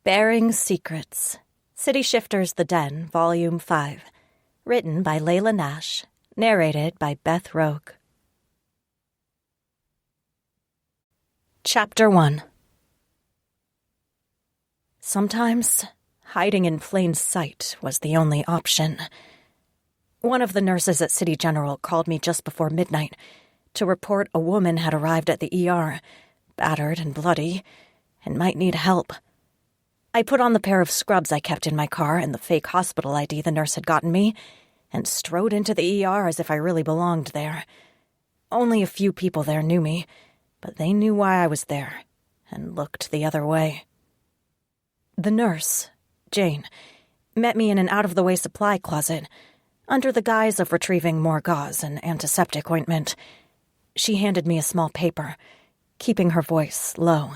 Bearing Secrets. City Shifters The Den, Volume 5. Written by Layla Nash. Narrated by Beth Rogue. Chapter 1. Sometimes, hiding in plain sight was the only option. One of the nurses at City General called me just before midnight to report a woman had arrived at the ER, battered and bloody, and might need help. I put on the pair of scrubs I kept in my car and the fake hospital ID the nurse had gotten me, and strode into the ER as if I really belonged there. Only a few people there knew me, but they knew why I was there, and looked the other way. The nurse, Jane, met me in an out-of-the-way supply closet, under the guise of retrieving more gauze and antiseptic ointment. She handed me a small paper, keeping her voice low.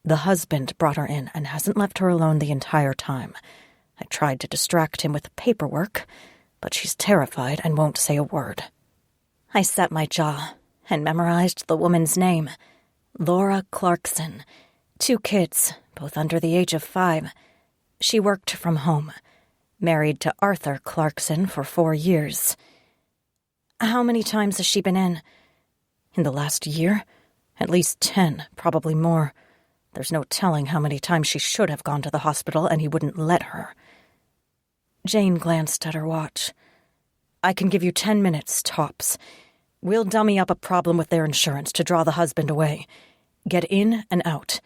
The husband brought her in and hasn't left her alone the entire time. I tried to distract him with paperwork, but she's terrified and won't say a word. I set my jaw and memorized the woman's name, Laura Clarkson. 2 kids, both under the age of 5. She worked from home, married to Arthur Clarkson for 4 years. How many times has she been in? In the last year? At least 10, probably more. There's no telling how many times she should have gone to the hospital and he wouldn't let her. Jane glanced at her watch. I can give you 10 minutes, tops. We'll dummy up a problem with their insurance to draw the husband away. Get in and out.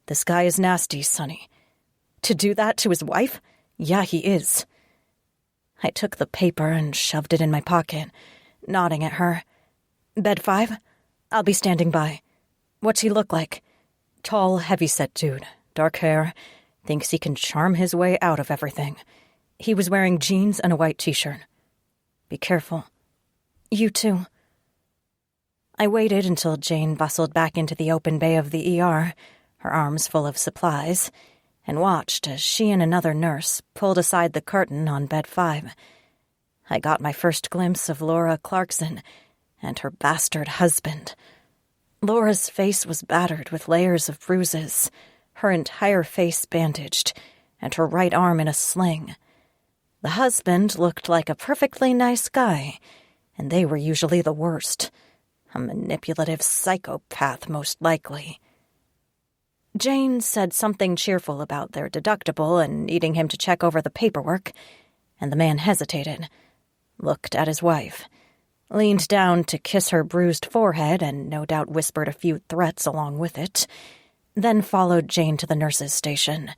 This guy is nasty, Sonny. To do that to his wife? Yeah, he is. I took the paper and shoved it in my pocket, nodding at her. Bed 5? I'll be standing by. What's he look like? Tall, heavy-set dude, dark hair, thinks he can charm his way out of everything. He was wearing jeans and a white t-shirt. Be careful. You too. I waited until Jane bustled back into the open bay of the ER, her arms full of supplies, and watched as she and another nurse pulled aside the curtain on bed 5. I got my first glimpse of Laura Clarkson and her bastard husband. Laura's face was battered with layers of bruises, her entire face bandaged, and her right arm in a sling. The husband looked like a perfectly nice guy, and they were usually the worst. A manipulative psychopath, most likely. Jane said something cheerful about their deductible and needing him to check over the paperwork, and the man hesitated, looked at his wife, leaned down to kiss her bruised forehead and no doubt whispered a few threats along with it, then followed Jane to the nurse's station.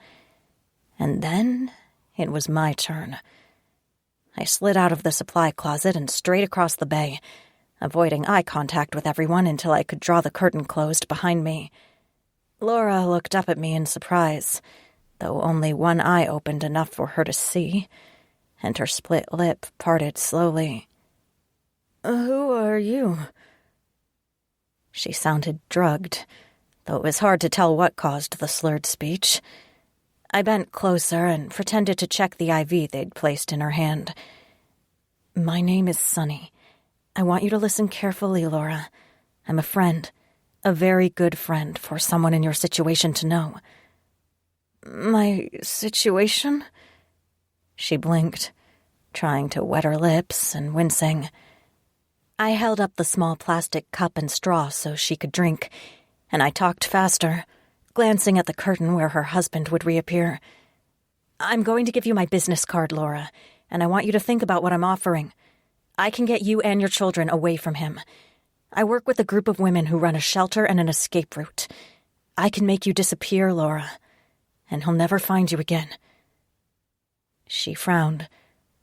And then it was my turn. I slid out of the supply closet and straight across the bay, avoiding eye contact with everyone until I could draw the curtain closed behind me. Laura looked up at me in surprise, though only one eye opened enough for her to see, and her split lip parted slowly. Who are you? She sounded drugged, though it was hard to tell what caused the slurred speech. I bent closer and pretended to check the IV they'd placed in her hand. My name is Sonny. I want you to listen carefully, Laura. I'm a friend, a very good friend for someone in your situation to know. My situation? She blinked, trying to wet her lips and wincing. I held up the small plastic cup and straw so she could drink, and I talked faster, glancing at the curtain where her husband would reappear. I'm going to give you my business card, Laura, and I want you to think about what I'm offering. I can get you and your children away from him. I work with a group of women who run a shelter and an escape route. I can make you disappear, Laura, and he'll never find you again. She frowned,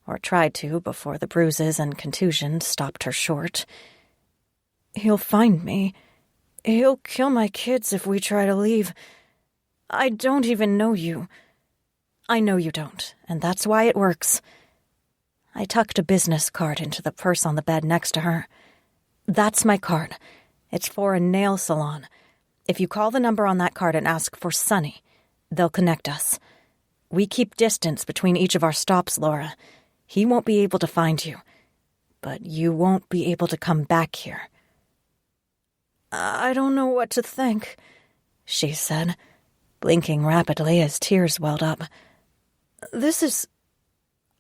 or tried to before the bruises and contusions stopped her short. He'll find me. He'll kill my kids if we try to leave. I don't even know you. I know you don't, and that's why it works. I tucked a business card into the purse on the bed next to her. That's my card. It's for a nail salon. If you call the number on that card and ask for Sonny, they'll connect us. We keep distance between each of our stops, Laura. He won't be able to find you, but you won't be able to come back here. I don't know what to think, she said, blinking rapidly as tears welled up.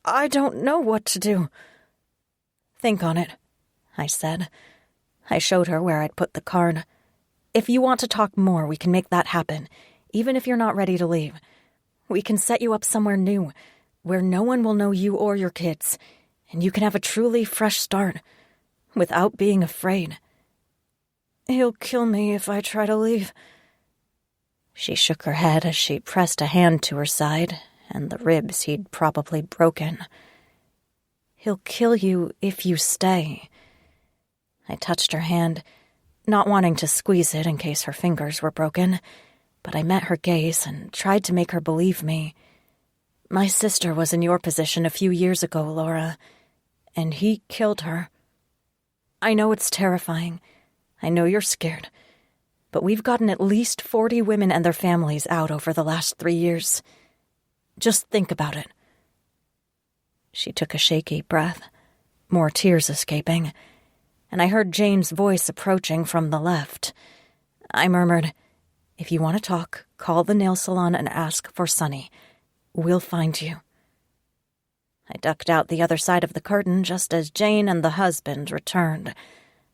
I don't know what to do." "Think on it," I said. I showed her where I'd put the card. "If you want to talk more, we can make that happen, even if you're not ready to leave. We can set you up somewhere new, where no one will know you or your kids, and you can have a truly fresh start, without being afraid." "He'll kill me if I try to leave." She shook her head as she pressed a hand to her side and the ribs he'd probably broken. "He'll kill you if you stay." I touched her hand, not wanting to squeeze it in case her fingers were broken, but I met her gaze and tried to make her believe me. "My sister was in your position a few years ago, Laura, and he killed her. I know it's terrifying. I know you're scared. But we've gotten at least 40 women and their families out over the last 3 years. Just think about it." She took a shaky breath, more tears escaping, and I heard Jane's voice approaching from the left. I murmured, "If you want to talk, call the nail salon and ask for Sonny. We'll find you." I ducked out the other side of the curtain just as Jane and the husband returned,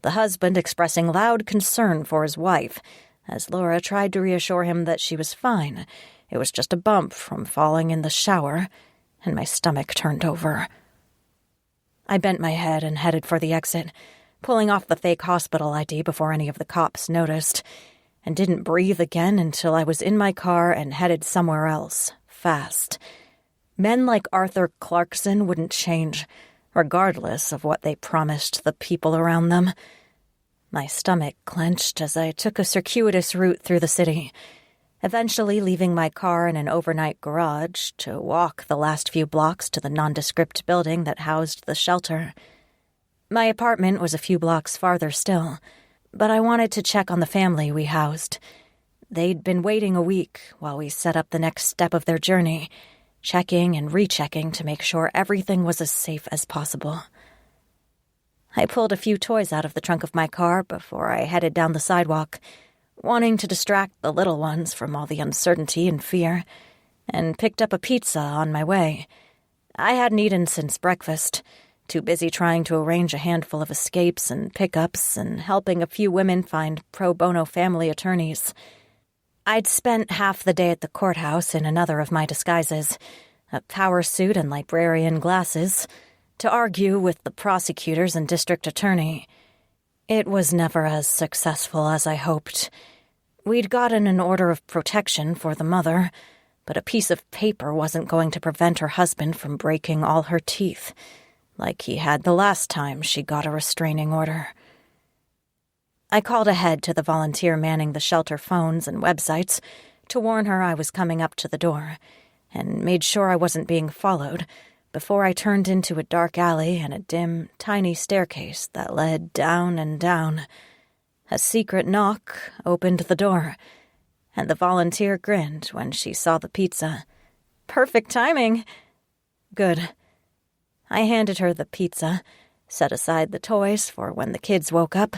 the husband expressing loud concern for his wife, as Laura tried to reassure him that she was fine. It was just a bump from falling in the shower, and my stomach turned over. I bent my head and headed for the exit, pulling off the fake hospital ID before any of the cops noticed, and didn't breathe again until I was in my car and headed somewhere else, fast. Men like Arthur Clarkson wouldn't change, regardless of what they promised the people around them. My stomach clenched as I took a circuitous route through the city, eventually leaving my car in an overnight garage to walk the last few blocks to the nondescript building that housed the shelter. My apartment was a few blocks farther still, but I wanted to check on the family we housed. They'd been waiting a week while we set up the next step of their journey, checking and rechecking to make sure everything was as safe as possible. I pulled a few toys out of the trunk of my car before I headed down the sidewalk, wanting to distract the little ones from all the uncertainty and fear, and picked up a pizza on my way. I hadn't eaten since breakfast, too busy trying to arrange a handful of escapes and pickups and helping a few women find pro bono family attorneys. I'd spent half the day at the courthouse in another of my disguises, a power suit and librarian glasses, to argue with the prosecutors and district attorney. It was never as successful as I hoped. We'd gotten an order of protection for the mother, but a piece of paper wasn't going to prevent her husband from breaking all her teeth, like he had the last time she got a restraining order. I called ahead to the volunteer manning the shelter phones and websites to warn her I was coming up to the door, and made sure I wasn't being followed before I turned into a dark alley and a dim, tiny staircase that led down and down. A secret knock opened the door, and the volunteer grinned when she saw the pizza. "Perfect timing." "Good." I handed her the pizza, set aside the toys for when the kids woke up,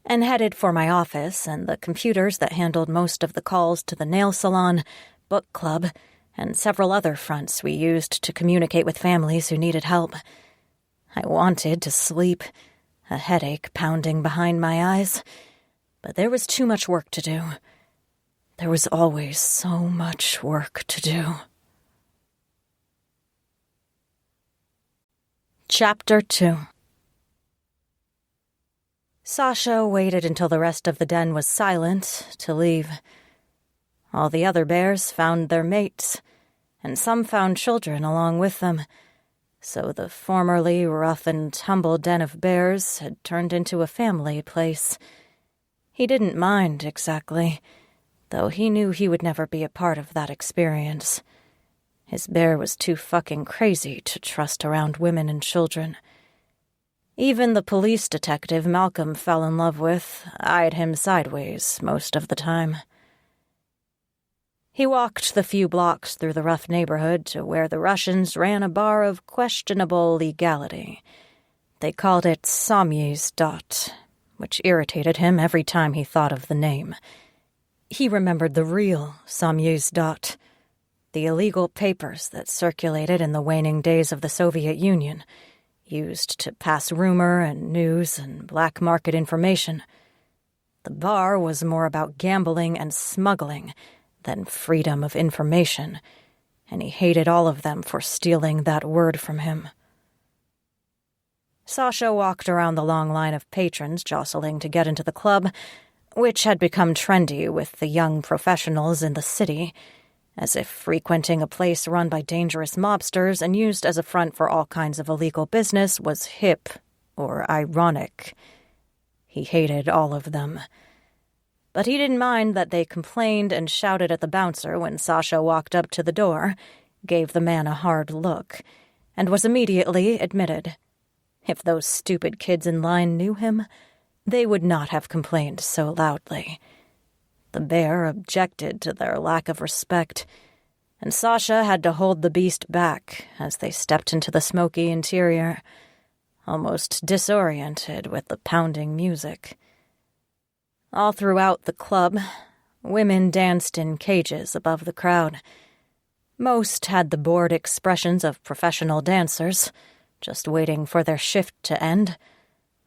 and headed for my office and the computers that handled most of the calls to the nail salon, book club, and several other fronts we used to communicate with families who needed help. I wanted to sleep, a headache pounding behind my eyes, but there was too much work to do. There was always so much work to do. Chapter 2. Sasha waited until the rest of the den was silent to leave. All the other bears found their mates, and some found children along with them, so the formerly rough and tumble den of bears had turned into a family place. He didn't mind, exactly, though he knew he would never be a part of that experience. His bear was too fucking crazy to trust around women and children. Even the police detective Malcolm fell in love with eyed him sideways most of the time. He walked the few blocks through the rough neighborhood to where the Russians ran a bar of questionable legality. They called it Samy's Dot, which irritated him every time he thought of the name. He remembered the real samizdat, the illegal papers that circulated in the waning days of the Soviet Union, used to pass rumor and news and black market information. The bar was more about gambling and smuggling than freedom of information, and he hated all of them for stealing that word from him. Sasha walked around the long line of patrons jostling to get into the club, which had become trendy with the young professionals in the city, as if frequenting a place run by dangerous mobsters and used as a front for all kinds of illegal business was hip or ironic. He hated all of them. But he didn't mind that they complained and shouted at the bouncer when Sasha walked up to the door, gave the man a hard look, and was immediately admitted. If those stupid kids in line knew him, they would not have complained so loudly. The bear objected to their lack of respect, and Sasha had to hold the beast back as they stepped into the smoky interior, almost disoriented with the pounding music. All throughout the club, women danced in cages above the crowd. Most had the bored expressions of professional dancers, just waiting for their shift to end,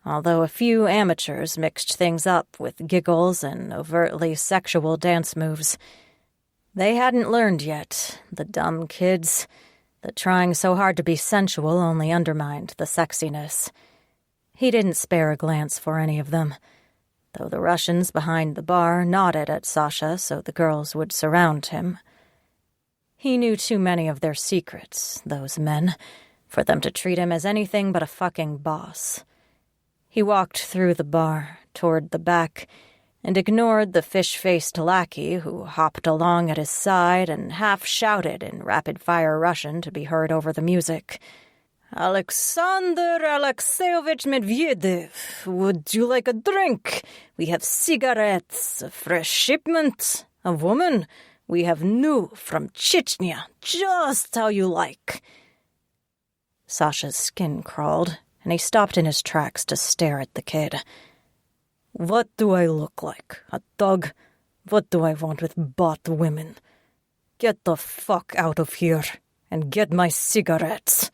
although a few amateurs mixed things up with giggles and overtly sexual dance moves. They hadn't learned yet, the dumb kids, that trying so hard to be sensual only undermined the sexiness. He didn't spare a glance for any of them, though the Russians behind the bar nodded at Sasha so the girls would surround him. He knew too many of their secrets, those men, for them to treat him as anything but a fucking boss. He walked through the bar, toward the back, and ignored the fish-faced lackey who hopped along at his side and half-shouted in rapid-fire Russian to be heard over the music. "Alexander Alexeyevich Medvedev, would you like a drink? We have cigarettes, a fresh shipment, a woman. We have new from Chechnya, just how you like." Sasha's skin crawled, and he stopped in his tracks to stare at the kid. "What do I look like? A thug? What do I want with bought women? Get the fuck out of here and get my cigarettes."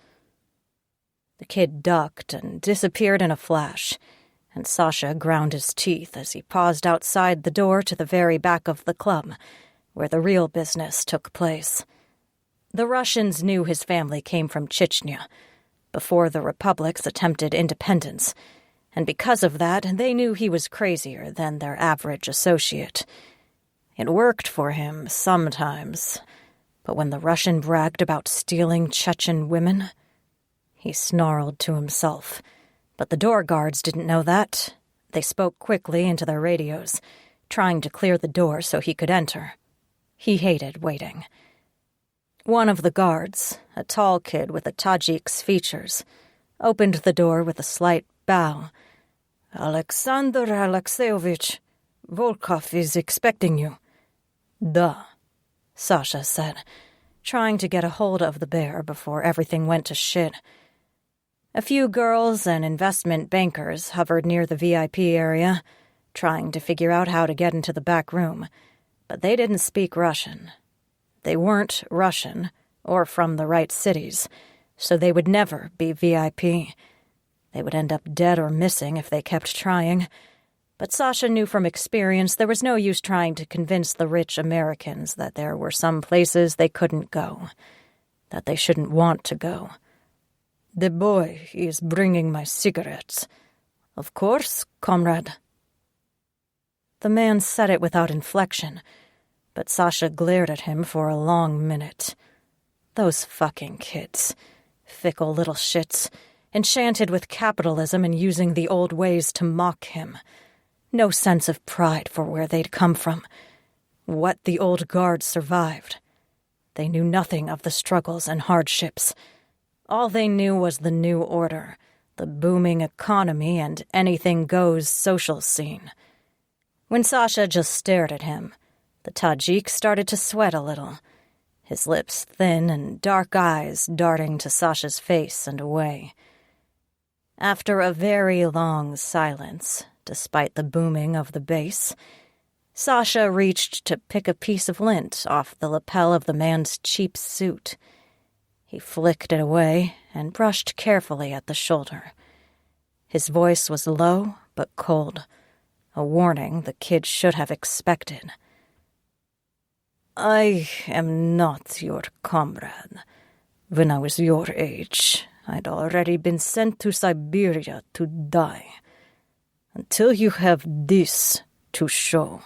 The kid ducked and disappeared in a flash, and Sasha ground his teeth as he paused outside the door to the very back of the club, where the real business took place. The Russians knew his family came from Chechnya, before the republic's attempted independence, and because of that, they knew he was crazier than their average associate. It worked for him sometimes, but when the Russian bragged about stealing Chechen women, he snarled to himself. But the door guards didn't know that. They spoke quickly into their radios, trying to clear the door so he could enter. He hated waiting. One of the guards, a tall kid with a Tajik's features, opened the door with a slight bow. "Alexander Alexeyevich, Volkov is expecting you." "Duh," Sasha said, trying to get a hold of the bear before everything went to shit. A few girls and investment bankers hovered near the VIP area, trying to figure out how to get into the back room, but they didn't speak Russian. They weren't Russian, or from the right cities, so they would never be VIP. They would end up dead or missing if they kept trying. But Sasha knew from experience there was no use trying to convince the rich Americans that there were some places they couldn't go, that they shouldn't want to go. "The boy is bringing my cigarettes." "Of course, comrade." The man said it without inflection, but Sasha glared at him for a long minute. Those fucking kids. Fickle little shits, enchanted with capitalism and using the old ways to mock him. No sense of pride for where they'd come from. What the old guard survived. They knew nothing of the struggles and hardships. All they knew was the new order, the booming economy and anything-goes social scene. When Sasha just stared at him, the Tajik started to sweat a little, his lips thin and dark eyes darting to Sasha's face and away. After a very long silence, despite the booming of the bass, Sasha reached to pick a piece of lint off the lapel of the man's cheap suit. He flicked it away and brushed carefully at the shoulder. His voice was low but cold, a warning the kid should have expected. "I am not your comrade. When I was your age, I'd already been sent to Siberia to die. Until you have this to show."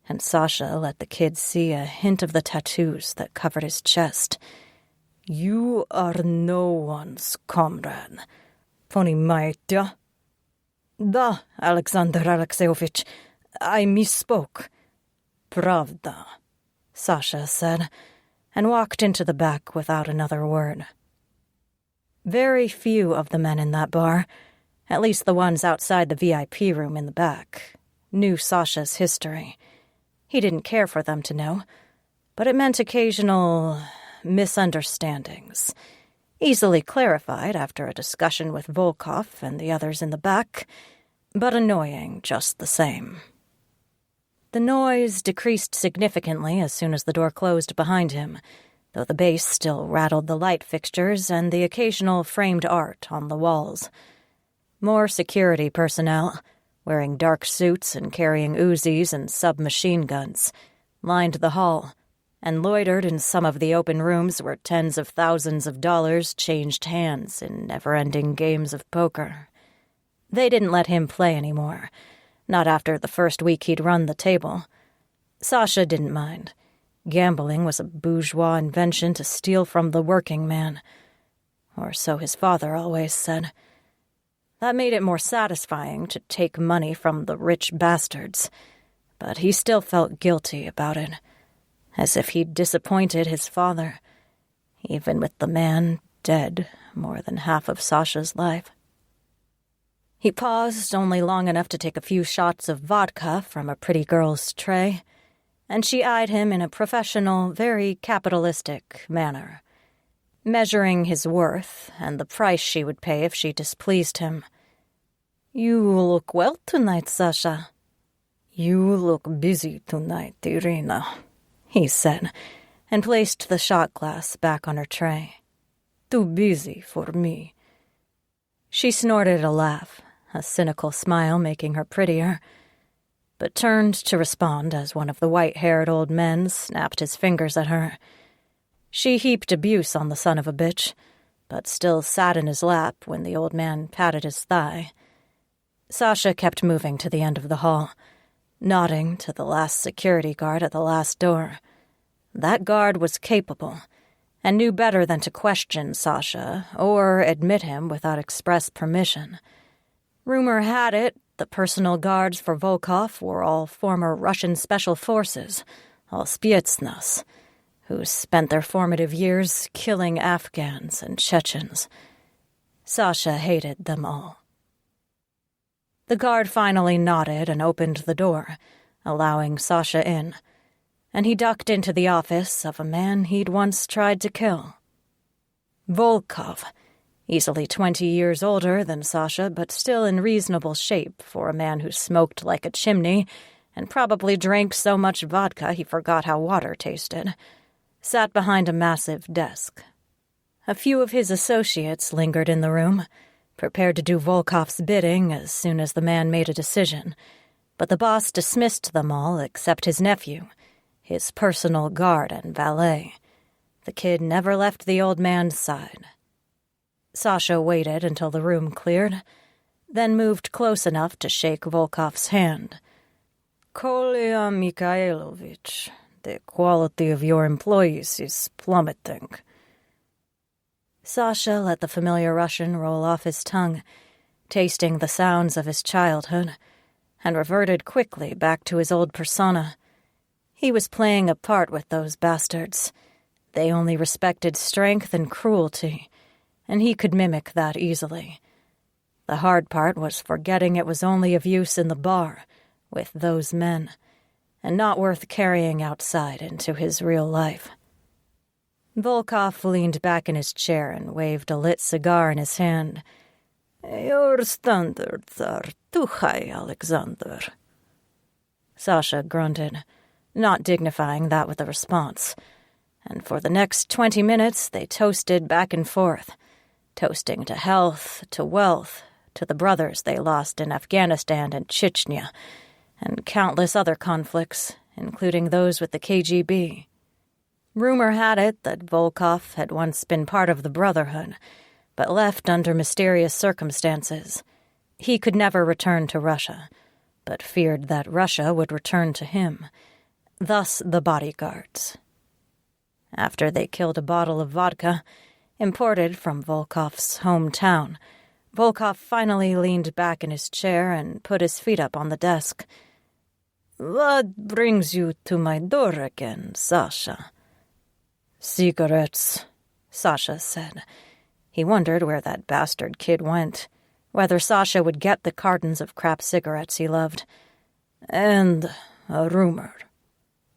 And Sasha let the kid see a hint of the tattoos that covered his chest. "You are no one's comrade. Ponimaitya." "Da, Alexander Alexeyevich, I misspoke." "Pravda," Sasha said, and walked into the back without another word. Very few of the men in that bar, at least the ones outside the VIP room in the back, knew Sasha's history. He didn't care for them to know, but it meant occasional misunderstandings, easily clarified after a discussion with Volkov and the others in the back, but annoying just the same. The noise decreased significantly as soon as the door closed behind him, though the bass still rattled the light fixtures and the occasional framed art on the walls. More security personnel, wearing dark suits and carrying Uzis and submachine guns, lined the hall, and loitered in some of the open rooms where tens of thousands of dollars changed hands in never-ending games of poker. They didn't let him play anymore, not after the first week he'd run the table. Sasha didn't mind. Gambling was a bourgeois invention to steal from the working man. Or so his father always said. That made it more satisfying to take money from the rich bastards, but he still felt guilty about it, as if he'd disappointed his father, even with the man dead more than half of Sasha's life. He paused only long enough to take a few shots of vodka from a pretty girl's tray, and she eyed him in a professional, very capitalistic manner, measuring his worth and the price she would pay if she displeased him. "You look well tonight, Sasha." "You look busy tonight, Irina," he said, and placed the shot glass back on her tray. "Too busy for me." She snorted a laugh, a cynical smile making her prettier, but turned to respond as one of the white-haired old men snapped his fingers at her. She heaped abuse on the son of a bitch, but still sat in his lap when the old man patted his thigh. Sasha kept moving to the end of the hall, nodding to the last security guard at the last door. That guard was capable, and knew better than to question Sasha or admit him without express permission. Rumor had it the personal guards for Volkov were all former Russian special forces, all Spetsnaz, who spent their formative years killing Afghans and Chechens. Sasha hated them all. The guard finally nodded and opened the door, allowing Sasha in, and he ducked into the office of a man he'd once tried to kill. Volkov, easily 20 years older than Sasha, but still in reasonable shape for a man who smoked like a chimney and probably drank so much vodka he forgot how water tasted, sat behind a massive desk. A few of his associates lingered in the room, prepared to do Volkov's bidding as soon as the man made a decision, but the boss dismissed them all except his nephew, his personal guard and valet. The kid never left the old man's side. Sasha waited until the room cleared, then moved close enough to shake Volkov's hand. "Kolya Mikhailovich, the quality of your employees is plummeting." Sasha let the familiar Russian roll off his tongue, tasting the sounds of his childhood, and reverted quickly back to his old persona. He was playing a part with those bastards. They only respected strength and cruelty, and he could mimic that easily. The hard part was forgetting it was only of use in the bar, with those men, and not worth carrying outside into his real life. Volkov leaned back in his chair and waved a lit cigar in his hand. "Your standards are too high, Alexander." Sasha grunted, not dignifying that with a response. And for the next 20 minutes, they toasted back and forth, toasting to health, to wealth, to the brothers they lost in Afghanistan and Chechnya, and countless other conflicts, including those with the KGB. Rumor had it that Volkov had once been part of the Brotherhood, but left under mysterious circumstances. He could never return to Russia, but feared that Russia would return to him. Thus the bodyguards. After they killed a bottle of vodka, imported from Volkov's hometown, Volkov finally leaned back in his chair and put his feet up on the desk. "What brings you to my door again, Sasha?" "Cigarettes," Sasha said. He wondered where that bastard kid went, whether Sasha would get the cartons of crap cigarettes he loved. "And a rumor."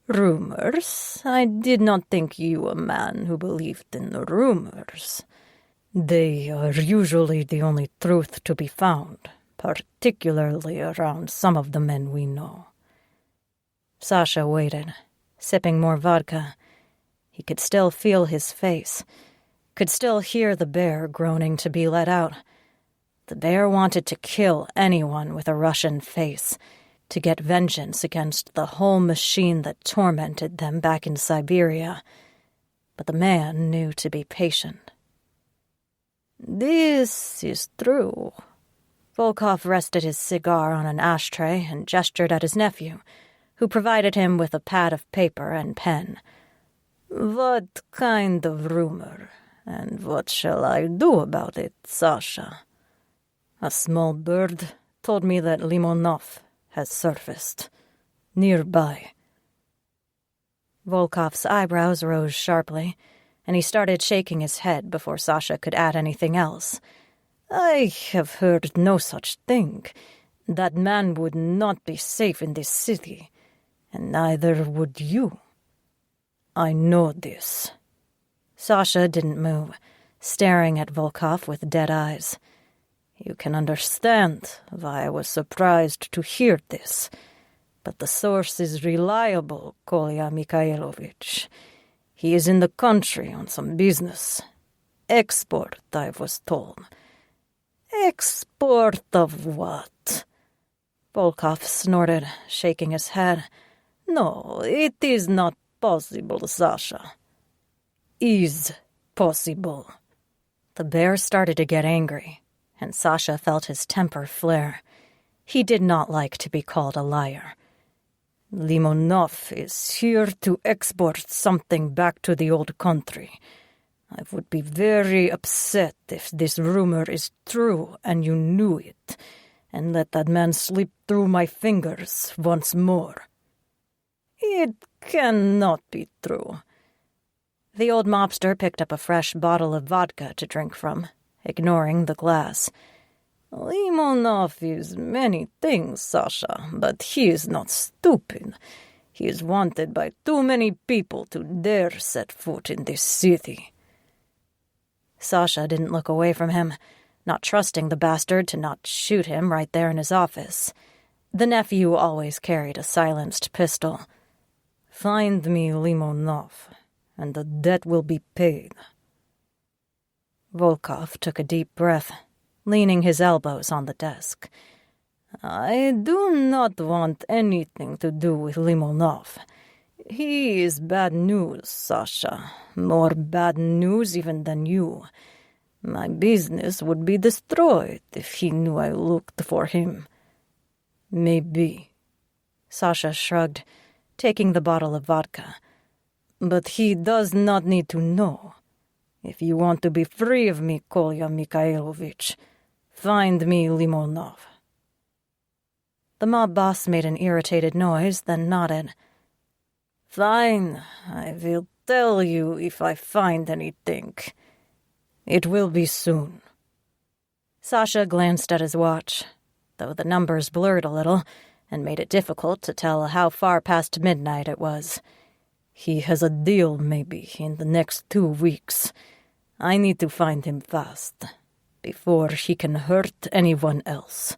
"Rumors? I did not think you a man who believed in rumors." "They are usually the only truth to be found, particularly around some of the men we know." Sasha waited, sipping more vodka. He could still feel his face, could still hear the bear groaning to be let out. The bear wanted to kill anyone with a Russian face, to get vengeance against the whole machine that tormented them back in Siberia. But the man knew to be patient. "This is true." Volkov rested his cigar on an ashtray and gestured at his nephew, who provided him with a pad of paper and pen. "What kind of rumor, and what shall I do about it, Sasha?" "A small bird told me that Limonov has surfaced nearby." Volkov's eyebrows rose sharply, and he started shaking his head before Sasha could add anything else. "I have heard no such thing. That man would not be safe in this city, and neither would you." "I know this." Sasha didn't move, staring at Volkov with dead eyes. "You can understand why I was surprised to hear this. But the source is reliable, Kolya Mikhailovich. He is in the country on some business. Export, I was told." "Export of what?" Volkov snorted, shaking his head. "No, it is not possible, Sasha." "Is possible." The bear started to get angry, and Sasha felt his temper flare. He did not like to be called a liar. "Limonov is here to export something back to the old country. I would be very upset if this rumor is true and you knew it, and let that man slip through my fingers once more." "It cannot be true." The old mobster picked up a fresh bottle of vodka to drink from, ignoring the glass. "Limonov is many things, Sasha, but he is not stupid. He is wanted by too many people to dare set foot in this city." Sasha didn't look away from him, not trusting the bastard to not shoot him right there in his office. The nephew always carried a silenced pistol. "Find me Limonov, and the debt will be paid." Volkov took a deep breath, leaning his elbows on the desk. "I do not want anything to do with Limonov. He is bad news, Sasha. More bad news even than you. My business would be destroyed if he knew I looked for him." "Maybe." Sasha shrugged, taking the bottle of vodka. "But he does not need to know. If you want to be free of me, Kolya Mikhailovich, find me Limonov." The mob boss made an irritated noise, then nodded. "Fine, I will tell you if I find anything. It will be soon." Sasha glanced at his watch, though the numbers blurred a little and made it difficult to tell how far past midnight it was. "He has a deal, maybe, in the next 2 weeks. I need to find him fast, before he can hurt anyone else."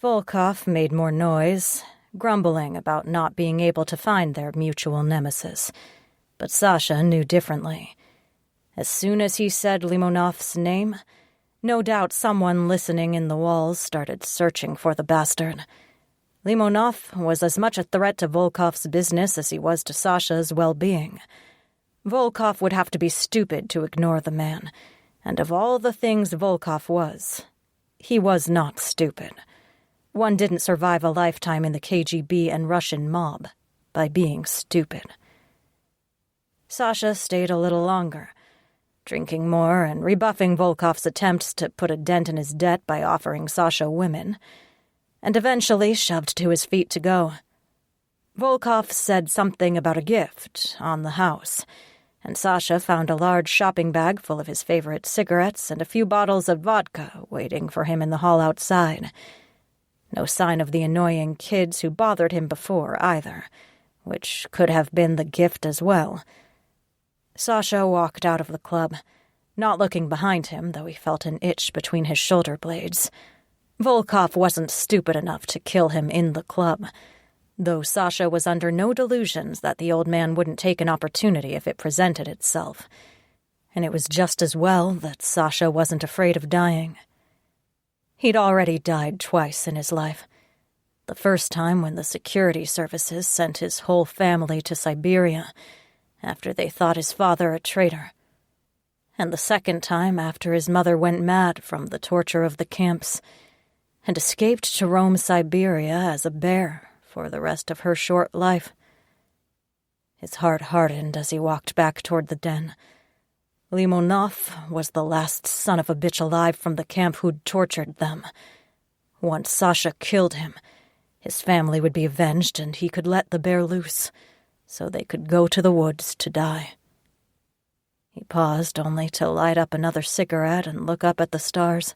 Volkov made more noise, grumbling about not being able to find their mutual nemesis. But Sasha knew differently. As soon as he said Limonov's name, no doubt someone listening in the walls started searching for the bastard. Limonov was as much a threat to Volkov's business as he was to Sasha's well-being. Volkov would have to be stupid to ignore the man, and of all the things Volkov was, he was not stupid. One didn't survive a lifetime in the KGB and Russian mob by being stupid. Sasha stayed a little longer, drinking more and rebuffing Volkov's attempts to put a dent in his debt by offering Sasha women, and eventually shoved to his feet to go. Volkov said something about a gift on the house, and Sasha found a large shopping bag full of his favorite cigarettes and a few bottles of vodka waiting for him in the hall outside. No sign of the annoying kids who bothered him before, either, which could have been the gift as well. Sasha walked out of the club, not looking behind him, though he felt an itch between his shoulder blades. Volkov wasn't stupid enough to kill him in the club, though Sasha was under no delusions that the old man wouldn't take an opportunity if it presented itself. And it was just as well that Sasha wasn't afraid of dying. He'd already died twice in his life. The first time when the security services sent his whole family to Siberia after they thought his father a traitor. And the second time after his mother went mad from the torture of the camps and escaped to roam Siberia as a bear for the rest of her short life. His heart hardened as he walked back toward the den. Limonov was the last son of a bitch alive from the camp who'd tortured them. Once Sasha killed him, his family would be avenged and he could let the bear loose, so they could go to the woods to die. He paused only to light up another cigarette and look up at the stars,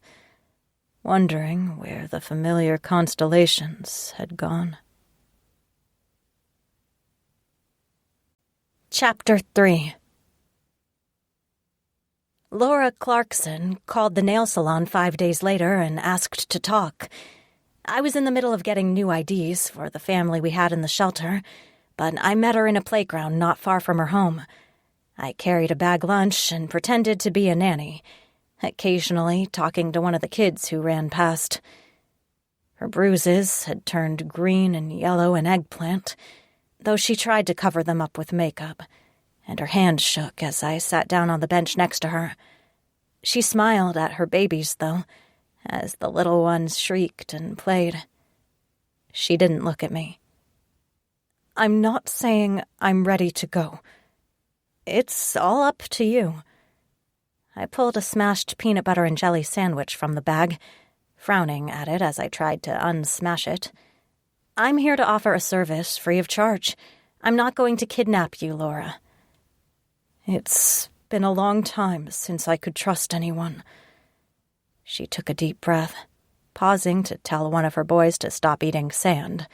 wondering where the familiar constellations had gone. Chapter 3. Laura Clarkson called the nail salon 5 days later and asked to talk. I was in the middle of getting new IDs for the family we had in the shelter, but I met her in a playground not far from her home. I carried a bag lunch and pretended to be a nanny, occasionally talking to one of the kids who ran past. Her bruises had turned green and yellow and eggplant, though she tried to cover them up with makeup, and her hand shook as I sat down on the bench next to her. She smiled at her babies, though, as the little ones shrieked and played. She didn't look at me. I'm not saying I'm ready to go. It's all up to you. I pulled a smashed peanut butter and jelly sandwich from the bag, frowning at it as I tried to unsmash it. I'm here to offer a service free of charge. I'm not going to kidnap you, Laura. It's been a long time since I could trust anyone. She took a deep breath, pausing to tell one of her boys to stop eating sand.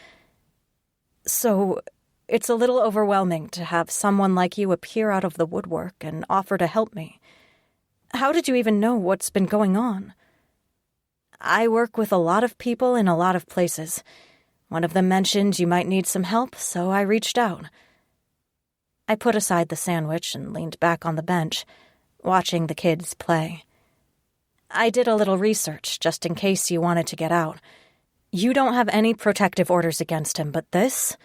So, it's a little overwhelming to have someone like you appear out of the woodwork and offer to help me. How did you even know what's been going on? I work with a lot of people in a lot of places. One of them mentioned you might need some help, so I reached out. I put aside the sandwich and leaned back on the bench, watching the kids play. I did a little research just in case you wanted to get out. You don't have any protective orders against him, but this,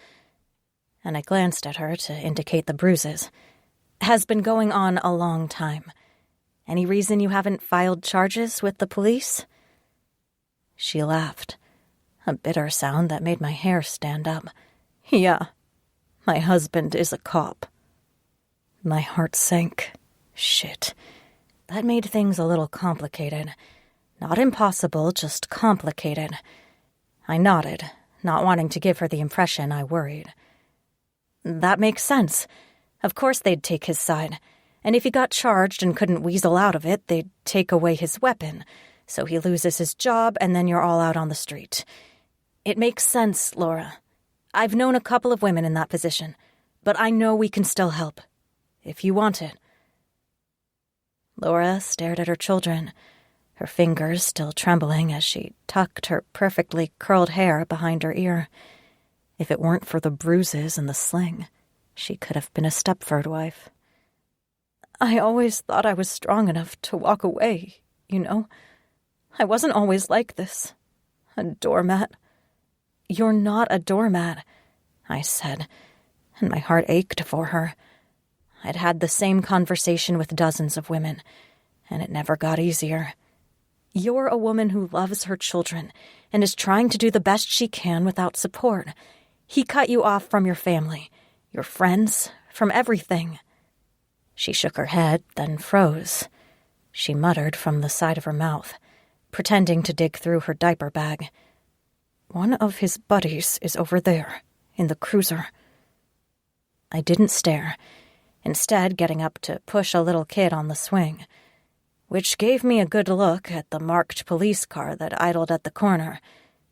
and I glanced at her to indicate the bruises, has been going on a long time. Any reason you haven't filed charges with the police? She laughed, a bitter sound that made my hair stand up. Yeah, my husband is a cop. My heart sank. Shit. That made things a little complicated. Not impossible, just complicated. I nodded, not wanting to give her the impression I worried. That makes sense. Of course they'd take his side. And if he got charged and couldn't weasel out of it, they'd take away his weapon. So he loses his job, and then you're all out on the street. It makes sense, Laura. I've known a couple of women in that position, but I know we can still help. If you want it. Laura stared at her children, her fingers still trembling as she tucked her perfectly curled hair behind her ear. If it weren't for the bruises and the sling, she could have been a Stepford wife. I always thought I was strong enough to walk away, you know. I wasn't always like this. A doormat. You're not a doormat, I said, and my heart ached for her. I'd had the same conversation with dozens of women, and it never got easier. You're a woman who loves her children and is trying to do the best she can without support. He cut you off from your family, your friends, from everything. She shook her head, then froze. She muttered from the side of her mouth, pretending to dig through her diaper bag. One of his buddies is over there, in the cruiser. I didn't stare, instead getting up to push a little kid on the swing, which gave me a good look at the marked police car that idled at the corner,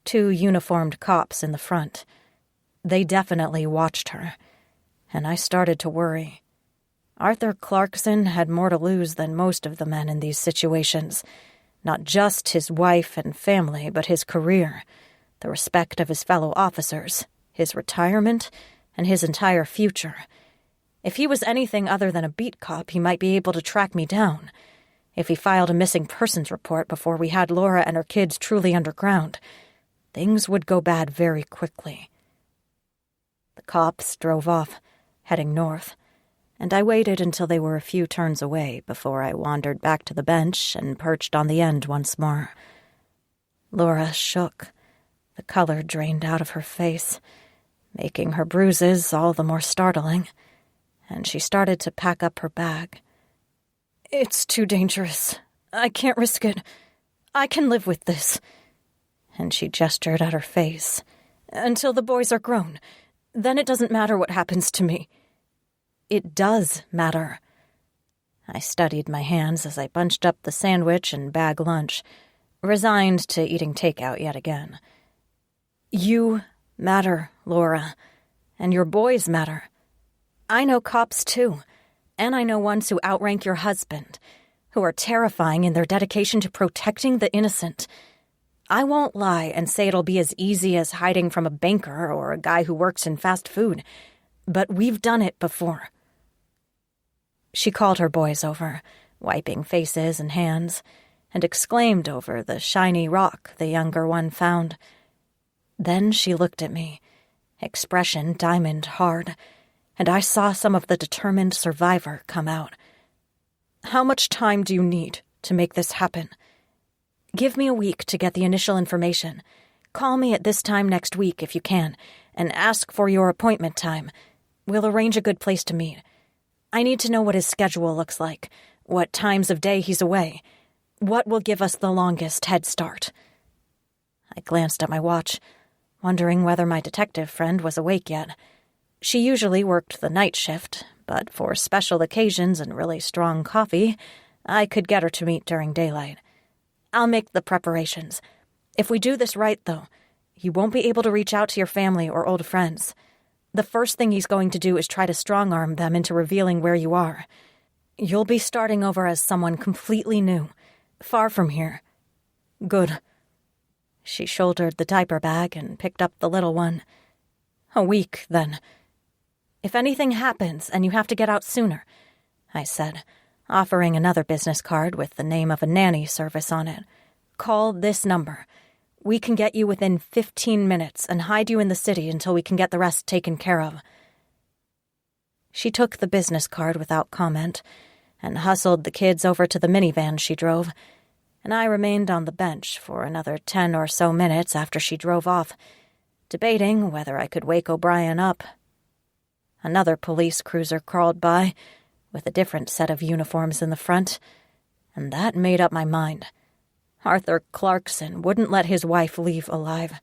2 uniformed cops in the front. They definitely watched her, and I started to worry. Arthur Clarkson had more to lose than most of the men in these situations, not just his wife and family, but his career, the respect of his fellow officers, his retirement, and his entire future. If he was anything other than a beat cop, he might be able to track me down. If he filed a missing persons report before we had Laura and her kids truly underground, things would go bad very quickly. The cops drove off, heading north, and I waited until they were a few turns away before I wandered back to the bench and perched on the end once more. Laura shook. The color drained out of her face, making her bruises all the more startling, and she started to pack up her bag. It's too dangerous. I can't risk it. I can live with this. And she gestured at her face. Until the boys are grown. Then it doesn't matter what happens to me. It does matter. I studied my hands as I bunched up the sandwich and bag lunch, resigned to eating takeout yet again. You matter, Laura. And your boys matter. I know cops, too. And I know ones who outrank your husband, who are terrifying in their dedication to protecting the innocent. I won't lie and say it'll be as easy as hiding from a banker or a guy who works in fast food, but we've done it before. She called her boys over, wiping faces and hands, and exclaimed over the shiny rock the younger one found. Then she looked at me, expression diamond hard, and I saw some of the determined survivor come out. How much time do you need to make this happen? Give me a week to get the initial information. Call me at this time next week if you can, and ask for your appointment time. We'll arrange a good place to meet. I need to know what his schedule looks like, what times of day he's away, what will give us the longest head start. I glanced at my watch, wondering whether my detective friend was awake yet. She usually worked the night shift, but for special occasions and really strong coffee, I could get her to meet during daylight. I'll make the preparations. If we do this right, though, you won't be able to reach out to your family or old friends. The first thing he's going to do is try to strong-arm them into revealing where you are. You'll be starting over as someone completely new, far from here. Good. She shouldered the diaper bag and picked up the little one. A week, then. If anything happens and you have to get out sooner, I said, offering another business card with the name of a nanny service on it. Call this number. We can get you within 15 minutes and hide you in the city until we can get the rest taken care of. She took the business card without comment and hustled the kids over to the minivan she drove, and I remained on the bench for another 10 or so minutes after she drove off, debating whether I could wake O'Brien up. Another police cruiser crawled by, with a different set of uniforms in the front, and that made up my mind. Arthur Clarkson wouldn't let his wife leave alive.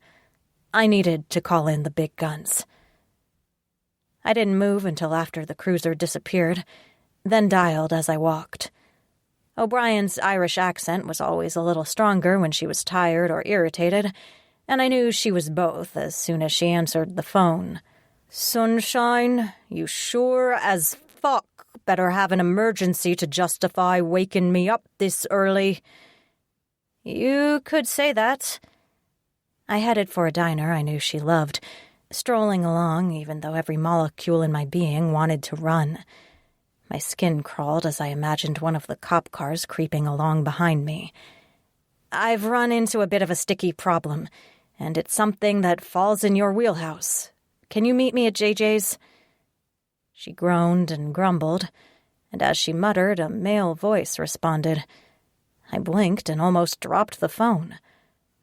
I needed to call in the big guns. I didn't move until after the cruiser disappeared, then dialed as I walked. O'Brien's Irish accent was always a little stronger when she was tired or irritated, and I knew she was both as soon as she answered the phone. Sunshine, you sure as fuck better have an emergency to justify waking me up this early. You could say that. I headed for a diner I knew she loved, strolling along even though every molecule in my being wanted to run. My skin crawled as I imagined one of the cop cars creeping along behind me. I've run into a bit of a sticky problem, and it's something that falls in your wheelhouse. Can you meet me at JJ's? She groaned and grumbled, and as she muttered, a male voice responded. I blinked and almost dropped the phone.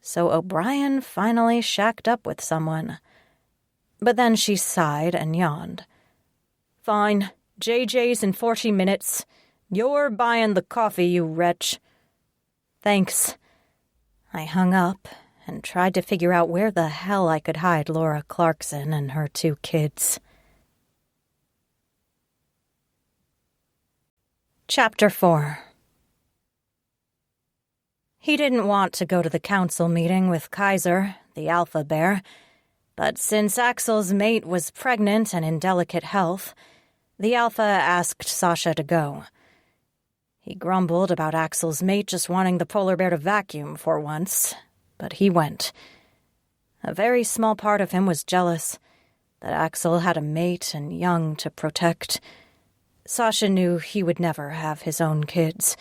So O'Brien finally shacked up with someone. But then she sighed and yawned. Fine, JJ's in 40 minutes. You're buying the coffee, you wretch. Thanks. I hung up and tried to figure out where the hell I could hide Laura Clarkson and her 2 kids. Chapter 4. He didn't want to go to the council meeting with Kaiser, the alpha bear, but since Axel's mate was pregnant and in delicate health, the alpha asked Sasha to go. He grumbled about Axel's mate just wanting the polar bear to vacuum for once, but he went. A very small part of him was jealous that Axel had a mate and young to protect. Sasha knew he would never have his own kids.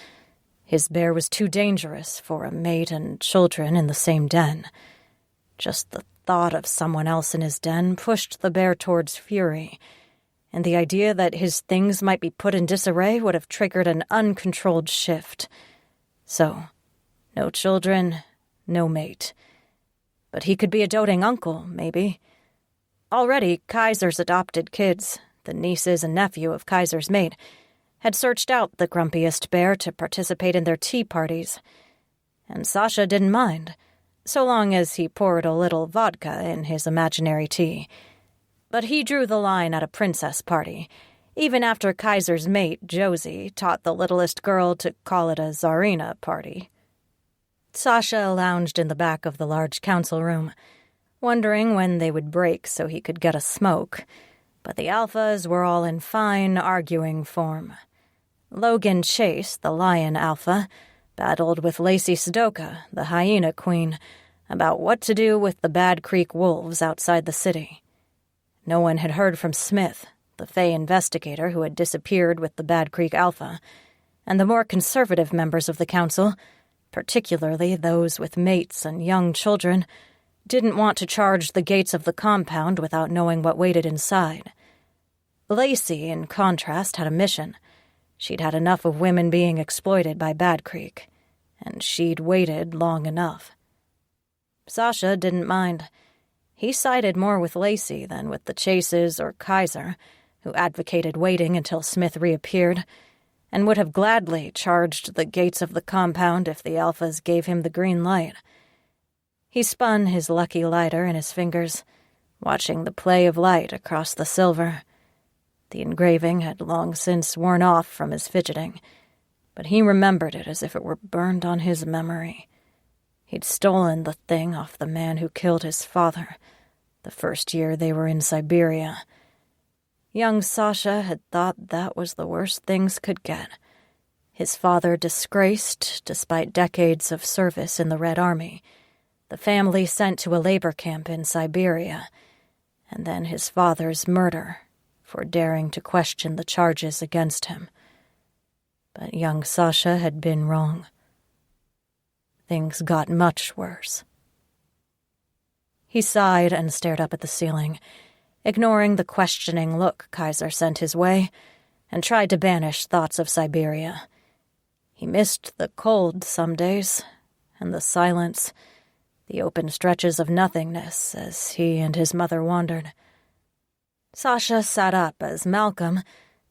His bear was too dangerous for a mate and children in the same den. Just the thought of someone else in his den pushed the bear towards fury, and the idea that his things might be put in disarray would have triggered an uncontrolled shift. So, no children, no mate. But he could be a doting uncle, maybe. Already, Kaiser's adopted kids, the nieces and nephew of Kaiser's mate, had searched out the grumpiest bear to participate in their tea parties. And Sasha didn't mind, so long as he poured a little vodka in his imaginary tea. But he drew the line at a princess party, even after Kaiser's mate, Josie, taught the littlest girl to call it a Tsarina party. Sasha lounged in the back of the large council room, wondering when they would break so he could get a smoke, but the alphas were all in fine arguing form. Logan Chase, the lion alpha, battled with Lacey Sudoka, the hyena queen, about what to do with the Bad Creek wolves outside the city. No one had heard from Smith, the Fey investigator who had disappeared with the Bad Creek alpha, and the more conservative members of the council, particularly those with mates and young children, didn't want to charge the gates of the compound without knowing what waited inside. Lacey, in contrast, had a mission. She'd had enough of women being exploited by Bad Creek, and she'd waited long enough. Sasha didn't mind. He sided more with Lacey than with the Chases or Kaiser, who advocated waiting until Smith reappeared, and would have gladly charged the gates of the compound if the alphas gave him the green light. He spun his lucky lighter in his fingers, watching the play of light across the silver. The engraving had long since worn off from his fidgeting, but he remembered it as if it were burned on his memory. He'd stolen the thing off the man who killed his father, the first year they were in Siberia. Young Sasha had thought that was the worst things could get. His father disgraced despite decades of service in the Red Army, the family sent to a labor camp in Siberia, and then his father's murder for daring to question the charges against him. But young Sasha had been wrong. Things got much worse. He sighed and stared up at the ceiling, ignoring the questioning look Kaiser sent his way, and tried to banish thoughts of Siberia. He missed the cold some days, and the silence, the open stretches of nothingness as he and his mother wandered. Sasha sat up as Malcolm,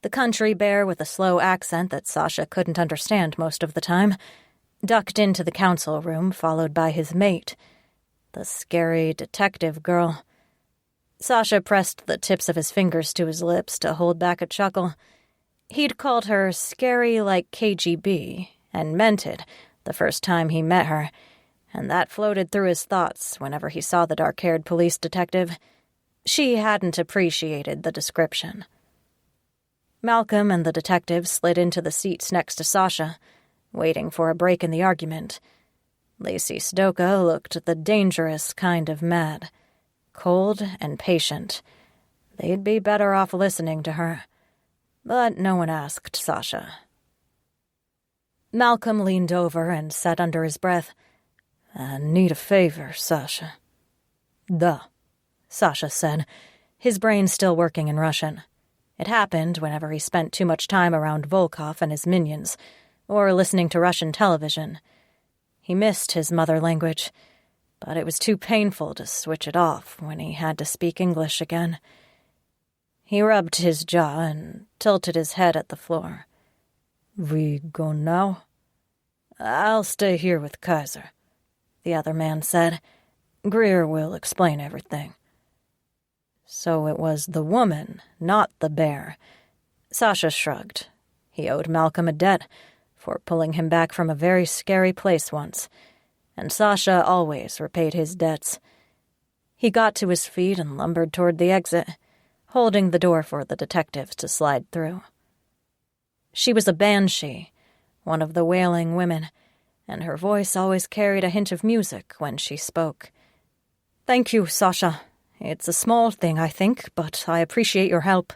the country bear with a slow accent that Sasha couldn't understand most of the time, ducked into the council room, followed by his mate, the scary detective girl. Sasha pressed the tips of his fingers to his lips to hold back a chuckle. He'd called her scary like KGB, and meant it the first time he met her, and that floated through his thoughts whenever he saw the dark-haired police detective. She hadn't appreciated the description. Malcolm and the detective slid into the seats next to Sasha, waiting for a break in the argument. Lacey Sudoka looked the dangerous kind of mad, cold and patient. They'd be better off listening to her. But no one asked Sasha. Malcolm leaned over and said under his breath, "I need a favor, Sasha." "Duh," Sasha said, his brain still working in Russian. It happened whenever he spent too much time around Volkov and his minions, or listening to Russian television. He missed his mother language, but it was too painful to switch it off when he had to speak English again. He rubbed his jaw and tilted his head at the floor. "We go now?" "I'll stay here with Kaiser," the other man said. "Greer will explain everything." So it was the woman, not the bear. Sasha shrugged. He owed Malcolm a debt for pulling him back from a very scary place once, and Sasha always repaid his debts. He got to his feet and lumbered toward the exit, holding the door for the detectives to slide through. She was a banshee, one of the wailing women, and her voice always carried a hint of music when she spoke. "Thank you, Sasha. It's a small thing, I think, but I appreciate your help."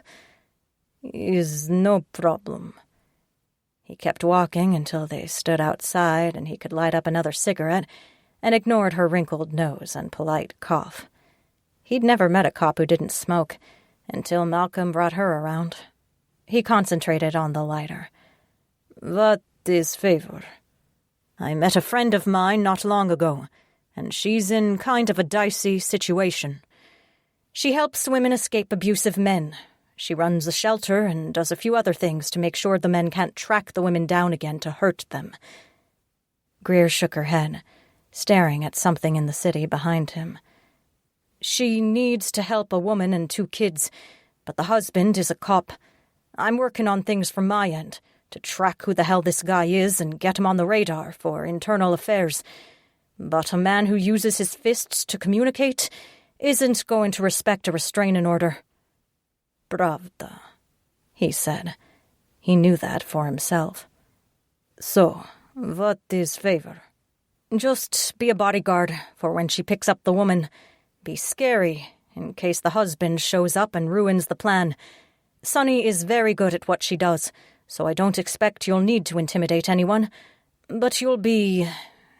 "Is no problem." He kept walking until they stood outside and he could light up another cigarette and ignored her wrinkled nose and polite cough. He'd never met a cop who didn't smoke until Malcolm brought her around. He concentrated on the lighter. "What is favor?" "I met a friend of mine not long ago, and she's in kind of a dicey situation. She helps women escape abusive men. She runs a shelter and does a few other things to make sure the men can't track the women down again to hurt them." Greer shook her head, staring at something in the city behind him. "She needs to help a woman and 2 kids, but the husband is a cop. I'm working on things from my end to track who the hell this guy is and get him on the radar for internal affairs. But a man who uses his fists to communicate isn't going to respect a restraining order." "Pravda," he said. He knew that for himself. "So, what is favor?" "Just be a bodyguard for when she picks up the woman. Be scary in case the husband shows up and ruins the plan. Sunny is very good at what she does, so I don't expect you'll need to intimidate anyone. But you'll be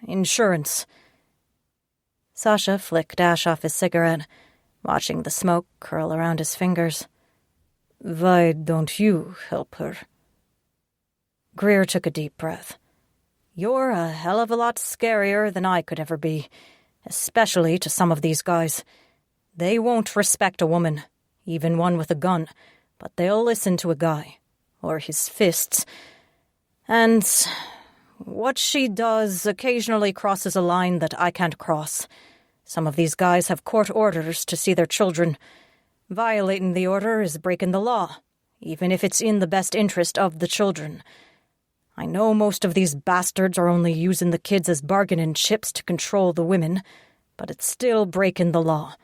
insurance." Sasha flicked ash off his cigarette, watching the smoke curl around his fingers. "Why don't you help her?" Greer took a deep breath. "You're a hell of a lot scarier than I could ever be, especially to some of these guys. They won't respect a woman, even one with a gun, but they'll listen to a guy, or his fists. And what she does occasionally crosses a line that I can't cross. Some of these guys have court orders to see their children. Violating the order is breaking the law, even if it's in the best interest of the children. I know most of these bastards are only using the kids as bargaining chips to control the women, but it's still breaking the law.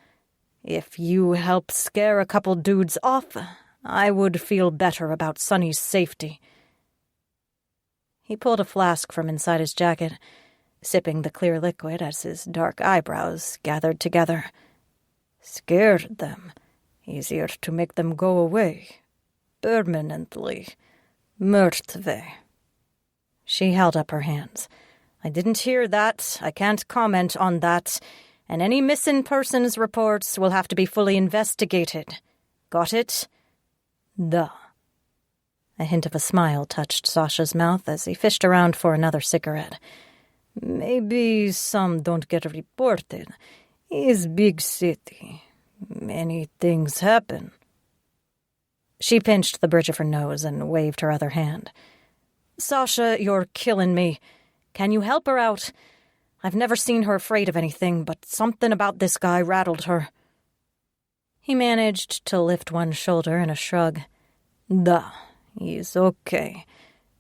If you help scare a couple dudes off, I would feel better about Sunny's safety." He pulled a flask from inside his jacket, sipping the clear liquid as his dark eyebrows gathered together. "Scared them. Easier to make them go away. Permanently. Mертве." She held up her hands. "I didn't hear that. I can't comment on that. And any missing persons reports will have to be fully investigated. Got it?" "Duh." A hint of a smile touched Sasha's mouth as he fished around for another cigarette. "Maybe some don't get reported. It's big city. Many things happen." She pinched the bridge of her nose and waved her other hand. "Sasha, you're killing me. Can you help her out? I've never seen her afraid of anything, but something about this guy rattled her." He managed to lift one shoulder in a shrug. "Duh, he's okay.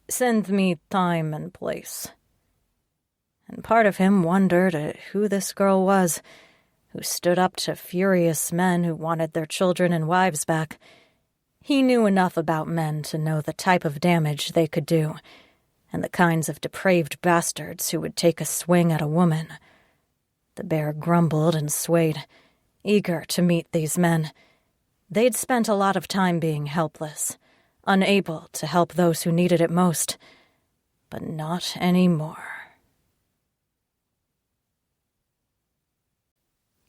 Send me time and place." And part of him wondered at who this girl was, who stood up to furious men who wanted their children and wives back. He knew enough about men to know the type of damage they could do, and the kinds of depraved bastards who would take a swing at a woman. The bear grumbled and swayed. eager to meet these men. They'd spent a lot of time being helpless, unable to help those who needed it most, but not anymore.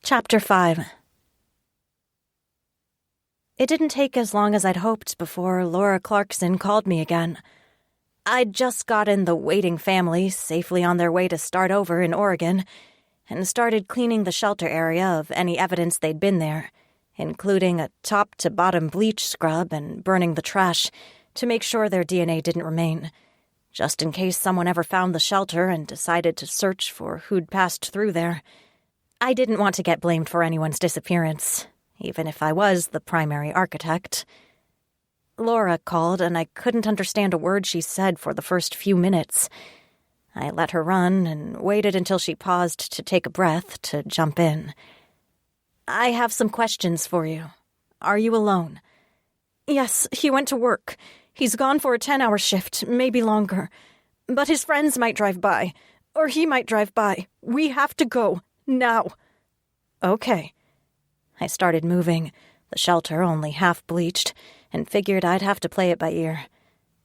Chapter 5. It didn't take as long as I'd hoped before Laura Clarkson called me again. I'd just gotten the waiting family safely on their way to start over in Oregon and started cleaning the shelter area of any evidence they'd been there, including a top-to-bottom bleach scrub and burning the trash to make sure their DNA didn't remain, just in case someone ever found the shelter and decided to search for who'd passed through there. I didn't want to get blamed for anyone's disappearance, even if I was the primary architect. Laura called, and I couldn't understand a word she said for the first few minutes. I let her run and waited until she paused to take a breath to jump in. "I have some questions for you. Are you alone?" "Yes, he went to work. He's gone for a 10-hour shift, maybe longer. But his friends might drive by, or he might drive by. We have to go, now." "Okay." I started moving, the shelter only half bleached, and figured I'd have to play it by ear,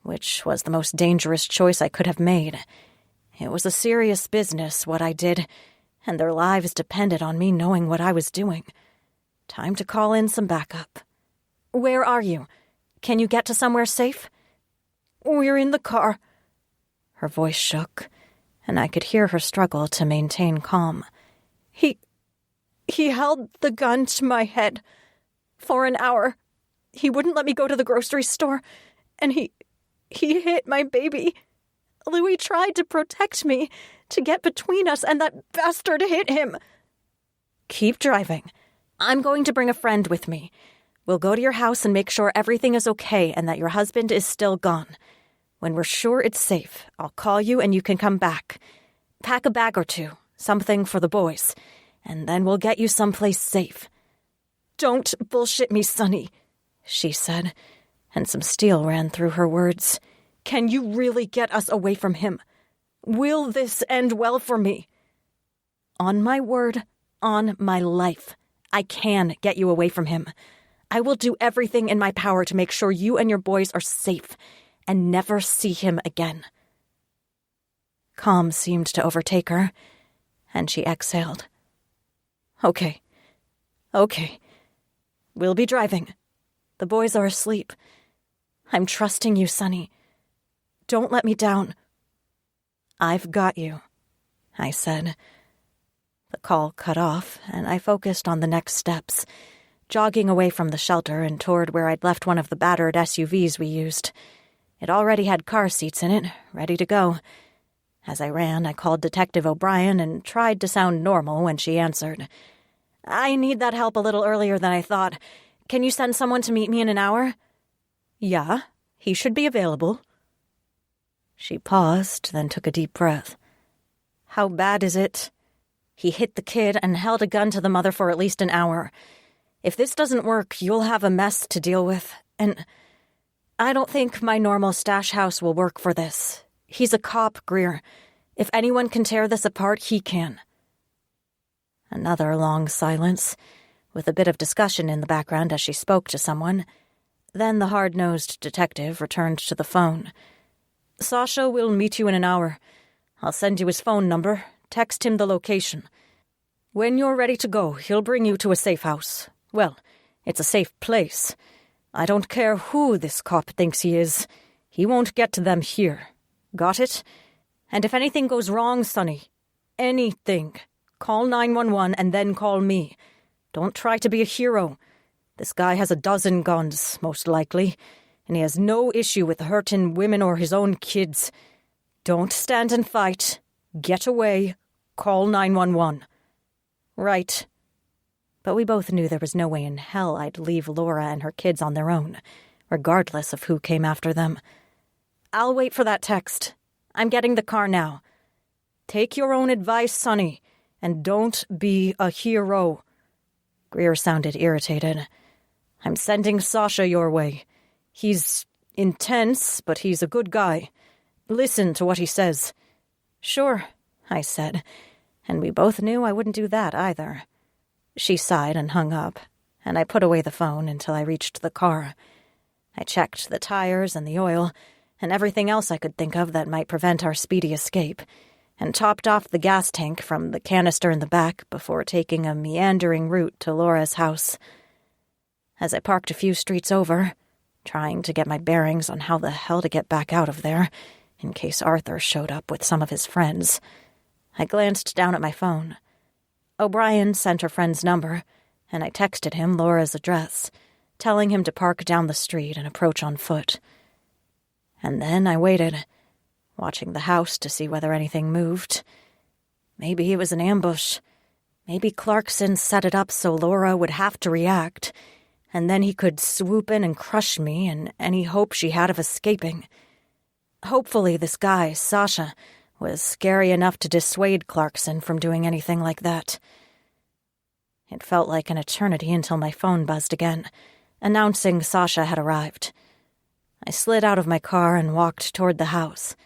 which was the most dangerous choice I could have made. It was a serious business, what I did, and their lives depended on me knowing what I was doing. Time to call in some backup. "Where are you? Can you get to somewhere safe?" "We're in the car." Her voice shook, and I could hear her struggle to maintain calm. He held the gun to my head for an hour. He wouldn't let me go to the grocery store, and he hit my baby. Louis tried to protect me, to get between us, and that bastard hit him." "Keep driving. I'm going to bring a friend with me. We'll go to your house and make sure everything is okay and that your husband is still gone. When we're sure it's safe, I'll call you and you can come back. Pack a bag or two, something for the boys, and then we'll get you someplace safe." "Don't bullshit me, Sonny," she said, and some steel ran through her words. "Can you really get us away from him? Will this end well for me?" "On my word, on my life, I can get you away from him. I will do everything in my power to make sure you and your boys are safe and never see him again." Calm seemed to overtake her, and she exhaled. Okay. We'll be driving. The boys are asleep. I'm trusting you, Sonny. Don't let me down." "I've got you," I said. The call cut off, and I focused on the next steps, jogging away from the shelter and toward where I'd left one of the battered SUVs we used. It already had car seats in it, ready to go. As I ran, I called Detective O'Brien and tried to sound normal when she answered. "I need that help a little earlier than I thought. Can you send someone to meet me in an hour?" "Yeah, he should be available." She paused, then took a deep breath. "How bad is it?" "He hit the kid and held a gun to the mother for at least an hour. If this doesn't work, you'll have a mess to deal with, and I don't think my normal stash house will work for this. He's a cop, Greer. If anyone can tear this apart, he can." Another long silence, with a bit of discussion in the background as she spoke to someone. Then the hard-nosed detective returned to the phone. "Sasha will meet you in an hour. I'll send you his phone number. Text him the location. When you're ready to go, he'll bring you to a safe house. Well, it's a safe place. I don't care who this cop thinks he is. He won't get to them here. Got it? And if anything goes wrong, Sonny, anything, call 911 and then call me. Don't try to be a hero. This guy has a dozen guns, most likely, and he has no issue with hurting women or his own kids. Don't stand and fight. Get away. Call 911. Right. But we both knew there was no way in hell I'd leave Laura and her kids on their own, regardless of who came after them. "I'll wait for that text. I'm getting the car now. Take your own advice, Sonny, and don't be a hero." Greer sounded irritated. "I'm sending Sasha your way. He's intense, but he's a good guy. Listen to what he says." "Sure," I said, and we both knew I wouldn't do that either. She sighed and hung up, and I put away the phone until I reached the car. I checked the tires and the oil, and everything else I could think of that might prevent our speedy escape, and topped off the gas tank from the canister in the back before taking a meandering route to Laura's house. As I parked a few streets over, trying to get my bearings on how the hell to get back out of there, in case Arthur showed up with some of his friends, I glanced down at my phone. O'Brien sent her friend's number, and I texted him Laura's address, telling him to park down the street and approach on foot. And then I waited, watching the house to see whether anything moved. Maybe it was an ambush. Maybe Clarkson set it up so Laura would have to react, and then he could swoop in and crush me and any hope she had of escaping. Hopefully this guy, Sasha, was scary enough to dissuade Clarkson from doing anything like that. It felt like an eternity until my phone buzzed again, announcing Sasha had arrived. I slid out of my car and walked toward the house,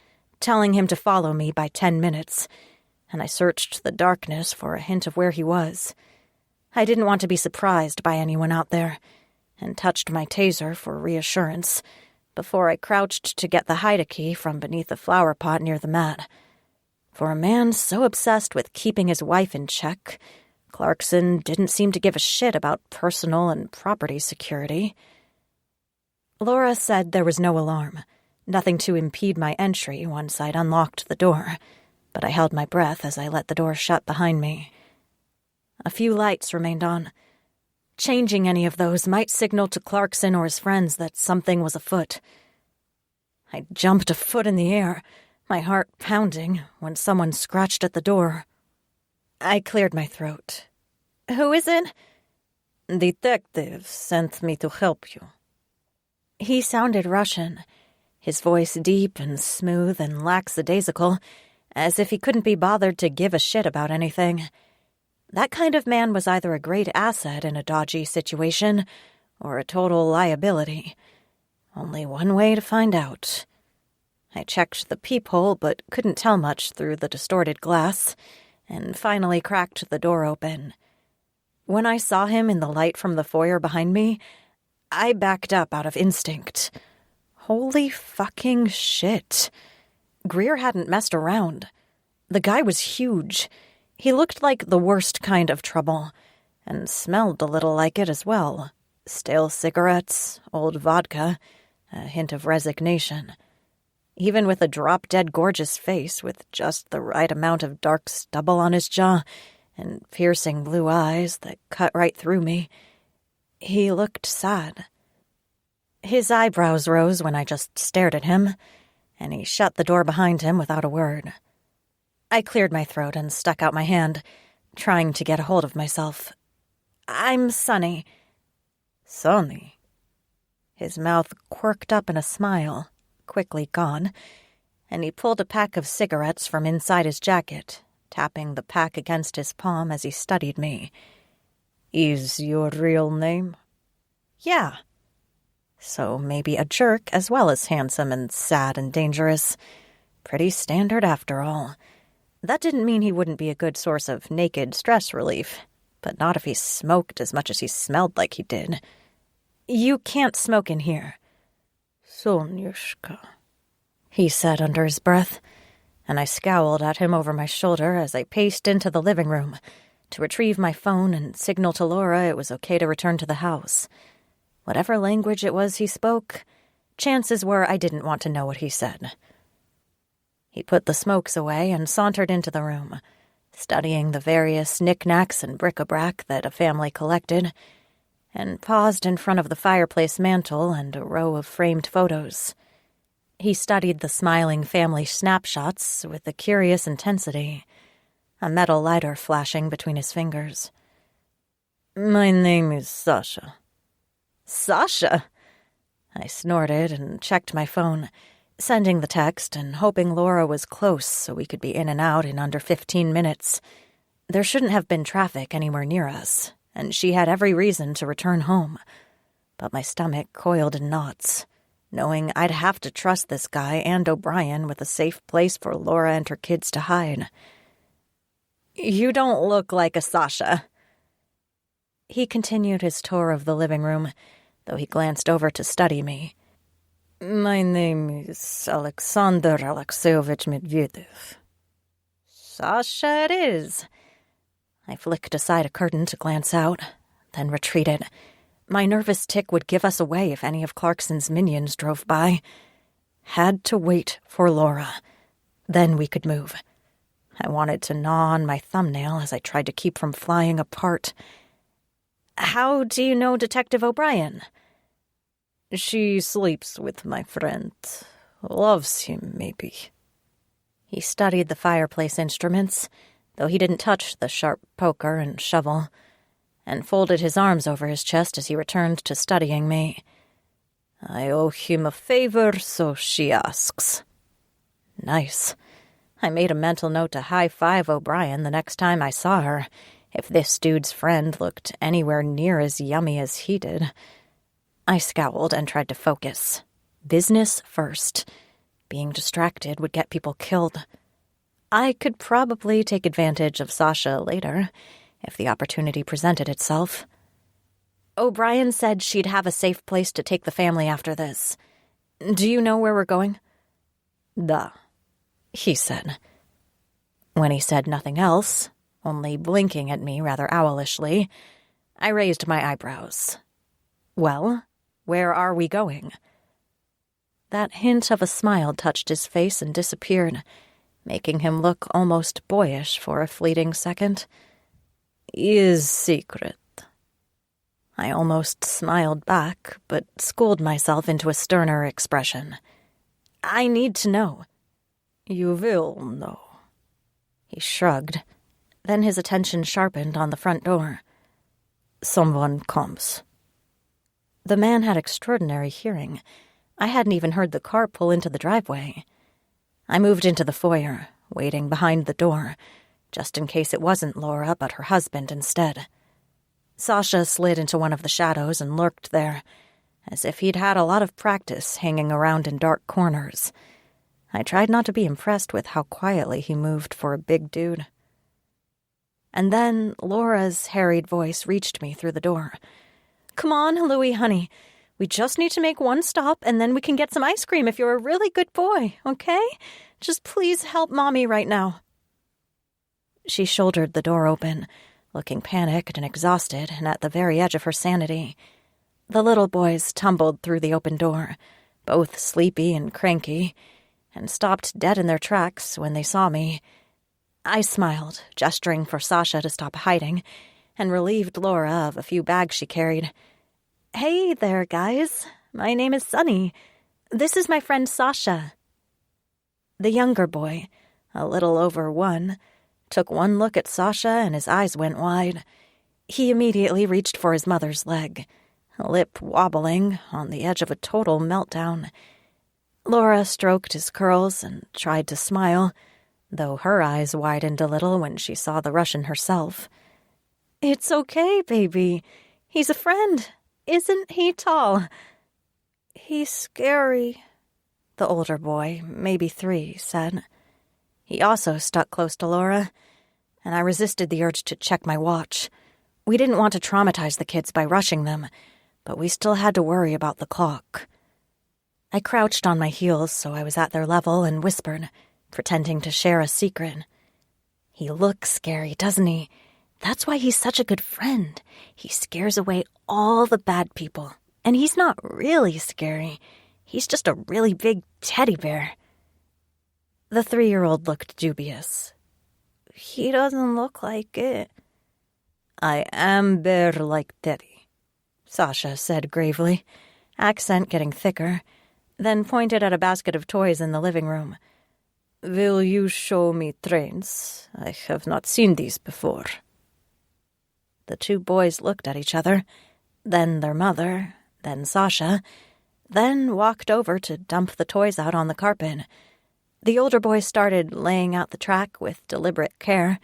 telling him to follow me by 10 minutes, and I searched the darkness for a hint of where he was. I didn't want to be surprised by anyone out there, and touched my taser for reassurance before I crouched to get the hide-a-key from beneath a flower pot near the mat. For a man so obsessed with keeping his wife in check, Clarkson didn't seem to give a shit about personal and property security. Laura said there was no alarm, nothing to impede my entry once I'd unlocked the door, but I held my breath as I let the door shut behind me. A few lights remained on. Changing any of those might signal to Clarkson or his friends that something was afoot. I jumped a foot in the air, my heart pounding, when someone scratched at the door. I cleared my throat. "Who is it?" "Detective sent me to help you." He sounded Russian, his voice deep and smooth and lackadaisical, as if he couldn't be bothered to give a shit about anything. That kind of man was either a great asset in a dodgy situation or a total liability. Only one way to find out. I checked the peephole but couldn't tell much through the distorted glass, and finally cracked the door open. When I saw him in the light from the foyer behind me, I backed up out of instinct. Holy fucking shit. Greer hadn't messed around. The guy was huge. He looked like the worst kind of trouble, and smelled a little like it as well. Stale cigarettes, old vodka, a hint of resignation. Even with a drop-dead gorgeous face with just the right amount of dark stubble on his jaw and piercing blue eyes that cut right through me, he looked sad. His eyebrows rose when I just stared at him, and he shut the door behind him without a word. I cleared my throat and stuck out my hand, trying to get a hold of myself. "I'm Sonny." "Sonny?" His mouth quirked up in a smile, quickly gone, and he pulled a pack of cigarettes from inside his jacket, tapping the pack against his palm as he studied me. "Is your real name?" "Yeah." So maybe a jerk as well as handsome and sad and dangerous. Pretty standard after all. That didn't mean he wouldn't be a good source of naked stress relief, but not if he smoked as much as he smelled like he did. "You can't smoke in here." "Sonyushka," he said under his breath, and I scowled at him over my shoulder as I paced into the living room to retrieve my phone and signal to Laura it was okay to return to the house. Whatever language it was he spoke, chances were I didn't want to know what he said. He put the smokes away and sauntered into the room, studying the various knickknacks and bric-a-brac that a family collected, and paused in front of the fireplace mantel and a row of framed photos. He studied the smiling family snapshots with a curious intensity, a metal lighter flashing between his fingers. "My name is Sasha." "Sasha?" I snorted and checked my phone, sending the text and hoping Laura was close so we could be in and out in under 15 minutes. There shouldn't have been traffic anywhere near us, and she had every reason to return home. But my stomach coiled in knots, knowing I'd have to trust this guy and O'Brien with a safe place for Laura and her kids to hide. "You don't look like a Sasha." He continued his tour of the living room, though he glanced over to study me. "My name is Alexander Alexeyevich Medvedev." "Sasha it is." I flicked aside a curtain to glance out, then retreated. My nervous tic would give us away if any of Clarkson's minions drove by. Had to wait for Laura. Then we could move. I wanted to gnaw on my thumbnail as I tried to keep from flying apart. "How do you know Detective O'Brien?" "She sleeps with my friend. Loves him, maybe." He studied the fireplace instruments, though he didn't touch the sharp poker and shovel, and folded his arms over his chest as he returned to studying me. "I owe him a favor, so she asks." Nice. I made a mental note to high-five O'Brien the next time I saw her, if this dude's friend looked anywhere near as yummy as he did. I scowled and tried to focus. Business first. Being distracted would get people killed. I could probably take advantage of Sasha later, if the opportunity presented itself. O'Brien said she'd have a safe place to take the family after this. "Do you know where we're going?" "Da," he said. When he said nothing else, only blinking at me rather owlishly, I raised my eyebrows. "Well, where are we going?" That hint of a smile touched his face and disappeared, making him look almost boyish for a fleeting second. "Is secret." I almost smiled back, but schooled myself into a sterner expression. "I need to know." "You will know." He shrugged. Then his attention sharpened on the front door. "Someone comes." The man had extraordinary hearing. I hadn't even heard the car pull into the driveway. I moved into the foyer, waiting behind the door, just in case it wasn't Laura but her husband instead. Sasha slid into one of the shadows and lurked there, as if he'd had a lot of practice hanging around in dark corners. I tried not to be impressed with how quietly he moved for a big dude. And then Laura's harried voice reached me through the door. "Come on, Louie, honey. We just need to make one stop, and then we can get some ice cream if you're a really good boy, okay? Just please help Mommy right now." She shouldered the door open, looking panicked and exhausted and at the very edge of her sanity. The little boys tumbled through the open door, both sleepy and cranky, and stopped dead in their tracks when they saw me. I smiled, gesturing for Sasha to stop hiding, and relieved Laura of a few bags she carried. "Hey there, guys. My name is Sunny. This is my friend Sasha." The younger boy, a little over 1, took one look at Sasha and his eyes went wide. He immediately reached for his mother's leg, lip wobbling, on the edge of a total meltdown. Laura stroked his curls and tried to smile, though her eyes widened a little when she saw the Russian herself. "It's okay, baby. He's a friend. Isn't he tall?" "He's scary," the older boy, maybe 3, said. He also stuck close to Laura, and I resisted the urge to check my watch. We didn't want to traumatize the kids by rushing them, but we still had to worry about the clock. I crouched on my heels so I was at their level and whispered, pretending to share a secret. "He looks scary, doesn't he? That's why he's such a good friend. He scares away all the bad people. And he's not really scary. He's just a really big teddy bear." The 3-year-old looked dubious. "He doesn't look like it." "I am bear like Teddy," Sasha said gravely, accent getting thicker, then pointed at a basket of toys in the living room. "Will you show me trains? I have not seen these before." The 2 boys looked at each other, then their mother, then Sasha, then walked over to dump the toys out on the carpet. The older boy started laying out the track with deliberate care,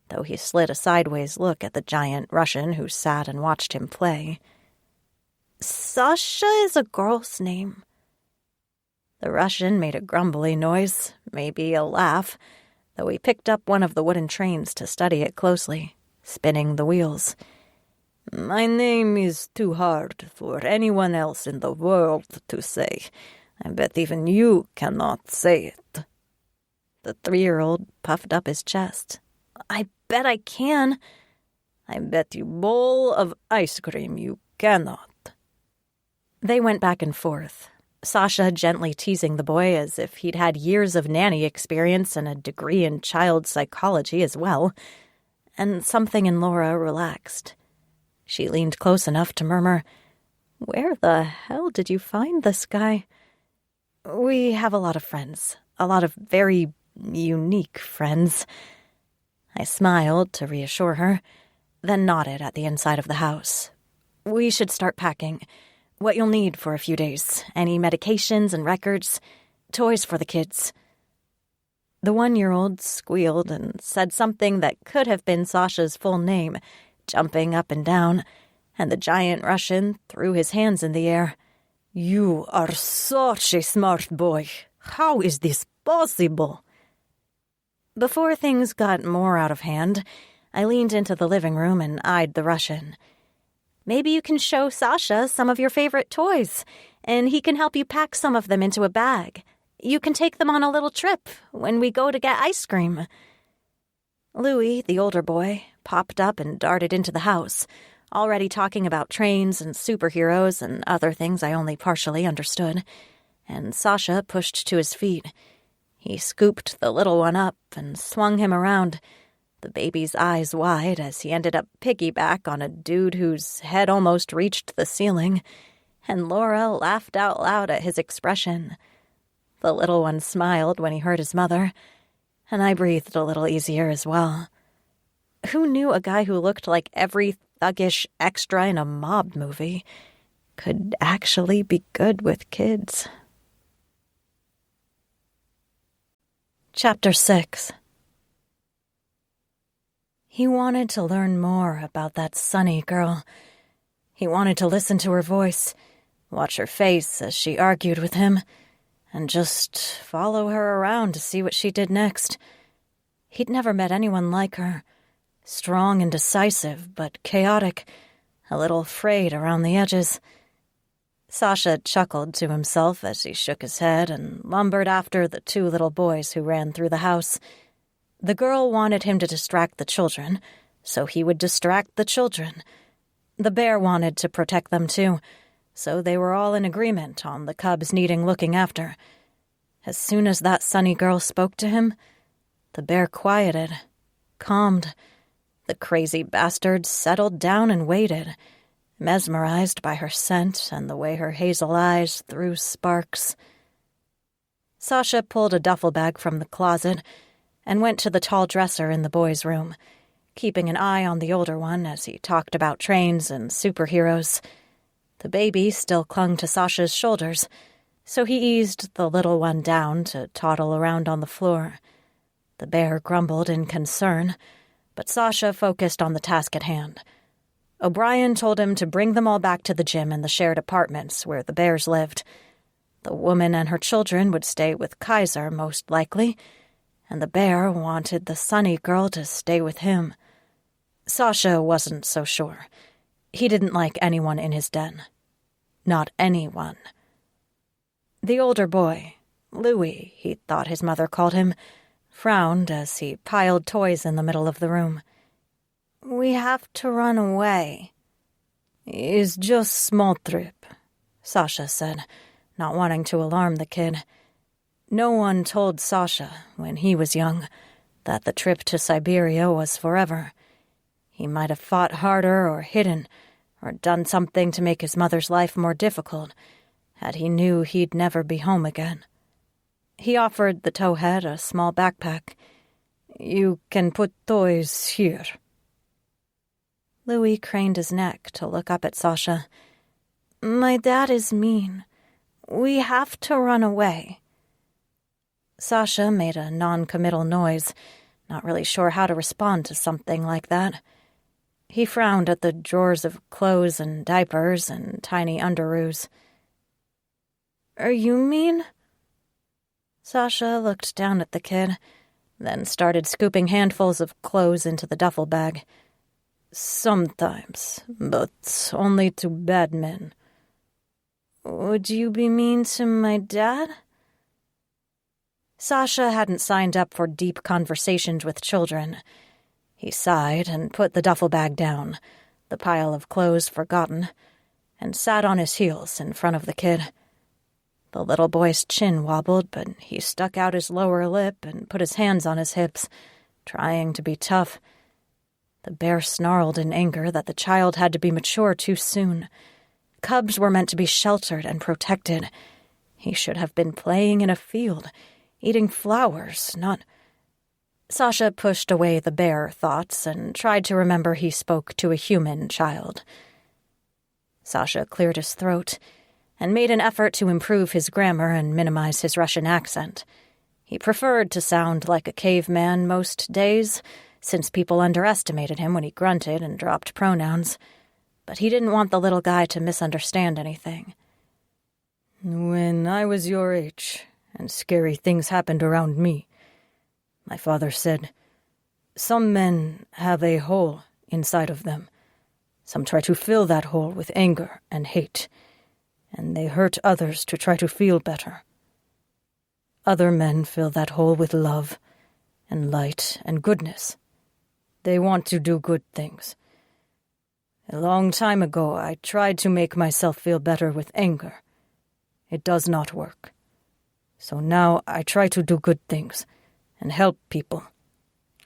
though he slid a sideways look at the giant Russian who sat and watched him play. "Sasha is a girl's name." The Russian made a grumbly noise, maybe a laugh, though he picked up one of the wooden trains to study it closely, spinning the wheels. My name is too hard for anyone else in the world to say. I bet even you cannot say it. The 3-year-old puffed up his chest. I bet I can. I bet you bowl of ice cream you cannot. They went back and forth, Sasha gently teasing the boy as if he'd had years of nanny experience and a degree in child psychology as well. And something in Laura relaxed. She leaned close enough to murmur, "Where the hell did you find this guy?" "We have a lot of friends. A lot of very unique friends." I smiled to reassure her, then nodded at the inside of the house. "We should start packing. What you'll need for a few days. Any medications and records. Toys for the kids." The 1-year-old squealed and said something that could have been Sasha's full name, jumping up and down, and the giant Russian threw his hands in the air. "You are such a smart boy. How is this possible?" Before things got more out of hand, I leaned into the living room and eyed the Russian. "Maybe you can show Sasha some of your favorite toys, and he can help you pack some of them into a bag. You can take them on a little trip when we go to get ice cream." Louis, the older boy, popped up and darted into the house, already talking about trains and superheroes and other things I only partially understood, and Sasha pushed to his feet. He scooped the little one up and swung him around, the baby's eyes wide as he ended up piggyback on a dude whose head almost reached the ceiling, and Laura laughed out loud at his expression. The little one smiled when he heard his mother, and I breathed a little easier as well. Who knew a guy who looked like every thuggish extra in a mob movie could actually be good with kids? Chapter 6. He wanted to learn more about that Sunny girl. He wanted to listen to her voice, watch her face as she argued with him, and just follow her around to see what she did next. He'd never met anyone like her. Strong and decisive, but chaotic, a little frayed around the edges. Sasha chuckled to himself as he shook his head and lumbered after the 2 little boys who ran through the house. The girl wanted him to distract the children, so he would distract the children. The bear wanted to protect them too, so they were all in agreement on the cubs needing looking after. As soon as that Sunny girl spoke to him, the bear quieted, calmed. The crazy bastard settled down and waited, mesmerized by her scent and the way her hazel eyes threw sparks. Sasha pulled a duffel bag from the closet and went to the tall dresser in the boys' room, keeping an eye on the older one as he talked about trains and superheroes. The baby still clung to Sasha's shoulders, so he eased the little one down to toddle around on the floor. The bear grumbled in concern, but Sasha focused on the task at hand. O'Brien told him to bring them all back to the gym and the shared apartments where the bears lived. The woman and her children would stay with Kaiser, most likely, and the bear wanted the Sunny girl to stay with him. Sasha wasn't so sure. He didn't like anyone in his den. Not anyone. The older boy, Louis, he thought his mother called him, frowned as he piled toys in the middle of the room. "We have to run away." "It's just small trip," Sasha said, not wanting to alarm the kid. No one told Sasha, when he was young, that the trip to Siberia was forever. He might have fought harder or hidden, or done something to make his mother's life more difficult, had he knew he'd never be home again. He offered the towhead a small backpack. "You can put toys here." Louis craned his neck to look up at Sasha. "My dad is mean. We have to run away." Sasha made a non-committal noise, not really sure how to respond to something like that. He frowned at the drawers of clothes and diapers and tiny underoos. "Are you mean?" Sasha looked down at the kid, then started scooping handfuls of clothes into the duffel bag. Sometimes, but only to bad men. Would you be mean to my dad? Sasha hadn't signed up for deep conversations with children. He sighed and put the duffel bag down, the pile of clothes forgotten, and sat on his heels in front of the kid. The little boy's chin wobbled, but he stuck out his lower lip and put his hands on his hips, trying to be tough. The bear snarled in anger that the child had to be mature too soon. Cubs were meant to be sheltered and protected. He should have been playing in a field, eating flowers, not... Sasha pushed away the bear thoughts and tried to remember he spoke to a human child. Sasha cleared his throat and made an effort to improve his grammar and minimize his Russian accent. He preferred to sound like a caveman most days, since people underestimated him when he grunted and dropped pronouns. But he didn't want the little guy to misunderstand anything. When I was your age, and scary things happened around me, my father said, some men have a hole inside of them. Some try to fill that hole with anger and hate, and they hurt others to try to feel better. Other men fill that hole with love and light and goodness. They want to do good things. A long time ago, I tried to make myself feel better with anger. It does not work. So now I try to do good things and help people,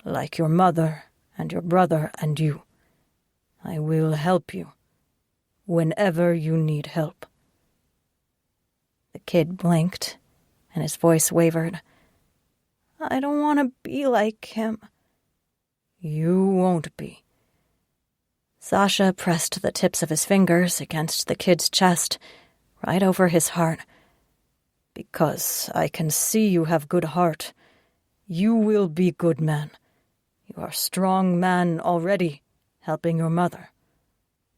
like your mother and your brother and you. I will help you whenever you need help. The kid blinked, and his voice wavered. I don't want to be like him. You won't be. Sasha pressed the tips of his fingers against the kid's chest, right over his heart. Because I can see you have good heart. You will be good man. You are strong man already, helping your mother.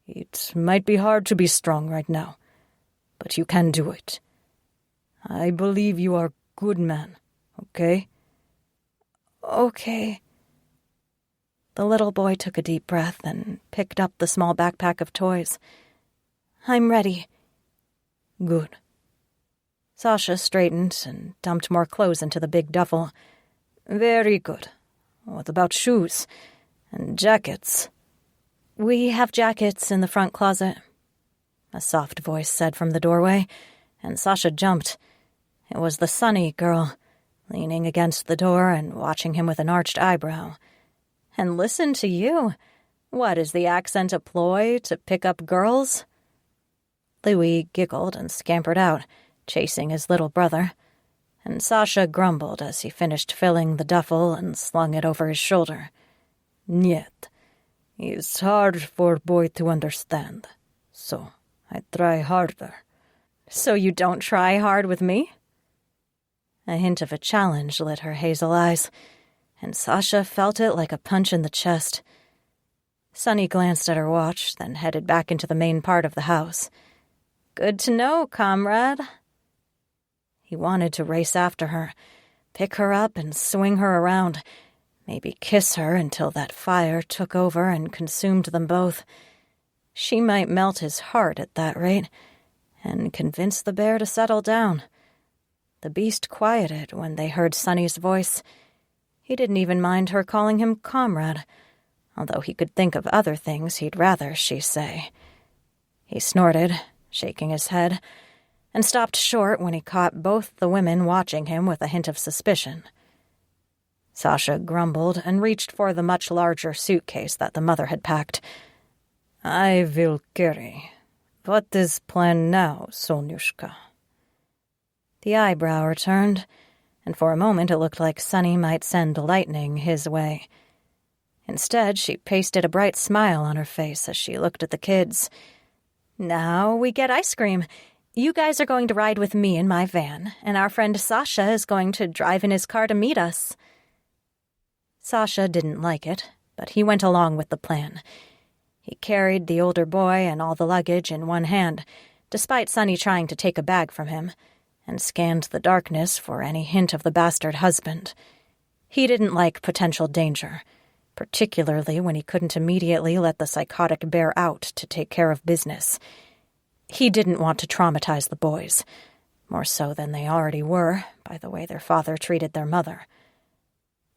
It might be hard to be strong right now, but you can do it. I believe you are good man, okay? Okay. The little boy took a deep breath and picked up the small backpack of toys. I'm ready. Good. Sasha straightened and dumped more clothes into the big duffel. Very good. What about shoes and jackets? We have jackets in the front closet, a soft voice said from the doorway, and Sasha jumped. It was the Sunny girl, leaning against the door and watching him with an arched eyebrow. And listen to you. What, is the accent a ploy to pick up girls? Louis giggled and scampered out, chasing his little brother, and Sasha grumbled as he finished filling the duffel and slung it over his shoulder. Niet. It's hard for a boy to understand, so I try harder. So you don't try hard with me? A hint of a challenge lit her hazel eyes, and Sasha felt it like a punch in the chest. Sunny glanced at her watch, then headed back into the main part of the house. Good to know, comrade. He wanted to race after her, pick her up and swing her around, maybe kiss her until that fire took over and consumed them both. She might melt his heart at that rate, and convince the bear to settle down. The beast quieted when they heard Sunny's voice. He didn't even mind her calling him comrade, although he could think of other things he'd rather she say. He snorted, shaking his head, and stopped short when he caught both the women watching him with a hint of suspicion. Sasha grumbled and reached for the much larger suitcase that the mother had packed. I will carry. What is plan now, Sonyushka? The eyebrow returned, and for a moment it looked like Sunny might send lightning his way. Instead, she pasted a bright smile on her face as she looked at the kids. Now we get ice cream. You guys are going to ride with me in my van, and our friend Sasha is going to drive in his car to meet us. Sasha didn't like it, but he went along with the plan. He carried the older boy and all the luggage in one hand, despite Sunny trying to take a bag from him, and scanned the darkness for any hint of the bastard husband. He didn't like potential danger, particularly when he couldn't immediately let the psychotic bear out to take care of business. He didn't want to traumatize the boys, more so than they already were by the way their father treated their mother.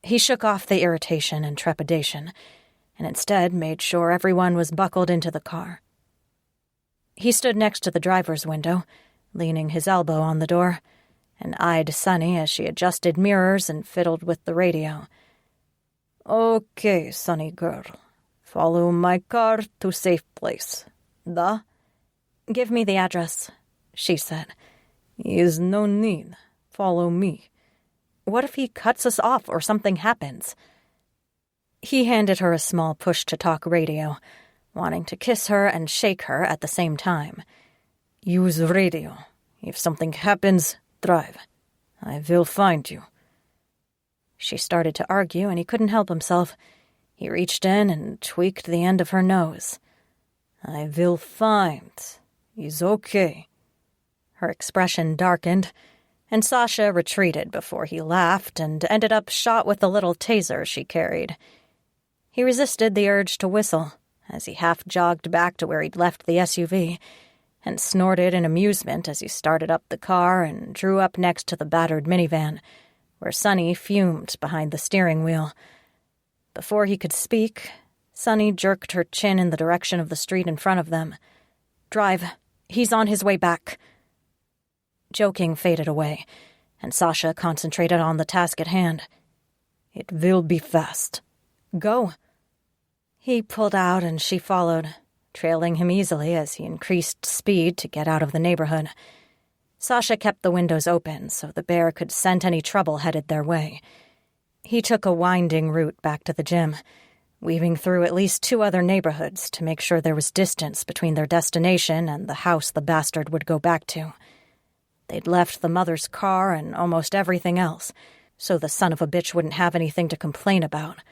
He shook off the irritation and trepidation, and instead made sure everyone was buckled into the car. He stood next to the driver's window, leaning his elbow on the door, and eyed Sunny as she adjusted mirrors and fiddled with the radio. "Okay, Sunny girl. Follow my car to safe place. Da?" "Give me the address," she said. "Is no need. Follow me." "What if he cuts us off or something happens?" He handed her a small push-to-talk radio, wanting to kiss her and shake her at the same time. "Use radio. If something happens, drive. I will find you." She started to argue, and he couldn't help himself. He reached in and tweaked the end of her nose. "I will find. Is okay." Her expression darkened, and Sasha retreated before he laughed and ended up shot with the little taser she carried. He resisted the urge to whistle as he half-jogged back to where he'd left the SUV, and snorted in amusement as he started up the car and drew up next to the battered minivan, where Sunny fumed behind the steering wheel. Before he could speak, Sunny jerked her chin in the direction of the street in front of them. "Drive. He's on his way back." Joking faded away, and Sasha concentrated on the task at hand. "It will be fast. Go." He pulled out and she followed, trailing him easily as he increased speed to get out of the neighborhood. Sasha kept the windows open so the bear could scent any trouble headed their way. He took a winding route back to the gym, weaving through at least 2 other neighborhoods to make sure there was distance between their destination and the house the bastard would go back to. They'd left the mother's car and almost everything else, so the son of a bitch wouldn't have anything to complain about.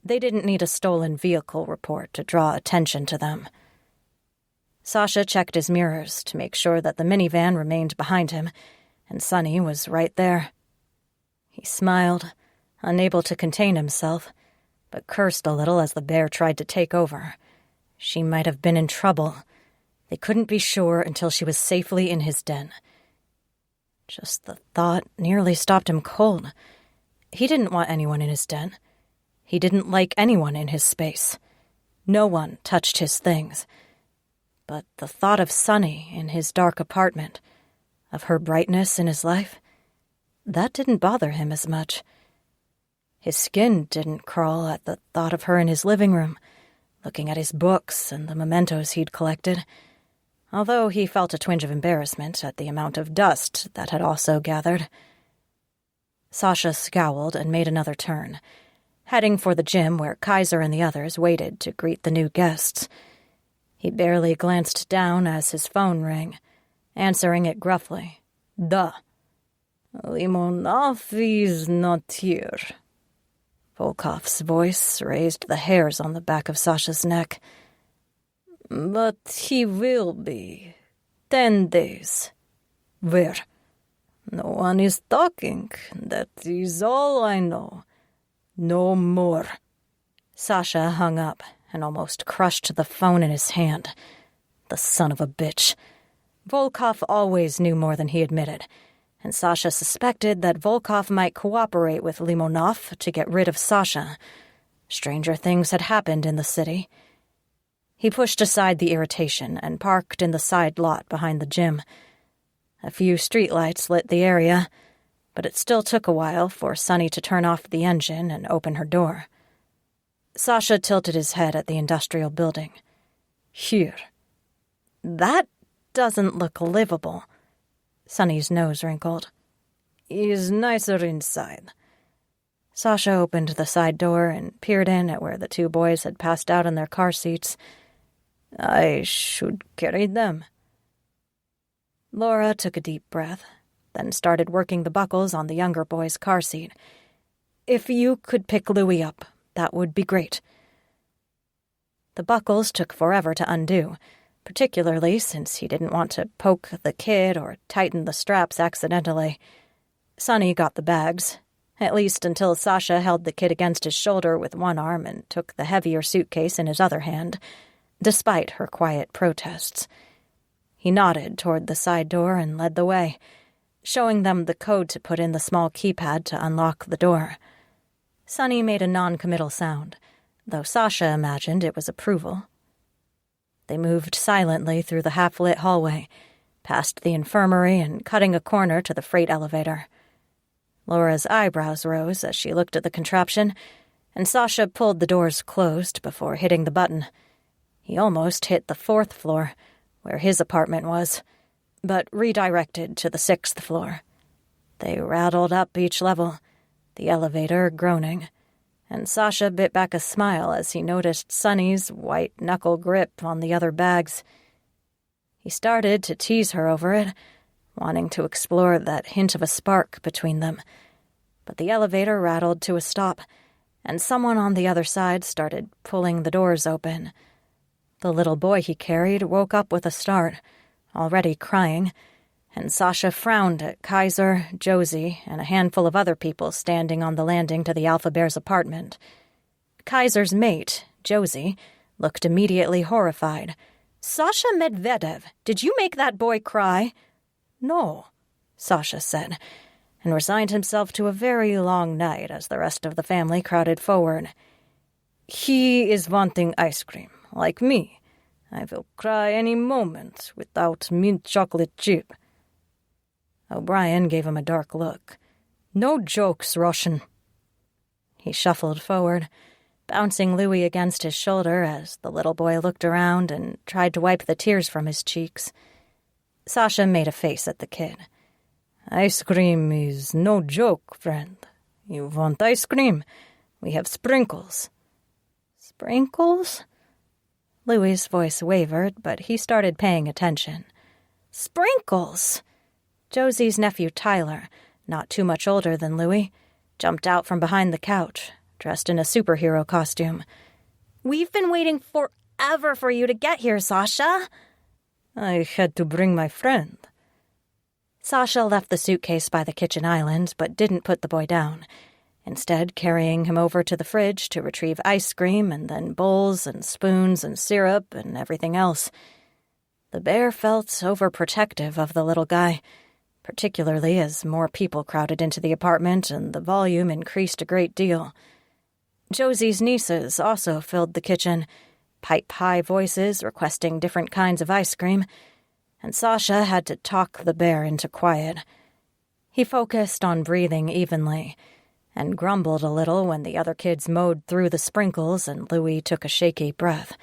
They didn't need a stolen vehicle report to draw attention to them. Sasha checked his mirrors to make sure that the minivan remained behind him, and Sunny was right there. He smiled, unable to contain himself, but cursed a little as the bear tried to take over. She might have been in trouble. They couldn't be sure until she was safely in his den. Just the thought nearly stopped him cold. He didn't want anyone in his den. He didn't like anyone in his space. No one touched his things. But the thought of Sunny in his dark apartment, of her brightness in his life, that didn't bother him as much. His skin didn't crawl at the thought of her in his living room, looking at his books and the mementos he'd collected, although he felt a twinge of embarrassment at the amount of dust that had also gathered. Sasha scowled and made another turn, heading for the gym where Kaiser and the others waited to greet the new guests. He barely glanced down as his phone rang, answering it gruffly. "Duh." "Limonov is not here." Volkov's voice raised the hairs on the back of Sasha's neck. "But he will be. 10 days. Where?" "No one is talking. That is all I know. No more." Sasha hung up and almost crushed the phone in his hand. The son of a bitch. Volkov always knew more than he admitted, and Sasha suspected that Volkov might cooperate with Limonov to get rid of Sasha. Stranger things had happened in the city. He pushed aside the irritation and parked in the side lot behind the gym. A few streetlights lit the area, but it still took a while for Sunny to turn off the engine and open her door. Sasha tilted his head at the industrial building. "Here." "That doesn't look livable." Sunny's nose wrinkled. "Is nicer inside." Sasha opened the side door and peered in at where the 2 boys had passed out in their car seats. "I should carry them." Laura took a deep breath, then started working the buckles on the younger boy's car seat. "If you could pick Louis up, that would be great." The buckles took forever to undo, particularly since he didn't want to poke the kid or tighten the straps accidentally. Sunny got the bags, At least until Sasha held the kid against his shoulder with one arm and took the heavier suitcase in his other hand, despite her quiet protests. He nodded toward the side door and led the way, showing them the code to put in the small keypad to unlock the door. Sunny made a non-committal sound, though Sasha imagined it was approval. They moved silently through the half-lit hallway, past the infirmary and cutting a corner to the freight elevator. Laura's eyebrows rose as she looked at the contraption, and Sasha pulled the doors closed before hitting the button. He almost hit the 4th floor, where his apartment was, but redirected to the 6th floor. They rattled up each level, the elevator groaning, and Sasha bit back a smile as he noticed Sunny's white-knuckle grip on the other bags. He started to tease her over it, wanting to explore that hint of a spark between them. But the elevator rattled to a stop, and someone on the other side started pulling the doors open. The little boy he carried woke up with a start, already crying, and Sasha frowned at Kaiser, Josie, and a handful of other people standing on the landing to the Alpha Bear's apartment. Kaiser's mate, Josie, looked immediately horrified. "Sasha Medvedev, did you make that boy cry?" "No," Sasha said, and resigned himself to a very long night as the rest of the family crowded forward. "He is wanting ice cream, like me. I will cry any moment without mint chocolate chip." O'Brien gave him a dark look. "No jokes, Russian." He shuffled forward, bouncing Louis against his shoulder as the little boy looked around and tried to wipe the tears from his cheeks. Sasha made a face at the kid. "Ice cream is no joke, friend. You want ice cream? We have sprinkles." "Sprinkles?" Louis's voice wavered, but he started paying attention. "Sprinkles!" Josie's nephew Tyler, not too much older than Louis, jumped out from behind the couch, dressed in a superhero costume. "We've been waiting forever for you to get here, Sasha." "I had to bring my friend." Sasha left the suitcase by the kitchen island, but didn't put the boy down, instead carrying him over to the fridge to retrieve ice cream and then bowls and spoons and syrup and everything else. The bear felt overprotective of the little guy, particularly as more people crowded into the apartment and the volume increased a great deal. Josie's nieces also filled the kitchen, pipe-high voices requesting different kinds of ice cream, and Sasha had to talk the bear into quiet. He focused on breathing evenly, and grumbled a little when the other kids mowed through the sprinkles and Louis took a shaky breath,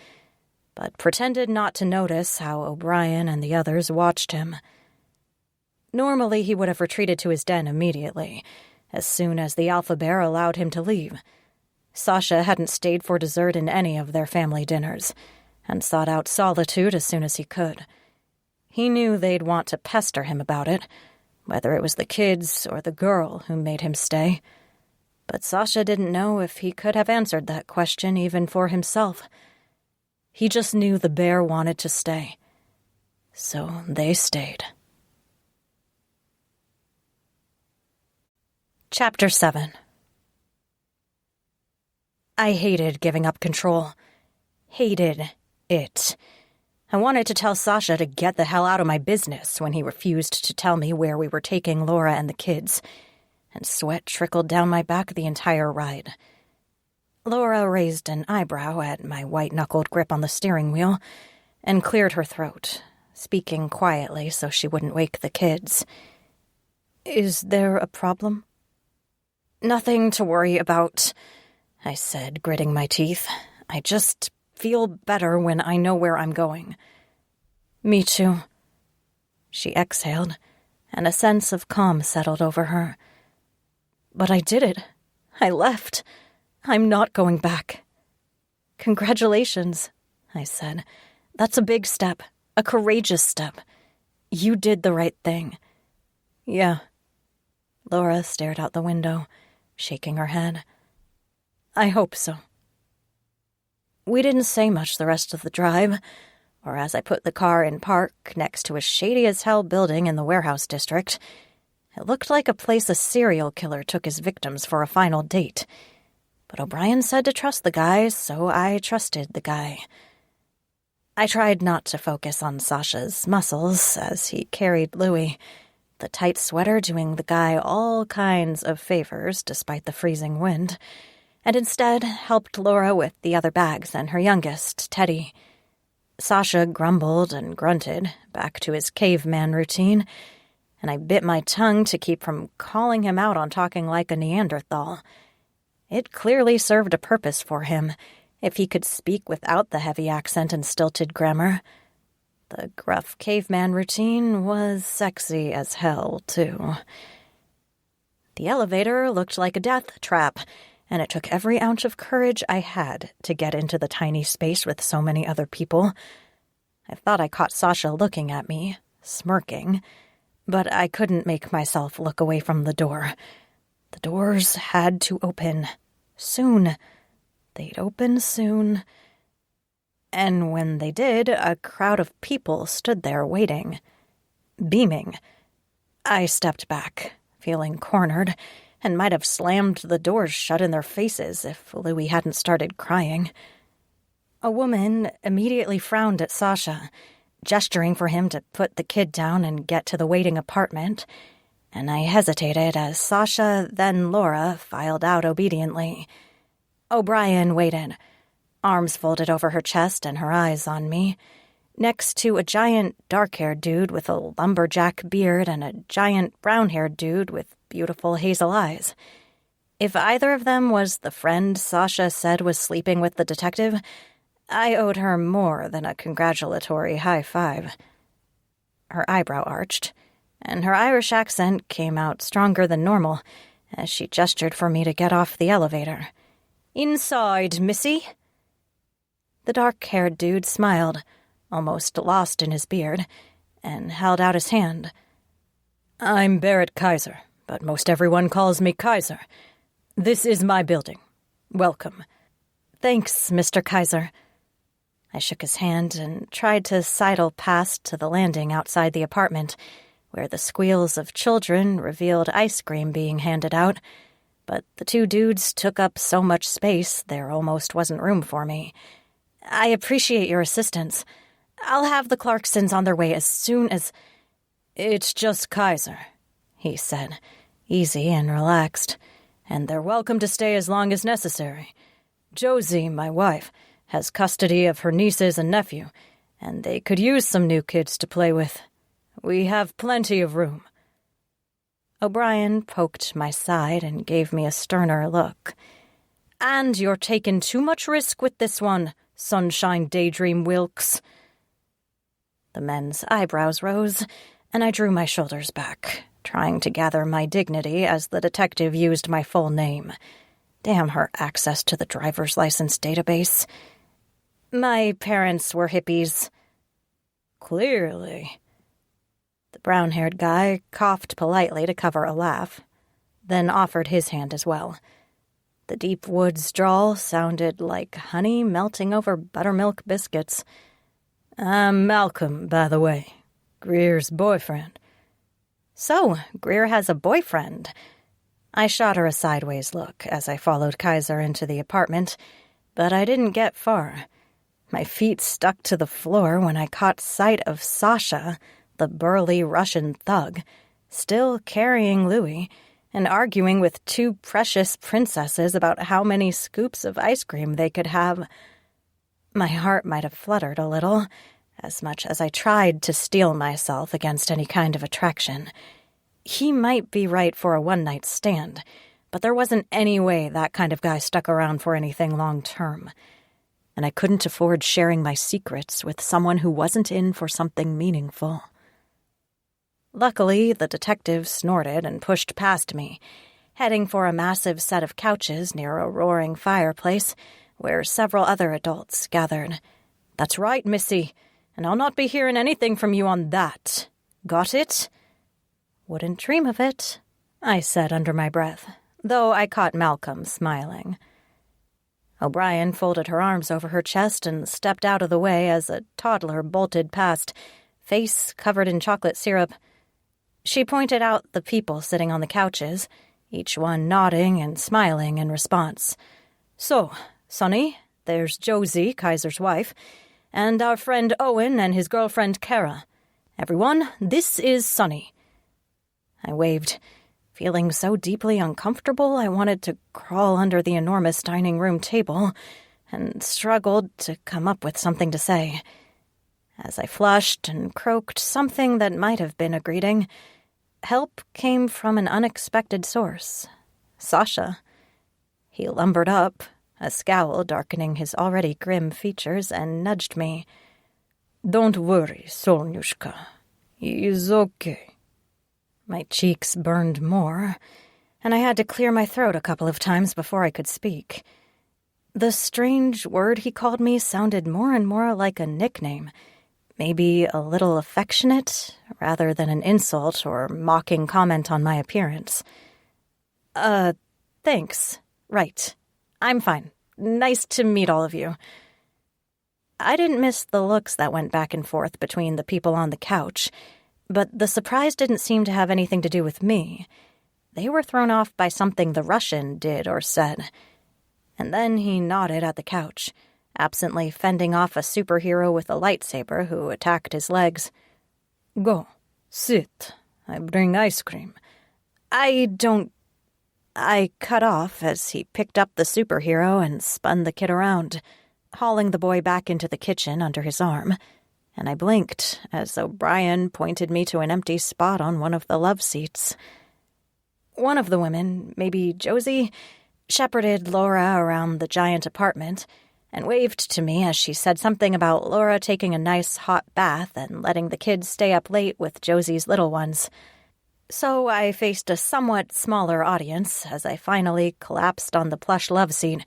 but pretended not to notice how O'Brien and the others watched him. Normally he would have retreated to his den immediately, as soon as the Alpha Bear allowed him to leave. Sasha hadn't stayed for dessert in any of their family dinners, and sought out solitude as soon as he could. He knew they'd want to pester him about it, whether it was the kids or the girl who made him stay. But Sasha didn't know if he could have answered that question even for himself. He just knew the bear wanted to stay. So they stayed. Chapter 7. I hated giving up control. Hated it. I wanted to tell Sasha to get the hell out of my business when he refused to tell me where we were taking Laura and the kids, and sweat trickled down my back the entire ride. Laura raised an eyebrow at my white-knuckled grip on the steering wheel and cleared her throat, speaking quietly so she wouldn't wake the kids. "Is there a problem?" "Nothing to worry about," I said, gritting my teeth. "I just feel better when I know where I'm going." "Me too." She exhaled, and a sense of calm settled over her. "But I did it. I left. I'm not going back." "Congratulations," I said. "That's a big step, a courageous step. You did the right thing." "Yeah." Laura stared out the window, shaking her head. "I hope so." We didn't say much the rest of the drive, or as I put the car in park next to a shady-as-hell building in the warehouse district, It looked like a place a serial killer took his victims for a final date. But O'Brien said to trust the guy, so I trusted the guy. I tried not to focus on Sasha's muscles as he carried Louis, the tight sweater doing the guy all kinds of favors despite the freezing wind, and instead helped Laura with the other bags and her youngest, Teddy. Sasha grumbled and grunted, back to his caveman routine, and I bit my tongue to keep from calling him out on talking like a Neanderthal. It clearly served a purpose for him, if he could speak without the heavy accent and stilted grammar. The gruff caveman routine was sexy as hell, too. The elevator looked like a death trap, and it took every ounce of courage I had to get into the tiny space with so many other people. I thought I caught Sasha looking at me, smirking, but I couldn't make myself look away from the door. The doors had to open. Soon. They'd open soon. And when they did, a crowd of people stood there waiting, beaming. I stepped back, feeling cornered, and might have slammed the doors shut in their faces if Louis hadn't started crying. A woman immediately frowned at Sasha, gesturing for him to put the kid down and get to the waiting apartment, and I hesitated as Sasha, then Laura, filed out obediently. O'Brien waited, arms folded over her chest and her eyes on me, next to a giant dark-haired dude with a lumberjack beard and a giant brown-haired dude with beautiful hazel eyes. If either of them was the friend Sasha said was sleeping with the detective, I owed her more than a congratulatory high five. Her eyebrow arched, and her Irish accent came out stronger than normal as she gestured for me to get off the elevator. "Inside, missy." The dark-haired dude smiled, almost lost in his beard, and held out his hand. "I'm Barrett Kaiser, but most everyone calls me Kaiser. This is my building. Welcome." "Thanks, Mr. Kaiser." I shook his hand and tried to sidle past to the landing outside the apartment, where the squeals of children revealed ice cream being handed out, but the two dudes took up so much space there almost wasn't room for me. "I appreciate your assistance. I'll have the Clarksons on their way as soon as—" "It's just Kaiser," he said, easy and relaxed, "and they're welcome to stay as long as necessary. Josie, my wife, has custody of her nieces and nephew, and they could use some new kids to play with. We have plenty of room." O'Brien poked my side and gave me a sterner look. "And you're taking too much risk with this one, Sunshine Daydream Wilkes." The men's eyebrows rose, and I drew my shoulders back, trying to gather my dignity as the detective used my full name. Damn her access to the driver's license database. "My parents were hippies." "Clearly." The brown-haired guy coughed politely to cover a laugh, then offered his hand as well. The deep woods drawl sounded like honey melting over buttermilk biscuits. "I'm Malcolm, by the way, Greer's boyfriend." "So, Greer has a boyfriend." I shot her a sideways look as I followed Kaiser into the apartment, but I didn't get far. My feet stuck to the floor when I caught sight of Sasha, the burly Russian thug, still carrying Louis, and arguing with two precious princesses about how many scoops of ice cream they could have. My heart might have fluttered a little, as much as I tried to steel myself against any kind of attraction. He might be right for a one-night stand, but there wasn't any way that kind of guy stuck around for anything long-term. And I couldn't afford sharing my secrets with someone who wasn't in for something meaningful. Luckily, the detective snorted and pushed past me, heading for a massive set of couches near a roaring fireplace where several other adults gathered. "That's right, missy, and I'll not be hearing anything from you on that. Got it?" "Wouldn't dream of it," I said under my breath, though I caught Malcolm smiling. O'Brien folded her arms over her chest and stepped out of the way as a toddler bolted past, face covered in chocolate syrup. She pointed out the people sitting on the couches, each one nodding and smiling in response. "So, Sonny, there's Josie, Kaiser's wife, and our friend Owen and his girlfriend Kara. Everyone, this is Sonny." I waved, feeling so deeply uncomfortable I wanted to crawl under the enormous dining room table, and struggled to come up with something to say. As I flushed and croaked something that might have been a greeting, help came from an unexpected source. Sasha. He lumbered up, a scowl darkening his already grim features, and nudged me. "Don't worry, Sonyushka. He is okay." My cheeks burned more, and I had to clear my throat a couple of times before I could speak. The strange word he called me sounded more and more like a nickname, maybe a little affectionate, rather than an insult or mocking comment on my appearance. Thanks. Right. I'm fine. Nice to meet all of you." I didn't miss the looks that went back and forth between the people on the couch, but the surprise didn't seem to have anything to do with me. They were thrown off by something the Russian did or said. And then he nodded at the couch, absently fending off a superhero with a lightsaber who attacked his legs. "Go. Sit. I bring ice cream." I cut off as he picked up the superhero and spun the kid around, hauling the boy back into the kitchen under his arm, and I blinked as O'Brien pointed me to an empty spot on one of the love seats. One of the women, maybe Josie, shepherded Laura around the giant apartment and waved to me as she said something about Laura taking a nice hot bath and letting the kids stay up late with Josie's little ones. So I faced a somewhat smaller audience as I finally collapsed on the plush love seat,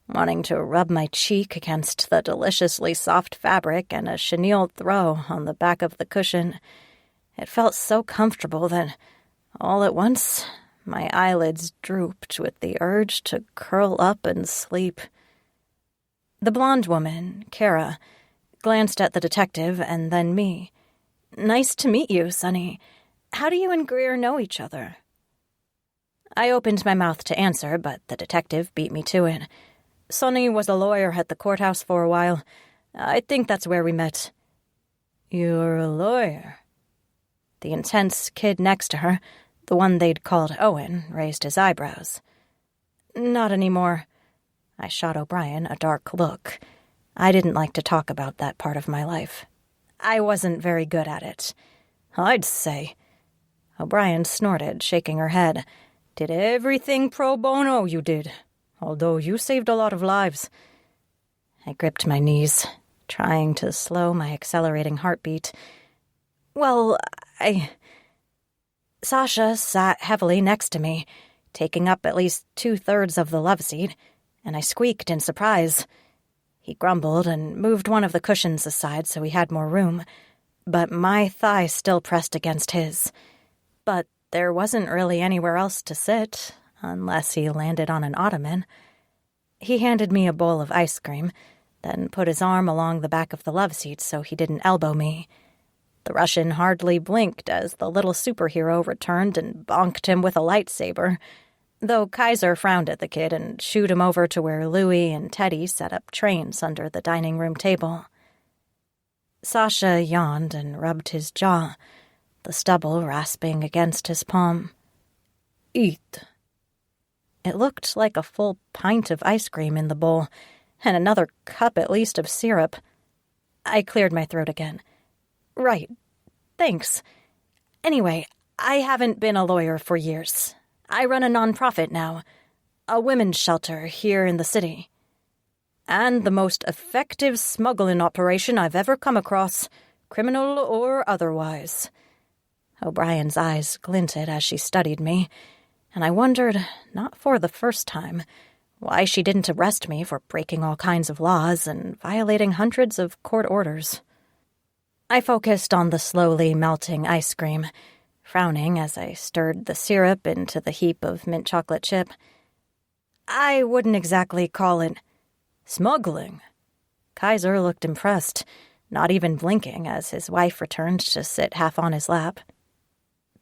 wanting to rub my cheek against the deliciously soft fabric and a chenille throw on the back of the cushion. It felt so comfortable that, all at once, my eyelids drooped with the urge to curl up and sleep. The blonde woman, Kara, glanced at the detective and then me. "Nice to meet you, Sonny. How do you and Greer know each other?" I opened my mouth to answer, but the detective beat me to it. "Sonny was a lawyer at the courthouse for a while. I think that's where we met." "You're a lawyer?" The intense kid next to her, the one they'd called Owen, raised his eyebrows. "Not anymore." I shot O'Brien a dark look. I didn't like to talk about that part of my life. I wasn't very good at it. "I'd say." O'Brien snorted, shaking her head. "Did everything pro bono, you did. Although you saved a lot of lives." I gripped my knees, trying to slow my accelerating heartbeat. "Well, Sasha sat heavily next to me, taking up at least 2/3 of the love seat, and I squeaked in surprise. He grumbled and moved one of the cushions aside so he had more room, but my thigh still pressed against his. But there wasn't really anywhere else to sit, unless he landed on an ottoman. He handed me a bowl of ice cream, then put his arm along the back of the love seat so he didn't elbow me. The Russian hardly blinked as the little superhero returned and bonked him with a lightsaber, though Kaiser frowned at the kid and shooed him over to where Louie and Teddy set up trains under the dining room table. Sasha yawned and rubbed his jaw, the stubble rasping against his palm. "Eat." It looked like a full pint of ice cream in the bowl, and another cup at least of syrup. I cleared my throat again. "Right. Thanks. Anyway, I haven't been a lawyer for years. I run a nonprofit now, a women's shelter here in the city. And the most effective smuggling operation I've ever come across, criminal or otherwise." O'Brien's eyes glinted as she studied me, and I wondered, not for the first time, why she didn't arrest me for breaking all kinds of laws and violating hundreds of court orders. I focused on the slowly melting ice cream, frowning as I stirred the syrup into the heap of mint chocolate chip. "I wouldn't exactly call it smuggling." Kaiser looked impressed, not even blinking as his wife returned to sit half on his lap.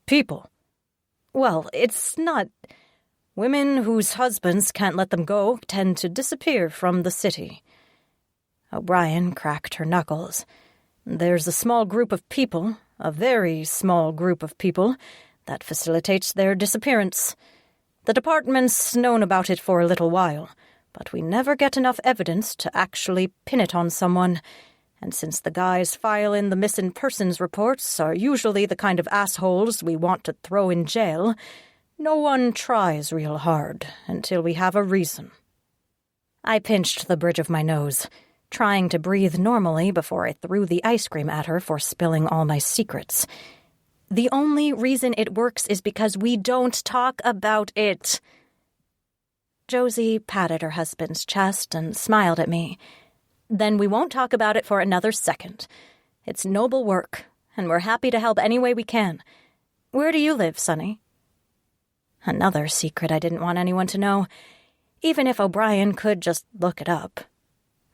people. Well, it's not... Women whose husbands can't let them go tend to disappear from the city. O'Brien cracked her knuckles. There's a small group of people, a very small group of people, that facilitates their disappearance. The department's known about it for a little while, but we never get enough evidence to actually pin it on someone. And since the guys file in the missing persons reports are usually the kind of assholes we want to throw in jail, no one tries real hard until we have a reason. I pinched the bridge of my nose, trying to breathe normally before I threw the ice cream at her for spilling all my secrets. The only reason it works is because we don't talk about it. Josie patted her husband's chest and smiled at me. Then we won't talk about it for another second. It's noble work, and we're happy to help any way we can. Where do you live, Sonny? Another secret I didn't want anyone to know, even if O'Brien could just look it up.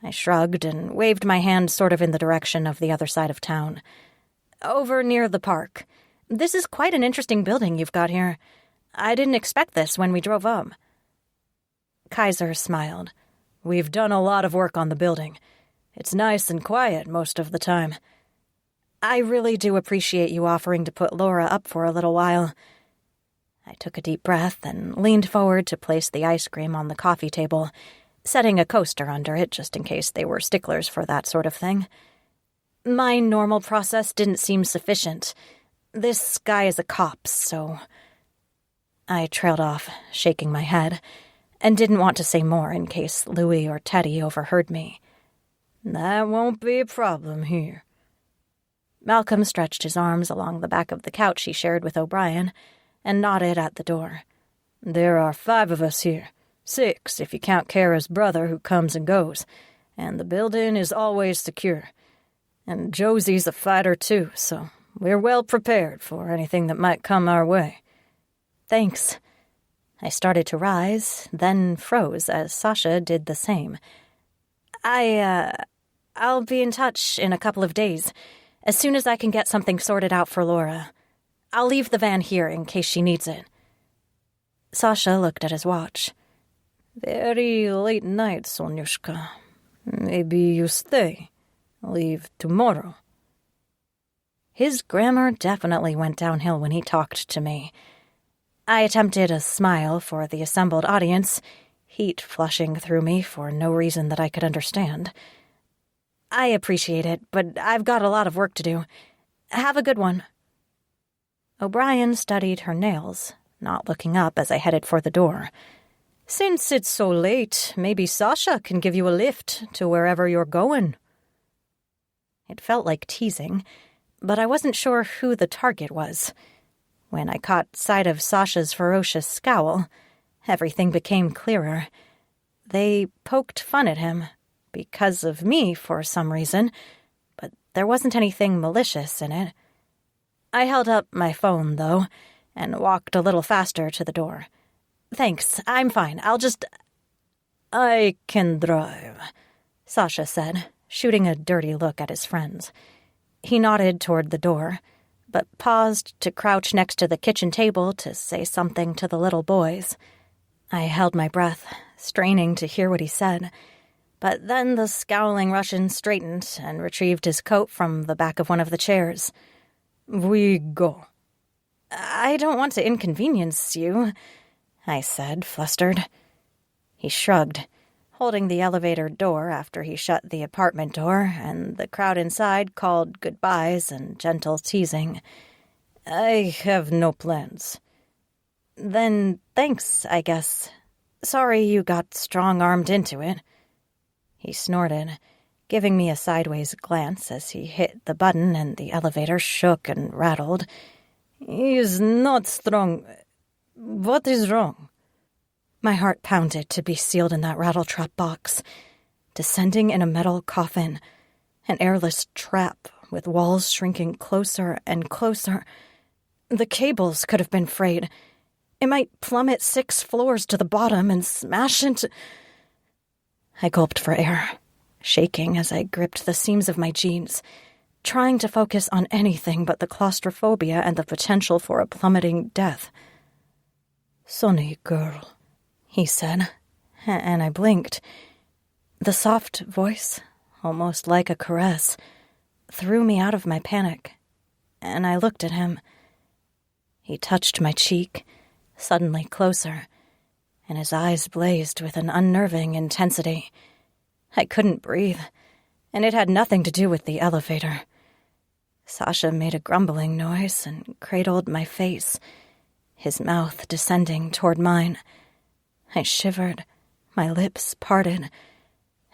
I shrugged and waved my hand sort of in the direction of the other side of town. Over near the park. This is quite an interesting building you've got here. I didn't expect this when we drove up. Kaiser smiled. We've done a lot of work on the building. It's nice and quiet most of the time. I really do appreciate you offering to put Laura up for a little while. I took a deep breath and leaned forward to place the ice cream on the coffee table, setting a coaster under it just in case they were sticklers for that sort of thing. My normal process didn't seem sufficient. This guy is a cop, so... I trailed off, shaking my head, and didn't want to say more in case Louis or Teddy overheard me. That won't be a problem here. Malcolm stretched his arms along the back of the couch he shared with O'Brien and nodded at the door. There are 5 of us here. 6 if you count Kara's brother who comes and goes, and the building is always secure. And Josie's a fighter too, so we're well prepared for anything that might come our way. Thanks. I started to rise, then froze as Sasha did the same. I'll be in touch in a couple of days, as soon as I can get something sorted out for Laura. I'll leave the van here in case she needs it. Sasha looked at his watch. Very late night, Sonyushka. Maybe you stay. Leave tomorrow. His grammar definitely went downhill when he talked to me. I attempted a smile for the assembled audience, heat flushing through me for no reason that I could understand. I appreciate it, but I've got a lot of work to do. Have a good one. O'Brien studied her nails, not looking up as I headed for the door. Since it's so late, maybe Sasha can give you a lift to wherever you're going. It felt like teasing, but I wasn't sure who the target was. When I caught sight of Sasha's ferocious scowl, everything became clearer. They poked fun at him, because of me for some reason, but there wasn't anything malicious in it. I held up my phone, though, and walked a little faster to the door. Thanks, I'm fine. I can drive, Sasha said, shooting a dirty look at his friends. He nodded toward the door, but paused to crouch next to the kitchen table to say something to the little boys. I held my breath, straining to hear what he said, but then the scowling Russian straightened and retrieved his coat from the back of one of the chairs. We go. I don't want to inconvenience you, I said, flustered. He shrugged, holding the elevator door after he shut the apartment door, and the crowd inside called goodbyes and gentle teasing. I have no plans. Then thanks, I guess. Sorry you got strong-armed into it. He snorted, giving me a sideways glance as he hit the button and the elevator shook and rattled. He is not strong. What is wrong? My heart pounded to be sealed in that rattletrap box, descending in a metal coffin, an airless trap with walls shrinking closer and closer. The cables could have been frayed. It might plummet 6 floors to the bottom and smash into... I gulped for air, shaking as I gripped the seams of my jeans. trying to focus on anything but the claustrophobia and the potential for a plummeting death. "Sonny, girl," he said, and I blinked. The soft voice, almost like a caress, threw me out of my panic, and I looked at him. He touched my cheek, suddenly closer, and his eyes blazed with an unnerving intensity. I couldn't breathe, and it had nothing to do with the elevator. Sasha made a grumbling noise and cradled my face, his mouth descending toward mine. I shivered, my lips parted,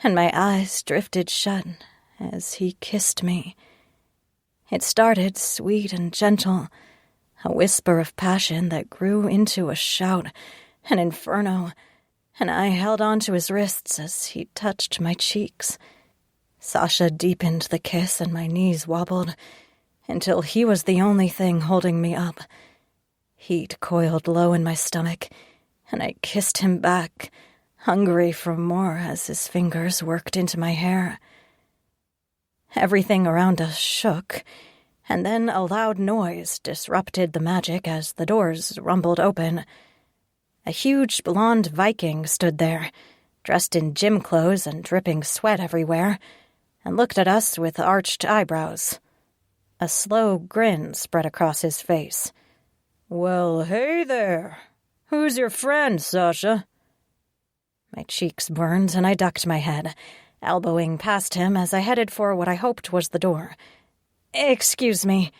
and my eyes drifted shut as he kissed me. It started sweet and gentle, a whisper of passion that grew into a shout, an inferno, and I held on to his wrists as he touched my cheeks. Sasha deepened the kiss and my knees wobbled until he was the only thing holding me up. Heat coiled low in my stomach, and I kissed him back, hungry for more as his fingers worked into my hair. Everything around us shook, and then a loud noise disrupted the magic as the doors rumbled open. A huge blonde Viking stood there, dressed in gym clothes and dripping sweat everywhere, and looked at us with arched eyebrows. A slow grin spread across his face. "Well, hey there. Who's your friend, Sasha?" My cheeks burned, and I ducked my head, elbowing past him as I headed for what I hoped was the door. "Excuse me."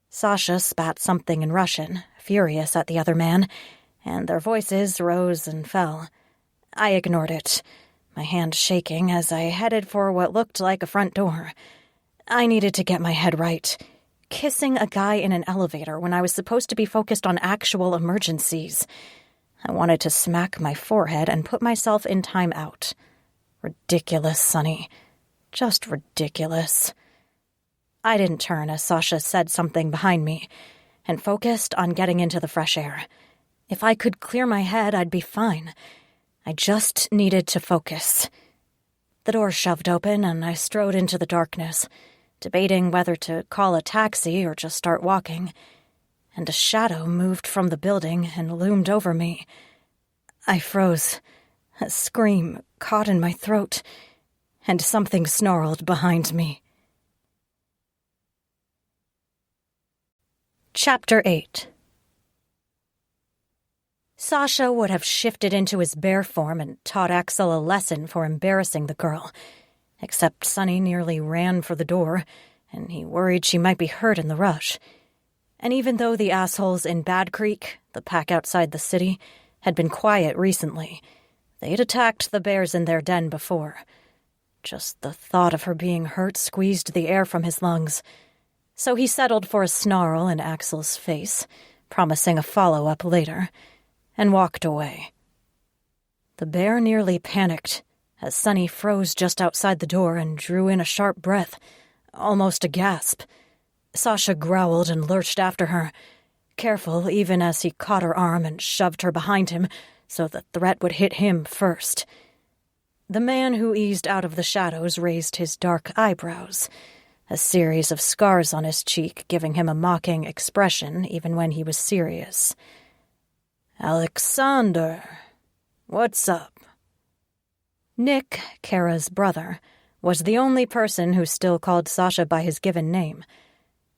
Sasha spat something in Russian, furious at the other man, and their voices rose and fell. I ignored it, my hand shaking as I headed for what looked like a front door. I needed to get my head right. Kissing a guy in an elevator when I was supposed to be focused on actual emergencies. I wanted to smack my forehead and put myself in time out. Ridiculous, Sonny. Just ridiculous. I didn't turn as Sasha said something behind me, and focused on getting into the fresh air. If I could clear my head, I'd be fine. I just needed to focus. The door shoved open, and I strode into the darkness, debating whether to call a taxi or just start walking, and a shadow moved from the building and loomed over me. I froze. A scream caught in my throat, and something snarled behind me. Chapter 8. Sasha would have shifted into his bear form and taught Axel a lesson for embarrassing the girl, except Sonny nearly ran for the door, and he worried she might be hurt in the rush. And even though the assholes in Bad Creek, the pack outside the city, had been quiet recently, they'd attacked the bears in their den before. Just the thought of her being hurt squeezed the air from his lungs, so he settled for a snarl in Axel's face, promising a follow-up later, and walked away. The bear nearly panicked as Sonny froze just outside the door and drew in a sharp breath, almost a gasp. Sasha growled and lurched after her, careful even as he caught her arm and shoved her behind him so the threat would hit him first. The man who eased out of the shadows raised his dark eyebrows, a series of scars on his cheek giving him a mocking expression even when he was serious. "Alexander, what's up?" Nick, Kara's brother, was the only person who still called Sasha by his given name.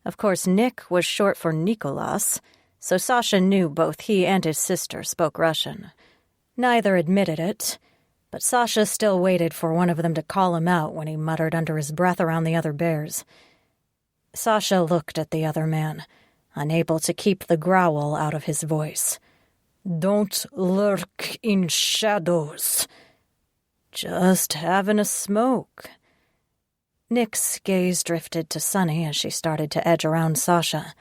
Of course, Nick was short for Nicholas, so Sasha knew both he and his sister spoke Russian. Neither admitted it, but Sasha still waited for one of them to call him out when he muttered under his breath around the other bears. Sasha looked at the other man, unable to keep the growl out of his voice. "Don't lurk in shadows." "Just having a smoke." Nick's gaze drifted to Sonny as she started to edge around Sasha.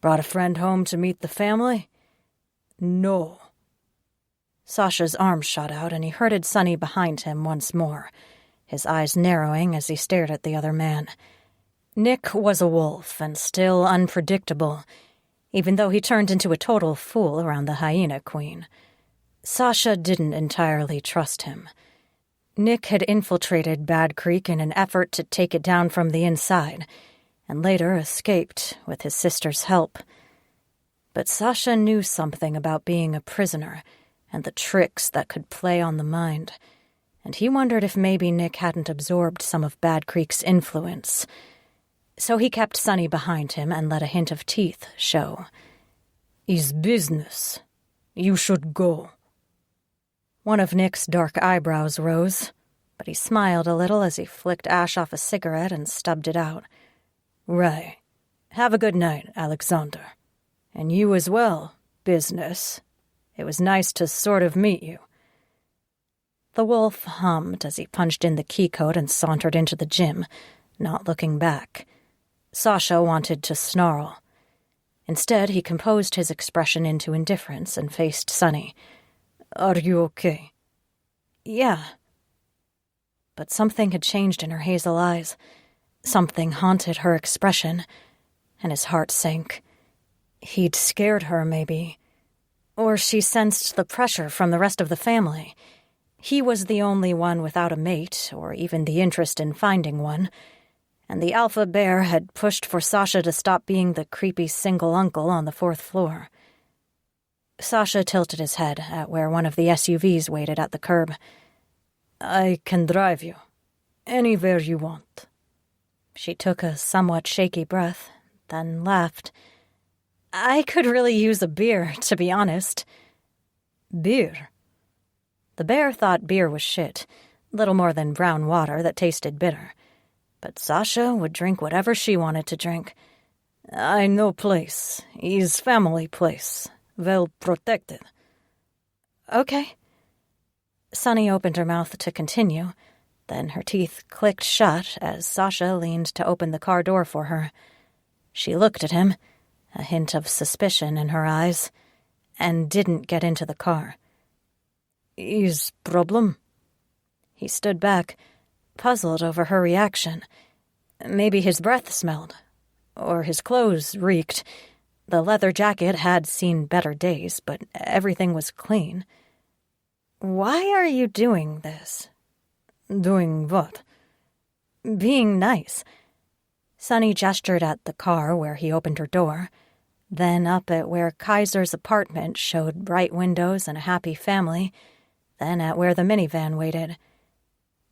"Brought a friend home to meet the family?" "No." Sasha's arm shot out and he herded Sonny behind him once more, his eyes narrowing as he stared at the other man. Nick was a wolf and still unpredictable, even though he turned into a total fool around the hyena queen. Sasha didn't entirely trust him. Nick had infiltrated Bad Creek in an effort to take it down from the inside, and later escaped with his sister's help. But Sasha knew something about being a prisoner and the tricks that could play on the mind, and he wondered if maybe Nick hadn't absorbed some of Bad Creek's influence. So he kept Sonny behind him and let a hint of teeth show. "Is business. You should go." One of Nick's dark eyebrows rose, but he smiled a little as he flicked ash off a cigarette and stubbed it out. "Right. Have a good night, Alexander. And you as well, business. It was nice to sort of meet you." The wolf hummed as he punched in the key code and sauntered into the gym, not looking back. Sasha wanted to snarl. Instead, he composed his expression into indifference and faced Sonny. "Are you okay?" "Yeah." But something had changed in her hazel eyes. Something haunted her expression, and his heart sank. He'd scared her, maybe. Or she sensed the pressure from the rest of the family. He was the only one without a mate, or even the interest in finding one, and the alpha bear had pushed for Sasha to stop being the creepy single uncle on the 4th floor. Sasha tilted his head at where one of the SUVs waited at the curb. "I can drive you. Anywhere you want." She took a somewhat shaky breath, then laughed. "I could really use a beer, to be honest." "Beer?" The bear thought beer was shit, little more than brown water that tasted bitter. But Sasha would drink whatever she wanted to drink. "I know place. His family place. Well protected." "Okay." Sonny opened her mouth to continue, then her teeth clicked shut as Sasha leaned to open the car door for her. She looked at him, a hint of suspicion in her eyes, and didn't get into the car. "Is problem?" He stood back, puzzled over her reaction. Maybe his breath smelled, or his clothes reeked. The leather jacket had seen better days, but everything was clean. "Why are you doing this?" "Doing what?" "Being nice." Sonny gestured at the car where he opened her door, then up at where Kaiser's apartment showed bright windows and a happy family, then at where the minivan waited.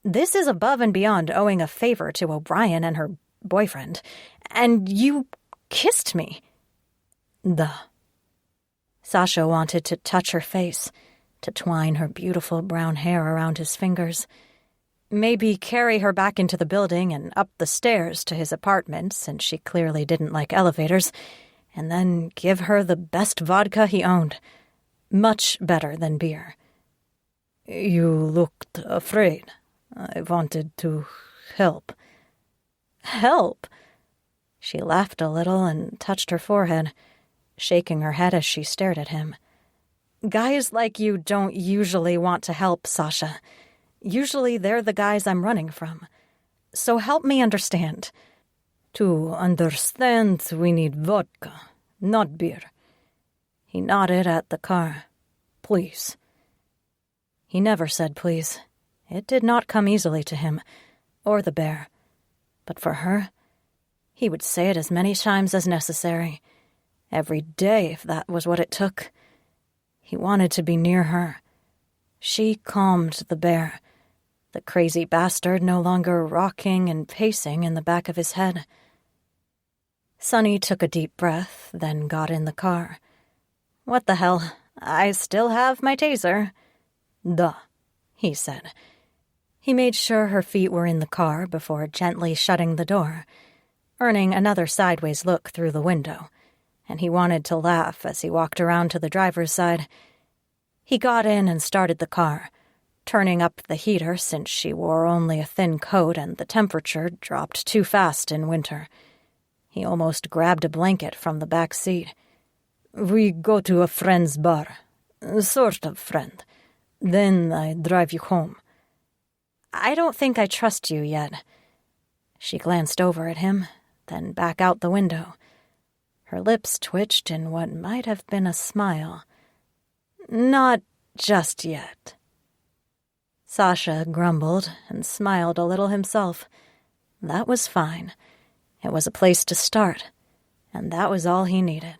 "This is above and beyond owing a favor to O'Brien and her boyfriend, and you kissed me." "Duh." Sasha wanted to touch her face, to twine her beautiful brown hair around his fingers. Maybe carry her back into the building and up the stairs to his apartment, since she clearly didn't like elevators, and then give her the best vodka he owned. Much better than beer. "You looked afraid. I wanted to help." "Help?" She laughed a little and touched her forehead, shaking her head as she stared at him. "Guys like you don't usually want to help, Sasha. Usually they're the guys I'm running from. So help me understand." "To understand, we need vodka, not beer." He nodded at the car. "Please." He never said please. It did not come easily to him, or the bear. But for her, he would say it as many times as necessary. Every day, if that was what it took. He wanted to be near her. She calmed the bear, the crazy bastard no longer rocking and pacing in the back of his head. Sonny took a deep breath, then got in the car. "What the hell? I still have my taser." "Duh," he said. He made sure her feet were in the car before gently shutting the door, earning another sideways look through the window, and he wanted to laugh as he walked around to the driver's side. He got in and started the car, turning up the heater since she wore only a thin coat and the temperature dropped too fast in winter. He almost grabbed a blanket from the back seat. "We go to a friend's bar. Sort of friend. Then I drive you home." "I don't think I trust you yet." She glanced over at him, then back out the window. Her lips twitched in what might have been a smile. "Not just yet." Sasha grumbled and smiled a little himself. That was fine. It was a place to start, and that was all he needed.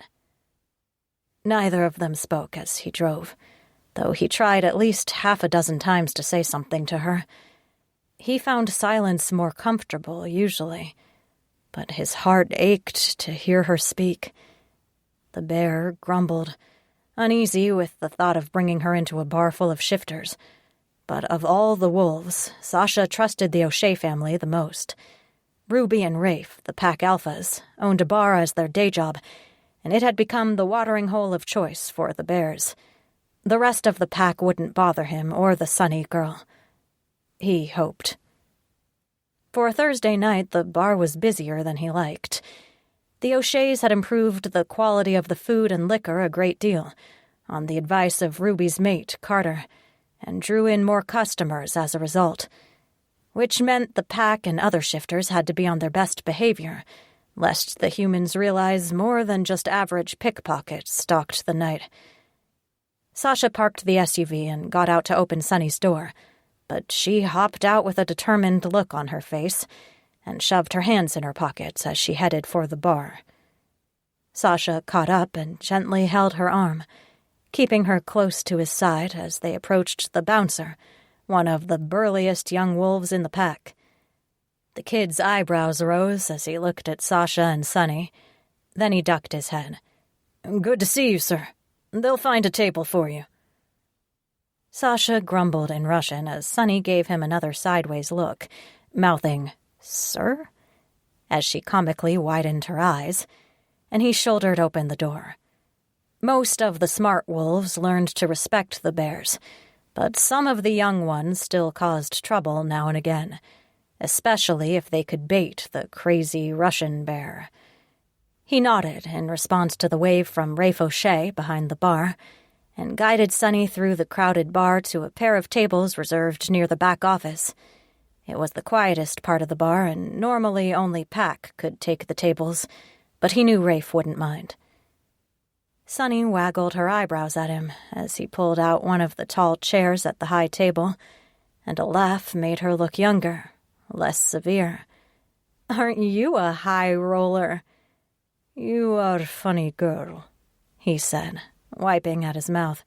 Neither of them spoke as he drove, though he tried at least half a dozen times to say something to her. He found silence more comfortable, usually, but his heart ached to hear her speak. The bear grumbled, uneasy with the thought of bringing her into a bar full of shifters. But of all the wolves, Sasha trusted the O'Shea family the most. Ruby and Rafe, the pack alphas, owned a bar as their day job, and it had become the watering hole of choice for the bears. The rest of the pack wouldn't bother him or the Sunny girl. He hoped. For Thursday night, the bar was busier than he liked. The O'Sheas had improved the quality of the food and liquor a great deal, on the advice of Ruby's mate, Carter, and drew in more customers as a result, which meant the pack and other shifters had to be on their best behavior, lest the humans realize more than just average pickpockets stalked the night. Sasha parked the SUV and got out to open Sunny's door, but she hopped out with a determined look on her face and shoved her hands in her pockets as she headed for the bar. Sasha caught up and gently held her arm, keeping her close to his side as they approached the bouncer, one of the burliest young wolves in the pack. The kid's eyebrows rose as he looked at Sasha and Sunny. Then he ducked his head. "Good to see you, sir. They'll find a table for you." Sasha grumbled in Russian as Sunny gave him another sideways look, mouthing, "Sir?" as she comically widened her eyes, and he shouldered open the door. Most of the smart wolves learned to respect the bears, but some of the young ones still caused trouble now and again, especially if they could bait the crazy Russian bear. He nodded in response to the wave from Rafe O'Shea behind the bar, and guided Sunny through the crowded bar to a pair of tables reserved near the back office. It was the quietest part of the bar, and normally only Pack could take the tables, but he knew Rafe wouldn't mind. Sunny waggled her eyebrows at him as he pulled out one of the tall chairs at the high table, and a laugh made her look younger, less severe. "Aren't you a high roller?" "You are a funny girl," he said, wiping at his mouth.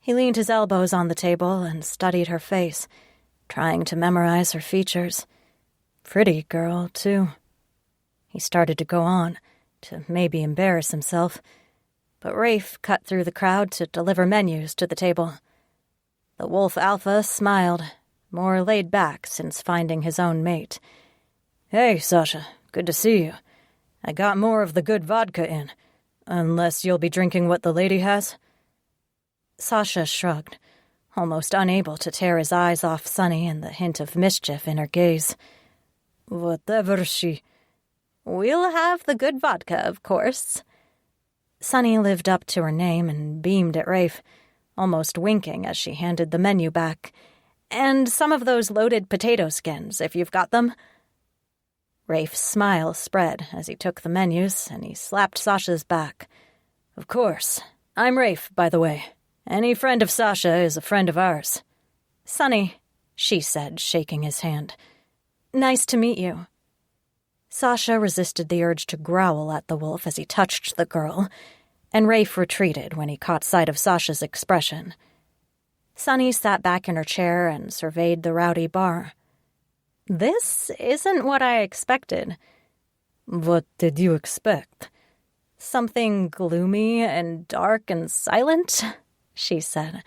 He leaned his elbows on the table and studied her face, trying to memorize her features. Pretty girl, too. He started to go on, to maybe embarrass himself, but Rafe cut through the crowd to deliver menus to the table. The wolf alpha smiled, more laid back since finding his own mate. "Hey, Sasha, good to see you. I got more of the good vodka in, unless you'll be drinking what the lady has." Sasha shrugged, almost unable to tear his eyes off Sunny and the hint of mischief in her gaze. "Whatever she..." "We'll have the good vodka, of course." Sunny lived up to her name and beamed at Rafe, almost winking as she handed the menu back. "And some of those loaded potato skins, if you've got them." Rafe's smile spread as he took the menus, and he slapped Sasha's back. "Of course. I'm Rafe, by the way. Any friend of Sasha is a friend of ours." "Sunny," she said, shaking his hand. "Nice to meet you." Sasha resisted the urge to growl at the wolf as he touched the girl, and Rafe retreated when he caught sight of Sasha's expression. Sunny sat back in her chair and surveyed the rowdy bar. "This isn't what I expected." "What did you expect?" "Something gloomy and dark and silent," she said,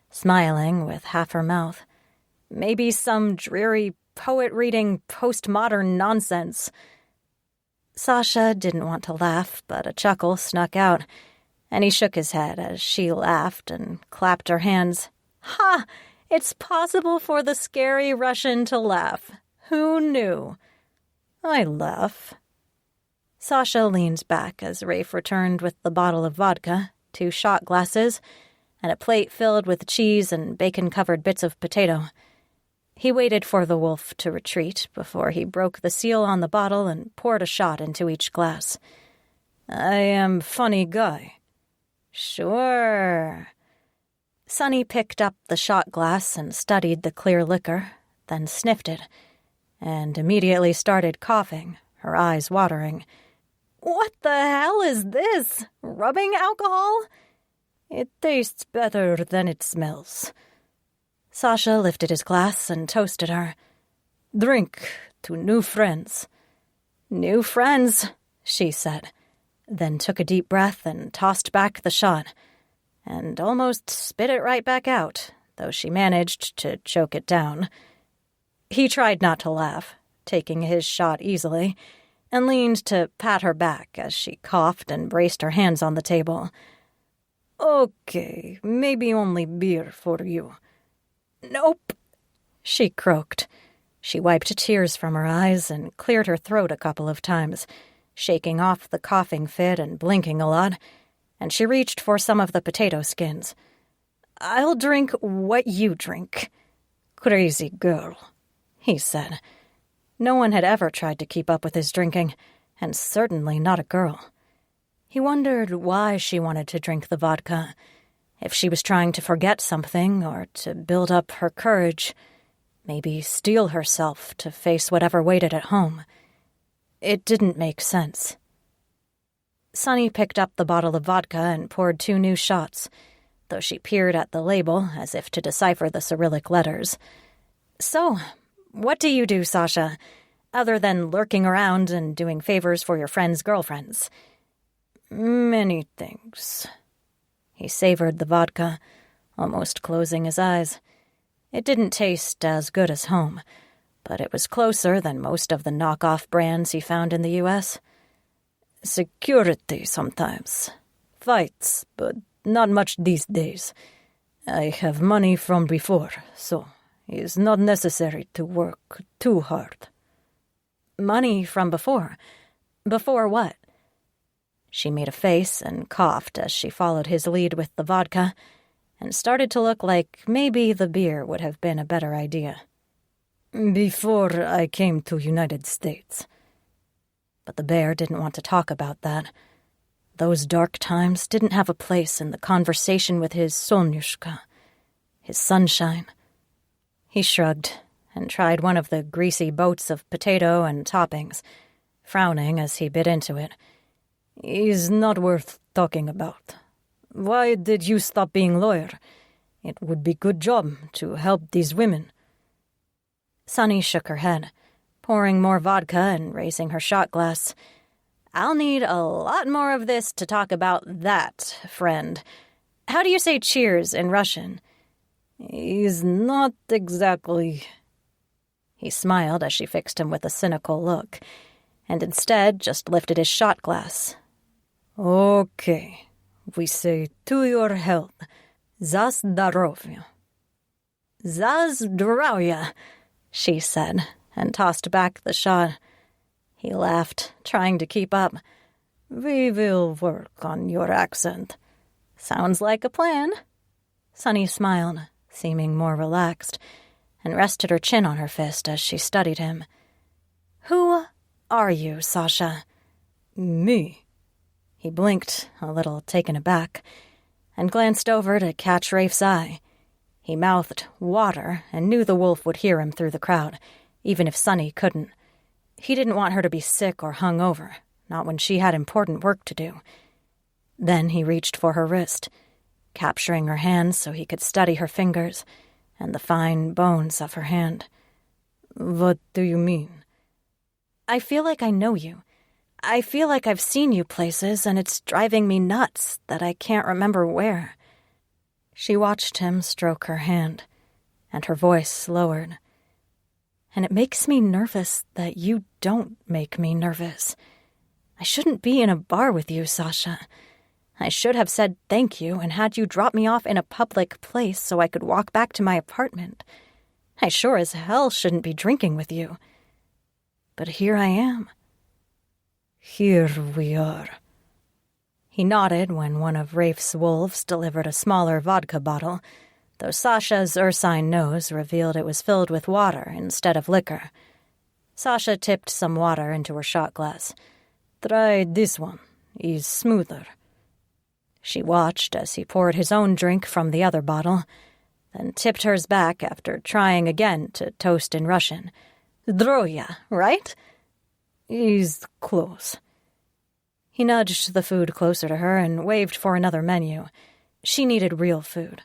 smiling with half her mouth. "Maybe some dreary poet-reading postmodern nonsense." Sasha didn't want to laugh, but a chuckle snuck out, and he shook his head as she laughed and clapped her hands. "Ha! It's possible for the scary Russian to laugh. Who knew?" "I laugh." Sasha leaned back as Rafe returned with the bottle of vodka, 2 shot glasses, and a plate filled with cheese and bacon-covered bits of potato. He waited for the wolf to retreat before he broke the seal on the bottle and poured a shot into each glass. "I am funny guy." "Sure." Sunny picked up the shot glass and studied the clear liquor, then sniffed it, and immediately started coughing, her eyes watering. "What the hell is this? Rubbing alcohol? It tastes better than it smells." Sasha lifted his glass and toasted her. "Drink to new friends." "New friends," she said, then took a deep breath and tossed back the shot, and almost spit it right back out, though she managed to choke it down. He tried not to laugh, taking his shot easily, and leaned to pat her back as she coughed and braced her hands on the table. "Okay, maybe only beer for you." "Nope," she croaked. She wiped tears from her eyes and cleared her throat a couple of times, shaking off the coughing fit and blinking a lot, and she reached for some of the potato skins. "I'll drink what you drink." "Crazy girl," he said. No one had ever tried to keep up with his drinking, and certainly not a girl. He wondered why she wanted to drink the vodka, if she was trying to forget something or to build up her courage, maybe steel herself to face whatever waited at home. It didn't make sense. Sunny picked up the bottle of vodka and poured 2 new shots, though she peered at the label as if to decipher the Cyrillic letters. "So, what do you do, Sasha, other than lurking around and doing favors for your friends' girlfriends?" "Many things." He savored the vodka, almost closing his eyes. It didn't taste as good as home, but it was closer than most of the knockoff brands he found in the U.S. "Security sometimes. Fights, but not much these days. I have money from before, so it's not necessary to work too hard." "Money from before? Before what?" She made a face and coughed as she followed his lead with the vodka, and started to look like maybe the beer would have been a better idea. "Before I came to United States." But the bear didn't want to talk about that. Those dark times didn't have a place in the conversation with his Sonyushka, his sunshine. He shrugged and tried one of the greasy boats of potato and toppings, frowning as he bit into it. "Is not worth talking about. Why did you stop being lawyer? It would be good job to help these women." Sunny shook her head, pouring more vodka and raising her shot glass. "I'll need a lot more of this to talk about that, friend. How do you say cheers in Russian?" "Is not exactly..." He smiled as she fixed him with a cynical look, and instead just lifted his shot glass. "Okay, we say to your health. Za zdarovya." "Za zdravya," she said, and tossed back the shot. He laughed, trying to keep up. "We will work on your accent." "Sounds like a plan." Sunny smiled, seeming more relaxed, and rested her chin on her fist as she studied him. "Who are you, Sasha?" "Me." He blinked, a little taken aback, and glanced over to catch Rafe's eye. He mouthed water and knew the wolf would hear him through the crowd, even if Sunny couldn't. He didn't want her to be sick or hungover, not when she had important work to do. Then he reached for her wrist, capturing her hand so he could study her fingers and the fine bones of her hand. "What do you mean?" "I feel like I know you. I feel like I've seen you places, and it's driving me nuts that I can't remember where." She watched him stroke her hand, and her voice lowered. "And it makes me nervous that you don't make me nervous. I shouldn't be in a bar with you, Sasha. I should have said thank you and had you drop me off in a public place so I could walk back to my apartment. I sure as hell shouldn't be drinking with you. But here I am." "Here we are." He nodded when one of Rafe's wolves delivered a smaller vodka bottle, though Sasha's ursine nose revealed it was filled with water instead of liquor. Sasha tipped some water into her shot glass. "Try this one. Is smoother." She watched as he poured his own drink from the other bottle, then tipped hers back after trying again to toast in Russian. Zdroya, right? He's close. He nudged the food closer to her and waved for another menu. She needed real food.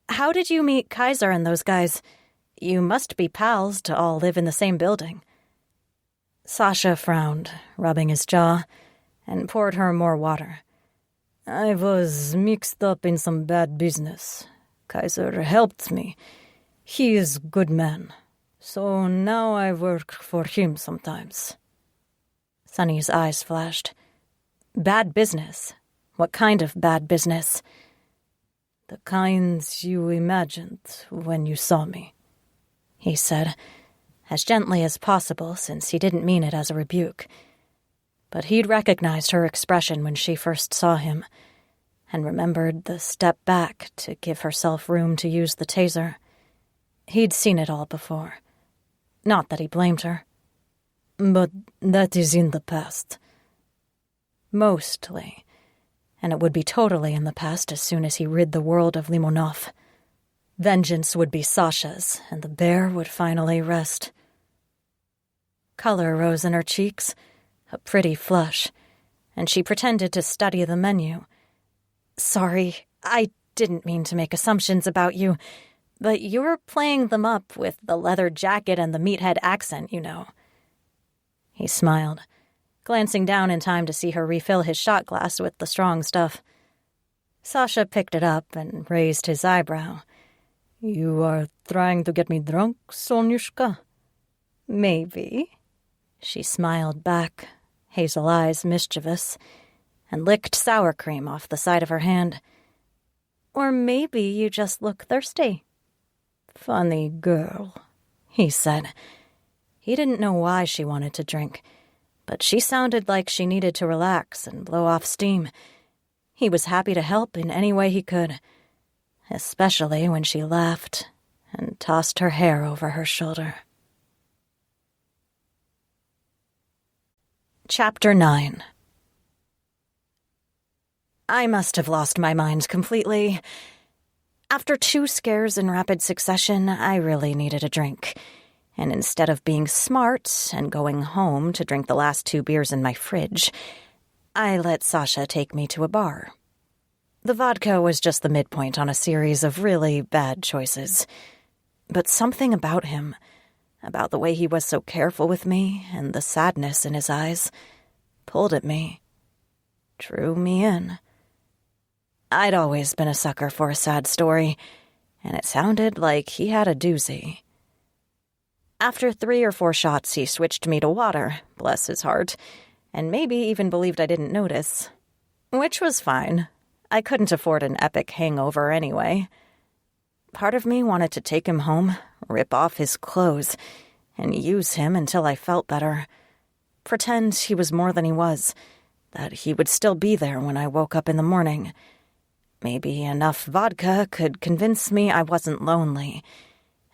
How did you meet Kaiser and those guys? You must be pals to all live in the same building. Sasha frowned, rubbing his jaw, and poured her more water. I was mixed up in some bad business. Kaiser helped me. He is a good man. So now I work for him sometimes. Sonny's eyes flashed. Bad business? What kind of bad business? The kinds you imagined when you saw me, he said, as gently as possible since he didn't mean it as a rebuke. But he'd recognized her expression when she first saw him, and remembered the step back to give herself room to use the taser. He'd seen it all before. Not that he blamed her. But that is in the past. Mostly. And it would be totally in the past as soon as he rid the world of Limonov. Vengeance would be Sasha's, and the bear would finally rest. Color rose in her cheeks, a pretty flush, and she pretended to study the menu. Sorry, I didn't mean to make assumptions about you, but you were playing them up with the leather jacket and the meathead accent, you know. He smiled, glancing down in time to see her refill his shot glass with the strong stuff. Sasha picked it up and raised his eyebrow. You are trying to get me drunk, Sonyushka? Maybe. She smiled back, hazel eyes mischievous, and licked sour cream off the side of her hand. Or maybe you just look thirsty. Funny girl, he said. He didn't know why she wanted to drink, but she sounded like she needed to relax and blow off steam. He was happy to help in any way he could, especially when she laughed and tossed her hair over her shoulder. Chapter 9. I must have lost my mind completely. After 2 scares in rapid succession, I really needed a drink. And instead of being smart and going home to drink the last 2 beers in my fridge, I let Sasha take me to a bar. The vodka was just the midpoint on a series of really bad choices. But something about him, about the way he was so careful with me and the sadness in his eyes, pulled at me, drew me in. I'd always been a sucker for a sad story, and it sounded like he had a doozy. After 3 or 4 shots, he switched me to water, bless his heart, and maybe even believed I didn't notice. Which was fine. I couldn't afford an epic hangover anyway. Part of me wanted to take him home, rip off his clothes, and use him until I felt better. Pretend he was more than he was, that he would still be there when I woke up in the morning. Maybe enough vodka could convince me I wasn't lonely,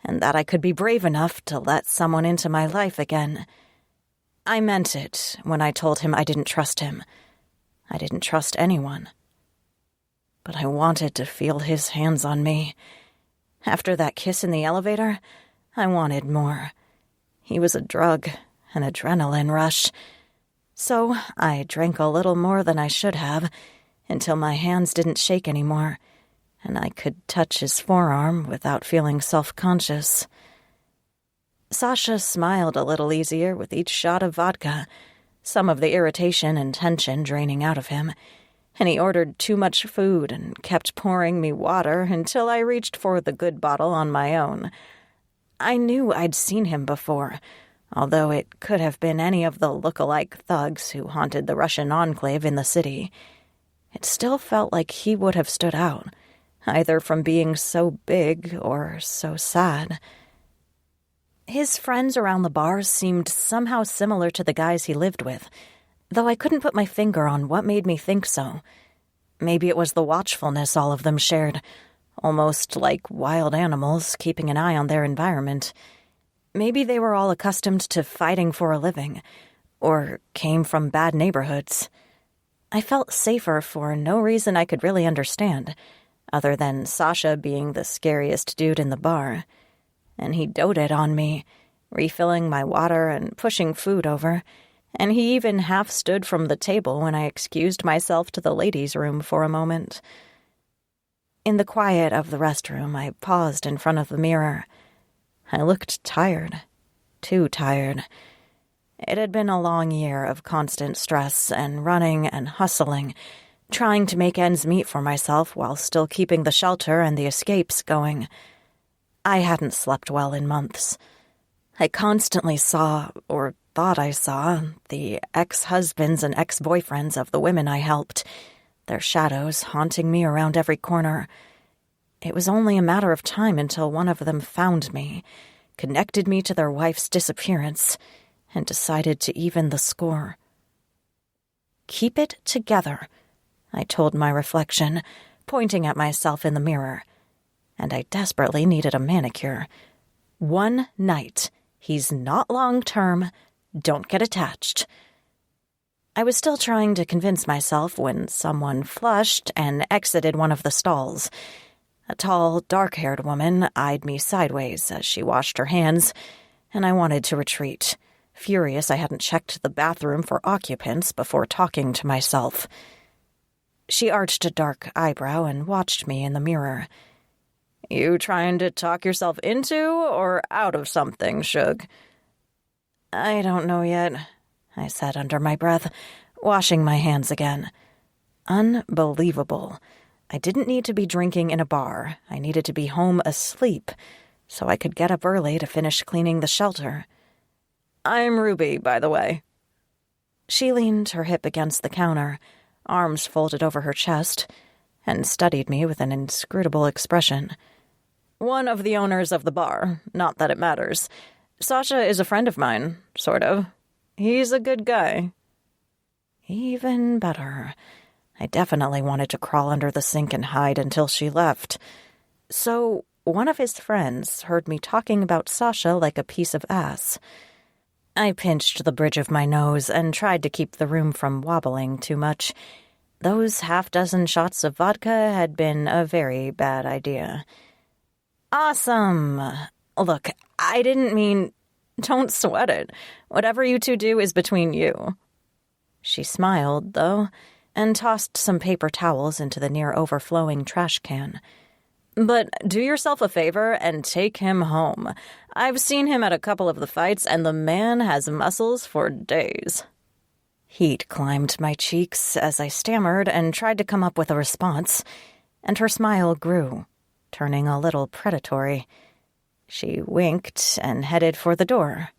and that I could be brave enough to let someone into my life again. I meant it when I told him I didn't trust him. I didn't trust anyone. But I wanted to feel his hands on me. After that kiss in the elevator, I wanted more. He was a drug, an adrenaline rush. So I drank a little more than I should have, until my hands didn't shake anymore, and I could touch his forearm without feeling self-conscious. Sasha smiled a little easier with each shot of vodka, some of the irritation and tension draining out of him, and he ordered too much food and kept pouring me water until I reached for the good bottle on my own. I knew I'd seen him before, although it could have been any of the look-alike thugs who haunted the Russian enclave in the city. It still felt like he would have stood out, either from being so big or so sad. His friends around the bars seemed somehow similar to the guys he lived with, though I couldn't put my finger on what made me think so. Maybe it was the watchfulness all of them shared, almost like wild animals keeping an eye on their environment. Maybe they were all accustomed to fighting for a living, or came from bad neighborhoods. I felt safer for no reason I could really understand, other than Sasha being the scariest dude in the bar. And he doted on me, refilling my water and pushing food over, and he even half stood from the table when I excused myself to the ladies' room for a moment. In the quiet of the restroom, I paused in front of the mirror. I looked tired, too tired. It had been a long year of constant stress and running and hustling, trying to make ends meet for myself while still keeping the shelter and the escapes going. I hadn't slept well in months. I constantly saw, or thought I saw, the ex-husbands and ex-boyfriends of the women I helped, their shadows haunting me around every corner. It was only a matter of time until one of them found me, connected me to their wife's disappearance, and decided to even the score. "Keep it together," I told my reflection, pointing at myself in the mirror. And I desperately needed a manicure. One night. He's not long-term. Don't get attached. I was still trying to convince myself when someone flushed and exited one of the stalls. A tall, dark-haired woman eyed me sideways as she washed her hands, and I wanted to retreat, furious I hadn't checked the bathroom for occupants before talking to myself. She arched a dark eyebrow and watched me in the mirror. "You trying to talk yourself into or out of something, Shug?" "I don't know yet," I said under my breath, washing my hands again. Unbelievable. I didn't need to be drinking in a bar. I needed to be home asleep, so I could get up early to finish cleaning the shelter. "I'm Ruby, by the way." She leaned her hip against the counter, arms folded over her chest, and studied me with an inscrutable expression. "One of the owners of the bar, not that it matters. Sasha is a friend of mine, sort of. He's a good guy." Even better. I definitely wanted to crawl under the sink and hide until she left. So, one of his friends heard me talking about Sasha like a piece of ass. I pinched the bridge of my nose and tried to keep the room from wobbling too much. Those half-dozen shots of vodka had been a very bad idea. "Awesome! Look, I didn't mean... Don't sweat it. Whatever you two do is between you." She smiled, though, and tossed some paper towels into the near-overflowing trash can. "But do yourself a favor and take him home. I've seen him at a couple of the fights, and the man has muscles for days." Heat climbed my cheeks as I stammered and tried to come up with a response, and her smile grew, turning a little predatory. She winked and headed for the door,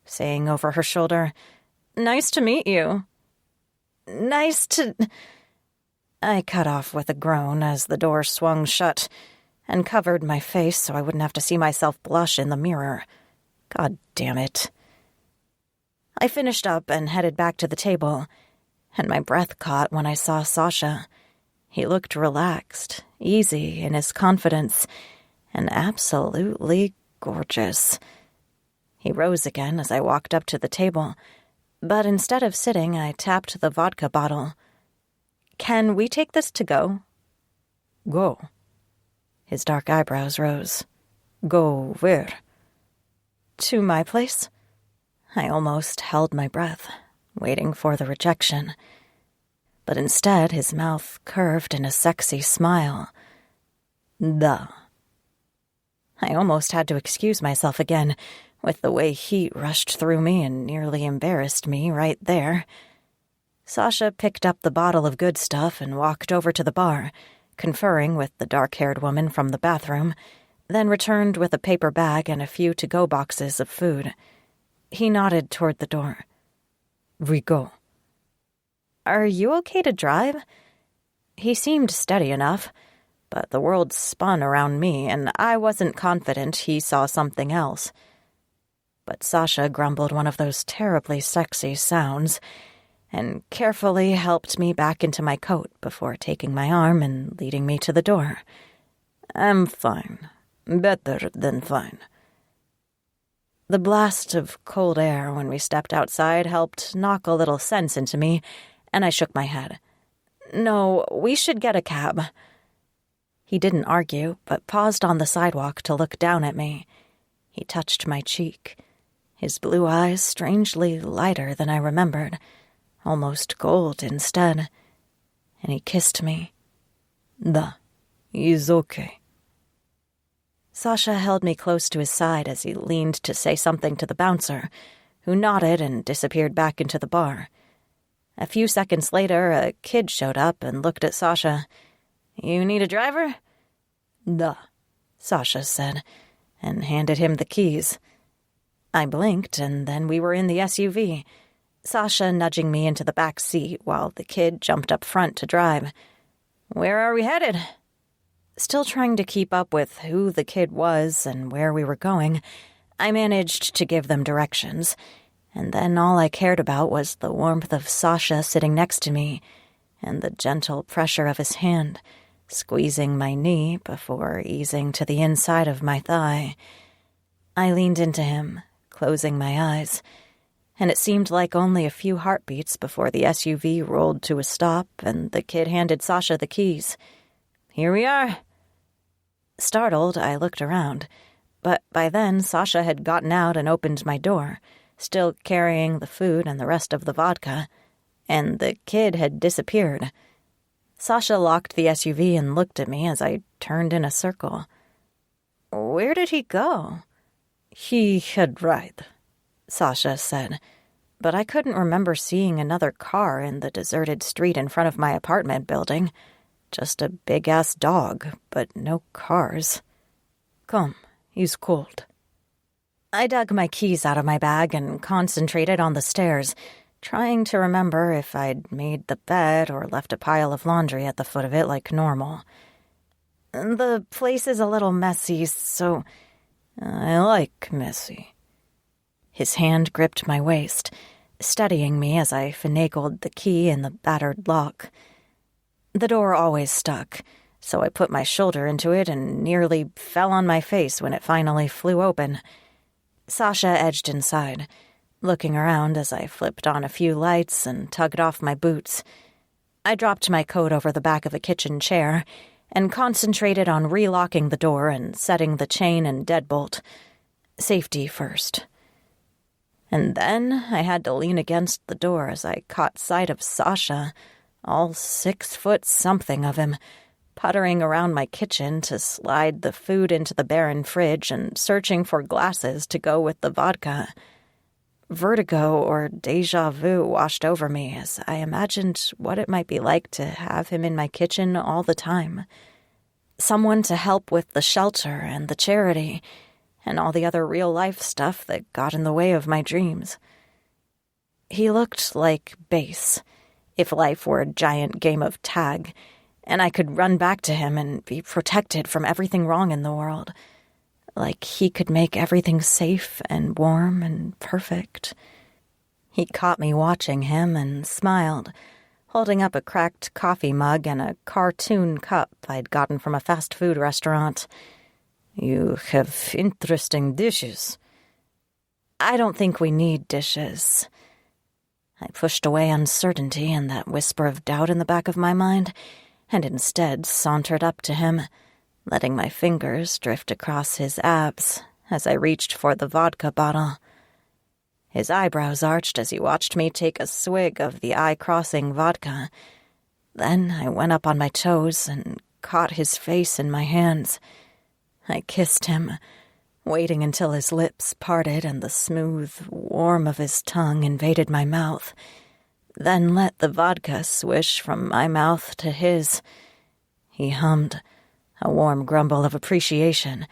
saying over her shoulder, "Nice to meet you." "Nice to..." I cut off with a groan as the door swung shut and covered my face so I wouldn't have to see myself blush in the mirror. God damn it. I finished up and headed back to the table, and my breath caught when I saw Sasha. He looked relaxed, easy in his confidence, and absolutely gorgeous. He rose again as I walked up to the table, but instead of sitting, I tapped the vodka bottle. "Can we take this to go?" "Go?" His dark eyebrows rose. "Go where?" "To my place." I almost held my breath, waiting for the rejection. But instead, his mouth curved in a sexy smile. Duh. I almost had to excuse myself again, with the way heat rushed through me and nearly embarrassed me right there. Sasha picked up the bottle of good stuff and walked over to the bar, conferring with the dark-haired woman from the bathroom, then returned with a paper bag and a few to-go boxes of food. He nodded toward the door. "We go." "Are you okay to drive?" He seemed steady enough, but the world spun around me, and I wasn't confident he saw something else. But Sasha grumbled one of those terribly sexy sounds and carefully helped me back into my coat before taking my arm and leading me to the door. "I'm fine. Better than fine." The blast of cold air when we stepped outside helped knock a little sense into me, and I shook my head, No, we should get a cab." He didn't argue, but paused on the sidewalk to look down at me. He touched my cheek, his blue eyes strangely lighter than I remembered, almost gold instead, and he kissed me. He's okay." Sasha held me close to his side as he leaned to say something to the bouncer, who nodded and disappeared back into the bar. A few seconds later, a kid showed up and looked at Sasha. "You need a driver?" "Da," Sasha said, and handed him the keys. I blinked, and then we were in the SUV, Sasha nudging me into the back seat while the kid jumped up front to drive. "Where are we headed?" Still trying to keep up with who the kid was and where we were going, I managed to give them directions, and then all I cared about was the warmth of Sasha sitting next to me and the gentle pressure of his hand, squeezing my knee before easing to the inside of my thigh. I leaned into him, closing my eyes, and it seemed like only a few heartbeats before the SUV rolled to a stop and the kid handed Sasha the keys. "Here we are." Startled, I looked around, but by then Sasha had gotten out and opened my door, still carrying the food and the rest of the vodka, and the kid had disappeared. Sasha locked the SUV and looked at me as I turned in a circle. "Where did he go?" "He had ride," Sasha said, but I couldn't remember seeing another car in the deserted street in front of my apartment building. Just a big-ass dog, but no cars. "Come, he's cold." I dug my keys out of my bag and concentrated on the stairs, trying to remember if I'd made the bed or left a pile of laundry at the foot of it like normal. "The place is a little messy, so—" "I like messy." His hand gripped my waist, steadying me as I finagled the key in the battered lock. The door always stuck, so I put my shoulder into it and nearly fell on my face when it finally flew open. Sasha edged inside, looking around as I flipped on a few lights and tugged off my boots. I dropped my coat over the back of a kitchen chair and concentrated on relocking the door and setting the chain and deadbolt. Safety first. And then I had to lean against the door as I caught sight of Sasha, all 6 foot something of him, puttering around my kitchen to slide the food into the barren fridge and searching for glasses to go with the vodka. Vertigo or déjà vu washed over me as I imagined what it might be like to have him in my kitchen all the time. Someone to help with the shelter and the charity and all the other real-life stuff that got in the way of my dreams. He looked like base, if life were a giant game of tag, and I could run back to him and be protected from everything wrong in the world. Like he could make everything safe and warm and perfect. He caught me watching him and smiled, holding up a cracked coffee mug and a cartoon cup I'd gotten from a fast food restaurant. "You have interesting dishes." "I don't think we need dishes." I pushed away uncertainty and that whisper of doubt in the back of my mind, and instead sauntered up to him, letting my fingers drift across his abs as I reached for the vodka bottle. His eyebrows arched as he watched me take a swig of the eye-crossing vodka. Then I went up on my toes and caught his face in my hands. I kissed him, waiting until his lips parted and the smooth warmth of his tongue invaded my mouth, then let the vodka swish from my mouth to his. He hummed, a warm grumble of appreciation,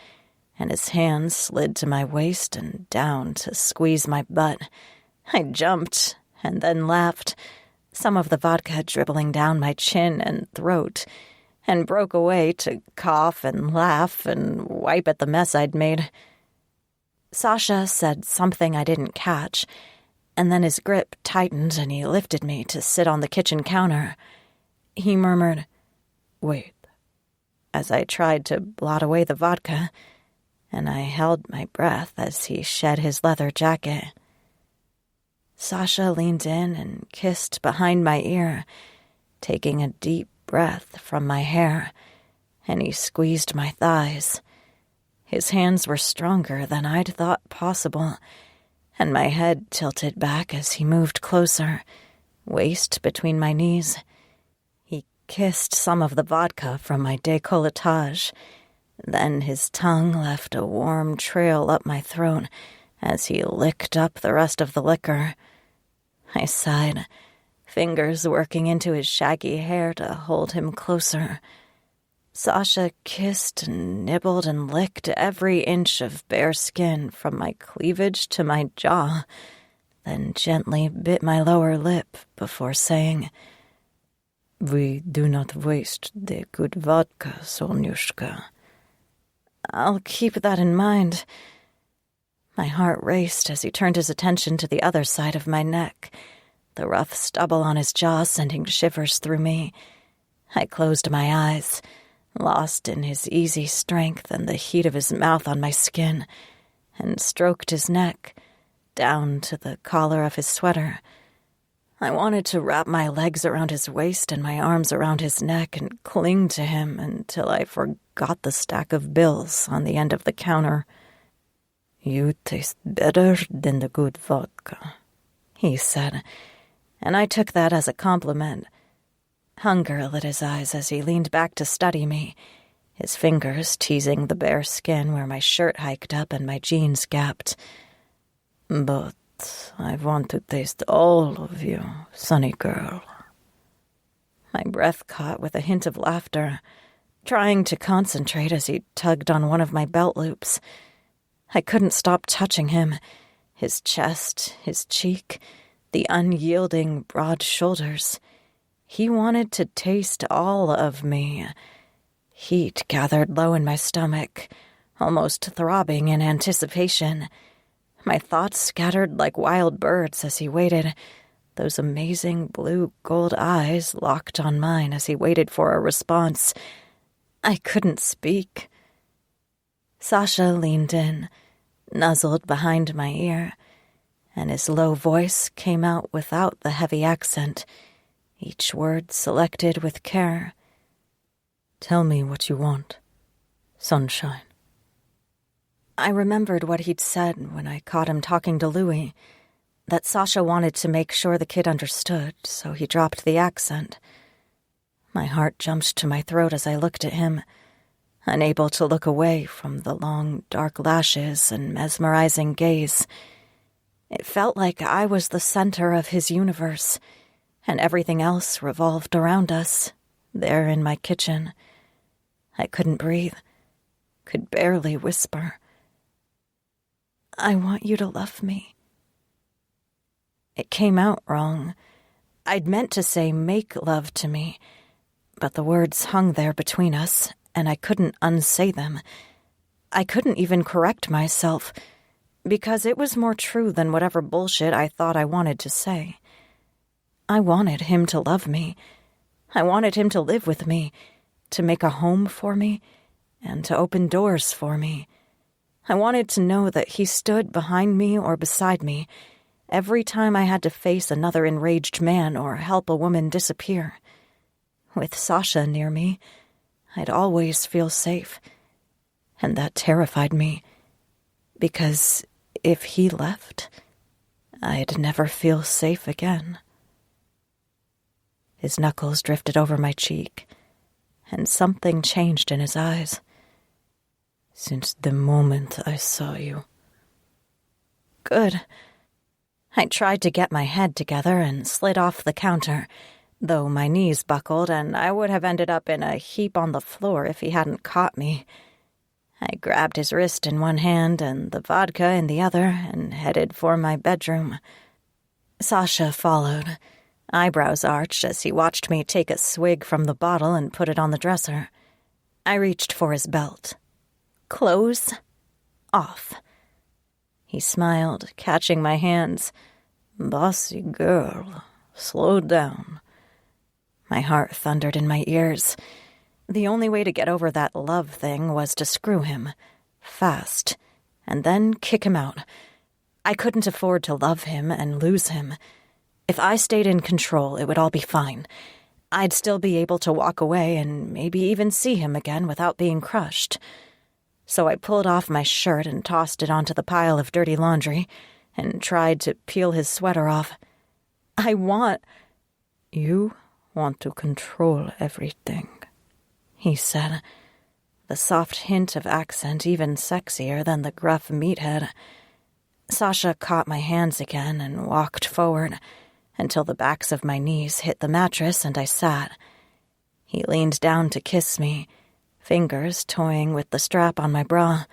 and his hands slid to my waist and down to squeeze my butt. I jumped and then laughed, some of the vodka dribbling down my chin and throat, and broke away to cough and laugh and wipe at the mess I'd made. Sasha said something I didn't catch, and then his grip tightened and he lifted me to sit on the kitchen counter. He murmured, "Wait," as I tried to blot away the vodka, and I held my breath as he shed his leather jacket. Sasha leaned in and kissed behind my ear, taking a deep breath from my hair, and he squeezed my thighs. His hands were stronger than I'd thought possible, and my head tilted back as he moved closer, waist between my knees. He kissed some of the vodka from my décolletage. Then his tongue left a warm trail up my throat as he licked up the rest of the liquor. I sighed, fingers working into his shaggy hair to hold him closer. Sasha kissed and nibbled and licked every inch of bare skin from my cleavage to my jaw, then gently bit my lower lip before saying, "We do not waste the good vodka, Sonyushka." "I'll keep that in mind." My heart raced as he turned his attention to the other side of my neck, the rough stubble on his jaw sending shivers through me. I closed my eyes, lost in his easy strength and the heat of his mouth on my skin, and stroked his neck, down to the collar of his sweater. I wanted to wrap my legs around his waist and my arms around his neck and cling to him until I forgot the stack of bills on the end of the counter. "You taste better than the good vodka," he said, and I took that as a compliment. Hunger lit his eyes as he leaned back to study me, his fingers teasing the bare skin where my shirt hiked up and my jeans gapped. "But I want to taste all of you, sunny girl." My breath caught with a hint of laughter, trying to concentrate as he tugged on one of my belt loops. I couldn't stop touching him, his chest, his cheek, the unyielding broad shoulders. He wanted to taste all of me. Heat gathered low in my stomach, almost throbbing in anticipation. My thoughts scattered like wild birds as he waited, those amazing blue-gold eyes locked on mine as he waited for a response. I couldn't speak. Sasha leaned in, nuzzled behind my ear, and his low voice came out without the heavy accent, each word selected with care. "Tell me what you want, sunshine." I remembered what he'd said when I caught him talking to Louis, that Sasha wanted to make sure the kid understood, so he dropped the accent. My heart jumped to my throat as I looked at him, unable to look away from the long, dark lashes and mesmerizing gaze. It felt like I was the center of his universe, and everything else revolved around us, there in my kitchen. I couldn't breathe, could barely whisper. "I want you to love me." It came out wrong. I'd meant to say make love to me, but the words hung there between us, and I couldn't unsay them. I couldn't even correct myself, because it was more true than whatever bullshit I thought I wanted to say. I wanted him to love me. I wanted him to live with me, to make a home for me, and to open doors for me. I wanted to know that he stood behind me or beside me every time I had to face another enraged man or help a woman disappear. With Sasha near me, I'd always feel safe, and that terrified me, because if he left, I'd never feel safe again. His knuckles drifted over my cheek, and something changed in his eyes. "Since the moment I saw you." Good. I tried to get my head together and slid off the counter, though my knees buckled and I would have ended up in a heap on the floor if he hadn't caught me. I grabbed his wrist in one hand and the vodka in the other and headed for my bedroom. Sasha followed, eyebrows arched as he watched me take a swig from the bottle and put it on the dresser. I reached for his belt. Clothes off. He smiled, catching my hands. "Bossy girl, slow down." My heart thundered in my ears. The only way to get over that love thing was to screw him, fast, and then kick him out. I couldn't afford to love him and lose him. If I stayed in control, it would all be fine. I'd still be able to walk away and maybe even see him again without being crushed. So I pulled off my shirt and tossed it onto the pile of dirty laundry and tried to peel his sweater off. You want to control everything, he said, the soft hint of accent even sexier than the gruff meathead. Sasha caught my hands again and walked forward until the backs of my knees hit the mattress and I sat. He leaned down to kiss me, fingers toying with the strap on my bra.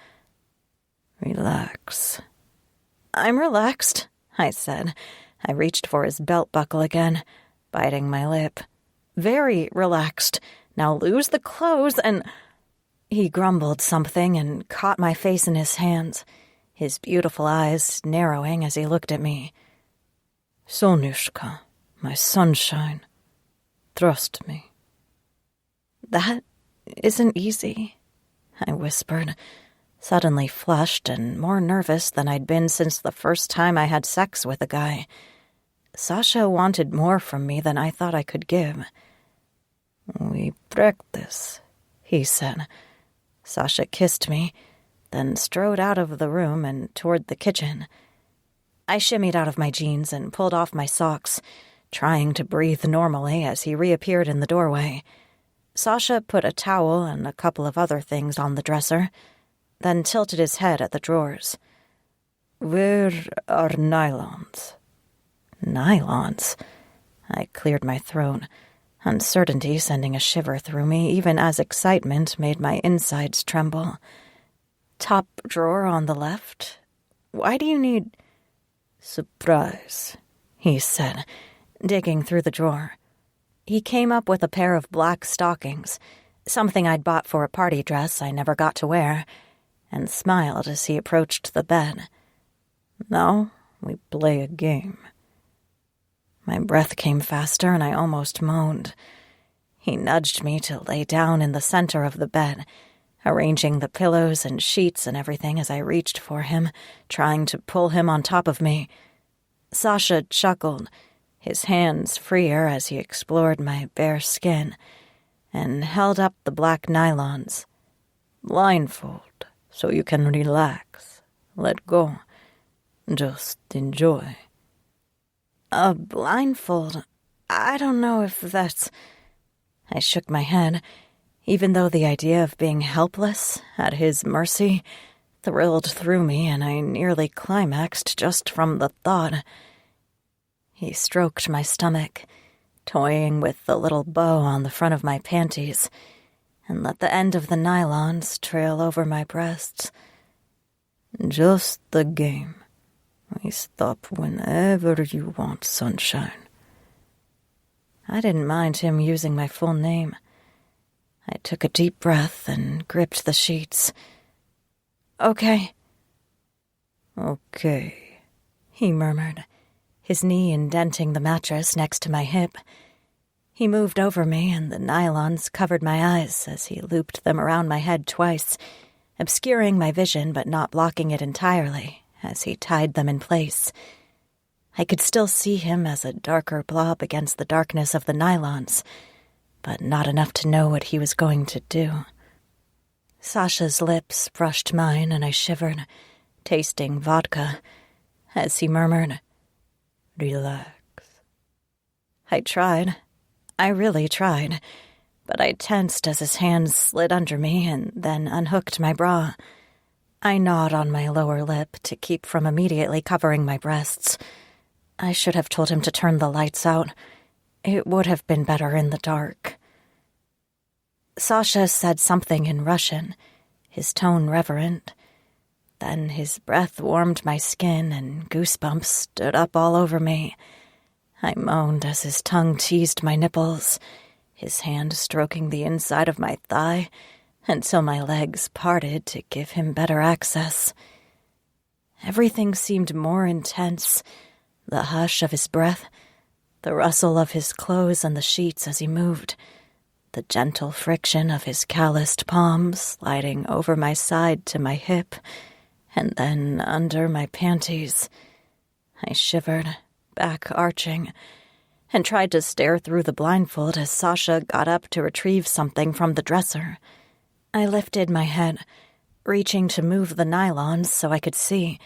Relax. I'm relaxed, I said. I reached for his belt buckle again, biting my lip. Very relaxed. Now lose the clothes and... He grumbled something and caught my face in his hands, his beautiful eyes narrowing as he looked at me. Sonushka, my sunshine, trust me. That isn't easy, I whispered, suddenly flushed and more nervous than I'd been since the first time I had sex with a guy. Sasha wanted more from me than I thought I could give. We practice, he said. Sasha kissed me, then strode out of the room and toward the kitchen. I shimmied out of my jeans and pulled off my socks, trying to breathe normally as he reappeared in the doorway. Sasha put a towel and a couple of other things on the dresser, then tilted his head at the drawers. Where are nylons? Nylons? I cleared my throat, uncertainty sending a shiver through me even as excitement made my insides tremble. Top drawer on the left? Why do you need... Surprise, he said, digging through the drawer. He came up with a pair of black stockings, something I'd bought for a party dress I never got to wear, and smiled as he approached the bed. Now we play a game. My breath came faster and I almost moaned. He nudged me to lay down in the center of the bed, arranging the pillows and sheets and everything as I reached for him, trying to pull him on top of me. Sasha chuckled, his hands freer as he explored my bare skin, and held up the black nylons. Blindfold, so you can relax, let go, just enjoy. A blindfold? I don't know if that's... I shook my head, even though the idea of being helpless, at his mercy, thrilled through me and I nearly climaxed just from the thought. He stroked my stomach, toying with the little bow on the front of my panties, and let the end of the nylons trail over my breasts. Just the game. We stop whenever you want, sunshine. I didn't mind him using my full name. I took a deep breath and gripped the sheets. Okay, he murmured, his knee indenting the mattress next to my hip. He moved over me and the nylons covered my eyes as he looped them around my head twice, obscuring my vision but not blocking it entirely as he tied them in place. I could still see him as a darker blob against the darkness of the nylons, but not enough to know what he was going to do. Sasha's lips brushed mine and I shivered, tasting vodka, as he murmured, Relax. I tried. I really tried, but I tensed as his hands slid under me and then unhooked my bra. I gnawed on my lower lip to keep from immediately covering my breasts. I should have told him to turn the lights out. It would have been better in the dark. Sasha said something in Russian, his tone reverent. Then his breath warmed my skin and goosebumps stood up all over me. I moaned as his tongue teased my nipples, his hand stroking the inside of my thigh until my legs parted to give him better access. Everything seemed more intense, the hush of his breath, the rustle of his clothes and the sheets as he moved, the gentle friction of his calloused palms sliding over my side to my hip, and then under my panties. I shivered, back arching, and tried to stare through the blindfold as Sasha got up to retrieve something from the dresser. I lifted my head, reaching to move the nylons so I could see.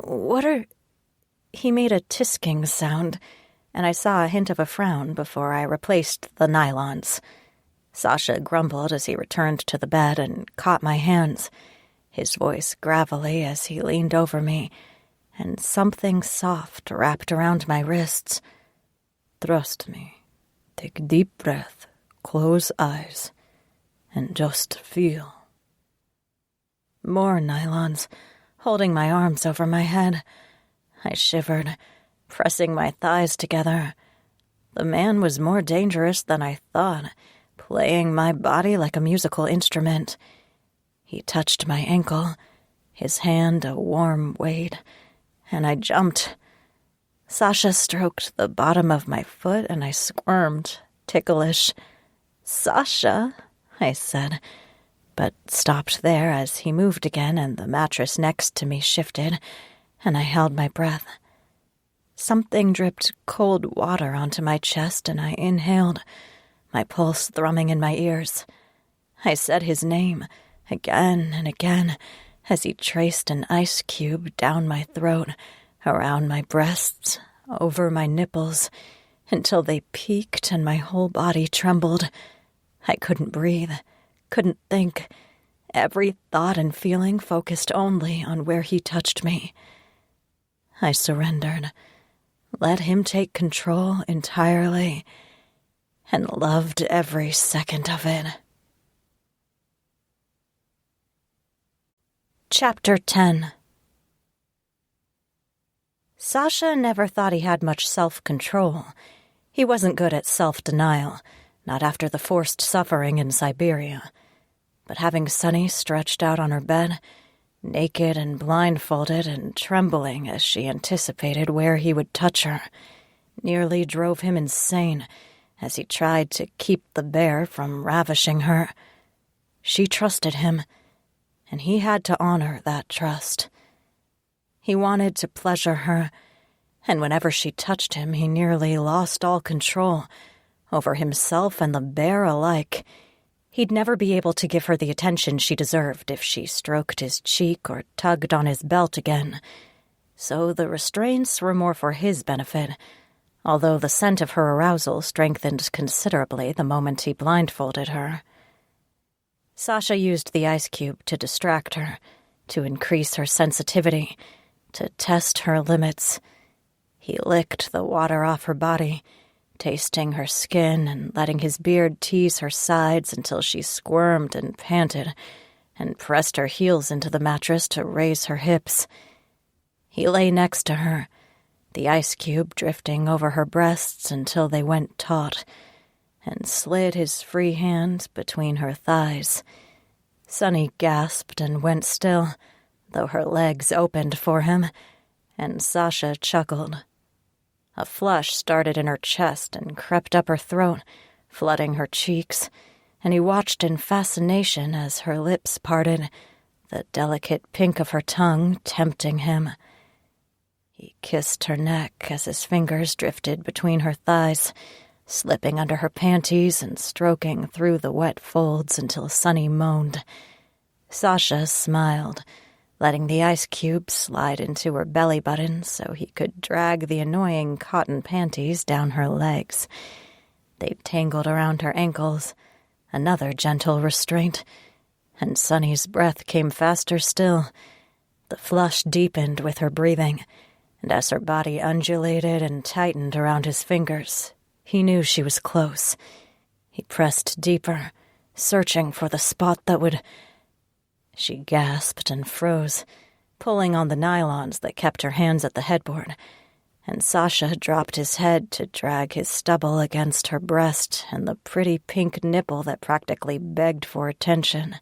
"What are—" He made a tisking sound, and I saw a hint of a frown before I replaced the nylons. Sasha grumbled as he returned to the bed and caught my hands, his voice gravelly as he leaned over me, and something soft wrapped around my wrists. "Trust me. Take a deep breath, close eyes, and just feel." More nylons, holding my arms over my head. I shivered, pressing my thighs together. The man was more dangerous than I thought, playing my body like a musical instrument. He touched my ankle, his hand a warm weight, and I jumped. Sasha stroked the bottom of my foot, and I squirmed, ticklish. "Sasha," I said, but stopped there as he moved again and the mattress next to me shifted, and I held my breath. Something dripped cold water onto my chest, and I inhaled, my pulse thrumming in my ears. I said his name again and again as he traced an ice cube down my throat, around my breasts, over my nipples, until they peaked and my whole body trembled. I couldn't breathe, couldn't think. Every thought and feeling focused only on where he touched me. I surrendered, let him take control entirely, and loved every second of it. Chapter 10. Sasha never thought he had much self-control. He wasn't good at self-denial, not after the forced suffering in Siberia. But having Sunny stretched out on her bed, naked and blindfolded and trembling as she anticipated where he would touch her, nearly drove him insane as he tried to keep the bear from ravishing her. She trusted him, and he had to honor that trust. He wanted to pleasure her, and whenever she touched him, he nearly lost all control over himself and the bear alike. He'd never be able to give her the attention she deserved if she stroked his cheek or tugged on his belt again. So the restraints were more for his benefit, although the scent of her arousal strengthened considerably the moment he blindfolded her. Sasha used the ice cube to distract her, to increase her sensitivity, to test her limits. He licked the water off her body, tasting her skin and letting his beard tease her sides until she squirmed and panted, and pressed her heels into the mattress to raise her hips. He lay next to her, the ice cube drifting over her breasts until they went taut, and slid his free hand between her thighs. Sunny gasped and went still, though her legs opened for him, and Sasha chuckled. A flush started in her chest and crept up her throat, flooding her cheeks, and he watched in fascination as her lips parted, the delicate pink of her tongue tempting him. He kissed her neck as his fingers drifted between her thighs, slipping under her panties and stroking through the wet folds until Sunny moaned. Sasha smiled, letting the ice cube slide into her belly button so he could drag the annoying cotton panties down her legs. They tangled around her ankles, another gentle restraint, and Sunny's breath came faster still. The flush deepened with her breathing, and as her body undulated and tightened around his fingers, he knew she was close. He pressed deeper, searching for the spot that would... She gasped and froze, pulling on the nylons that kept her hands at the headboard, and Sasha dropped his head to drag his stubble against her breast and the pretty pink nipple that practically begged for attention.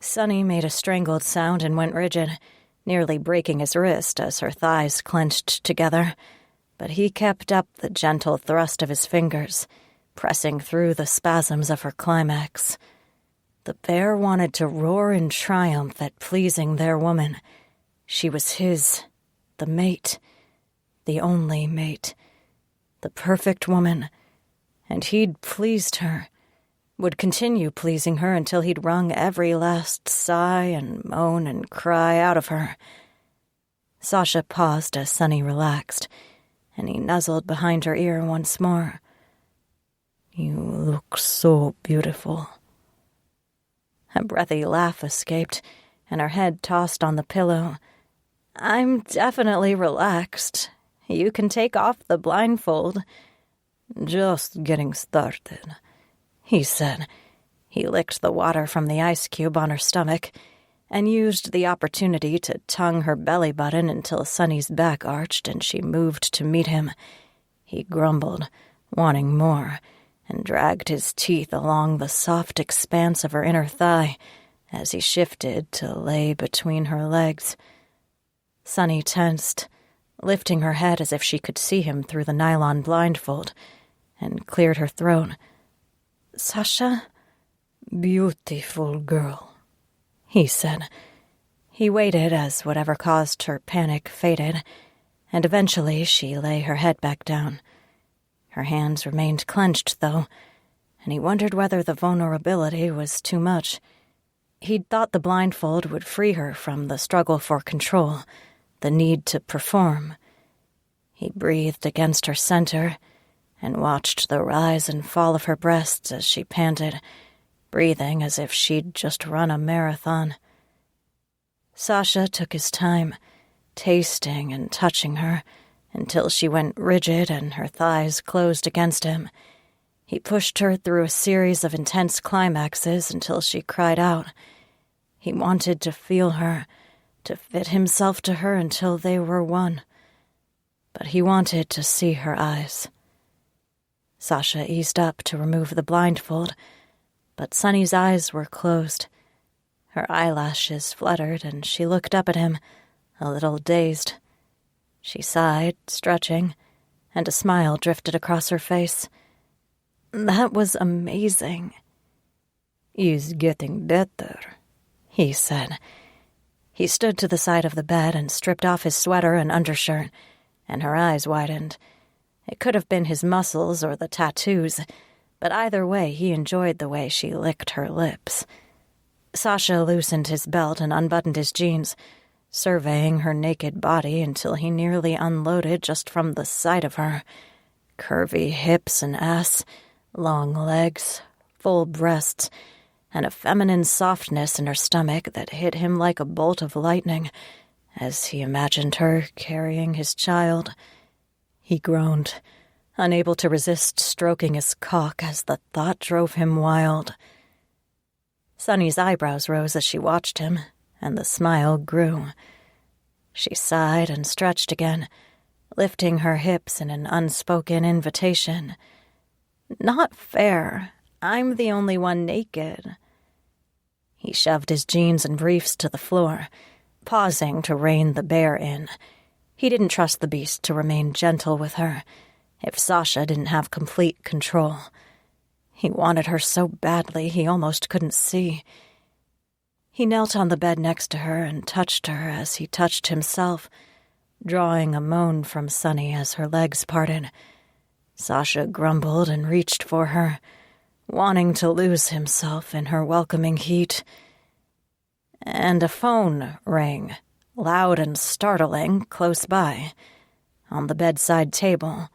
Sunny made a strangled sound and went rigid, nearly breaking his wrist as her thighs clenched together, but he kept up the gentle thrust of his fingers, pressing through the spasms of her climax. The bear wanted to roar in triumph at pleasing their woman. She was his, the mate, the only mate. The perfect woman. And he'd pleased her. Would continue pleasing her until he'd wrung every last sigh and moan and cry out of her. Sasha paused as Sonny relaxed, and he nuzzled behind her ear once more. You look so beautiful. A breathy laugh escaped, and her head tossed on the pillow. I'm definitely relaxed. You can take off the blindfold. Just getting started, he said. He licked the water from the ice cube on her stomach and used the opportunity to tongue her belly button until Sonny's back arched and she moved to meet him. He grumbled, wanting more, and dragged his teeth along the soft expanse of her inner thigh as he shifted to lay between her legs. Sonny tensed, lifting her head as if she could see him through the nylon blindfold, and cleared her throat. Sasha? Beautiful girl, he said. He waited as whatever caused her panic faded, and eventually she lay her head back down. Her hands remained clenched, though, and he wondered whether the vulnerability was too much. He'd thought the blindfold would free her from the struggle for control, the need to perform. He breathed against her center and watched the rise and fall of her breasts as she panted, breathing as if she'd just run a marathon. Sasha took his time, tasting and touching her, until she went rigid and her thighs closed against him. He pushed her through a series of intense climaxes until she cried out. He wanted to feel her, to fit himself to her until they were one. But he wanted to see her eyes. Sasha eased up to remove the blindfold, but Sonny's eyes were closed. Her eyelashes fluttered, and she looked up at him, a little dazed. She sighed, stretching, and a smile drifted across her face. That was amazing. He's getting better, he said. He stood to the side of the bed and stripped off his sweater and undershirt, and her eyes widened. It could have been his muscles or the tattoos, but either way he enjoyed the way she licked her lips. Sasha loosened his belt and unbuttoned his jeans, surveying her naked body until he nearly unloaded just from the sight of her. Curvy hips and ass, long legs, full breasts, and a feminine softness in her stomach that hit him like a bolt of lightning as he imagined her carrying his child. He groaned, unable to resist stroking his cock as the thought drove him wild. Sonny's eyebrows rose as she watched him, and the smile grew. She sighed and stretched again, lifting her hips in an unspoken invitation. Not fair. I'm the only one naked. He shoved his jeans and briefs to the floor, pausing to rein the bear in. He didn't trust the beast to remain gentle with her, if Sasha didn't have complete control. He wanted her so badly he almost couldn't see. He knelt on the bed next to her and touched her as he touched himself, drawing a moan from Sonny as her legs parted. Sasha grumbled and reached for her, wanting to lose himself in her welcoming heat. And a phone rang, loud and startling, close by, on the bedside table.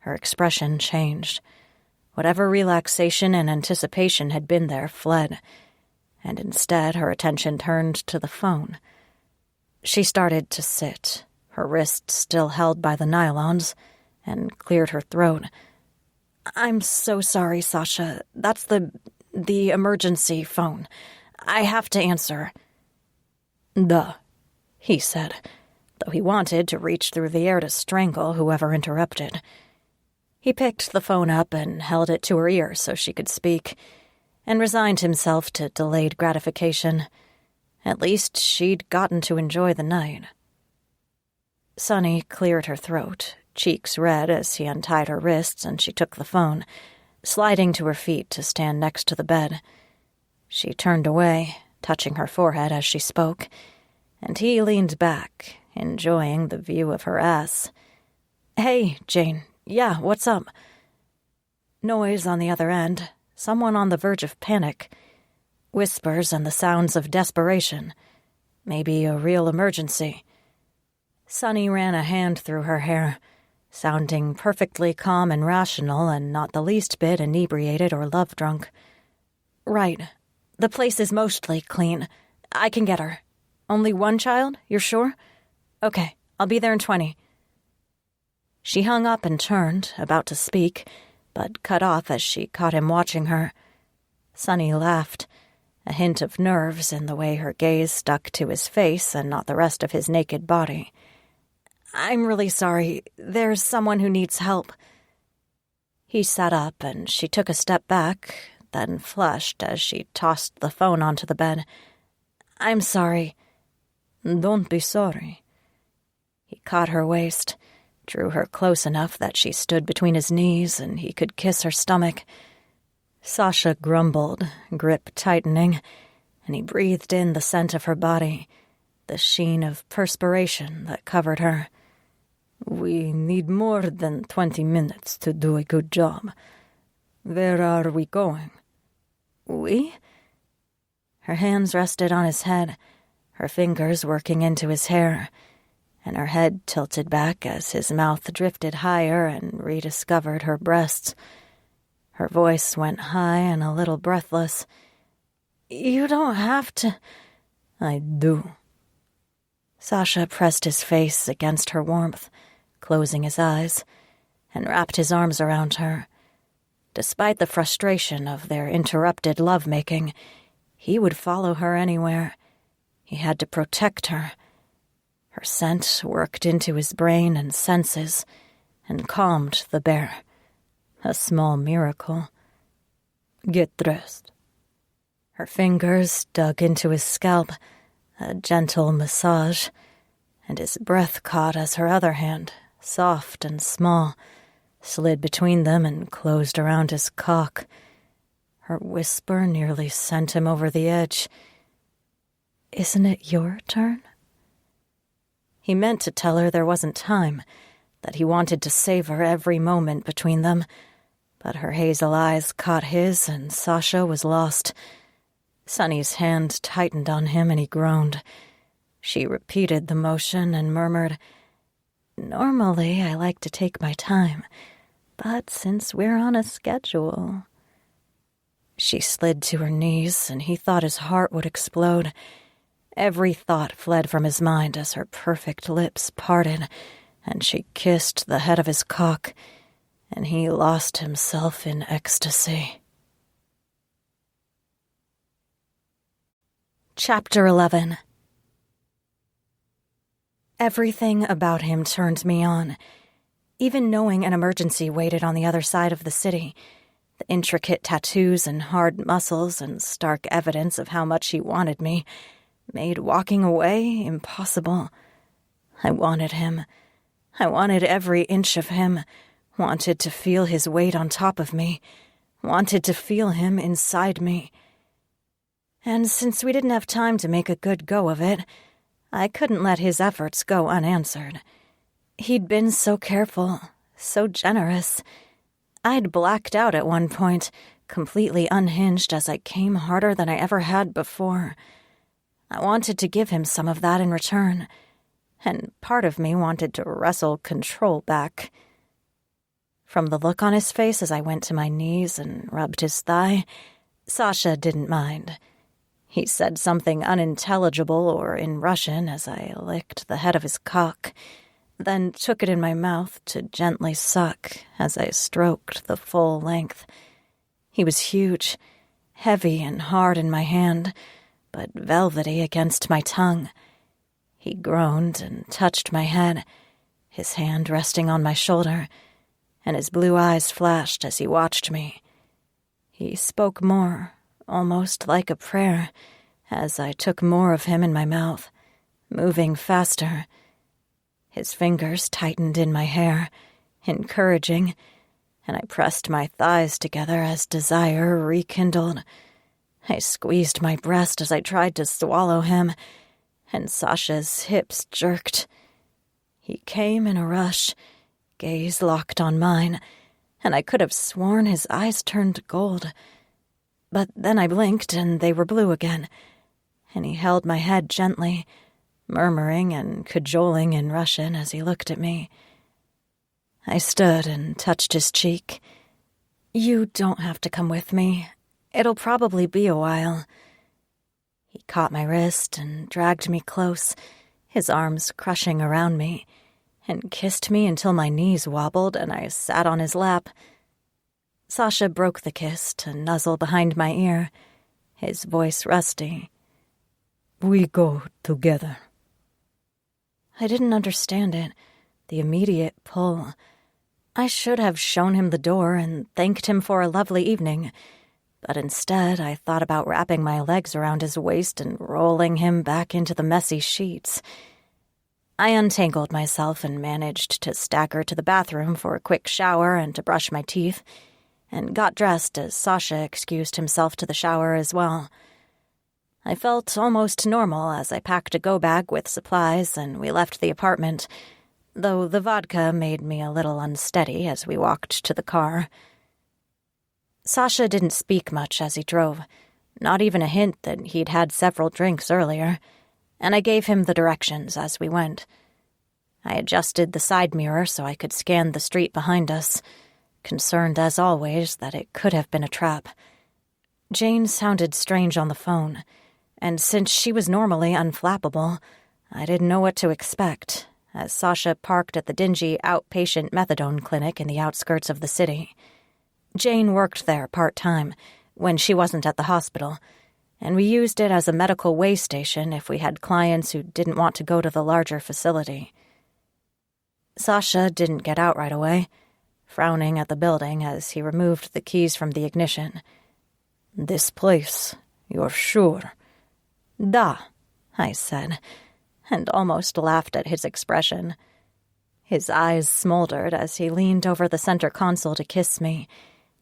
Her expression changed. Whatever relaxation and anticipation had been there fled, and instead her attention turned to the phone. She started to sit, her wrists still held by the nylons, and cleared her throat. I'm so sorry, Sasha. That's the emergency phone. I have to answer. Duh, he said, though he wanted to reach through the air to strangle whoever interrupted. He picked the phone up and held it to her ear so she could speak, and resigned himself to delayed gratification. At least she'd gotten to enjoy the night. Sonny cleared her throat, cheeks red as he untied her wrists and she took the phone, sliding to her feet to stand next to the bed. She turned away, touching her forehead as she spoke, and he leaned back, enjoying the view of her ass. Hey, Jane, Yeah, what's up? Noise on the other end, someone on the verge of panic. Whispers and the sounds of desperation. Maybe a real emergency. Sunny ran a hand through her hair, sounding perfectly calm and rational and not the least bit inebriated or love-drunk. Right. The place is mostly clean. I can get her. Only one child? You're sure? Okay, I'll be there in 20. She hung up and turned, about to speak, but cut off as she caught him watching her. Sunny laughed, a hint of nerves in the way her gaze stuck to his face and not the rest of his naked body. I'm really sorry. There's someone who needs help. He sat up and she took a step back, then flushed as she tossed the phone onto the bed. I'm sorry. Don't be sorry. He caught her waist, drew her close enough that she stood between his knees and he could kiss her stomach. Sasha grumbled, grip tightening, and he breathed in the scent of her body, the sheen of perspiration that covered her. We need more than 20 minutes to do a good job. Where are we going? We? Her hands rested on his head, her fingers working into his hair, and her head tilted back as his mouth drifted higher and rediscovered her breasts. Her voice went high and a little breathless. You don't have to. I do. Sasha pressed his face against her warmth, closing his eyes, and wrapped his arms around her. Despite the frustration of their interrupted lovemaking, he would follow her anywhere. He had to protect her. Her scent worked into his brain and senses and calmed the bear. A small miracle. Get dressed. Her fingers dug into his scalp, a gentle massage, and his breath caught as her other hand, soft and small, slid between them and closed around his cock. Her whisper nearly sent him over the edge. Isn't it your turn? He meant to tell her there wasn't time, that he wanted to savor every moment between them, but her hazel eyes caught his and Sasha was lost. Sunny's hand tightened on him and he groaned. She repeated the motion and murmured, Normally I like to take my time, but since we're on a schedule... She slid to her knees and he thought his heart would explode. Every thought fled from his mind as her perfect lips parted and she kissed the head of his cock, and he lost himself in ecstasy. Chapter 11. Everything about him turned me on. Even knowing an emergency waited on the other side of the city, the intricate tattoos and hard muscles and stark evidence of how much he wanted me made walking away impossible. I wanted him. I wanted every inch of him, wanted to feel his weight on top of me, wanted to feel him inside me. And since we didn't have time to make a good go of it, I couldn't let his efforts go unanswered. He'd been so careful, so generous. I'd blacked out at one point, completely unhinged as I came harder than I ever had before. I wanted to give him some of that in return, and part of me wanted to wrestle control back. From the look on his face as I went to my knees and rubbed his thigh, Sasha didn't mind. He said something unintelligible or in Russian as I licked the head of his cock, then took it in my mouth to gently suck as I stroked the full length. He was huge, heavy and hard in my hand, but velvety against my tongue. He groaned and touched my head, his hand resting on my shoulder, and his blue eyes flashed as he watched me. He spoke more, almost like a prayer, as I took more of him in my mouth, moving faster. His fingers tightened in my hair, encouraging, and I pressed my thighs together as desire rekindled. I squeezed my breast as I tried to swallow him, and Sasha's hips jerked. He came in a rush, gaze locked on mine, and I could have sworn his eyes turned gold. But then I blinked, and they were blue again, and he held my head gently, murmuring and cajoling in Russian as he looked at me. I stood and touched his cheek. "You don't have to come with me. It'll probably be a while." He caught my wrist and dragged me close, his arms crushing around me, and kissed me until my knees wobbled and I sat on his lap. Sasha broke the kiss to nuzzle behind my ear, his voice rusty. "We go together." I didn't understand it, the immediate pull. I should have shown him the door and thanked him for a lovely evening, but instead I thought about wrapping my legs around his waist and rolling him back into the messy sheets. I untangled myself and managed to stagger to the bathroom for a quick shower and to brush my teeth, and got dressed as Sasha excused himself to the shower as well. I felt almost normal as I packed a go-bag with supplies and we left the apartment, though the vodka made me a little unsteady as we walked to the car. Sasha didn't speak much as he drove, not even a hint that he'd had several drinks earlier, and I gave him the directions as we went. I adjusted the side mirror so I could scan the street behind us, concerned as always that it could have been a trap. Jane sounded strange on the phone, and since she was normally unflappable, I didn't know what to expect, as Sasha parked at the dingy outpatient methadone clinic in the outskirts of the city. Jane worked there part-time, when she wasn't at the hospital, and we used it as a medical way station if we had clients who didn't want to go to the larger facility. Sasha didn't get out right away, frowning at the building as he removed the keys from the ignition. "This place, you're sure?" "Da," I said, and almost laughed at his expression. His eyes smoldered as he leaned over the center console to kiss me,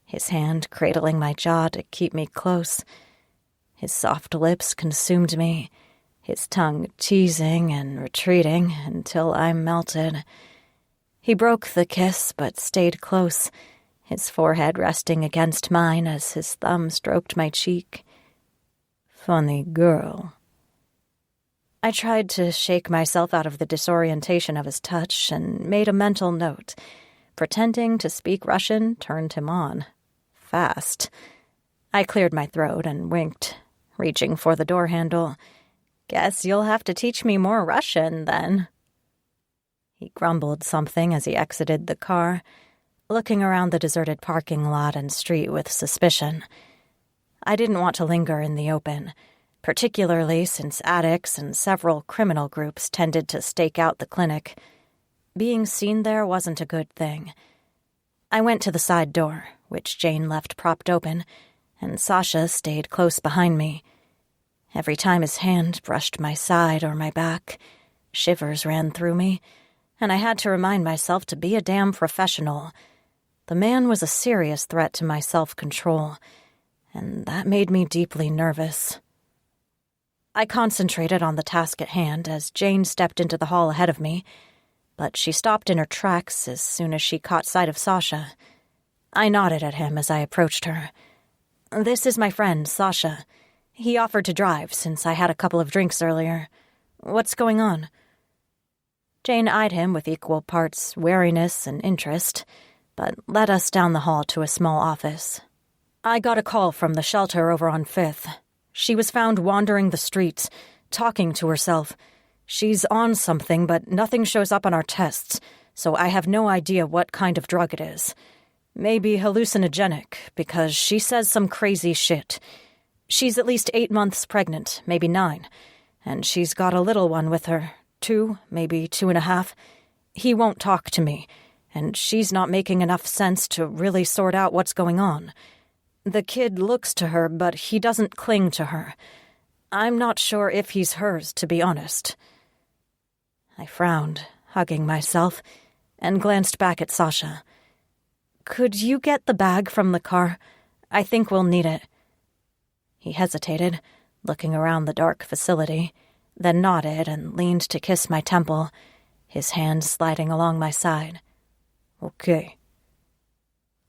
his hand cradling my jaw to keep me close. His soft lips consumed me, his tongue teasing and retreating until I melted. He broke the kiss but stayed close, his forehead resting against mine as his thumb stroked my cheek. "Funny girl." I tried to shake myself out of the disorientation of his touch and made a mental note. Pretending to speak Russian turned him on. Fast. I cleared my throat and winked, reaching for the door handle. "Guess you'll have to teach me more Russian, then." He grumbled something as he exited the car, looking around the deserted parking lot and street with suspicion. I didn't want to linger in the open, particularly since addicts and several criminal groups tended to stake out the clinic. Being seen there wasn't a good thing. I went to the side door, which Jane left propped open, and Sasha stayed close behind me. Every time his hand brushed my side or my back, shivers ran through me, and I had to remind myself to be a damn professional. The man was a serious threat to my self-control, and that made me deeply nervous. I concentrated on the task at hand as Jane stepped into the hall ahead of me, but she stopped in her tracks as soon as she caught sight of Sasha. I nodded at him as I approached her. "This is my friend, Sasha. He offered to drive since I had a couple of drinks earlier. What's going on?" Jane eyed him with equal parts wariness and interest, but led us down the hall to a small office. "I got a call from the shelter over on 5th. She was found wandering the streets, talking to herself. She's on something, but nothing shows up on our tests, so I have no idea what kind of drug it is. Maybe hallucinogenic, because she says some crazy shit. She's at least 8 months pregnant, maybe 9, and she's got a little one with her, 2, maybe 2.5. He won't talk to me, and she's not making enough sense to really sort out what's going on. The kid looks to her, but he doesn't cling to her. I'm not sure if he's hers, to be honest." I frowned, hugging myself, and glanced back at Sasha. "Could you get the bag from the car? I think we'll need it." He hesitated, looking around the dark facility, then nodded and leaned to kiss my temple, his hand sliding along my side. Okay."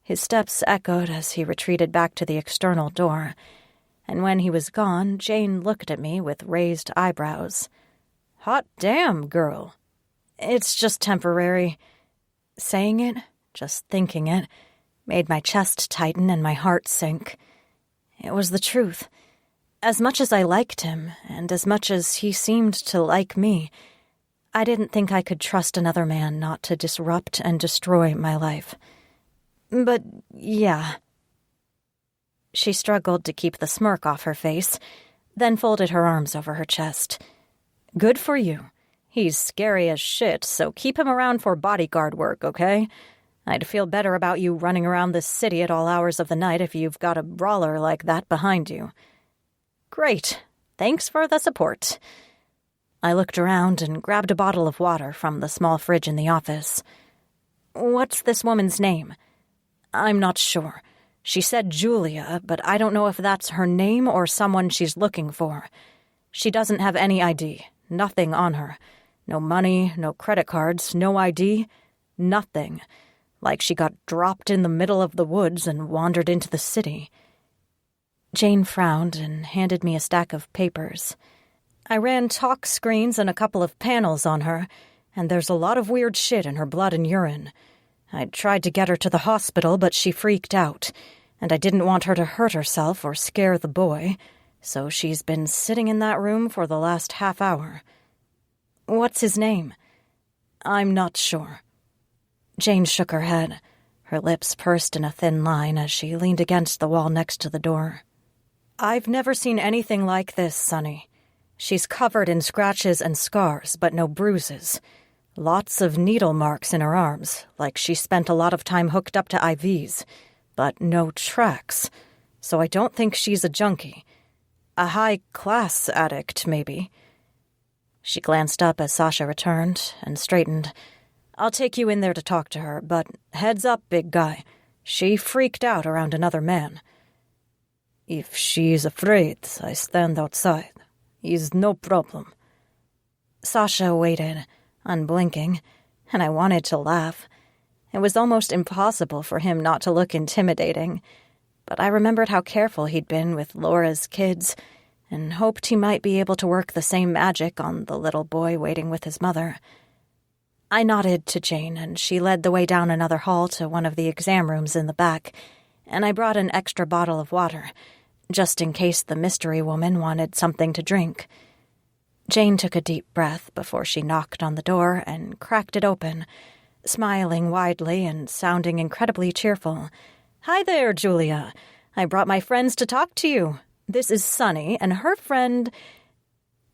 His steps echoed as he retreated back to the external door, and when he was gone, Jane looked at me with raised eyebrows. "Hot damn, girl." "It's just temporary." Saying it, just thinking it, made my chest tighten and my heart sink. It was the truth. As much as I liked him, and as much as he seemed to like me, I didn't think I could trust another man not to disrupt and destroy my life. But, yeah. She struggled to keep the smirk off her face, then folded her arms over her chest. "Good for you. He's scary as shit, so keep him around for bodyguard work, okay? I'd feel better about you running around this city at all hours of the night if you've got a brawler like that behind you." "Great. Thanks for the support." I looked around and grabbed a bottle of water from the small fridge in the office. "What's this woman's name?" "I'm not sure. She said Julia, but I don't know if that's her name or someone she's looking for. She doesn't have any ID, nothing on her. No money, no credit cards, no ID, nothing. Like she got dropped in the middle of the woods and wandered into the city." Jane frowned and handed me a stack of papers. "I ran talk screens and a couple of panels on her, and there's a lot of weird shit in her blood and urine. I tried to get her to the hospital, but she freaked out, and I didn't want her to hurt herself or scare the boy, so she's been sitting in that room for the last half hour." "What's his name?" "I'm not sure." Jane shook her head. Her lips pursed in a thin line as she leaned against the wall next to the door. "I've never seen anything like this, Sonny. She's covered in scratches and scars, but no bruises. Lots of needle marks in her arms, like she spent a lot of time hooked up to IVs, but no tracks. So I don't think she's a junkie. A high-class addict, maybe." She glanced up as Sasha returned and straightened. "I'll take you in there to talk to her, but heads up, big guy. She freaked out around another man." "If she's afraid, I stand outside. Is no problem." Sasha waited, unblinking, and I wanted to laugh. It was almost impossible for him not to look intimidating, but I remembered how careful he'd been with Laura's kids and hoped he might be able to work the same magic on the little boy waiting with his mother. I nodded to Jane, and she led the way down another hall to one of the exam rooms in the back, and I brought an extra bottle of water, just in case the mystery woman wanted something to drink. Jane took a deep breath before she knocked on the door and cracked it open, smiling widely and sounding incredibly cheerful. "Hi there, Julia. I brought my friends to talk to you. This is Sunny, and her friend—"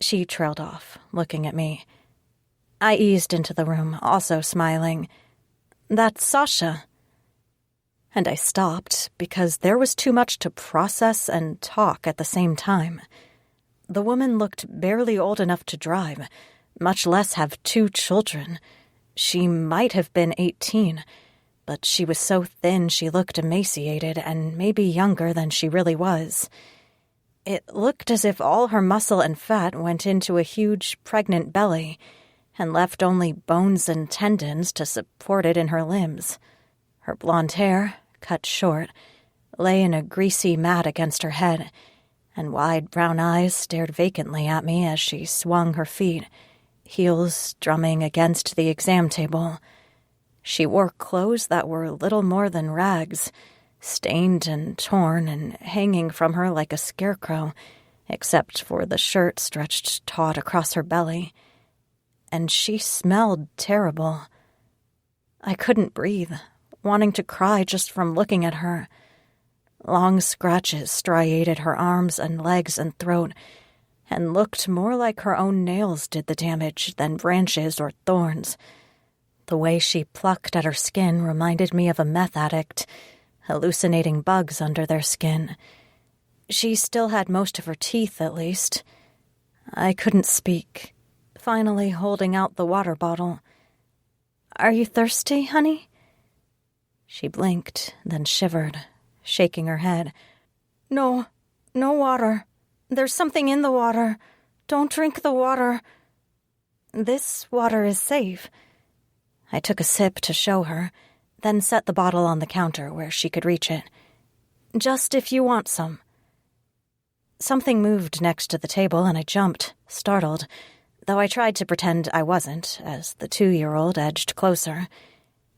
She trailed off, looking at me. I eased into the room, also smiling. "That's Sasha." And I stopped because there was too much to process and talk at the same time. The woman looked barely old enough to drive, much less have 2 children. She might have been 18, but she was so thin she looked emaciated and maybe younger than she really was. It looked as if all her muscle and fat went into a huge, pregnant belly and left only bones and tendons to support it in her limbs. Her blonde hair, cut short, lay in a greasy mat against her head, and wide brown eyes stared vacantly at me as she swung her feet, heels drumming against the exam table. She wore clothes that were little more than rags, stained and torn and hanging from her like a scarecrow, except for the shirt stretched taut across her belly. And she smelled terrible. I couldn't breathe, wanting to cry just from looking at her. Long scratches striated her arms and legs and throat, and looked more like her own nails did the damage than branches or thorns. The way she plucked at her skin reminded me of a meth addict, hallucinating bugs under their skin. She still had most of her teeth, at least. I couldn't speak, finally holding out the water bottle. "Are you thirsty, honey?" She blinked, then shivered, shaking her head. "No, no water. There's something in the water. Don't drink the water." "This water is safe." I took a sip to show her, then set the bottle on the counter where she could reach it. "Just if you want some." Something moved next to the table, and I jumped, startled, though I tried to pretend I wasn't, as the 2-year-old edged closer.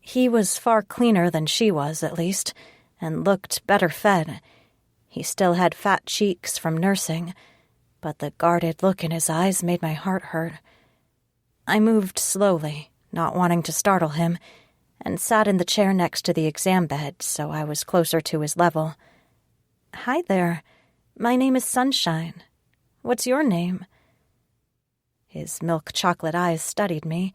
He was far cleaner than she was, at least, and looked better fed. He still had fat cheeks from nursing, but the guarded look in his eyes made my heart hurt. I moved slowly, not wanting to startle him, and sat in the chair next to the exam bed so I was closer to his level. "Hi there. My name is Sunshine. What's your name?" His milk chocolate eyes studied me,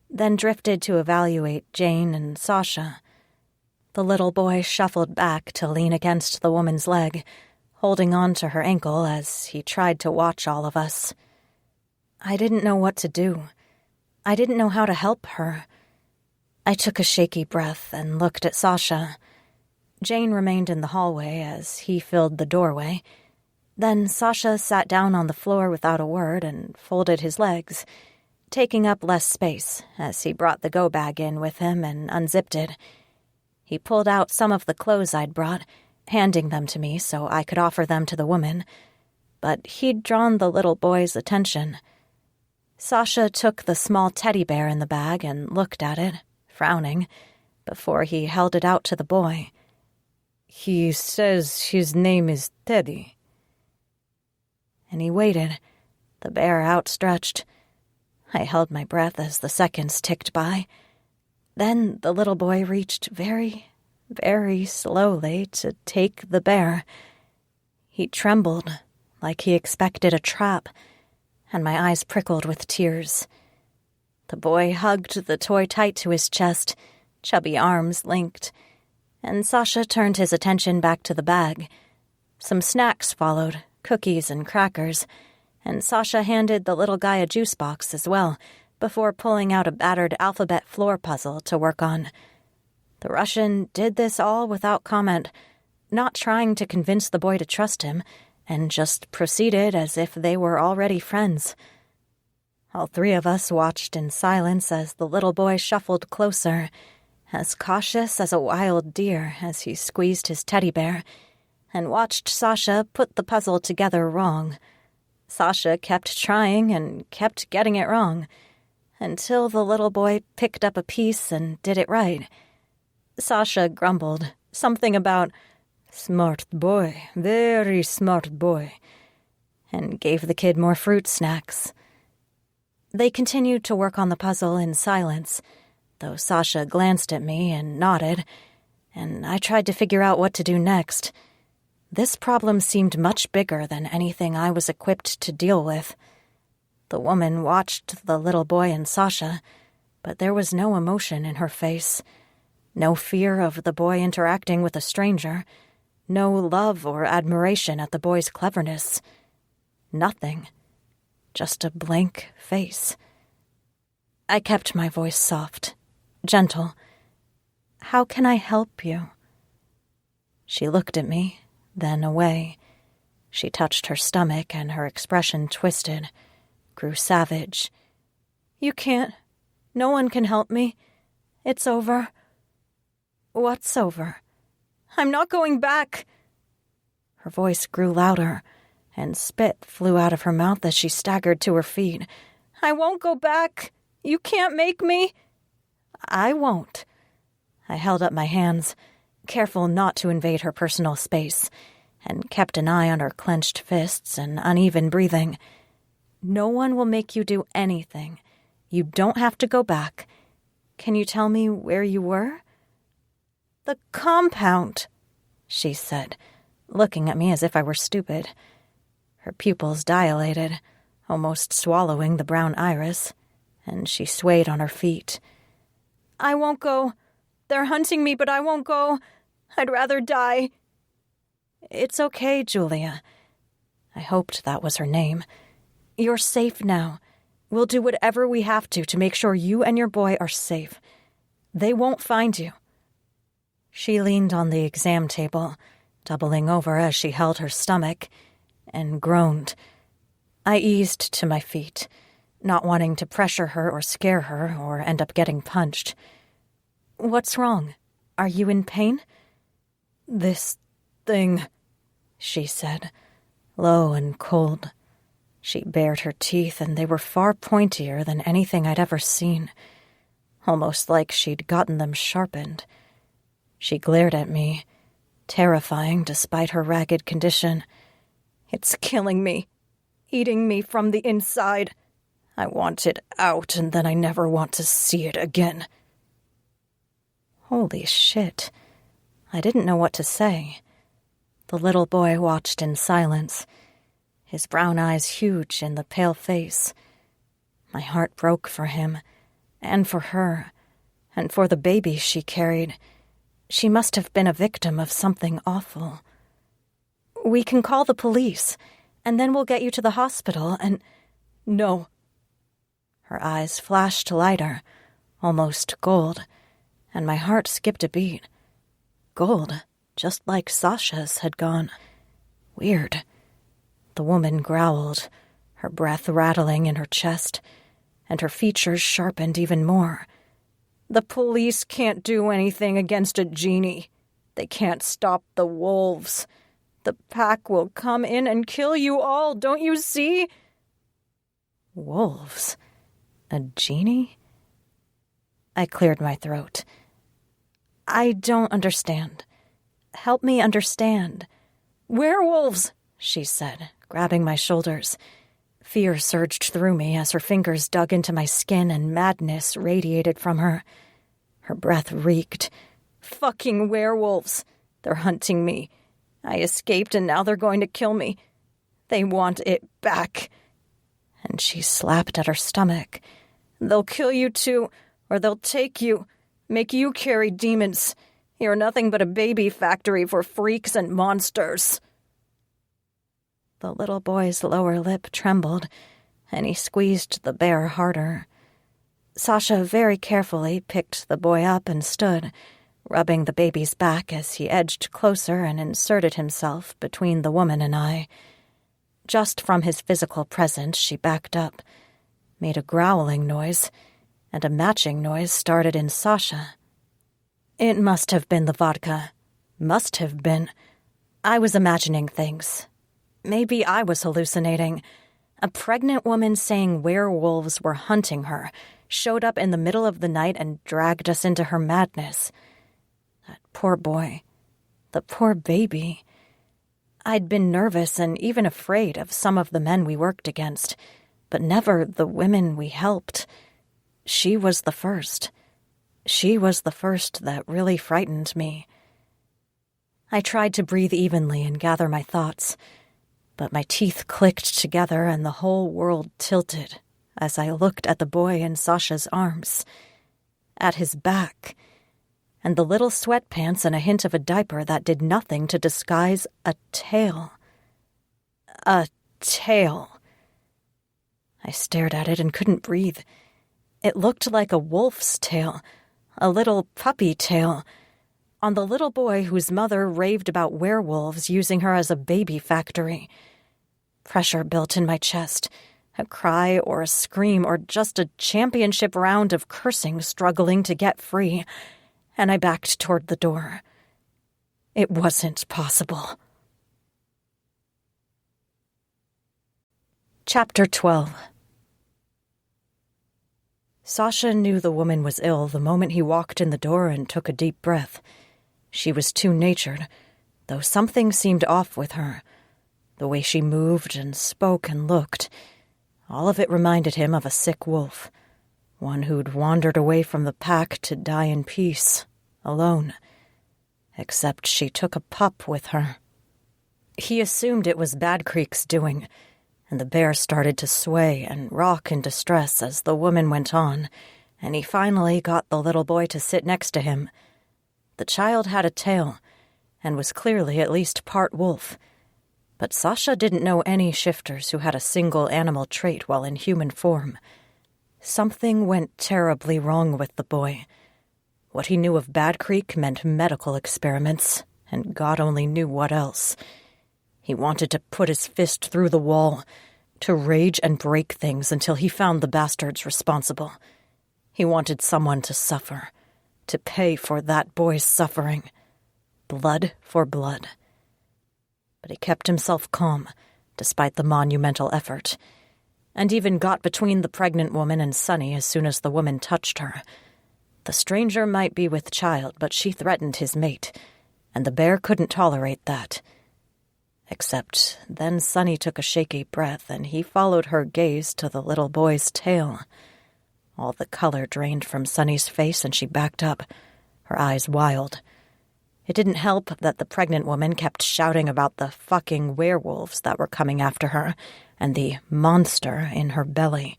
then drifted to evaluate Jane and Sasha. The little boy shuffled back to lean against the woman's leg, holding on to her ankle as he tried to watch all of us. I didn't know what to do. I didn't know how to help her. I took a shaky breath and looked at Sasha. Jane remained in the hallway as he filled the doorway. Then Sasha sat down on the floor without a word and folded his legs, taking up less space as he brought the go bag in with him and unzipped it. He pulled out some of the clothes I'd brought, handing them to me so I could offer them to the woman, but he'd drawn the little boy's attention. Sasha took the small teddy bear in the bag and looked at it, frowning, before he held it out to the boy. "He says his name is Teddy." And he waited, the bear outstretched. I held my breath as the seconds ticked by. Then the little boy reached very, very slowly to take the bear. He trembled, like he expected a trap, and my eyes prickled with tears. The boy hugged the toy tight to his chest, chubby arms linked, and Sasha turned his attention back to the bag. Some snacks followed, cookies and crackers, and Sasha handed the little guy a juice box as well, before pulling out a battered alphabet floor puzzle to work on. The Russian did this all without comment, not trying to convince the boy to trust him, and just proceeded as if they were already friends. All three of us watched in silence as the little boy shuffled closer, as cautious as a wild deer as he squeezed his teddy bear, and watched Sasha put the puzzle together wrong. Sasha kept trying and kept getting it wrong, until the little boy picked up a piece and did it right. Sasha grumbled, something about, "Smart boy, very smart boy," and gave the kid more fruit snacks. They continued to work on the puzzle in silence, though Sasha glanced at me and nodded, and I tried to figure out what to do next. This problem seemed much bigger than anything I was equipped to deal with. The woman watched the little boy and Sasha, but there was no emotion in her face. No fear of the boy interacting with a stranger. No love or admiration at the boy's cleverness. Nothing. Just a blank face. I kept my voice soft, gentle. "How can I help you?" She looked at me, then away. She touched her stomach and her expression twisted, grew savage. "You can't. No one can help me. It's over." "What's over?" "I'm not going back." Her voice grew louder, and spit flew out of her mouth as she staggered to her feet. "I won't go back. You can't make me." "I won't." I held up my hands, careful not to invade her personal space, and kept an eye on her clenched fists and uneven breathing. "No one will make you do anything. You don't have to go back. Can you tell me where you were?" "The compound," she said, looking at me as if I were stupid. Her pupils dilated, almost swallowing the brown iris, and she swayed on her feet. "I won't go. They're hunting me, but I won't go. I'd rather die." "It's okay, Julia." I hoped that was her name. "You're safe now. We'll do whatever we have to make sure you and your boy are safe. They won't find you." She leaned on the exam table, doubling over as she held her stomach, and groaned. I eased to my feet, not wanting to pressure her or scare her or end up getting punched. "What's wrong?" Are you in pain?" "This thing," she said, low and cold. She bared her teeth, and they were far pointier than anything I'd ever seen, almost like she'd gotten them sharpened. She glared at me, terrifying despite her ragged condition. "It's killing me, eating me from the inside. I want it out, and then I never want to see it again." Holy shit. I didn't know what to say. The little boy watched in silence, his brown eyes huge in the pale face. My heart broke for him, and for her, and for the baby she carried. She must have been a victim of something awful. "We can call the police, and then we'll get you to the hospital, and—" "No." Her eyes flashed lighter, almost gold, and my heart skipped a beat. Gold, just like Sasha's had gone. Weird. The woman growled, her breath rattling in her chest, and her features sharpened even more. "The police can't do anything against a genie. They can't stop the wolves. The pack will come in and kill you all, don't you see?" Wolves? A genie? I cleared my throat. "I don't understand. Help me understand." "Werewolves," she said, grabbing my shoulders. Fear surged through me as her fingers dug into my skin and madness radiated from her. Her breath reeked. "Fucking werewolves. They're hunting me. I escaped and now they're going to kill me. They want it back." And she slapped at her stomach. "They'll kill you too, or they'll take you, make you carry demons. You're nothing but a baby factory for freaks and monsters." The little boy's lower lip trembled, and he squeezed the bear harder. Sasha very carefully picked the boy up and stood, rubbing the baby's back as he edged closer and inserted himself between the woman and I. Just from his physical presence, she backed up, made a growling noise, and a matching noise started in Sasha. It must have been the vodka. Must have been. I was imagining things. Maybe I was hallucinating. A pregnant woman saying werewolves were hunting her showed up in the middle of the night and dragged us into her madness. That poor boy. The poor baby. I'd been nervous and even afraid of some of the men we worked against, but never the women we helped. She was the first. She was the first that really frightened me. I tried to breathe evenly and gather my thoughts, but my teeth clicked together and the whole world tilted as I looked at the boy in Sasha's arms, at his back, and the little sweatpants and a hint of a diaper that did nothing to disguise a tail. A tail. I stared at it and couldn't breathe. It looked like a wolf's tail, a little puppy tail, on the little boy whose mother raved about werewolves using her as a baby factory. Pressure built in my chest, a cry or a scream or just a championship round of cursing struggling to get free, and I backed toward the door. It wasn't possible. Chapter 12. Sasha knew the woman was ill the moment he walked in the door and took a deep breath. She was too natured, though something seemed off with her. The way she moved and spoke and looked, all of it reminded him of a sick wolf, one who'd wandered away from the pack to die in peace, alone. Except she took a pup with her. He assumed it was Bad Creek's doing, and the bear started to sway and rock in distress as the woman went on, and he finally got the little boy to sit next to him. The child had a tail, and was clearly at least part wolf, but Sasha didn't know any shifters who had a single animal trait while in human form. Something went terribly wrong with the boy. What he knew of Bad Creek meant medical experiments, and God only knew what else. He wanted to put his fist through the wall, to rage and break things until he found the bastards responsible. He wanted someone to suffer, to pay for that boy's suffering. Blood for blood. But he kept himself calm, despite the monumental effort, and even got between the pregnant woman and Sonny as soon as the woman touched her. The stranger might be with child, but she threatened his mate, and the bear couldn't tolerate that. Except then Sonny took a shaky breath, and he followed her gaze to the little boy's tail. All the color drained from Sonny's face, and she backed up, her eyes wild. It didn't help that the pregnant woman kept shouting about the fucking werewolves that were coming after her, and the monster in her belly.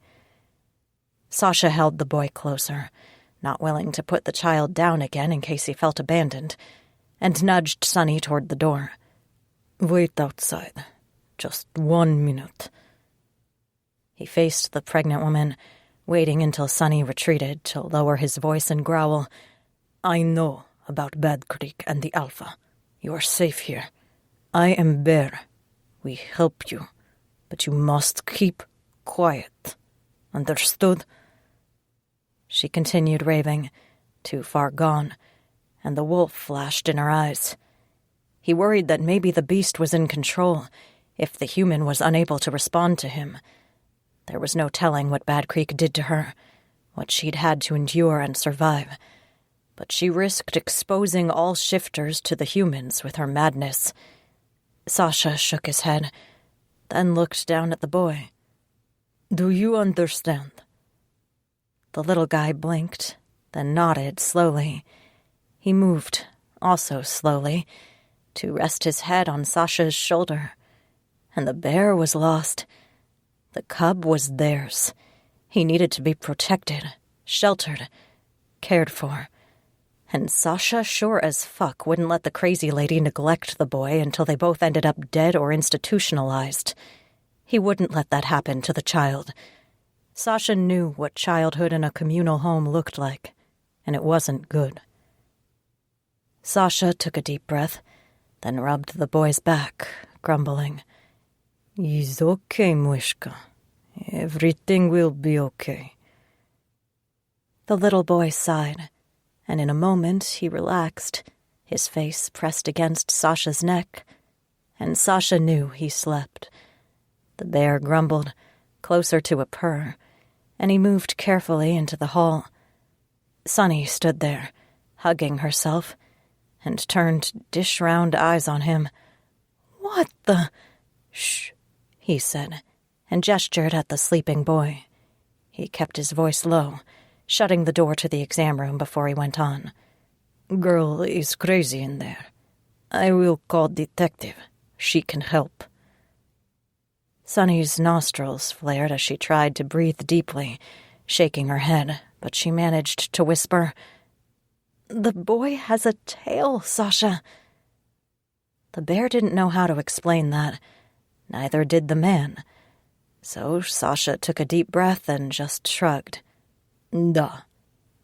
Sasha held the boy closer, not willing to put the child down again in case he felt abandoned, and nudged Sonny toward the door. "Wait outside. Just 1 minute." He faced the pregnant woman, waiting until Sonny retreated to lower his voice and growl, "I know about Bad Creek and the Alpha. You are safe here. I am Bear. We help you, but you must keep quiet. Understood?" She continued raving, too far gone, and the wolf flashed in her eyes. He worried that maybe the beast was in control, if the human was unable to respond to him. There was no telling what Bad Creek did to her, what she'd had to endure and survive. But she risked exposing all shifters to the humans with her madness. Sasha shook his head, then looked down at the boy. "Do you understand?" The little guy blinked, then nodded slowly. He moved, also slowly, to rest his head on Sasha's shoulder. And the bear was lost. The cub was theirs. He needed to be protected, sheltered, cared for. And Sasha sure as fuck wouldn't let the crazy lady neglect the boy until they both ended up dead or institutionalized. He wouldn't let that happen to the child. Sasha knew what childhood in a communal home looked like, and it wasn't good. Sasha took a deep breath, then rubbed the boy's back, grumbling. "It's okay, Muishka. Everything will be okay." The little boy sighed, and in a moment he relaxed, his face pressed against Sasha's neck, and Sasha knew he slept. The bear grumbled, closer to a purr, and he moved carefully into the hall. Sonny stood there, hugging herself, and turned dish-round eyes on him. "What the—" "Shh," he said, and gestured at the sleeping boy. He kept his voice low, shutting the door to the exam room before he went on. "Girl is crazy in there. I will call detective. She can help." Sonny's nostrils flared as she tried to breathe deeply, shaking her head, but she managed to whisper, "The boy has a tail, Sasha." The bear didn't know how to explain that. Neither did the man. So Sasha took a deep breath and just shrugged. "Da.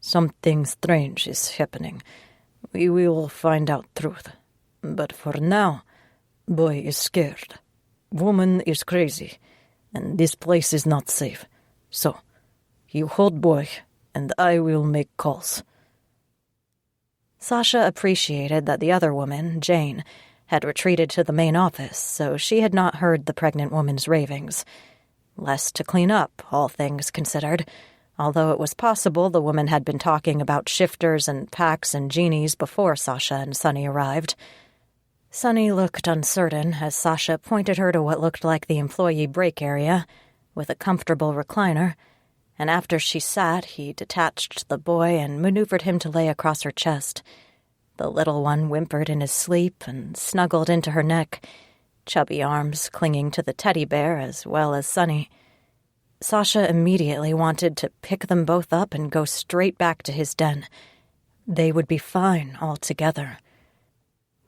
Something strange is happening. We will find out truth. But for now, boy is scared. Woman is crazy. And this place is not safe. So, you hold boy, and I will make calls." Sasha appreciated that the other woman, Jane, had retreated to the main office, so she had not heard the pregnant woman's ravings. Less to clean up, all things considered, although it was possible the woman had been talking about shifters and packs and genies before Sasha and Sonny arrived. Sonny looked uncertain as Sasha pointed her to what looked like the employee break area, with a comfortable recliner, and after she sat, he detached the boy and maneuvered him to lay across her chest. The little one whimpered in his sleep and snuggled into her neck, chubby arms clinging to the teddy bear as well as Sonny. Sasha immediately wanted to pick them both up and go straight back to his den. They would be fine all together.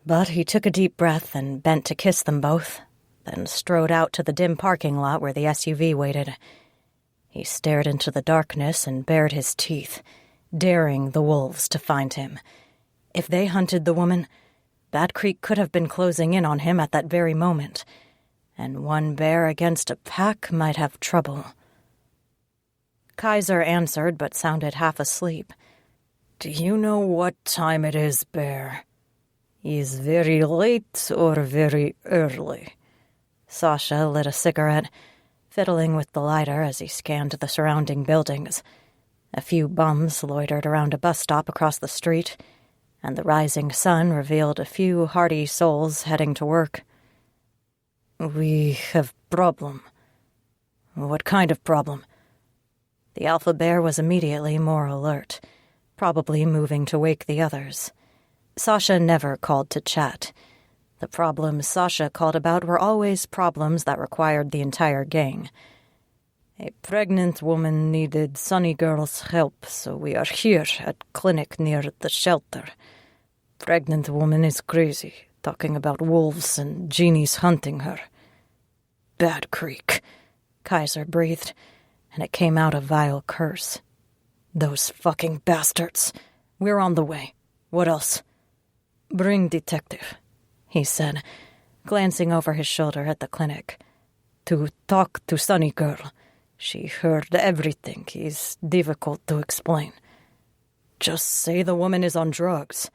But he took a deep breath and bent to kiss them both, then strode out to the dim parking lot where the SUV waited. He stared into the darkness and bared his teeth, daring the wolves to find him. If they hunted the woman, Bad Creek could have been closing in on him at that very moment, and one bear against a pack might have trouble. Kaiser answered but sounded half asleep. Do you know what time it is, Bear? Is very late or very early? Sasha lit a cigarette, fiddling with the lighter as he scanned the surrounding buildings. A few bums loitered around a bus stop across the street, and the rising sun revealed a few hardy souls heading to work. We have problem. What kind of problem? The alpha bear was immediately more alert, probably moving to wake the others. Sasha never called to chat. The problems Sasha called about were always problems that required the entire gang. A pregnant woman needed Sunny Girl's help, so we are here at clinic near the shelter. Pregnant woman is crazy, talking about wolves and genies hunting her. Bad Creek, Kaiser breathed, and it came out a vile curse. Those fucking bastards. We're on the way. What else? Bring detective, he said, glancing over his shoulder at the clinic. To talk to Sunny Girl. She heard everything. It's difficult to explain. Just say the woman is on drugs,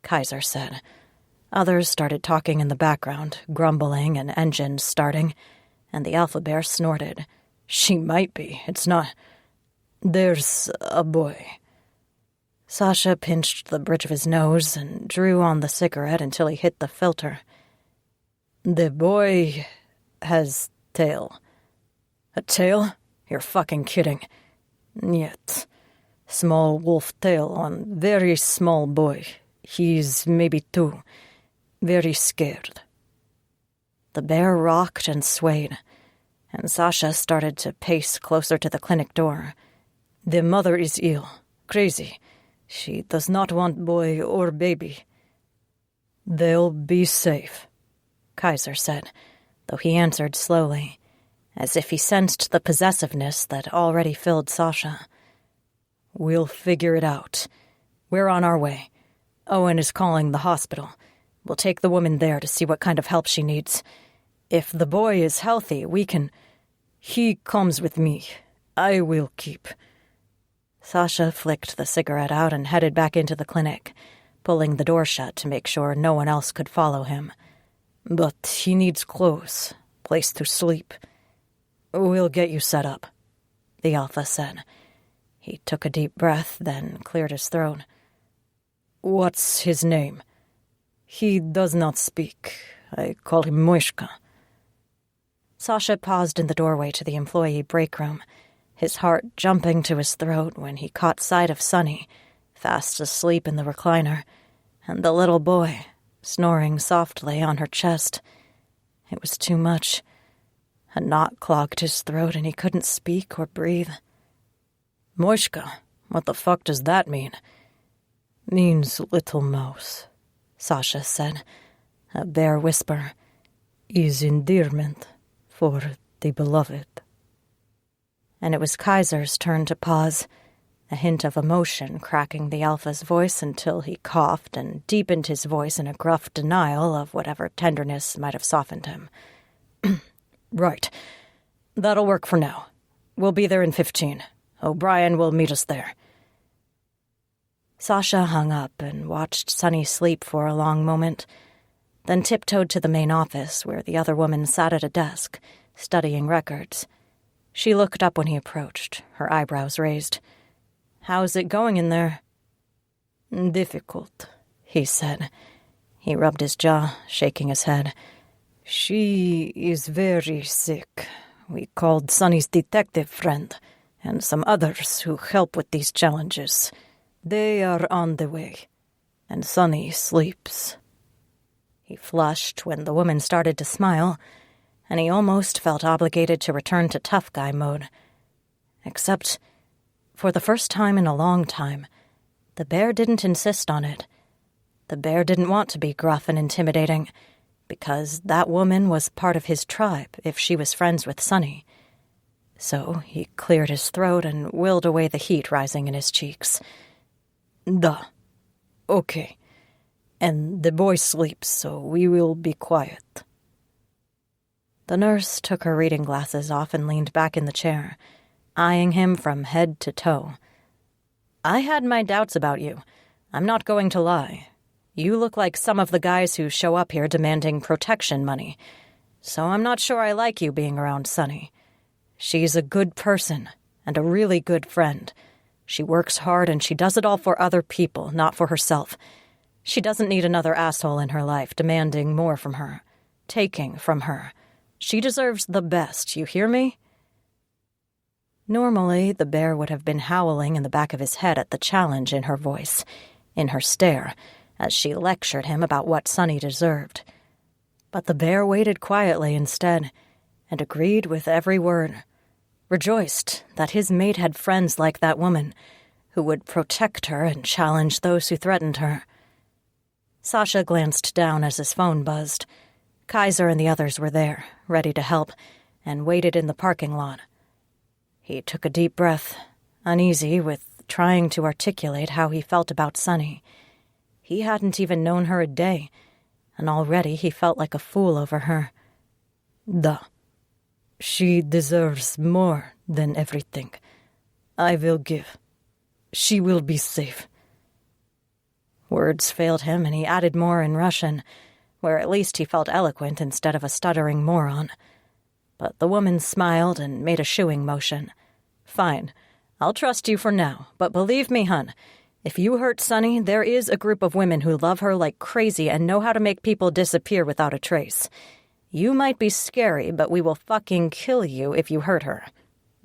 Kaiser said. Others started talking in the background, grumbling and engines starting, and the alpha bear snorted. She might be. It's not... There's a boy. Sasha pinched the bridge of his nose and drew on the cigarette until he hit the filter. The boy has tail. A tail? You're fucking kidding. Yet. Small wolf tail on very small boy. He's maybe 2. Very scared. The bear rocked and swayed, and Sasha started to pace closer to the clinic door. The mother is ill, crazy. She does not want boy or baby. They'll be safe, Kaiser said, though he answered slowly, as if he sensed the possessiveness that already filled Sasha. We'll figure it out. We're on our way. Owen is calling the hospital. We'll take the woman there to see what kind of help she needs. If the boy is healthy, we can... He comes with me. I will keep... Sasha flicked the cigarette out and headed back into the clinic, pulling the door shut to make sure no one else could follow him. But he needs clothes, place to sleep. We'll get you set up, the alpha said. He took a deep breath, then cleared his throat. What's his name? He does not speak. I call him Moishka. Sasha paused in the doorway to the employee break room, his heart jumping to his throat when he caught sight of Sunny, fast asleep in the recliner, and the little boy, snoring softly on her chest. It was too much. A knot clogged his throat and he couldn't speak or breathe. Moishka, what the fuck does that mean? Means little mouse, Sasha said, a bare whisper. Is endearment for the beloved. And it was Kaiser's turn to pause, a hint of emotion cracking the alpha's voice until he coughed and deepened his voice in a gruff denial of whatever tenderness might have softened him. Right. That'll work for now. We'll be there in 15. O'Brien will meet us there. Sasha hung up and watched Sunny sleep for a long moment, then tiptoed to the main office where the other woman sat at a desk, studying records. She looked up when he approached, her eyebrows raised. How's it going in there? Difficult, he said. He rubbed his jaw, shaking his head. She is very sick. We called Sunny's detective friend and some others who help with these challenges. They are on the way, and Sunny sleeps. He flushed when the woman started to smile, and he almost felt obligated to return to tough guy mode. Except, for the first time in a long time, the bear didn't insist on it. The bear didn't want to be gruff and intimidating, because that woman was part of his tribe if she was friends with Sunny. So he cleared his throat and willed away the heat rising in his cheeks. Duh. Okay. And the boy sleeps, so we will be quiet. The nurse took her reading glasses off and leaned back in the chair, eyeing him from head to toe. I had my doubts about you. I'm not going to lie. You look like some of the guys who show up here demanding protection money. So I'm not sure I like you being around Sunny. She's a good person and a really good friend. She works hard and she does it all for other people, not for herself. She doesn't need another asshole in her life demanding more from her, taking from her. She deserves the best, you hear me? Normally, the bear would have been howling in the back of his head at the challenge in her voice, in her stare, as she lectured him about what Sunny deserved. But the bear waited quietly instead, and agreed with every word, rejoiced that his mate had friends like that woman, who would protect her and challenge those who threatened her. Sasha glanced down as his phone buzzed. Kaiser and the others were there, ready to help, and waited in the parking lot. He took a deep breath, uneasy with trying to articulate how he felt about Sunny. He hadn't even known her a day, and already he felt like a fool over her. Duh. She deserves more than everything. I will give. She will be safe. Words failed him, and he added more in Russian, where at least he felt eloquent instead of a stuttering moron. But the woman smiled and made a shooing motion. Fine. I'll trust you for now, but believe me, hun, if you hurt Sunny, there is a group of women who love her like crazy and know how to make people disappear without a trace. You might be scary, but we will fucking kill you if you hurt her.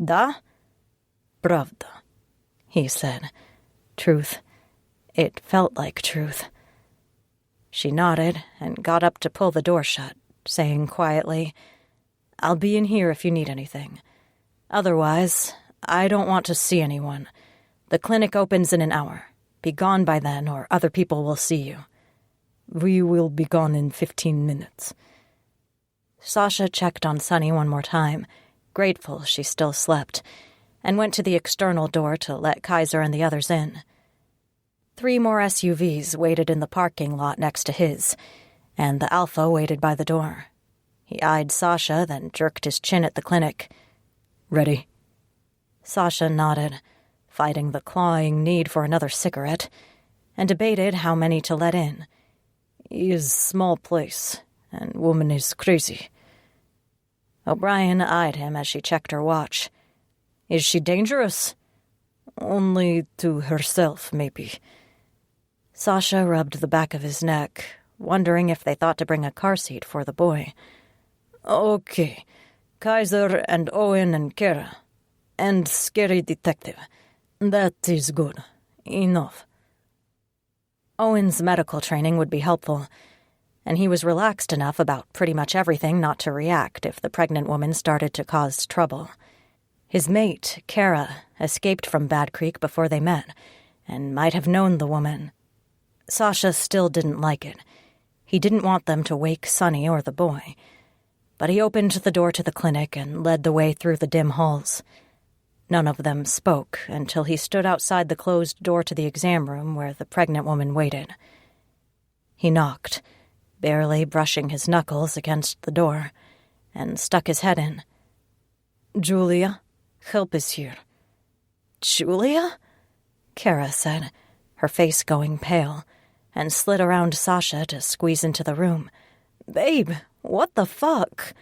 Da? Pravda, he said. Truth. It felt like truth. She nodded and got up to pull the door shut, saying quietly, I'll be in here if you need anything. Otherwise, I don't want to see anyone. The clinic opens in an hour. Be gone by then, or other people will see you. We will be gone in 15 minutes. Sasha checked on Sunny one more time, grateful she still slept, and went to the external door to let Kaiser and the others in. 3 more SUVs waited in the parking lot next to his, and the Alpha waited by the door. He eyed Sasha, then jerked his chin at the clinic. Ready? Sasha nodded, fighting the clawing need for another cigarette, and debated how many to let in. Is small place, and woman is crazy. O'Brien eyed him as she checked her watch. Is she dangerous? Only to herself, maybe. Sasha rubbed the back of his neck, wondering if they thought to bring a car seat for the boy. Okay, Kaiser and Owen and Kara. And scary detective. That is good. Enough. Owen's medical training would be helpful, and he was relaxed enough about pretty much everything not to react if the pregnant woman started to cause trouble. His mate, Kara, escaped from Bad Creek before they met, and might have known the woman. Sasha still didn't like it. He didn't want them to wake Sunny or the boy. But he opened the door to the clinic and led the way through the dim halls. None of them spoke until he stood outside the closed door to the exam room where the pregnant woman waited. He knocked, barely brushing his knuckles against the door, and stuck his head in. Julia, help is here. Julia? Kara said, her face going pale, and slid around Sasha to squeeze into the room. Babe, what the fuck?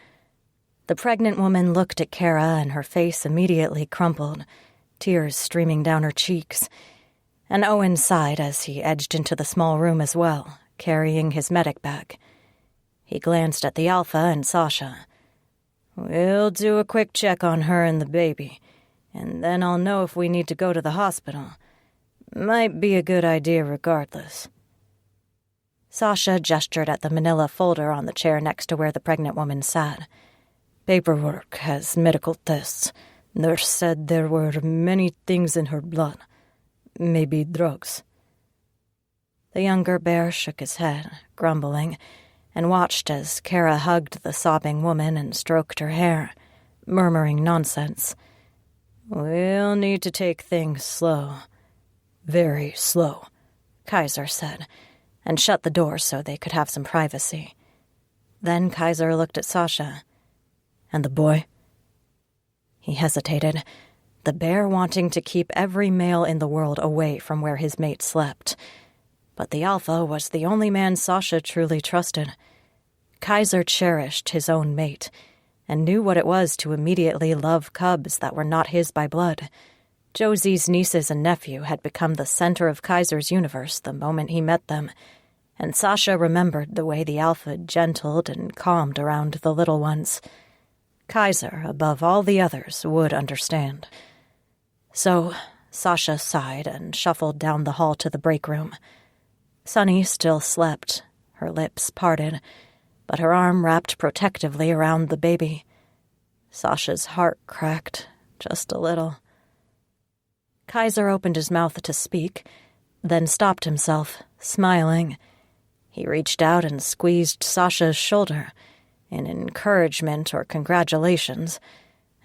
The pregnant woman looked at Kara, and her face immediately crumpled, tears streaming down her cheeks. And Owen sighed as he edged into the small room as well, carrying his medic bag. He glanced at the Alpha and Sasha. We'll do a quick check on her and the baby, and then I'll know if we need to go to the hospital. Might be a good idea regardless. Sasha gestured at the manila folder on the chair next to where the pregnant woman sat. Paperwork has medical tests. Nurse said there were many things in her blood. Maybe drugs. The younger bear shook his head, grumbling, and watched as Kara hugged the sobbing woman and stroked her hair, murmuring nonsense. We'll need to take things slow. Very slow, Kaiser said, and shut the door so they could have some privacy. Then Kaiser looked at Sasha. And the boy? He hesitated, the bear wanting to keep every male in the world away from where his mate slept. But the alpha was the only man Sasha truly trusted. Kaiser cherished his own mate, and knew what it was to immediately love cubs that were not his by blood. Josie's nieces and nephew had become the center of Kaiser's universe the moment he met them, and Sasha remembered the way the alpha gentled and calmed around the little ones. Kaiser, above all the others, would understand. So Sasha sighed and shuffled down the hall to the break room. Sunny still slept, her lips parted, but her arm wrapped protectively around the baby. Sasha's heart cracked, just a little. Kaiser opened his mouth to speak, then stopped himself, smiling. He reached out and squeezed Sasha's shoulder, in encouragement or congratulations,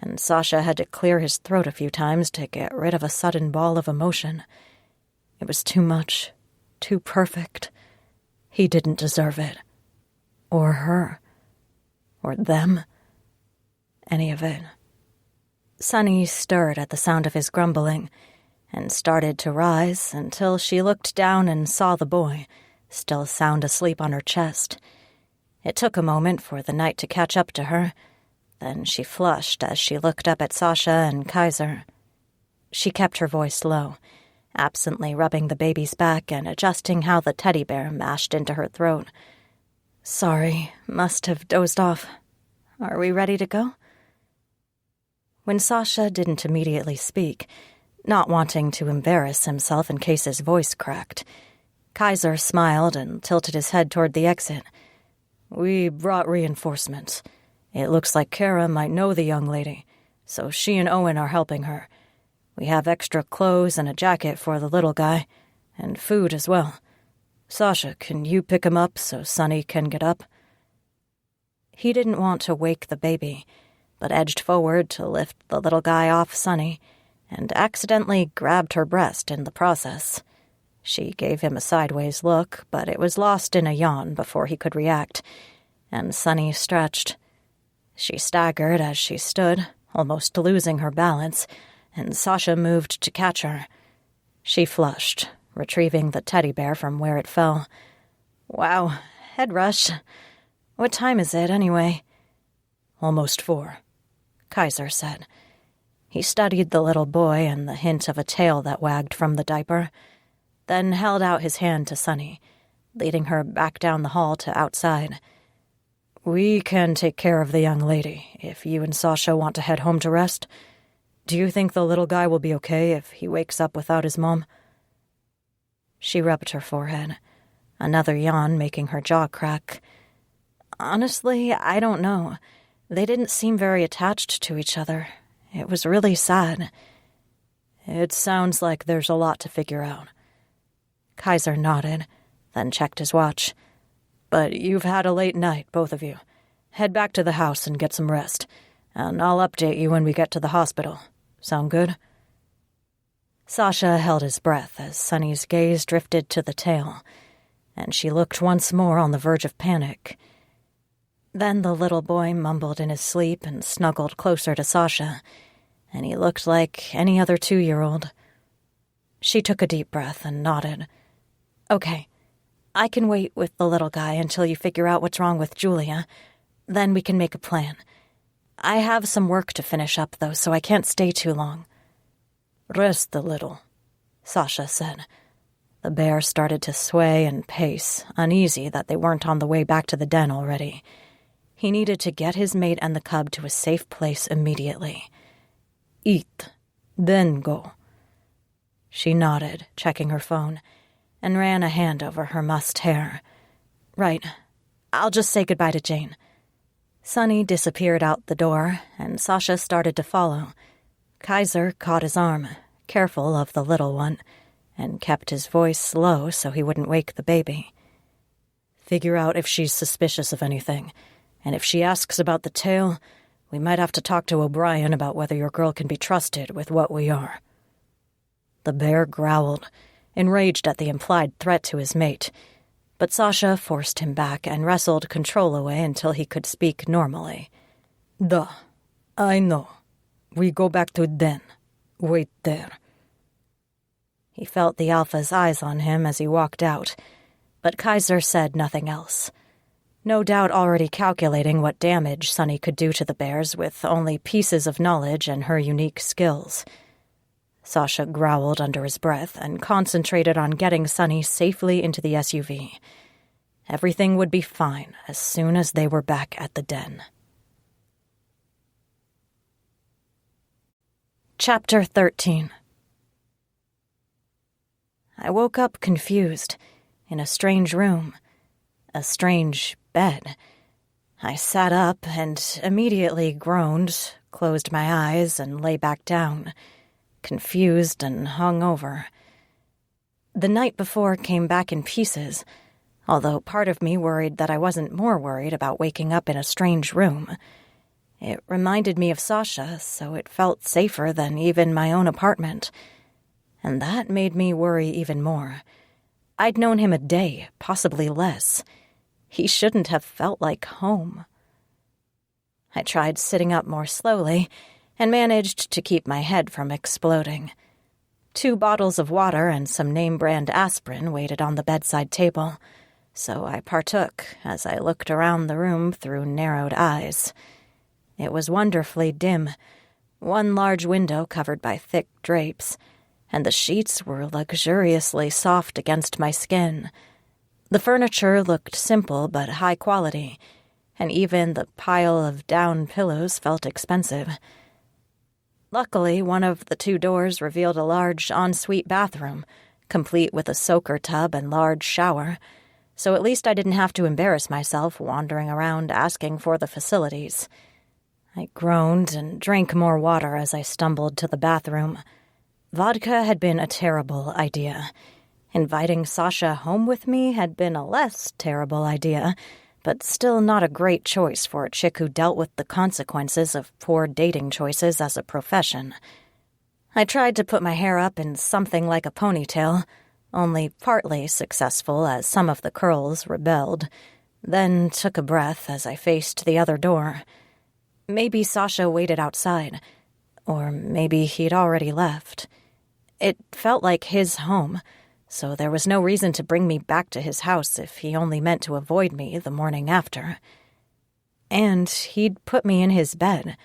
and Sasha had to clear his throat a few times to get rid of a sudden ball of emotion. It was too much, too perfect. He didn't deserve it. Or her. Or them. Any of it. Sunny stirred at the sound of his grumbling, and started to rise until she looked down and saw the boy, still sound asleep on her chest. It took a moment for the night to catch up to her. Then she flushed as she looked up at Sasha and Kaiser. She kept her voice low, absently rubbing the baby's back and adjusting how the teddy bear mashed into her throat. "Sorry, must have dozed off. Are we ready to go?" When Sasha didn't immediately speak, not wanting to embarrass himself in case his voice cracked, Kaiser smiled and tilted his head toward the exit. "We brought reinforcements. It looks like Kara might know the young lady, so she and Owen are helping her. We have extra clothes and a jacket for the little guy, and food as well. Sasha, can you pick him up so Sunny can get up?" He didn't want to wake the baby, but edged forward to lift the little guy off Sunny, and accidentally grabbed her breast in the process. She gave him a sideways look, but it was lost in a yawn before he could react, and Sunny stretched. She staggered as she stood, almost losing her balance, and Sasha moved to catch her. She flushed, retrieving the teddy bear from where it fell. "Wow, head rush. What time is it, anyway?" "Almost 4, Kaiser said. He studied the little boy and the hint of a tail that wagged from the diaper, then held out his hand to Sunny, leading her back down the hall to outside. "We can take care of the young lady if you and Sasha want to head home to rest. Do you think the little guy will be okay if he wakes up without his mom?" She rubbed her forehead, another yawn making her jaw crack. "Honestly, I don't know. They didn't seem very attached to each other. It was really sad." "It sounds like there's a lot to figure out." Kaiser nodded, then checked his watch. "But you've had a late night, both of you. Head back to the house and get some rest, and I'll update you when we get to the hospital. Sound good?" Sasha held his breath as Sunny's gaze drifted to the tail, and she looked once more on the verge of panic. Then the little boy mumbled in his sleep and snuggled closer to Sasha, and he looked like any other 2-year-old. She took a deep breath and nodded. "Okay, I can wait with the little guy until you figure out what's wrong with Julia. Then we can make a plan. I have some work to finish up, though, so I can't stay too long." "Rest a little," Sasha said. The bear started to sway and pace, uneasy that they weren't on the way back to the den already. He needed to get his mate and the cub to a safe place immediately. "Eat, then go." She nodded, checking her phone, and ran a hand over her mussed hair. "Right. I'll just say goodbye to Jane." Sunny disappeared out the door, and Sasha started to follow. Kaiser caught his arm, careful of the little one, and kept his voice low so he wouldn't wake the baby. "Figure out if she's suspicious of anything, and if she asks about the tail, we might have to talk to O'Brien about whether your girl can be trusted with what we are." The bear growled, enraged at the implied threat to his mate, but Sasha forced him back and wrestled control away until he could speak normally. "Duh, I know. We go back to den. Wait there." He felt the Alpha's eyes on him as he walked out, but Kaiser said nothing else. No doubt already calculating what damage Sunny could do to the bears with only pieces of knowledge and her unique skills. Sasha growled under his breath and concentrated on getting Sunny safely into the SUV. Everything would be fine as soon as they were back at the den. Chapter 13. I woke up confused, in a strange room, a strange bed. I sat up and immediately groaned, closed my eyes, and lay back down, confused and hungover. The night before came back in pieces, although part of me worried that I wasn't more worried about waking up in a strange room. It reminded me of Sasha, so it felt safer than even my own apartment. And that made me worry even more. I'd known him a day, possibly less. He shouldn't have felt like home. I tried sitting up more slowly and managed to keep my head from exploding. 2 bottles of water and some name-brand aspirin waited on the bedside table, so I partook as I looked around the room through narrowed eyes. It was wonderfully dim, one large window covered by thick drapes, and the sheets were luxuriously soft against my skin. The furniture looked simple but high quality, and even the pile of down pillows felt expensive. Luckily, one of the 2 doors revealed a large ensuite bathroom, complete with a soaker tub and large shower, so at least I didn't have to embarrass myself wandering around asking for the facilities. I groaned and drank more water as I stumbled to the bathroom. Vodka had been a terrible idea. Inviting Sasha home with me had been a less terrible idea, but still not a great choice for a chick who dealt with the consequences of poor dating choices as a profession. I tried to put my hair up in something like a ponytail, only partly successful as some of the curls rebelled, then took a breath as I faced the other door. Maybe Sasha waited outside, or maybe he'd already left. It felt like his home, so there was no reason to bring me back to his house if he only meant to avoid me the morning after. And he'd put me in his bed,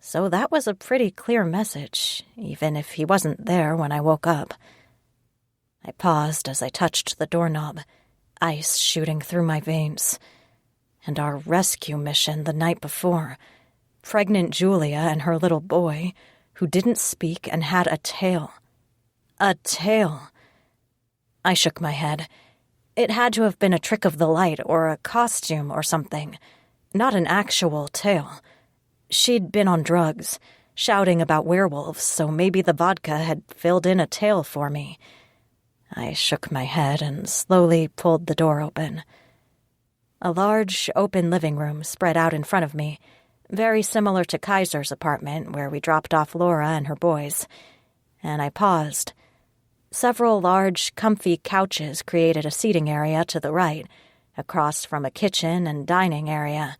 so that was a pretty clear message, even if he wasn't there when I woke up. I paused as I touched the doorknob, ice shooting through my veins. And our rescue mission the night before, pregnant Julia and her little boy, who didn't speak and had a tail. A tail. I shook my head. It had to have been a trick of the light or a costume or something, not an actual tail. She'd been on drugs, shouting about werewolves, so maybe the vodka had filled in a tail for me. I shook my head and slowly pulled the door open. A large, open living room spread out in front of me, very similar to Kaiser's apartment where we dropped off Laura and her boys. And I paused. Several large, comfy couches created a seating area to the right, across from a kitchen and dining area,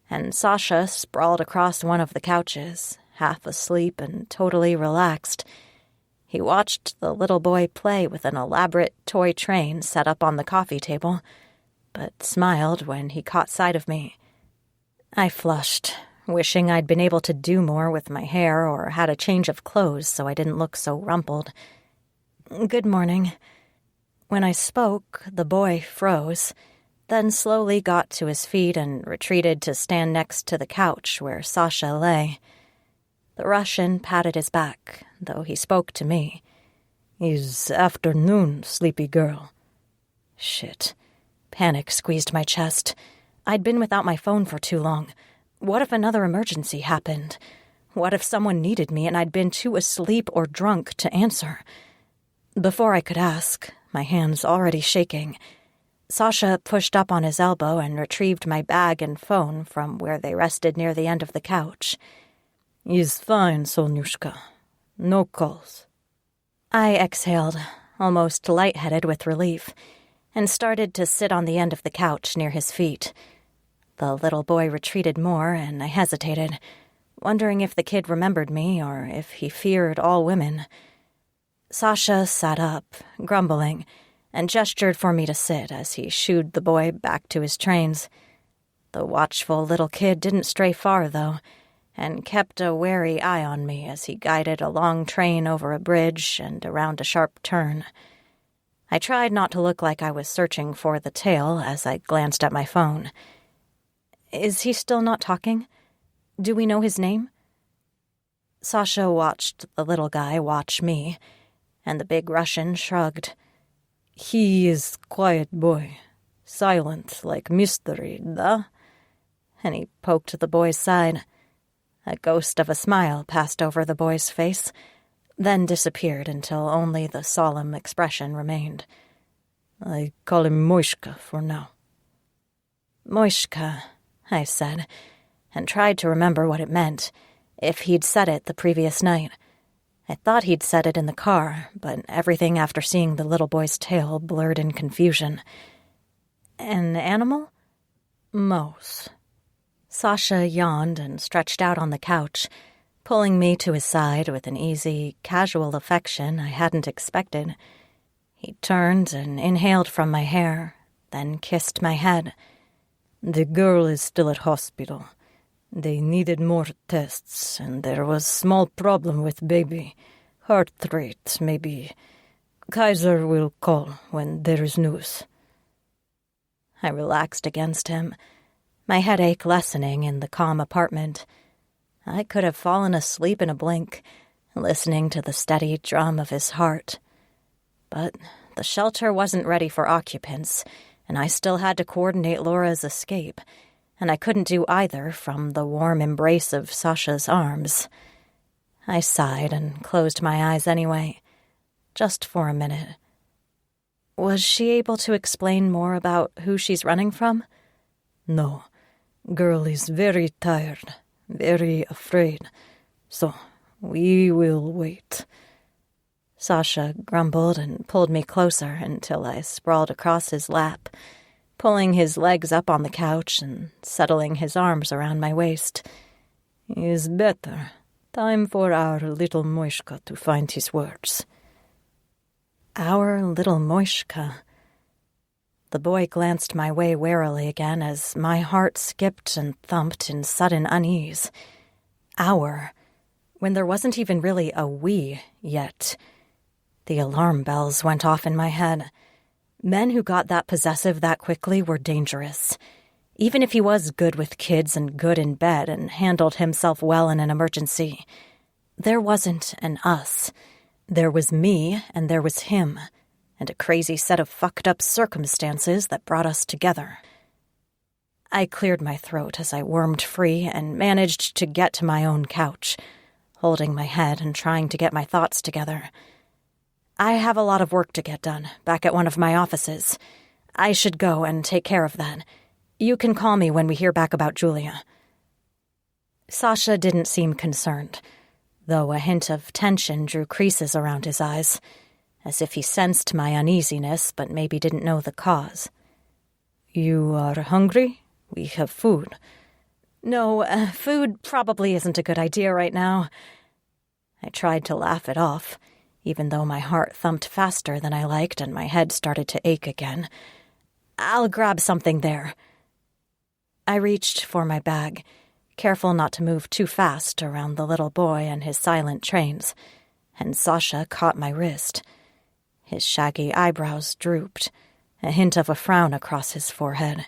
and Sasha sprawled across one of the couches, half asleep and totally relaxed. He watched the little boy play with an elaborate toy train set up on the coffee table, but smiled when he caught sight of me. I flushed, wishing I'd been able to do more with my hair or had a change of clothes so I didn't look so rumpled. "Good morning." When I spoke, the boy froze, then slowly got to his feet and retreated to stand next to the couch where Sasha lay. The Russian patted his back, though he spoke to me. "Is afternoon, sleepy girl." Shit. Panic squeezed my chest. I'd been without my phone for too long. What if another emergency happened? What if someone needed me and I'd been too asleep or drunk to answer? Before I could ask, my hands already shaking, Sasha pushed up on his elbow and retrieved my bag and phone from where they rested near the end of the couch. "Is fine, Sonyushka. No calls." I exhaled, almost lightheaded with relief, and started to sit on the end of the couch near his feet. The little boy retreated more, and I hesitated. wondering if the kid remembered me or if he feared all women. Sasha sat up, grumbling, and gestured for me to sit as he shooed the boy back to his trains. The watchful little kid didn't stray far, though, and kept a wary eye on me as he guided a long train over a bridge and around a sharp turn. I tried not to look like I was searching for the tail as I glanced at my phone. Is he still not talking? Do we know his name? Sasha watched the little guy watch me, and the big Russian shrugged. He is quiet boy, silent like mystery, da? And he poked the boy's side. A ghost of a smile passed over the boy's face, then disappeared until only the solemn expression remained. I call him Moishka for now. Moishka, I said, and tried to remember what it meant, if he'd said it the previous night. I thought he'd said it in the car, but everything after seeing the little boy's tail blurred in confusion. An animal? Mouse. Sasha yawned and stretched out on the couch, pulling me to his side with an easy, casual affection I hadn't expected. He turned and inhaled from my hair, then kissed my head. The girl is still at hospital. They needed more tests, and there was small problem with baby. Heart rate, maybe. Kaiser will call when there is news. I relaxed against him, my headache lessening in the calm apartment. I could have fallen asleep in a blink, listening to the steady drum of his heart. But the shelter wasn't ready for occupants, and I still had to coordinate Laura's escape, and I couldn't do either from the warm embrace of Sasha's arms. I sighed and closed my eyes anyway, just for a minute. Was she able to explain more about who she's running from? No. Girl is very tired, very afraid, so we will wait. Sasha grumbled and pulled me closer until I sprawled across his lap, pulling his legs up on the couch and settling his arms around my waist. Is better. Time for our little Moishka to find his words. Our little Moishka. The boy glanced my way warily again as my heart skipped and thumped in sudden unease. Our, when there wasn't even really a we yet. The alarm bells went off in my head. Men who got that possessive that quickly were dangerous. Even if he was good with kids and good in bed and handled himself well in an emergency, there wasn't an us. There was me and there was him, and a crazy set of fucked-up circumstances that brought us together. I cleared my throat as I wormed free and managed to get to my own couch, holding my head and trying to get my thoughts together. I have a lot of work to get done, back at one of my offices. I should go and take care of that. You can call me when we hear back about Julia. Sasha didn't seem concerned, though a hint of tension drew creases around his eyes, as if he sensed my uneasiness but maybe didn't know the cause. You are hungry? We have food. No, food probably isn't a good idea right now. I tried to laugh it off, even though my heart thumped faster than I liked and my head started to ache again. I'll grab something there. I reached for my bag, careful not to move too fast around the little boy and his silent trains, and Sasha caught my wrist. His shaggy eyebrows drooped, a hint of a frown across his forehead.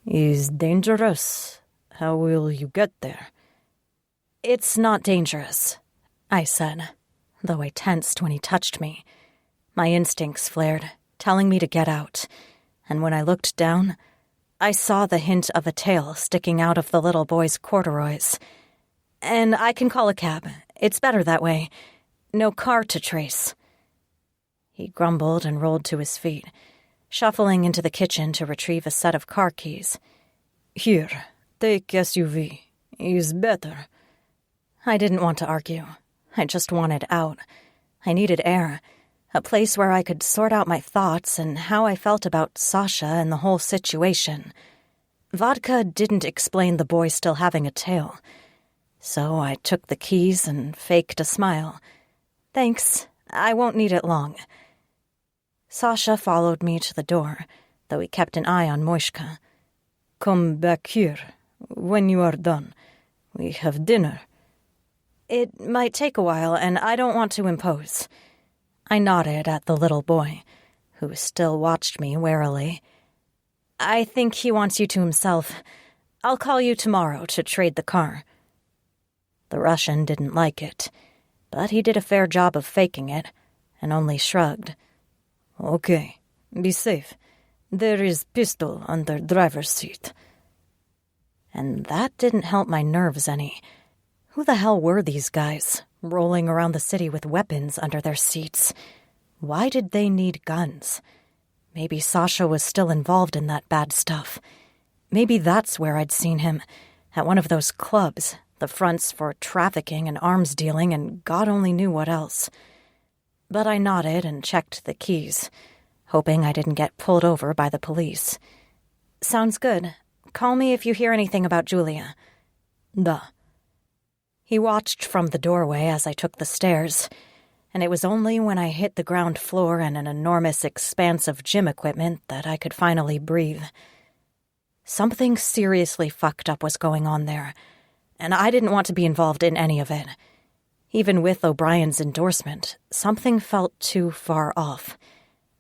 Is dangerous? How will you get there? It's not dangerous, I said, though I tensed when he touched me. My instincts flared, telling me to get out, and when I looked down, I saw the hint of a tail sticking out of the little boy's corduroys. And I can call a cab. It's better that way. No car to trace. He grumbled and rolled to his feet, shuffling into the kitchen to retrieve a set of car keys. Here, take SUV. Is better. I didn't want to argue. I just wanted out. I needed air, a place where I could sort out my thoughts and how I felt about Sasha and the whole situation. Vodka didn't explain the boy still having a tail. So I took the keys and faked a smile. "Thanks, I won't need it long." Sasha followed me to the door, though he kept an eye on Moishka. "Come back here when you are done. We have dinner." "It might take a while, and I don't want to impose." I nodded at the little boy, who still watched me warily. "I think he wants you to himself. I'll call you tomorrow to trade the car." The Russian didn't like it, but he did a fair job of faking it, and only shrugged. "Okay, be safe. There is pistol under driver's seat." And that didn't help my nerves any. Who the hell were these guys, rolling around the city with weapons under their seats? Why did they need guns? Maybe Sasha was still involved in that bad stuff. Maybe that's where I'd seen him, at one of those clubs, the fronts for trafficking and arms dealing, and God only knew what else. But I nodded and checked the keys, hoping I didn't get pulled over by the police. "Sounds good. Call me if you hear anything about Julia." "Duh." He watched from the doorway as I took the stairs, and it was only when I hit the ground floor and an enormous expanse of gym equipment that I could finally breathe. Something seriously fucked up was going on there, and I didn't want to be involved in any of it. Even with O'Brien's endorsement, something felt too far off,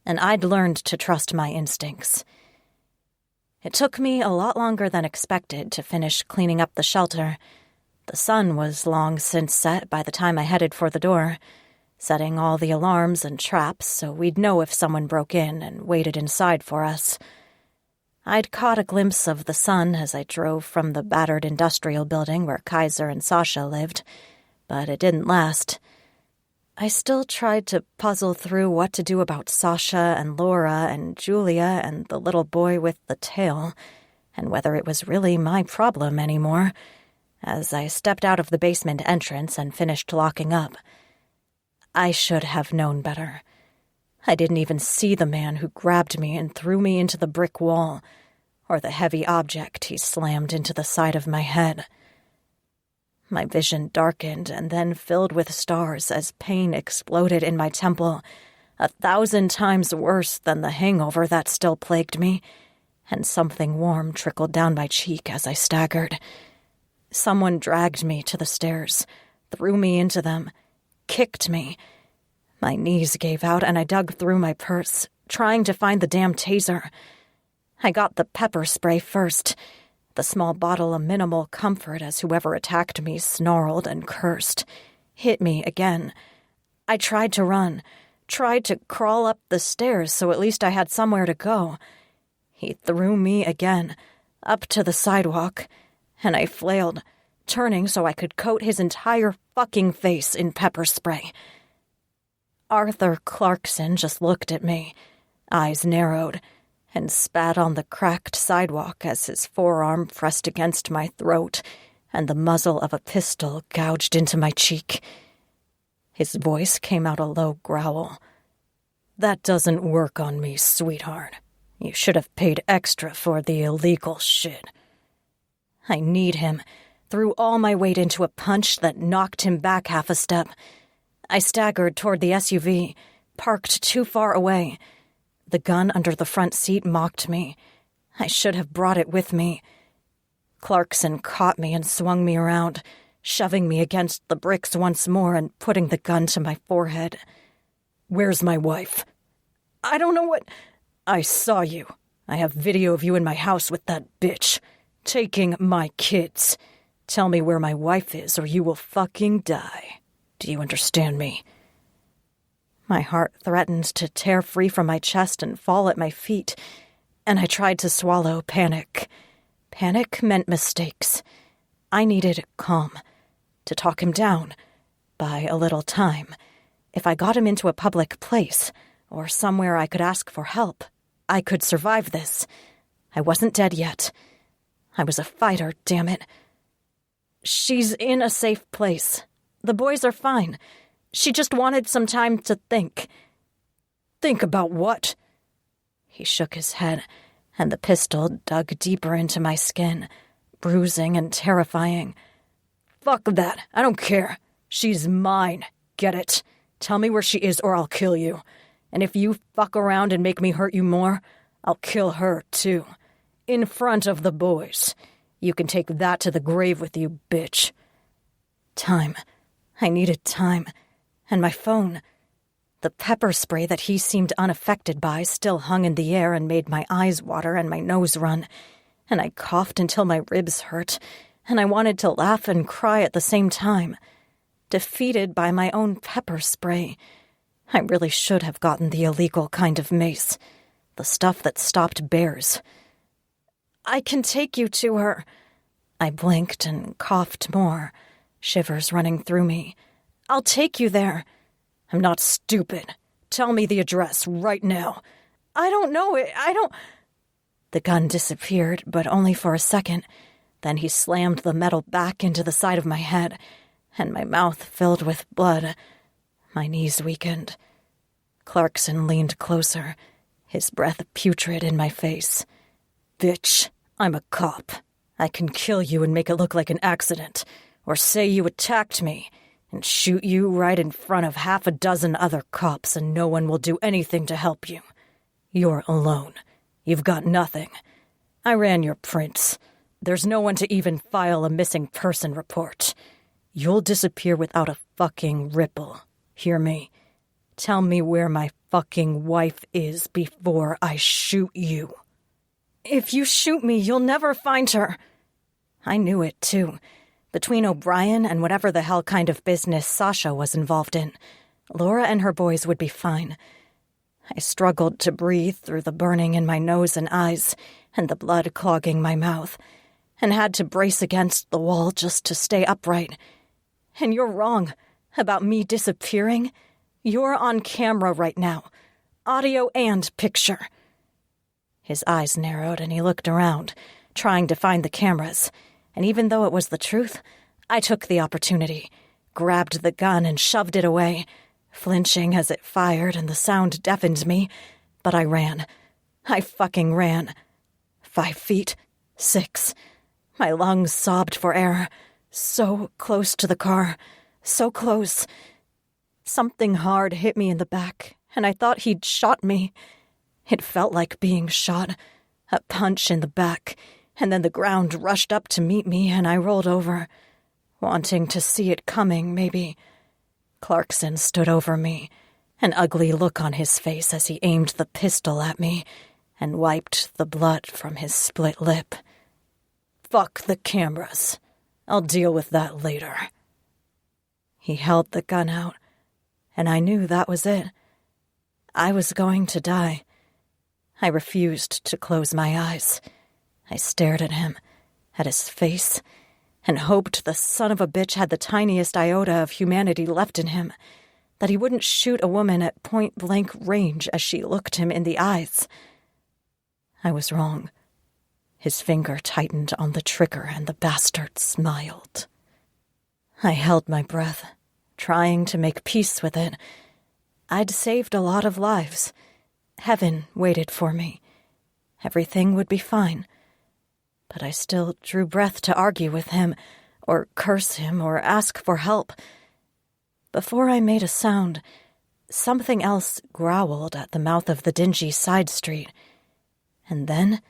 and I'd learned to trust my instincts. It took me a lot longer than expected to finish cleaning up the shelter. The sun was long since set by the time I headed for the door, setting all the alarms and traps so we'd know if someone broke in and waited inside for us. I'd caught a glimpse of the sun as I drove from the battered industrial building where Kaiser and Sasha lived, but it didn't last. I still tried to puzzle through what to do about Sasha and Laura and Julia and the little boy with the tail, and whether it was really my problem anymore, as I stepped out of the basement entrance and finished locking up. I should have known better. I didn't even see the man who grabbed me and threw me into the brick wall, or the heavy object he slammed into the side of my head. My vision darkened and then filled with stars as pain exploded in my temple, 1,000 times worse than the hangover that still plagued me, and something warm trickled down my cheek as I staggered. Someone dragged me to the stairs, threw me into them, kicked me. My knees gave out and I dug through my purse, trying to find the damn taser. I got the pepper spray first, the small bottle a minimal comfort as whoever attacked me snarled and cursed, hit me again. I tried to run, tried to crawl up the stairs so at least I had somewhere to go. He threw me again, up to the sidewalk, and I flailed, turning so I could coat his entire fucking face in pepper spray. Arthur Clarkson just looked at me, eyes narrowed, and spat on the cracked sidewalk as his forearm pressed against my throat and the muzzle of a pistol gouged into my cheek. His voice came out a low growl. "That doesn't work on me, sweetheart. You should have paid extra for the illegal shit." I kneed him, threw all my weight into a punch that knocked him back half a step. I staggered toward the SUV, parked too far away. The gun under the front seat mocked me. I should have brought it with me. Clarkson caught me and swung me around, shoving me against the bricks once more and putting the gun to my forehead. "Where's my wife?" "I don't know what—" "I saw you. I have video of you in my house with that bitch, taking my kids. Tell me where my wife is or you will fucking die. Do you understand me?" My heart threatened to tear free from my chest and fall at my feet, and I tried to swallow panic. Panic meant mistakes. I needed calm, to talk him down, buy a little time. If I got him into a public place, or somewhere I could ask for help, I could survive this. I wasn't dead yet. I was a fighter, damn it. "She's in a safe place. The boys are fine. She just wanted some time to think." "Think about what?" He shook his head, and the pistol dug deeper into my skin, bruising and terrifying. Fuck that. I don't care. She's mine. Get it? Tell me where she is or I'll kill you. And if you fuck around and make me hurt you more, I'll kill her, too. In front of the boys. You can take that to the grave with you, bitch. Time. I needed time. And my phone. The pepper spray that he seemed unaffected by still hung in the air and made my eyes water and my nose run. And I coughed until my ribs hurt, and I wanted to laugh and cry at the same time. Defeated by my own pepper spray. I really should have gotten the illegal kind of mace. The stuff that stopped bears. I can take you to her. I blinked and coughed more, shivers running through me. I'll take you there. I'm not stupid. Tell me the address right now. I don't know it. The gun disappeared, but only for a second. Then he slammed the metal back into the side of my head, and my mouth filled with blood. My knees weakened. Clarkson leaned closer, his breath putrid in my face. Bitch, I'm a cop. I can kill you and make it look like an accident, or say you attacked me, and shoot you right in front of 6 other cops, and no one will do anything to help you. You're alone. You've got nothing. I ran your prints. There's no one to even file a missing person report. You'll disappear without a fucking ripple. Hear me? Tell me where my fucking wife is before I shoot you. If you shoot me, you'll never find her. I knew it, too. Between O'Brien and whatever the hell kind of business Sasha was involved in, Laura and her boys would be fine. I struggled to breathe through the burning in my nose and eyes and the blood clogging my mouth, and had to brace against the wall just to stay upright. And you're wrong about me disappearing. You're on camera right now, audio and picture. His eyes narrowed and he looked around, trying to find the cameras. And even though it was the truth, I took the opportunity, grabbed the gun and shoved it away, flinching as it fired and the sound deafened me. But I ran. I fucking ran. 5 feet. 6. My lungs sobbed for air. So close to the car. So close. Something hard hit me in the back, and I thought he'd shot me. It felt like being shot. A punch in the back. And then the ground rushed up to meet me, and I rolled over, wanting to see it coming, maybe. Clarkson stood over me, an ugly look on his face as he aimed the pistol at me and wiped the blood from his split lip. Fuck the cameras. I'll deal with that later. He held the gun out, and I knew that was it. I was going to die. I refused to close my eyes. I stared at him, at his face, and hoped the son of a bitch had the tiniest iota of humanity left in him, that he wouldn't shoot a woman at point-blank range as she looked him in the eyes. I was wrong. His finger tightened on the trigger and the bastard smiled. I held my breath, trying to make peace with it. I'd saved a lot of lives. Heaven waited for me. Everything would be fine. But I still drew breath to argue with him, or curse him, or ask for help. Before I made a sound, something else growled at the mouth of the dingy side street. And then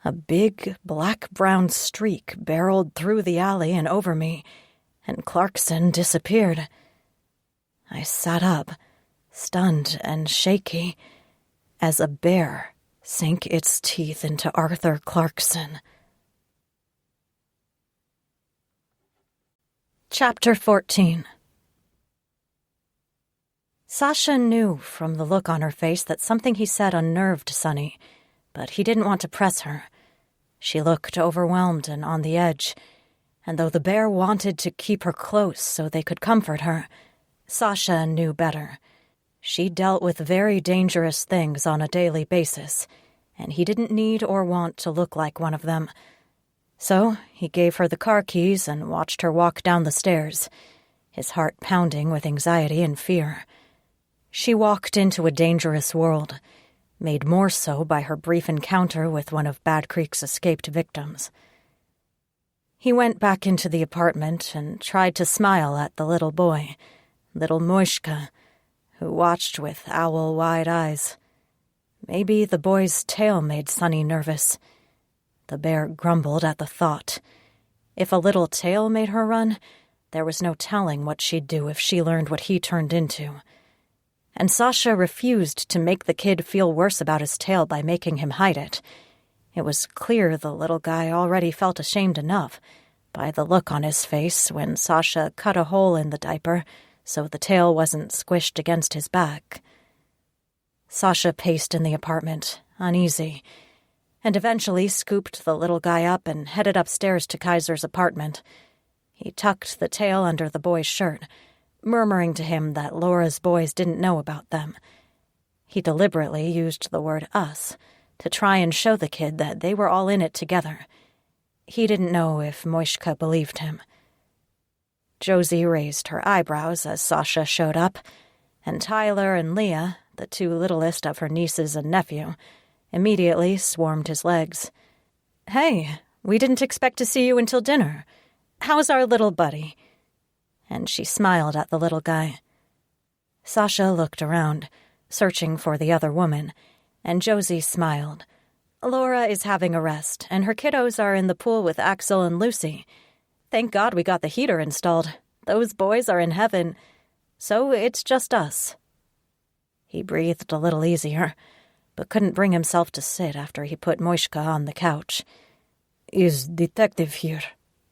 a big black-brown streak barreled through the alley and over me, and Clarkson disappeared. I sat up, stunned and shaky, as a bear sank its teeth into Arthur Clarkson. Chapter 14. Sasha knew from the look on her face that something he said unnerved Sunny, but he didn't want to press her. She looked overwhelmed and on the edge, and though the bear wanted to keep her close so they could comfort her, Sasha knew better. She dealt with very dangerous things on a daily basis, and he didn't need or want to look like one of them. So he gave her the car keys and watched her walk down the stairs, his heart pounding with anxiety and fear. She walked into a dangerous world, made more so by her brief encounter with one of Bad Creek's escaped victims. He went back into the apartment and tried to smile at the little boy, little Moishka, who watched with owl-wide eyes. Maybe the boy's tail made Sunny nervous. The bear grumbled at the thought. If a little tail made her run, there was no telling what she'd do if she learned what he turned into. And Sasha refused to make the kid feel worse about his tail by making him hide it. It was clear the little guy already felt ashamed enough by the look on his face when Sasha cut a hole in the diaper so the tail wasn't squished against his back. Sasha paced in the apartment, uneasy, and eventually scooped the little guy up and headed upstairs to Kaiser's apartment. He tucked the tail under the boy's shirt, murmuring to him that Laura's boys didn't know about them. He deliberately used the word us to try and show the kid that they were all in it together. He didn't know if Moishka believed him. Josie raised her eyebrows as Sasha showed up, and Tyler and Leah, the two littlest of her nieces and nephew, immediately swarmed his legs. "Hey, we didn't expect to see you until dinner. How's our little buddy?" And she smiled at the little guy. Sasha looked around, searching for the other woman, and Josie smiled. "Laura is having a rest, and her kiddos are in the pool with Axel and Lucy. Thank God we got the heater installed. Those boys are in heaven. So it's just us." He breathed a little easier, but couldn't bring himself to sit after he put Moishka on the couch. "Is Detective here,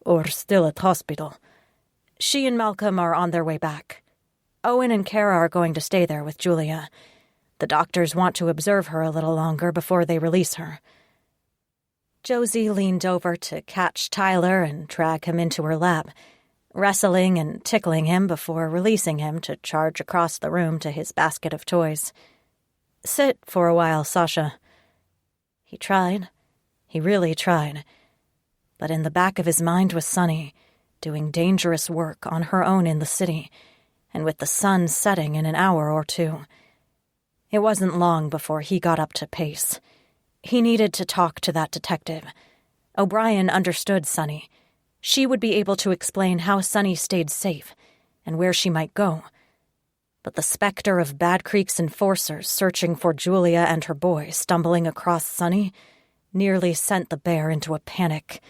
or still at hospital?" "She and Malcolm are on their way back. Owen and Kara are going to stay there with Julia. The doctors want to observe her a little longer before they release her." Josie leaned over to catch Tyler and drag him into her lap, wrestling and tickling him before releasing him to charge across the room to his basket of toys. "Sit for a while, Sasha." He tried. He really tried. But in the back of his mind was Sunny, doing dangerous work on her own in the city, and with the sun setting in an hour or two. It wasn't long before he got up to pace. He needed to talk to that detective. O'Brien understood Sunny. She would be able to explain how Sunny stayed safe and where she might go. But the specter of Bad Creek's enforcers searching for Julia and her boy stumbling across Sunny nearly sent the bear into a panic.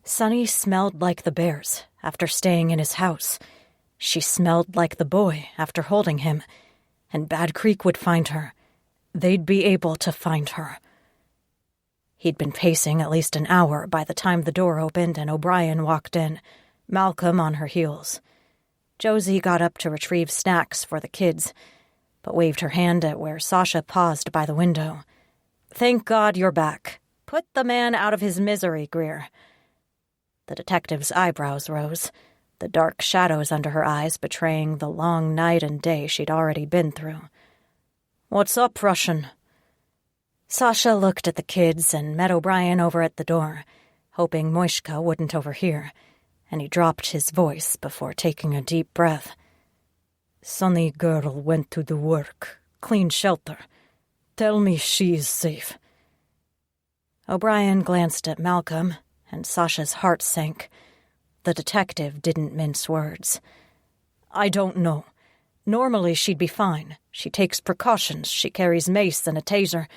Sunny smelled like the bears after staying in his house. She smelled like the boy after holding him, and Bad Creek would find her. They'd be able to find her. He'd been pacing at least an hour by the time the door opened and O'Brien walked in, Malcolm on her heels. Josie got up to retrieve snacks for the kids, but waved her hand at where Sasha paused by the window. "Thank God you're back. Put the man out of his misery, Greer." The detective's eyebrows rose, the dark shadows under her eyes betraying the long night and day she'd already been through. "What's up, Russian?" Sasha looked at the kids and met O'Brien over at the door, hoping Moishka wouldn't overhear, and he dropped his voice before taking a deep breath. "Sunny girl went to the work, clean shelter. Tell me she is safe." O'Brien glanced at Malcolm, and Sasha's heart sank. The detective didn't mince words. "I don't know. Normally she'd be fine. She takes precautions. She carries mace and a taser.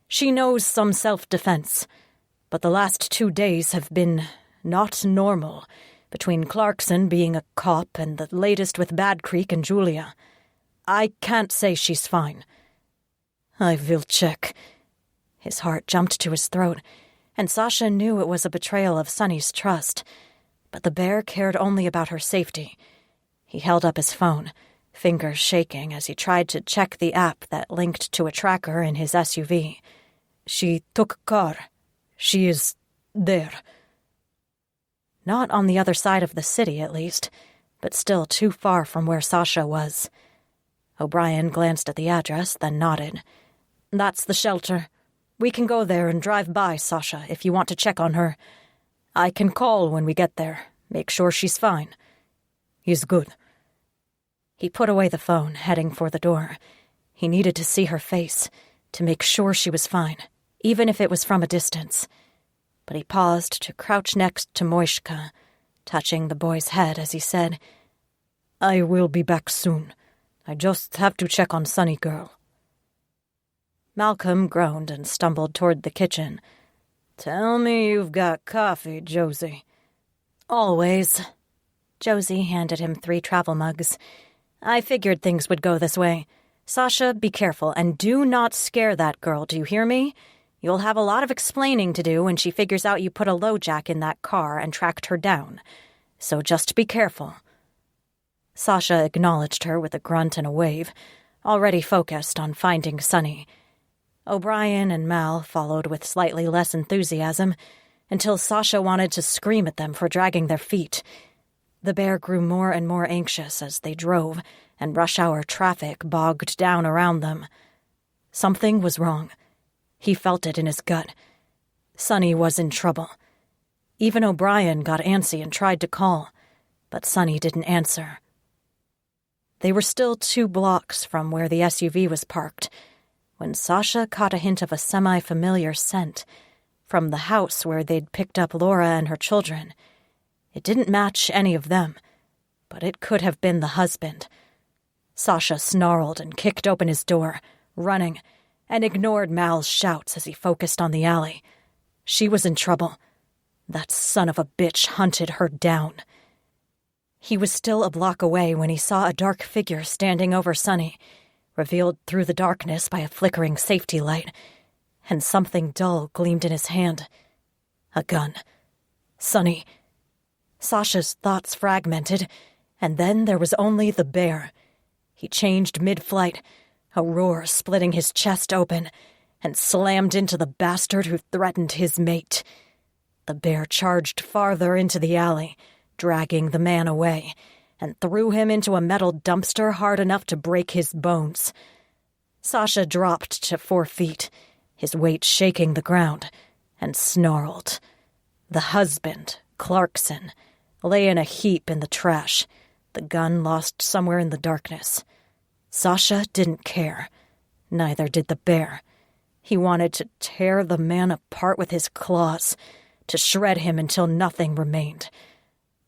She knows some self-defense. But the last 2 days have been not normal, between Clarkson being a cop and the latest with Bad Creek and Julia. I can't say she's fine." "I will check." His heart jumped to his throat, and Sasha knew it was a betrayal of Sunny's trust. But the bear cared only about her safety. He held up his phone, fingers shaking as he tried to check the app that linked to a tracker in his SUV. "She took a car. She is there." Not on the other side of the city, at least, but still too far from where Sasha was. O'Brien glanced at the address, then nodded. "That's the shelter. We can go there and drive by, Sasha, if you want to check on her. I can call when we get there. Make sure she's fine." "He's good." He put away the phone, heading for the door. He needed to see her face, to make sure she was fine, even if it was from a distance. but he paused to crouch next to Moishka, touching the boy's head as he said, "I will be back soon. I just have to check on Sunny girl." Malcolm groaned and stumbled toward the kitchen. "Tell me you've got coffee, Josie." "Always." Josie handed him 3 travel mugs. "I figured things would go this way. Sasha, be careful, and do not scare that girl, do you hear me? You'll have a lot of explaining to do when she figures out you put a LoJack in that car and tracked her down. So just be careful." Sasha acknowledged her with a grunt and a wave, already focused on finding Sunny. O'Brien and Mal followed with slightly less enthusiasm, until Sasha wanted to scream at them for dragging their feet. The bear grew more and more anxious as they drove, and rush-hour traffic bogged down around them. Something was wrong. He felt it in his gut. Sunny was in trouble. Even O'Brien got antsy and tried to call, but Sunny didn't answer. They were still 2 blocks from where the SUV was parked, when Sasha caught a hint of a semi-familiar scent from the house where they'd picked up Laura and her children. It didn't match any of them, but it could have been the husband. Sasha snarled and kicked open his door, running, and ignored Mal's shouts as he focused on the alley. She was in trouble. That son of a bitch hunted her down. He was still a block away when he saw a dark figure standing over Sunny, revealed through the darkness by a flickering safety light, and something dull gleamed in his hand. A gun. Sunny. Sasha's thoughts fragmented, and then there was only the bear. He changed mid-flight, a roar splitting his chest open, and slammed into the bastard who threatened his mate. The bear charged farther into the alley, dragging the man away, and threw him into a metal dumpster hard enough to break his bones. Sasha dropped to 4 feet, his weight shaking the ground, and snarled. The husband, Clarkson, lay in a heap in the trash, the gun lost somewhere in the darkness. Sasha didn't care. Neither did the bear. He wanted to tear the man apart with his claws, to shred him until nothing remained.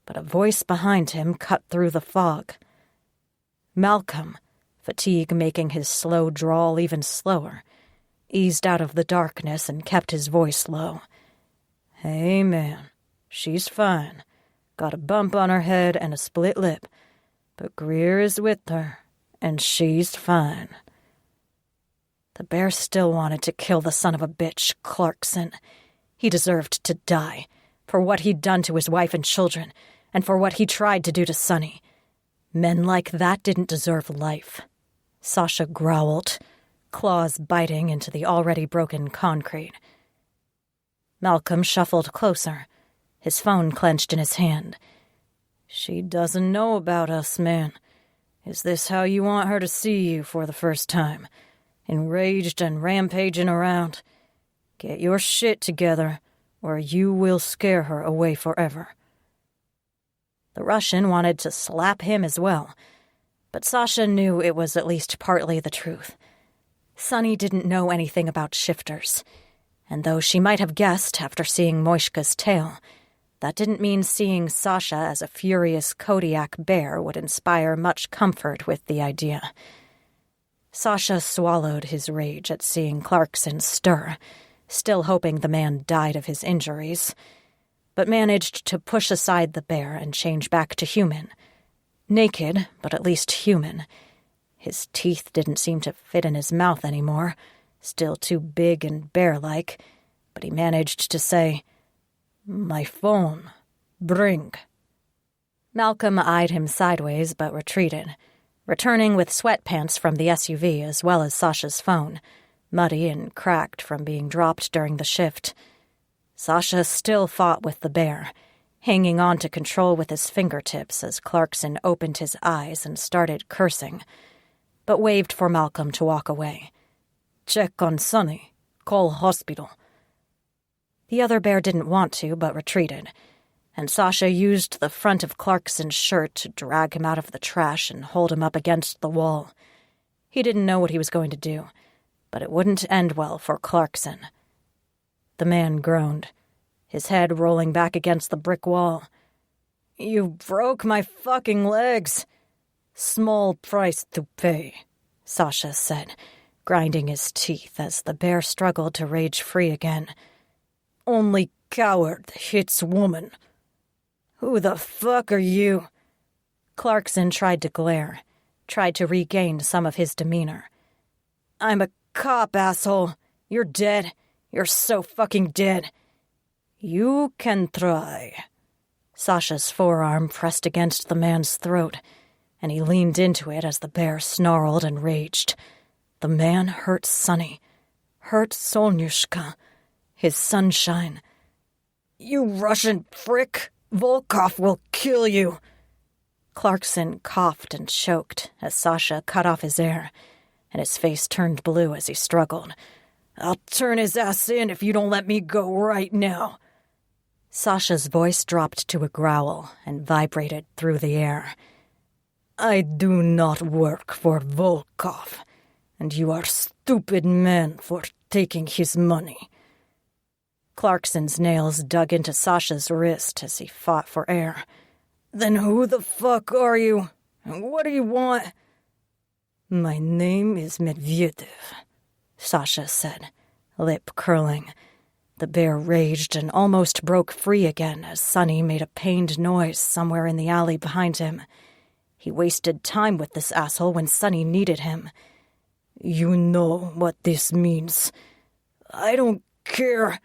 But a voice behind him cut through the fog. Malcolm, fatigue making his slow drawl even slower, eased out of the darkness and kept his voice low. "Hey, man, she's fine. Got a bump on her head and a split lip, but Greer is with her, and she's fine." The bear still wanted to kill the son of a bitch, Clarkson. He deserved to die, for what he'd done to his wife and children, and for what he tried to do to Sunny. Men like that didn't deserve life. Sasha growled, claws biting into the already broken concrete. Malcolm shuffled closer, his phone clenched in his hand. "She doesn't know about us, man. Is this how you want her to see you for the first time? Enraged and rampaging around? Get your shit together, or you will scare her away forever." The Russian wanted to slap him as well, but Sasha knew it was at least partly the truth. Sunny didn't know anything about shifters, and though she might have guessed after seeing Moishka's tail, that didn't mean seeing Sasha as a furious Kodiak bear would inspire much comfort with the idea. Sasha swallowed his rage at seeing Clarkson stir, still hoping the man died of his injuries, but managed to push aside the bear and change back to human. Naked, but at least human. His teeth didn't seem to fit in his mouth anymore, still too big and bear-like, but he managed to say, "My phone. Bring." Malcolm eyed him sideways but retreated, returning with sweatpants from the SUV as well as Sasha's phone, muddy and cracked from being dropped during the shift. Sasha still fought with the bear, hanging on to control with his fingertips as Clarkson opened his eyes and started cursing, but waved for Malcolm to walk away. "Check on Sunny. Call hospital." The other bear didn't want to, but retreated, and Sasha used the front of Clarkson's shirt to drag him out of the trash and hold him up against the wall. He didn't know what he was going to do, but it wouldn't end well for Clarkson. The man groaned. his head rolling back against the brick wall. "You broke my fucking legs." "Small price to pay," Sasha said, grinding his teeth as the bear struggled to rage free again. "Only coward hits woman." "Who the fuck are you?" Clarkson tried to glare, tried to regain some of his demeanor. "I'm a cop, asshole. You're dead. You're so fucking dead." "You can try." Sasha's forearm pressed against the man's throat, and he leaned into it as the bear snarled and raged. The man hurt Sonny, hurt Solnyushka, his sunshine. "You Russian prick! Volkov will kill you!" Clarkson coughed and choked as Sasha cut off his air, and his face turned blue as he struggled. "I'll turn his ass in if you don't let me go right now." Sasha's voice dropped to a growl and vibrated through the air. "I do not work for Volkov, and you are stupid men for taking his money." Clarkson's nails dug into Sasha's wrist as he fought for air. "Then who the fuck are you? And what do you want?" "My name is Medvedev," Sasha said, lip curling. The bear raged and almost broke free again as Sonny made a pained noise somewhere in the alley behind him. He wasted time with this asshole when Sonny needed him. "You know what this means." "I don't care,"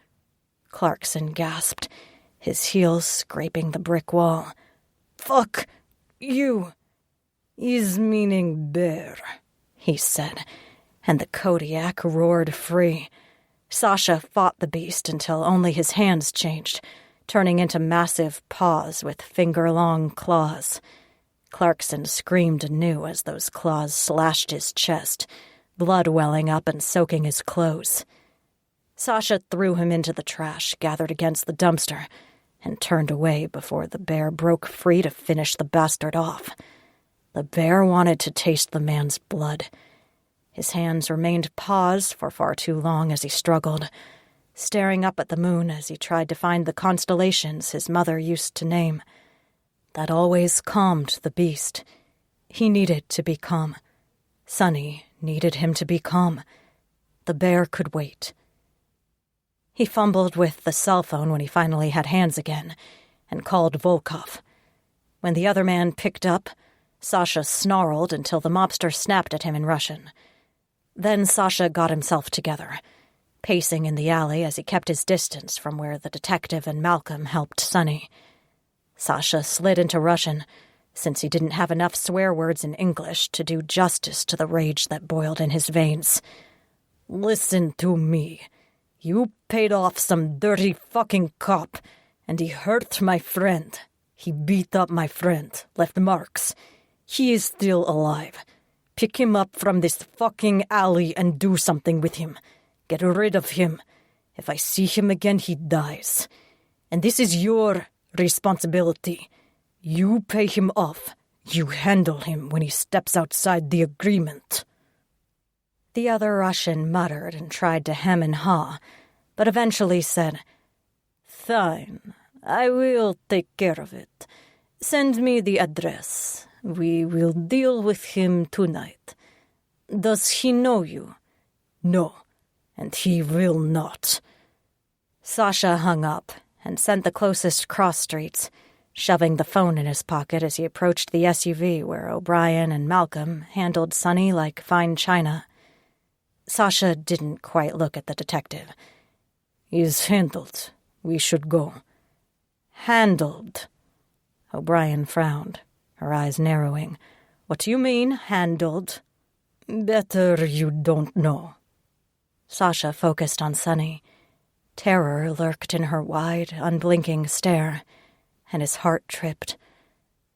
Clarkson gasped, his heels scraping the brick wall. "Fuck you." "Is meaning bear," he said, and the Kodiak roared free. Sasha fought the beast until only his hands changed, turning into massive paws with finger-long claws. Clarkson screamed anew as those claws slashed his chest, blood welling up and soaking his clothes. Sasha threw him into the trash gathered against the dumpster and turned away before the bear broke free to finish the bastard off. The bear wanted to taste the man's blood. His hands remained paused for far too long as he struggled, staring up at the moon as he tried to find the constellations his mother used to name. That always calmed the beast. He needed to be calm. Sonny needed him to be calm. The bear could wait. He fumbled with the cell phone when he finally had hands again, and called Volkov. When the other man picked up, Sasha snarled until the mobster snapped at him in Russian. Then Sasha got himself together, pacing in the alley as he kept his distance from where the detective and Malcolm helped Sonny. Sasha slid into Russian, since he didn't have enough swear words in English to do justice to the rage that boiled in his veins. "Listen to me. You paid off some dirty fucking cop, and he hurt my friend. He beat up my friend, left marks. He is still alive. Pick him up from this fucking alley and do something with him. Get rid of him. If I see him again, he dies. And this is your responsibility. You pay him off. You handle him when he steps outside the agreement." The other Russian muttered and tried to hem and haw, but eventually said, "Fine, I will take care of it. Send me the address. We will deal with him tonight. Does he know you?" "No, and he will not." Sasha hung up and sent the closest cross streets, shoving the phone in his pocket as he approached the SUV where O'Brien and Malcolm handled Sonny like fine china. Sasha didn't quite look at the detective. "Is handled. We should go." "Handled?" O'Brien frowned, her eyes narrowing. "What do you mean, handled?" "Better you don't know." Sasha focused on Sonny. Terror lurked in her wide, unblinking stare, and his heart tripped.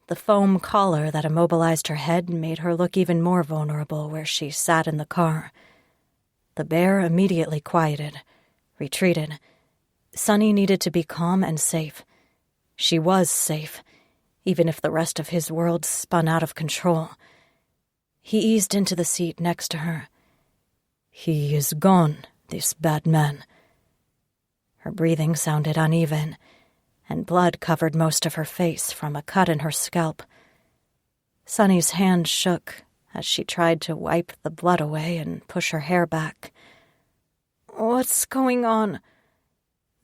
The foam collar that immobilized her head made her look even more vulnerable where she sat in the car. The bear immediately quieted, retreated. Sonny needed to be calm and safe. She was safe, even if the rest of his world spun out of control. He eased into the seat next to her. "He is gone, this bad man." Her breathing sounded uneven, and blood covered most of her face from a cut in her scalp. Sunny's hand shook as she tried to wipe the blood away and push her hair back. What's going on?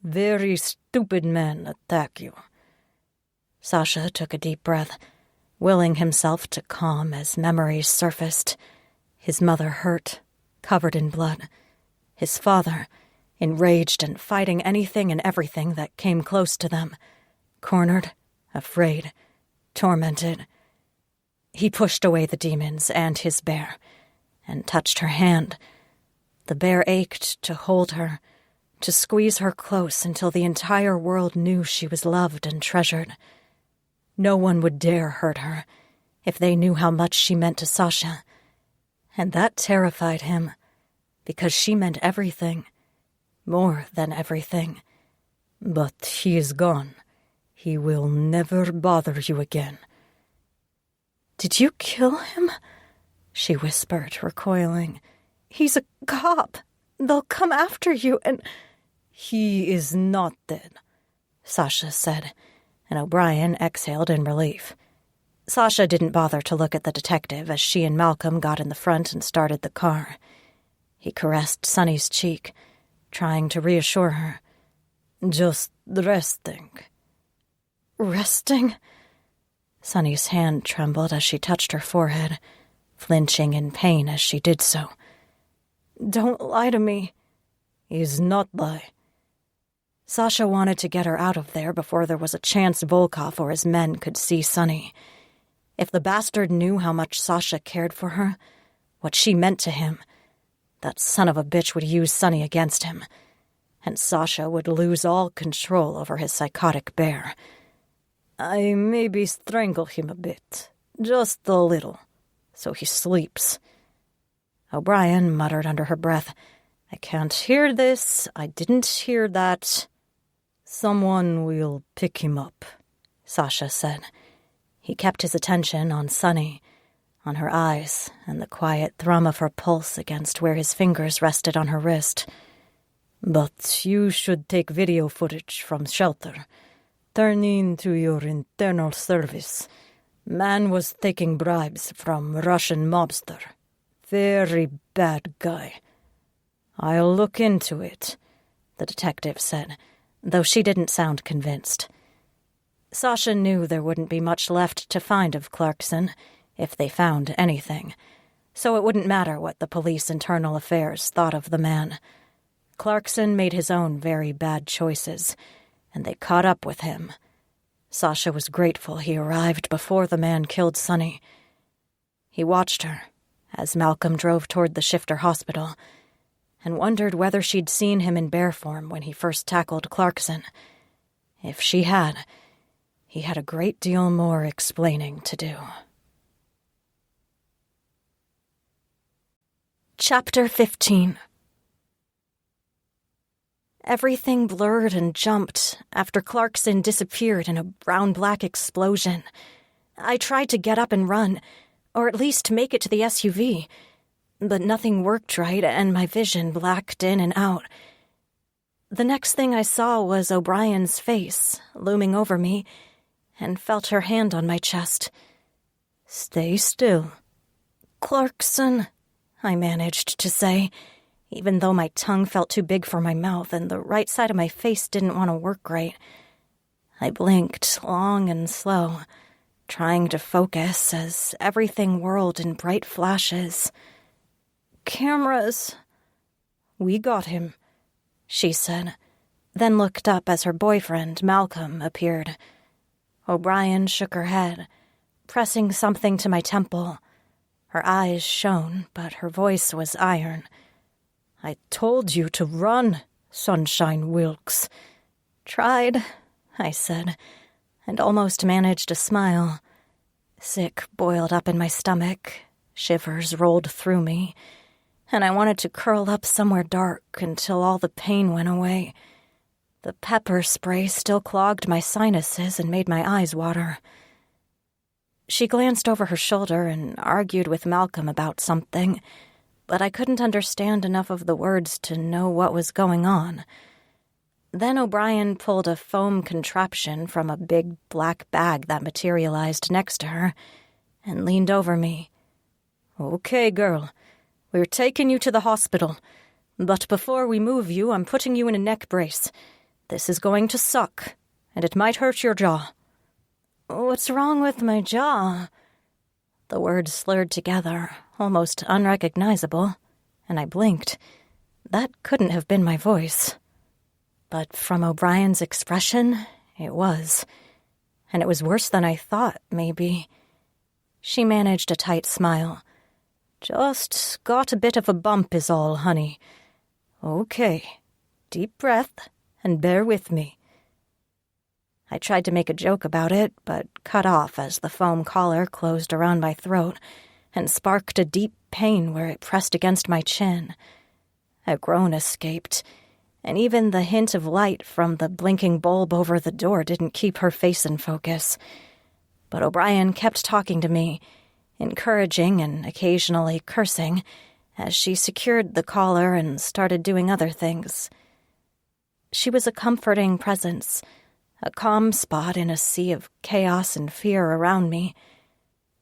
Very stupid men attack you. Sasha took a deep breath, willing himself to calm as memories surfaced. His mother hurt, covered in blood. His father, enraged and fighting anything and everything that came close to them. Cornered, afraid, tormented. He pushed away the demons and his bear, and touched her hand. The bear ached to hold her, to squeeze her close until the entire world knew she was loved and treasured. No one would dare hurt her if they knew how much she meant to Sasha. And that terrified him, because she meant everything, more than everything. But he is gone. He will never bother you again. Did you kill him? She whispered, recoiling. He's a cop. They'll come after you and... He is not dead, Sasha said, and O'Brien exhaled in relief. Sasha didn't bother to look at the detective as she and Malcolm got in the front and started the car. He caressed Sunny's cheek, trying to reassure her. Just resting. Resting? Sunny's hand trembled as she touched her forehead, flinching in pain as she did so. Don't lie to me. He's not lie. Sasha wanted to get her out of there before there was a chance Volkov or his men could see Sunny. If the bastard knew how much Sasha cared for her, what she meant to him, that son of a bitch would use Sunny against him, and Sasha would lose all control over his psychotic bear. I maybe strangle him a bit, just a little, so he sleeps. O'Brien muttered under her breath, I can't hear this, I didn't hear that. Someone will pick him up, Sasha said. He kept his attention on Sunny, on her eyes and the quiet thrum of her pulse against where his fingers rested on her wrist. But you should take video footage from shelter. Turn in to your internal service. Man was taking bribes from Russian mobster. Very bad guy. I'll look into it, the detective said, though she didn't sound convinced. Sasha knew there wouldn't be much left to find of Clarkson, if they found anything, so it wouldn't matter what the police internal affairs thought of the man. Clarkson made his own very bad choices, and they caught up with him. Sasha was grateful he arrived before the man killed Sunny. He watched her as Malcolm drove toward the Shifter Hospital, and wondered whether she'd seen him in bear form when he first tackled Clarkson. If she had, he had a great deal more explaining to do. Chapter 15. Everything blurred and jumped after Clarkson disappeared in a brown-black explosion. I tried to get up and run, or at least make it to the SUV, but nothing worked right and my vision blacked in and out. The next thing I saw was O'Brien's face looming over me, and felt her hand on my chest. Stay still. Clarkson, I managed to say, even though my tongue felt too big for my mouth and the right side of my face didn't want to work right. I blinked long and slow, trying to focus as everything whirled in bright flashes. Cameras. We got him, she said, then looked up as her boyfriend, Malcolm, appeared. O'Brien shook her head, pressing something to my temple. Her eyes shone, but her voice was iron. I told you to run, Sunshine Wilkes. Tried, I said, and almost managed a smile. Sick boiled up in my stomach, shivers rolled through me, and I wanted to curl up somewhere dark until all the pain went away. The pepper spray still clogged my sinuses and made my eyes water. She glanced over her shoulder and argued with Malcolm about something, but I couldn't understand enough of the words to know what was going on. Then O'Brien pulled a foam contraption from a big black bag that materialized next to her and leaned over me. "Okay, girl, we're taking you to the hospital, but before we move you, I'm putting you in a neck brace. This is going to suck, and it might hurt your jaw." "What's wrong with my jaw?" The words slurred together, almost unrecognizable, and I blinked. That couldn't have been my voice. But from O'Brien's expression, it was. And it was worse than I thought, maybe. She managed a tight smile. "Just got a bit of a bump is all, honey. Okay, deep breath, and bear with me." I tried to make a joke about it, but cut off as the foam collar closed around my throat and sparked a deep pain where it pressed against my chin. A groan escaped, and even the hint of light from the blinking bulb over the door didn't keep her face in focus. But O'Brien kept talking to me, encouraging and occasionally cursing, as she secured the collar and started doing other things. She was a comforting presence, a calm spot in a sea of chaos and fear around me.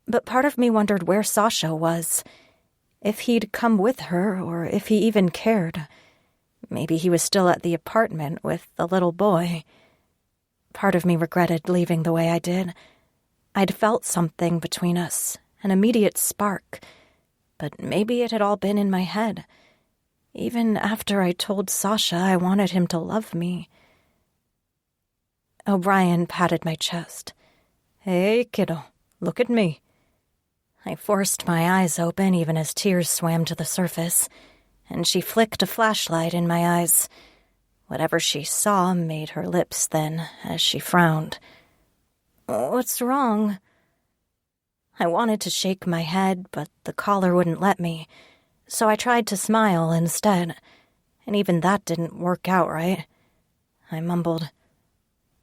But part of me wondered where Sasha was, if he'd come with her or if he even cared. Maybe he was still at the apartment with the little boy. Part of me regretted leaving the way I did. I'd felt something between us, an immediate spark, but maybe it had all been in my head. Even after I told Sasha I wanted him to love me. O'Brien patted my chest. "Hey, kiddo, look at me." I forced my eyes open even as tears swam to the surface, and she flicked a flashlight in my eyes. Whatever she saw made her lips thin as she frowned. "What's wrong?" I wanted to shake my head, but the collar wouldn't let me, so I tried to smile instead, and even that didn't work out right. I mumbled,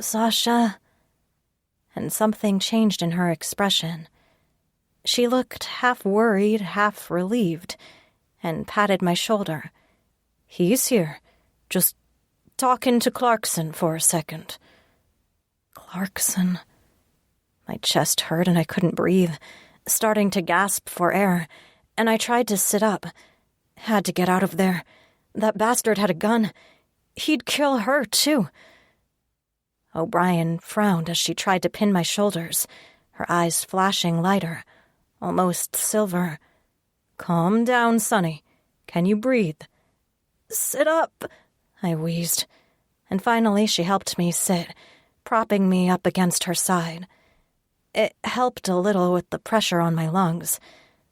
"Sasha," and something changed in her expression. She looked half worried, half relieved, and patted my shoulder. "He's here. Just talking to Clarkson for a second." Clarkson. My chest hurt and I couldn't breathe, starting to gasp for air, and I tried to sit up. Had to get out of there. That bastard had a gun. He'd kill her, too. O'Brien frowned as she tried to pin my shoulders, her eyes flashing lighter, almost silver. "Calm down, Sonny. Can you breathe?" "Sit up," I wheezed, and finally she helped me sit, propping me up against her side. It helped a little with the pressure on my lungs,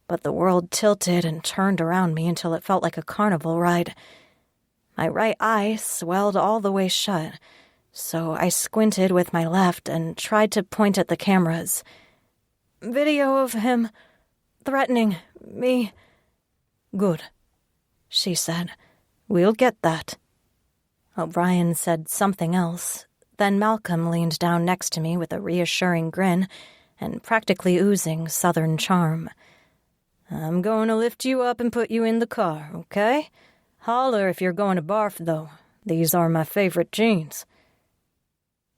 but the world tilted and turned around me until it felt like a carnival ride. My right eye swelled all the way shut, so I squinted with my left and tried to point at the cameras. "Video of him threatening me." "Good," she said. "We'll get that." O'Brien said something else. Then Malcolm leaned down next to me with a reassuring grin and practically oozing southern charm. "I'm going to lift you up and put you in the car, okay? Holler if you're going to barf, though. These are my favorite jeans."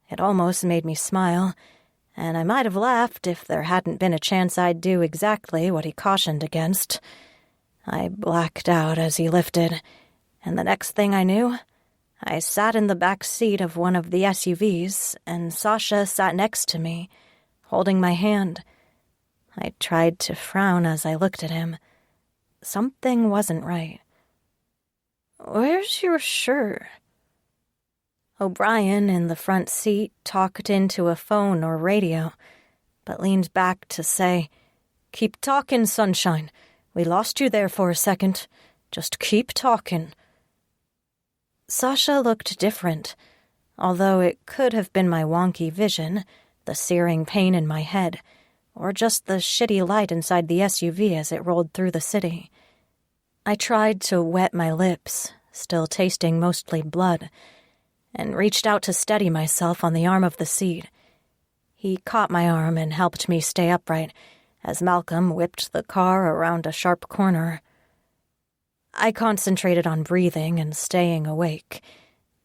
It almost made me smile, and I might have laughed if there hadn't been a chance I'd do exactly what he cautioned against. I blacked out as he lifted, and the next thing I knew, I sat in the back seat of one of the SUVs, and Sasha sat next to me, holding my hand. I tried to frown as I looked at him. Something wasn't right. "Where's your shirt?" O'Brien, in the front seat, talked into a phone or radio, but leaned back to say, "Keep talking, sunshine. We lost you there for a second. Just keep talking." Sasha looked different, although it could have been my wonky vision, the searing pain in my head, or just the shitty light inside the SUV as it rolled through the city. I tried to wet my lips, still tasting mostly blood, and reached out to steady myself on the arm of the seat. He caught my arm and helped me stay upright as Malcolm whipped the car around a sharp corner. I concentrated on breathing and staying awake,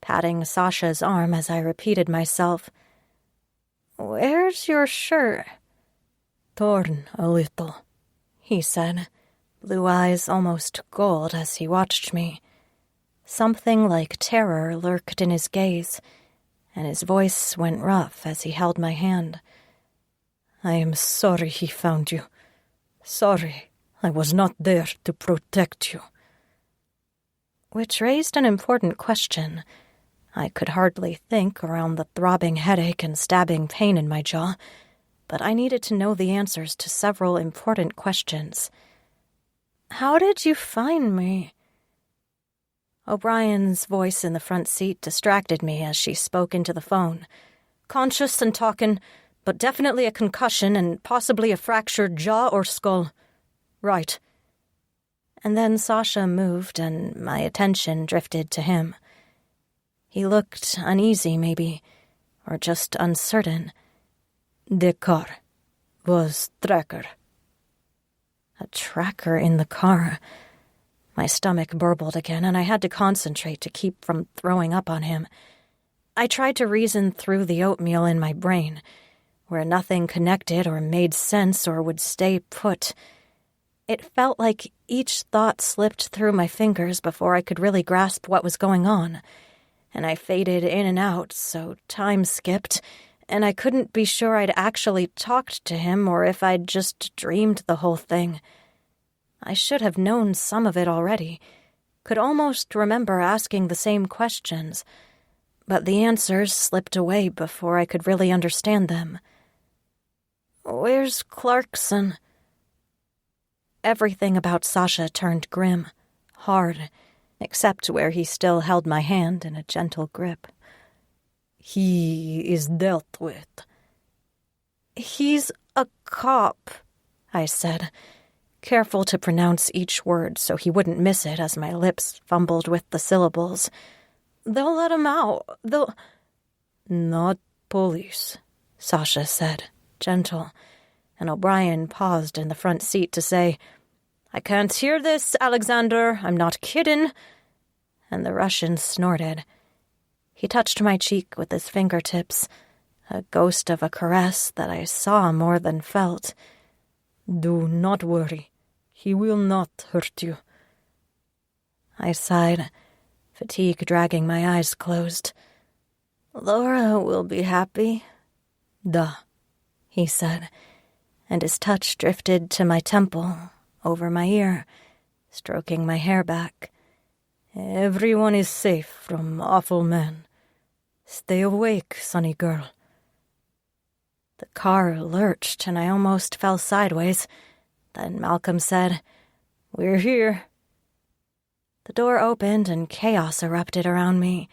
patting Sasha's arm as I repeated myself. "Where's your shirt?" "Torn a little," he said, blue eyes almost gold as he watched me. Something like terror lurked in his gaze, and his voice went rough as he held my hand. "I am sorry he found you. Sorry I was not there to protect you." Which raised an important question. I could hardly think around the throbbing headache and stabbing pain in my jaw, but I needed to know the answers to several important questions. "How did you find me?" O'Brien's voice in the front seat distracted me as she spoke into the phone. "Conscious and talking, but definitely a concussion and possibly a fractured jaw or skull." "Right." And then Sasha moved and my attention drifted to him. He looked uneasy, maybe, or just uncertain. "The car was tracker." A tracker in the car. My stomach burbled again, and I had to concentrate to keep from throwing up on him. I tried to reason through the oatmeal in my brain, where nothing connected or made sense or would stay put. It felt like each thought slipped through my fingers before I could really grasp what was going on, and I faded in and out, so time skipped, and I couldn't be sure I'd actually talked to him or if I'd just dreamed the whole thing. I should have known some of it already, could almost remember asking the same questions, but the answers slipped away before I could really understand them. "Where's Clarkson?" Everything about Sasha turned grim, hard, except where he still held my hand in a gentle grip. "He is dealt with." "He's a cop," I said, careful to pronounce each word so he wouldn't miss it as my lips fumbled with the syllables. "They'll let him out. They'll—" "Not police," Sasha said, gentle, and O'Brien paused in the front seat to say, "I can't hear this, Alexander. I'm not kidding." And the Russian snorted. He touched my cheek with his fingertips, a ghost of a caress that I saw more than felt. "Do not worry. He will not hurt you." I sighed, fatigue dragging my eyes closed. "Laura will be happy." "Duh," he said, and his touch drifted to my temple, over my ear, stroking my hair back. "Everyone is safe from awful men. Stay awake, sonny girl." The car lurched, and I almost fell sideways. Then Malcolm said, "We're here." The door opened and chaos erupted around me.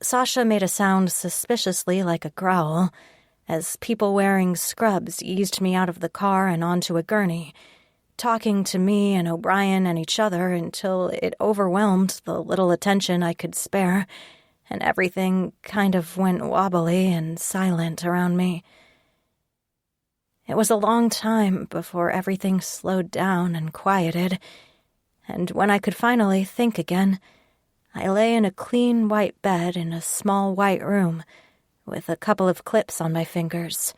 Sasha made a sound suspiciously like a growl as people wearing scrubs eased me out of the car and onto a gurney, talking to me and O'Brien and each other until it overwhelmed the little attention I could spare, and everything kind of went wobbly and silent around me. It was a long time before everything slowed down and quieted, and when I could finally think again, I lay in a clean white bed in a small white room with a couple of clips on my fingers.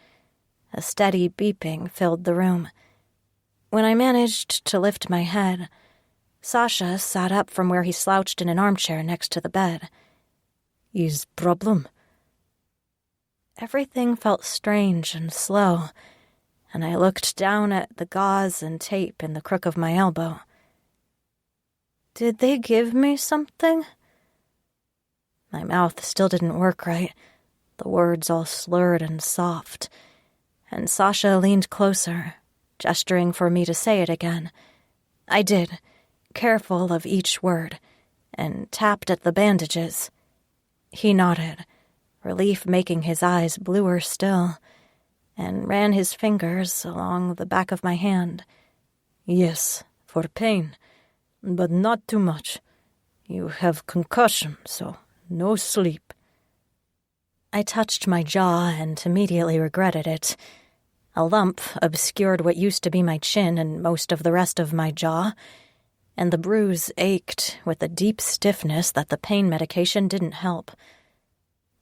A steady beeping filled the room. When I managed to lift my head, Sasha sat up from where he slouched in an armchair next to the bed. "Is problem?" Everything felt strange and slow, and I looked down at the gauze and tape in the crook of my elbow. "Did they give me something?" My mouth still didn't work right, the words all slurred and soft, and Sasha leaned closer, gesturing for me to say it again. I did, careful of each word, and tapped at the bandages. He nodded, relief making his eyes bluer still, and ran his fingers along the back of my hand. "Yes, for pain, but not too much. You have concussion, so no sleep." I touched my jaw and immediately regretted it. A lump obscured what used to be my chin and most of the rest of my jaw. and the bruise ached with a deep stiffness that the pain medication didn't help.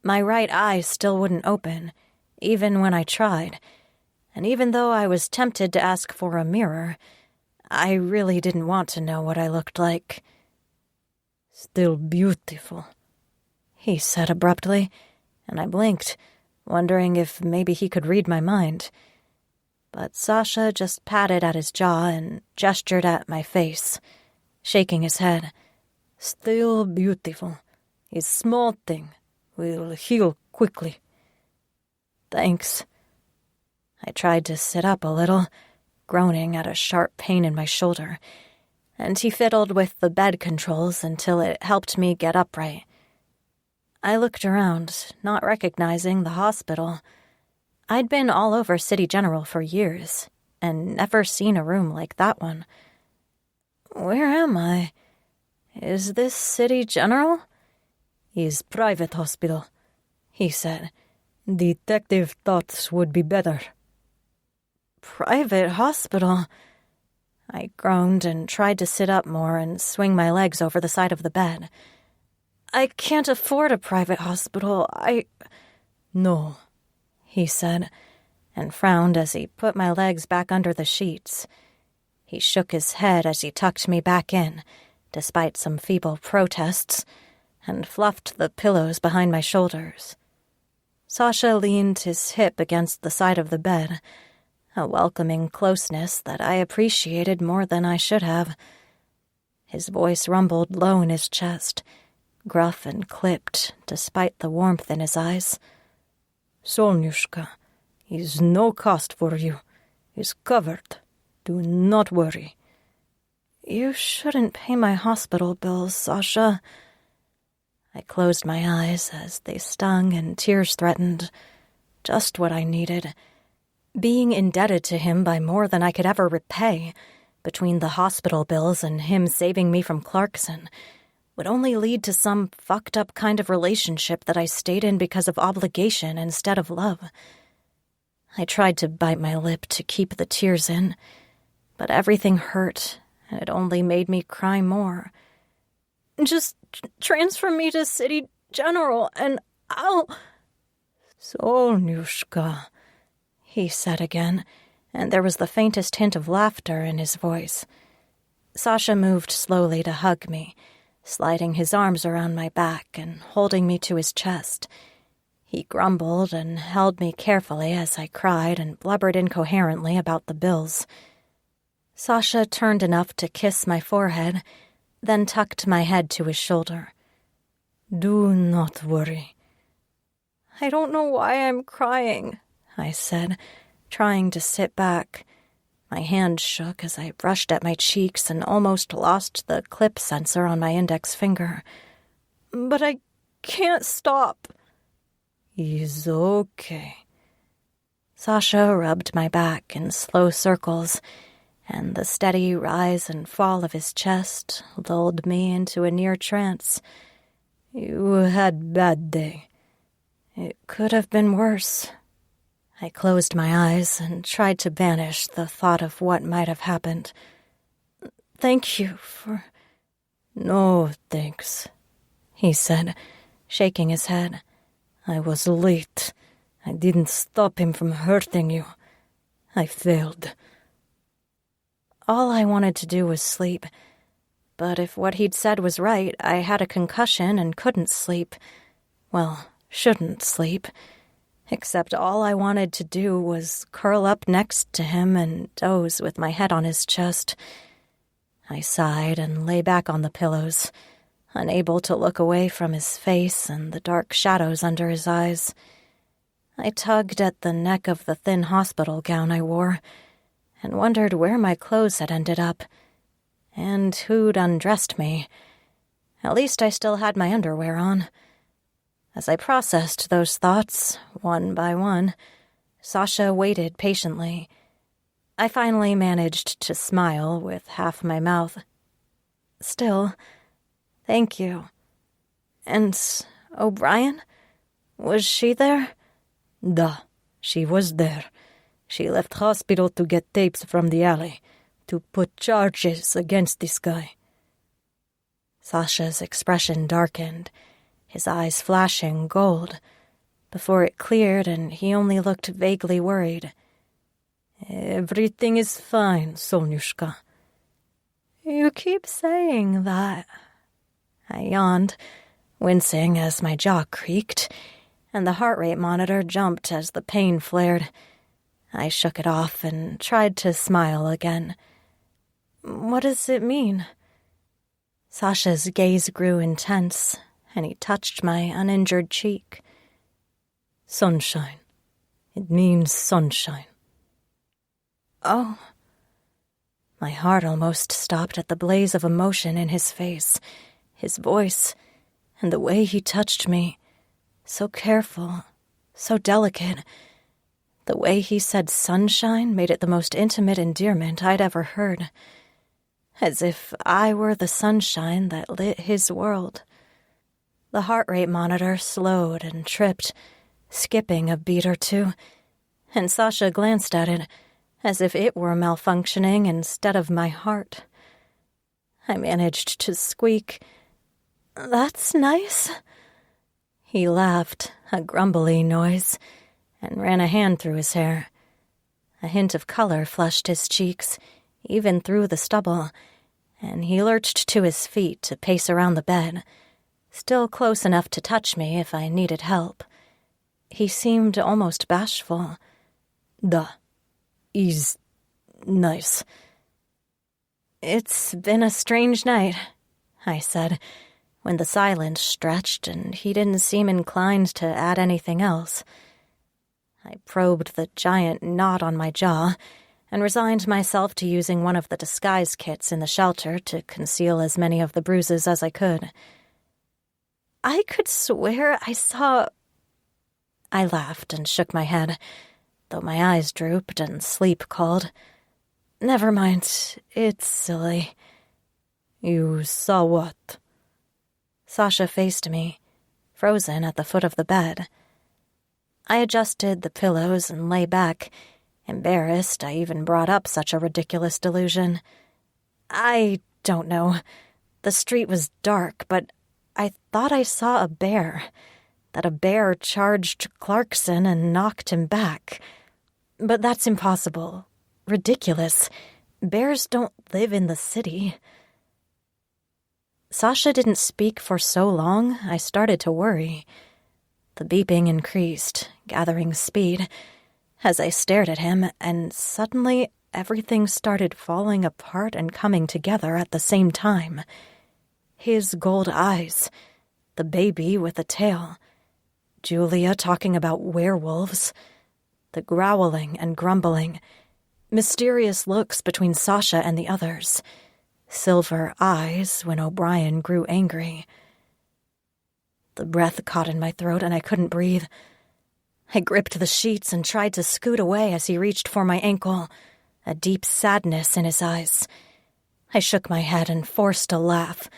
My right eye still wouldn't open, even when I tried, and even though I was tempted to ask for a mirror, I really didn't want to know what I looked like. "Still beautiful," he said abruptly, and I blinked, wondering if maybe he could read my mind. But Sasha just patted at his jaw and gestured at my face, shaking his head. "Still beautiful. It's small thing. Will heal quickly." "Thanks." I tried to sit up a little, groaning at a sharp pain in my shoulder, and he fiddled with the bed controls until it helped me get upright. I looked around, not recognizing the hospital. I'd been all over City General for years, and never seen a room like that one. Where am I? Is this City General? "Is private hospital," he said. "Detective thoughts would be better." Private hospital? I groaned and tried to sit up more and swing my legs over the side of the bed. I can't afford a private hospital. "No," he said, and frowned as he put my legs back under the sheets. He shook his head as he tucked me back in, despite some feeble protests, and fluffed the pillows behind my shoulders. Sasha leaned his hip against the side of the bed, a welcoming closeness that I appreciated more than I should have. His voice rumbled low in his chest, gruff and clipped, despite the warmth in his eyes. "Sonyushka, is no cost for you. Is covered. Do not worry." You shouldn't pay my hospital bills, Sasha. I closed my eyes as they stung and tears threatened. Just what I needed. Being indebted to him by more than I could ever repay, between the hospital bills and him saving me from Clarkson, would only lead to some fucked-up kind of relationship that I stayed in because of obligation instead of love. I tried to bite my lip to keep the tears in, but everything hurt, and it only made me cry more. Just transfer me to City General, and I'll... "Sonyushka," he said again, and there was the faintest hint of laughter in his voice. Sasha moved slowly to hug me, sliding his arms around my back and holding me to his chest. He grumbled and held me carefully as I cried and blubbered incoherently about the bills. Sasha turned enough to kiss my forehead, then tucked my head to his shoulder. "Do not worry." I don't know why I'm crying, I said, trying to sit back. My hand shook as I brushed at my cheeks and almost lost the clip sensor on my index finger. But I can't stop. "Is okay." Sasha rubbed my back in slow circles, and the steady rise and fall of his chest lulled me into a near trance. "You had bad day." It could have been worse. I closed my eyes and tried to banish the thought of what might have happened. Thank you for... "No, thanks," he said, shaking his head. "I was late. I didn't stop him from hurting you. I failed." All I wanted to do was sleep. But if what he'd said was right, I had a concussion and couldn't sleep. Well, shouldn't sleep. Except all I wanted to do was curl up next to him and doze with my head on his chest. I sighed and lay back on the pillows, unable to look away from his face and the dark shadows under his eyes. I tugged at the neck of the thin hospital gown I wore and wondered where my clothes had ended up and who'd undressed me. At least I still had my underwear on. As I processed those thoughts, one by one, Sasha waited patiently. I finally managed to smile with half my mouth. Still, thank you. And O'Brien? Was she there? Da, she was there. She left hospital to get tapes from the alley, to put charges against this guy. Sasha's expression darkened, his eyes flashing gold, before it cleared and he only looked vaguely worried. Everything is fine, Sonyushka. You keep saying that. I yawned, wincing as my jaw creaked, and the heart rate monitor jumped as the pain flared. I shook it off and tried to smile again. What does it mean? Sasha's gaze grew intense, and he touched my uninjured cheek. Sunshine. It means sunshine. Oh. My heart almost stopped at the blaze of emotion in his face, his voice, and the way he touched me. So careful, so delicate. The way he said sunshine made it the most intimate endearment I'd ever heard. As if I were the sunshine that lit his world. The heart rate monitor slowed and tripped, skipping a beat or two, and Sasha glanced at it, as if it were malfunctioning instead of my heart. I managed to squeak, "That's nice." He laughed, a grumbly noise, and ran a hand through his hair. A hint of color flushed his cheeks, even through the stubble, and he lurched to his feet to pace around the bed, still close enough to touch me if I needed help. He seemed almost bashful. Da. Is nice. It's been a strange night, I said, when the silence stretched and he didn't seem inclined to add anything else. I probed the giant knot on my jaw and resigned myself to using one of the disguise kits in the shelter to conceal as many of the bruises as I could. I could swear I saw... I laughed and shook my head, though my eyes drooped and sleep called. Never mind, it's silly. You saw what? Sasha faced me, frozen at the foot of the bed. I adjusted the pillows and lay back, embarrassed I even brought up such a ridiculous delusion. I don't know. The street was dark, but I thought I saw a bear. That a bear charged Clarkson and knocked him back. But that's impossible. Ridiculous. Bears don't live in the city. Sasha didn't speak for so long, I started to worry. The beeping increased, gathering speed, as I stared at him, and suddenly everything started falling apart and coming together at the same time. His gold eyes, the baby with a tail, Julia talking about werewolves, the growling and grumbling, mysterious looks between Sasha and the others, silver eyes when O'Brien grew angry. The breath caught in my throat and I couldn't breathe. I gripped the sheets and tried to scoot away as he reached for my ankle, a deep sadness in his eyes. I shook my head and forced a laugh,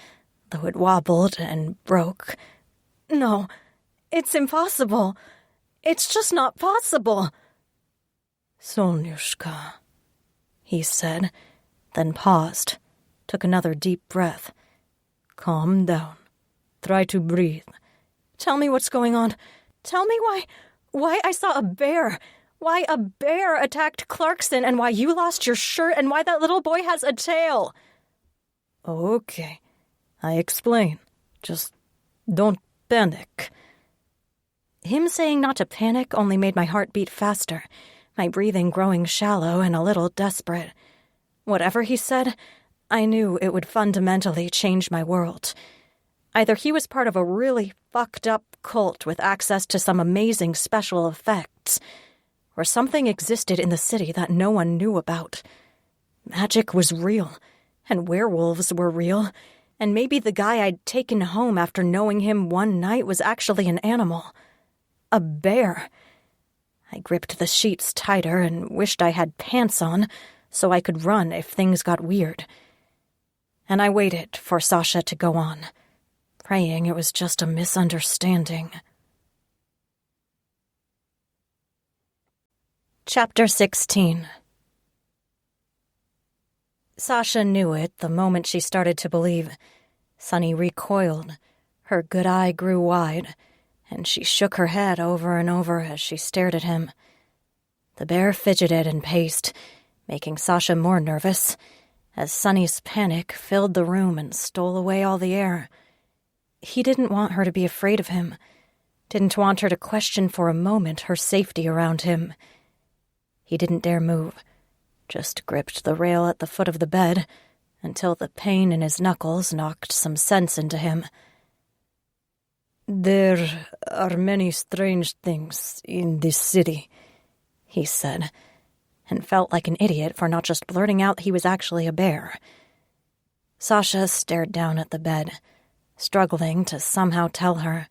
though it wobbled and broke. No, it's impossible. It's just not possible. Sonyushka, he said, then paused, took another deep breath. Calm down. Try to breathe. Tell me what's going on. Tell me why I saw a bear. Why a bear attacked Clarkson and why you lost your shirt and why that little boy has a tail. Okay, I explain. Just don't panic. Him saying not to panic only made my heart beat faster, my breathing growing shallow and a little desperate. Whatever he said, I knew it would fundamentally change my world. Either he was part of a really fucked-up cult with access to some amazing special effects, or something existed in the city that no one knew about. Magic was real, and werewolves were real, and maybe the guy I'd taken home after knowing him one night was actually an animal. A bear. I gripped the sheets tighter and wished I had pants on so I could run if things got weird. And I waited for Sasha to go on, praying it was just a misunderstanding. Chapter 16. Sasha knew it the moment she started to believe. Sunny recoiled. Her good eye grew wide, and she shook her head over and over as she stared at him. The bear fidgeted and paced, making Sasha more nervous, as Sunny's panic filled the room and stole away all the air. He didn't want her to be afraid of him, didn't want her to question for a moment her safety around him. He didn't dare move, just gripped the rail at the foot of the bed until the pain in his knuckles knocked some sense into him. "There are many strange things in this city," he said, and felt like an idiot for not just blurting out he was actually a bear. Sasha stared down at the bed, struggling to somehow tell her.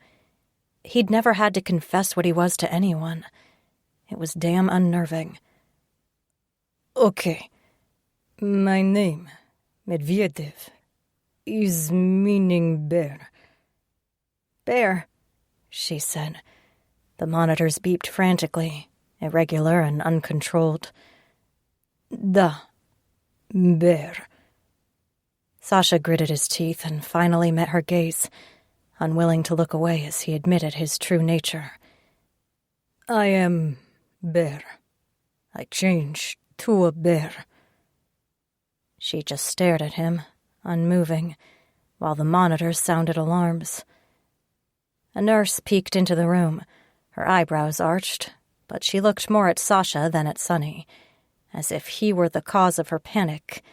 He'd never had to confess what he was to anyone. It was damn unnerving. "Okay, my name, Medvedev, is meaning bear." "Bear," she said. The monitors beeped frantically, irregular and uncontrolled. "Da, bear." Sasha gritted his teeth and finally met her gaze, unwilling to look away as he admitted his true nature. "I am bear. I changed to a bear." She just stared at him, unmoving, while the monitors sounded alarms. A nurse peeked into the room, her eyebrows arched, but she looked more at Sasha than at Sunny, as if he were the cause of her panic,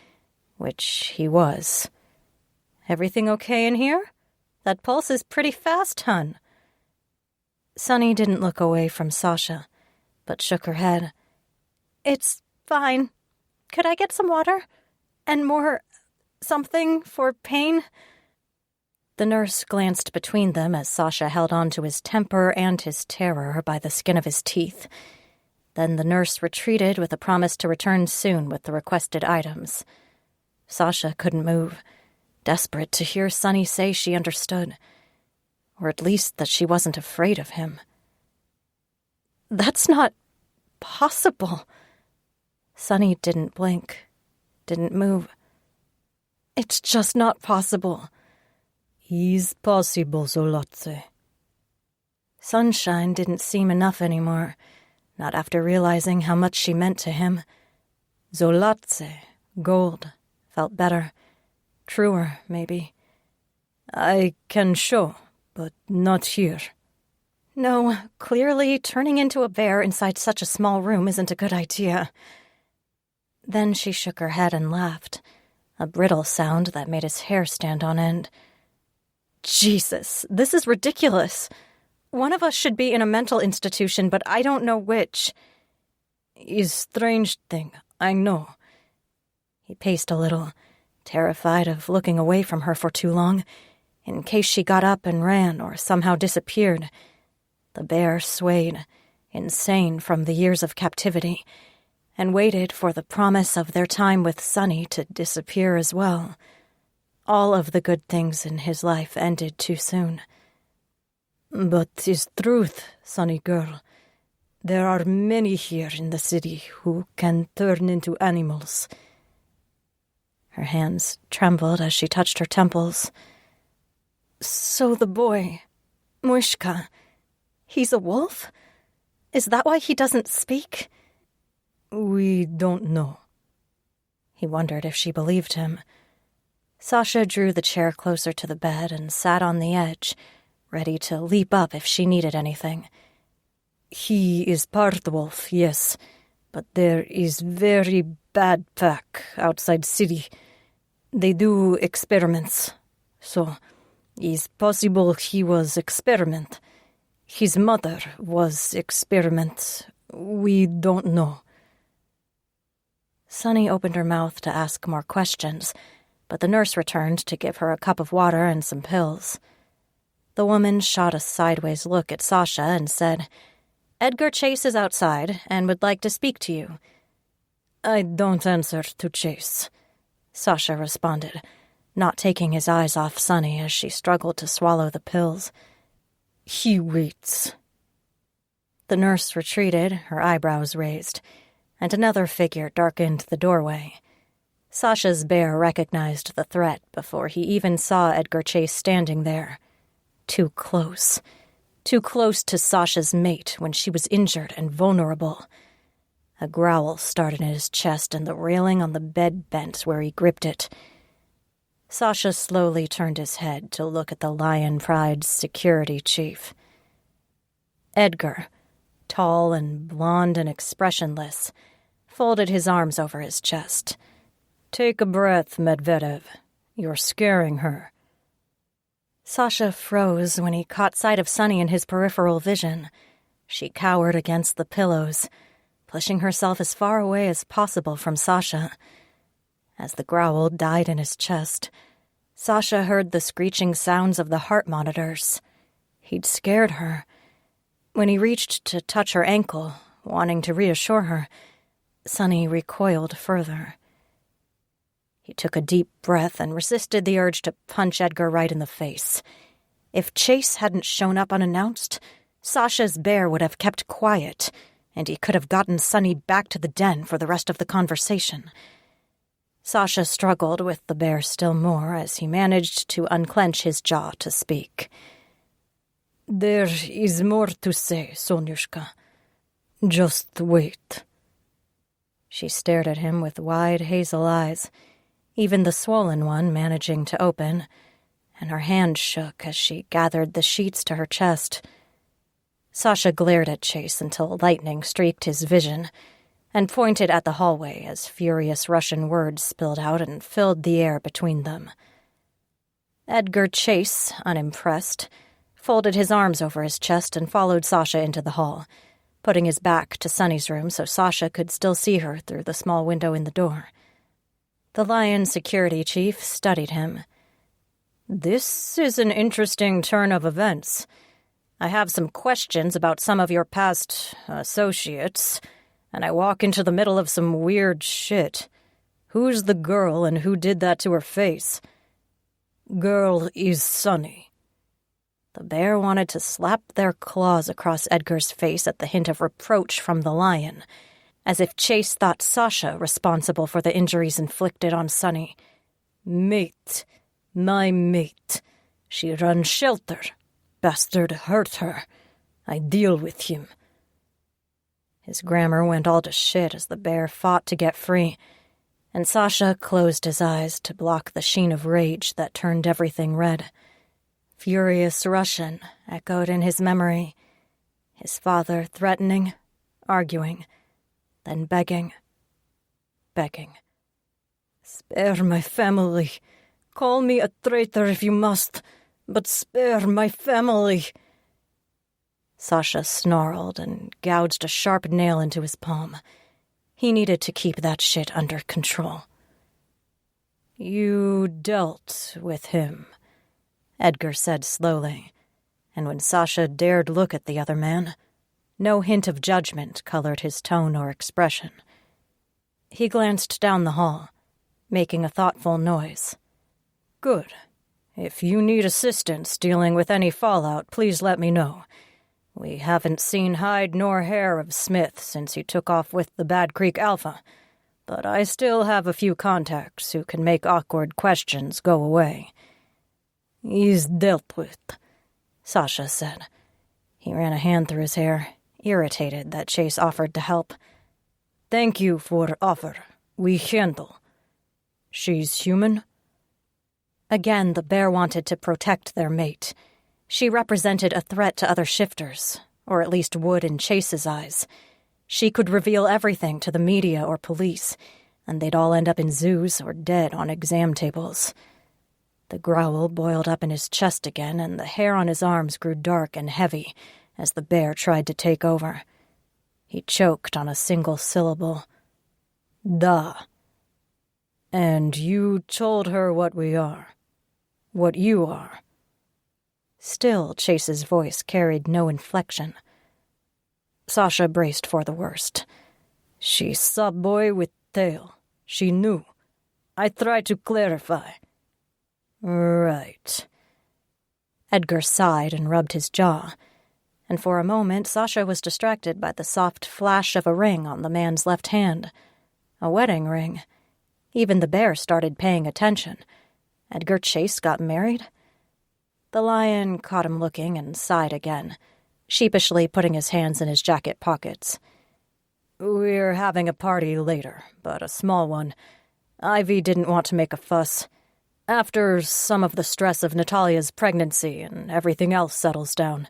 which he was. "Everything okay in here? That pulse is pretty fast, hun." Sunny didn't look away from Sasha, but shook her head. "It's fine. Could I get some water? And more something for pain?" The nurse glanced between them as Sasha held on to his temper and his terror by the skin of his teeth. Then the nurse retreated with a promise to return soon with the requested items. Sasha couldn't move, desperate to hear Sunny say she understood, or at least that she wasn't afraid of him. "That's not possible." Sunny didn't blink, didn't move. "It's just not possible." "Is possible, Zolatse." Sunshine didn't seem enough anymore, not after realizing how much she meant to him. Zolatse, gold, felt better. Truer, maybe. "I can show, but not here." No, clearly turning into a bear inside such a small room isn't a good idea. Then she shook her head and laughed, a brittle sound that made his hair stand on end. "Jesus, this is ridiculous. One of us should be in a mental institution, but I don't know which." "Is strange thing, I know." He paced a little, terrified of looking away from her for too long, in case she got up and ran or somehow disappeared. The bear swayed, insane from the years of captivity, and waited for the promise of their time with Sunny to disappear as well. All of the good things in his life ended too soon. "But 'tis truth, Sunny girl. There are many here in the city who can turn into animals." Her hands trembled as she touched her temples. "So the boy, Muishka, he's a wolf? Is that why he doesn't speak?" "We don't know." He wondered if she believed him. Sasha drew the chair closer to the bed and sat on the edge, ready to leap up if she needed anything. "He is part wolf, yes, but there is very bad pack outside city. They do experiments, so it's possible he was experiment. His mother was experiment. We don't know." Sunny opened her mouth to ask more questions, but the nurse returned to give her a cup of water and some pills. The woman shot a sideways look at Sasha and said, "Edgar Chase is outside and would like to speak to you." "I don't answer to Chase," Sasha responded, not taking his eyes off Sunny as she struggled to swallow the pills. "He waits." The nurse retreated, her eyebrows raised, and another figure darkened the doorway. Sasha's bear recognized the threat before he even saw Edgar Chase standing there. Too close. Too close to Sasha's mate when she was injured and vulnerable. A growl started in his chest and the railing on the bed bent where he gripped it. Sasha slowly turned his head to look at the Lion Pride's security chief. Edgar, tall and blond and expressionless, folded his arms over his chest. "Take a breath, Medvedev. You're scaring her." Sasha froze when he caught sight of Sunny in his peripheral vision. She cowered against the pillows, pushing herself as far away as possible from Sasha. As the growl died in his chest, Sasha heard the screeching sounds of the heart monitors. He'd scared her. When he reached to touch her ankle, wanting to reassure her, Sunny recoiled further. He took a deep breath and resisted the urge to punch Edgar right in the face. If Chase hadn't shown up unannounced, Sasha's bear would have kept quiet, and he could have gotten Sunny back to the den for the rest of the conversation. Sasha struggled with the bear still more as he managed to unclench his jaw to speak. "There is more to say, Sonyushka. Just wait." She stared at him with wide hazel eyes, even the swollen one managing to open, and her hand shook as she gathered the sheets to her chest. Sasha glared at Chase until lightning streaked his vision, and pointed at the hallway as furious Russian words spilled out and filled the air between them. Edgar Chase, unimpressed, folded his arms over his chest and followed Sasha into the hall, putting his back to Sunny's room so Sasha could still see her through the small window in the door. The Lion security chief studied him. "This is an interesting turn of events. I have some questions about some of your past associates, and I walk into the middle of some weird shit. Who's the girl and who did that to her face?" "Girl is Sunny." The bear wanted to slap their claws across Edgar's face at the hint of reproach from the lion, as if Chase thought Sasha responsible for the injuries inflicted on Sunny. "Mate. My mate. She run shelter. Bastard hurt her. I deal with him." His grammar went all to shit as the bear fought to get free, and Sasha closed his eyes to block the sheen of rage that turned everything red. Furious Russian echoed in his memory. His father threatening, arguing, then begging. "Spare my family. Call me a traitor if you must, but spare my family." Sasha snarled and gouged a sharp nail into his palm. He needed to keep that shit under control. "You dealt with him," Edgar said slowly, and when Sasha dared look at the other man, no hint of judgment colored his tone or expression. He glanced down the hall, making a thoughtful noise. "Good. If you need assistance dealing with any fallout, please let me know. We haven't seen hide nor hair of Smith since he took off with the Bad Creek Alpha, but I still have a few contacts who can make awkward questions go away." "He's dealt with," Sasha said. He ran a hand through his hair, irritated that Chase offered to help. "Thank you for offer. We handle. She's human?" Again, the bear wanted to protect their mate. She represented a threat to other shifters, or at least would in Chase's eyes. She could reveal everything to the media or police, and they'd all end up in zoos or dead on exam tables. The growl boiled up in his chest again, and the hair on his arms grew dark and heavy as the bear tried to take over. He choked on a single syllable. "Da. And you told her what we are. What you are." Still, Chase's voice carried no inflection. Sasha braced for the worst. "She saw boy with tail. She knew. I tried to clarify." "Right." Edgar sighed and rubbed his jaw, and for a moment Sasha was distracted by the soft flash of a ring on the man's left hand. A wedding ring. Even the bear started paying attention. Edgar Chase got married? The lion caught him looking and sighed again, sheepishly putting his hands in his jacket pockets. "We're having a party later, but a small one. Ivy didn't want to make a fuss. After some of the stress of Natalia's pregnancy and everything else settles down,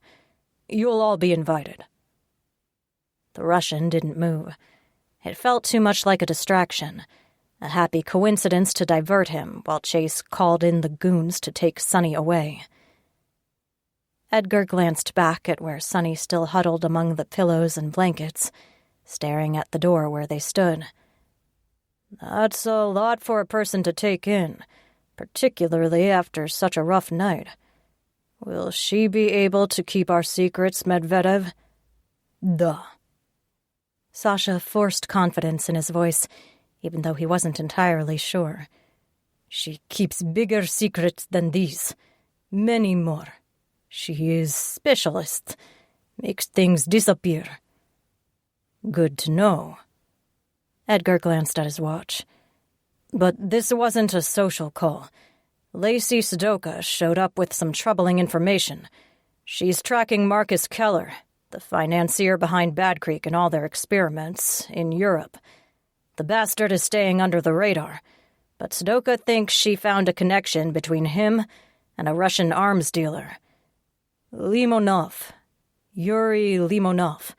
you'll all be invited." The Russian didn't move. It felt too much like a distraction, a happy coincidence to divert him while Chase called in the goons to take Sonny away. Edgar glanced back at where Sonny still huddled among the pillows and blankets, staring at the door where they stood. "That's a lot for a person to take in, particularly after such a rough night. Will she be able to keep our secrets, Medvedev?" "Duh." Sasha forced confidence in his voice, even though he wasn't entirely sure. "She keeps bigger secrets than these. Many more. She is specialist. Makes things disappear." "Good to know." Edgar glanced at his watch. "But this wasn't a social call. Lacey Sudoka showed up with some troubling information. She's tracking Marcus Keller, the financier behind Bad Creek and all their experiments, in Europe. The bastard is staying under the radar, but Sudoka thinks she found a connection between him and a Russian arms dealer. Limonov. Yuri Limonov.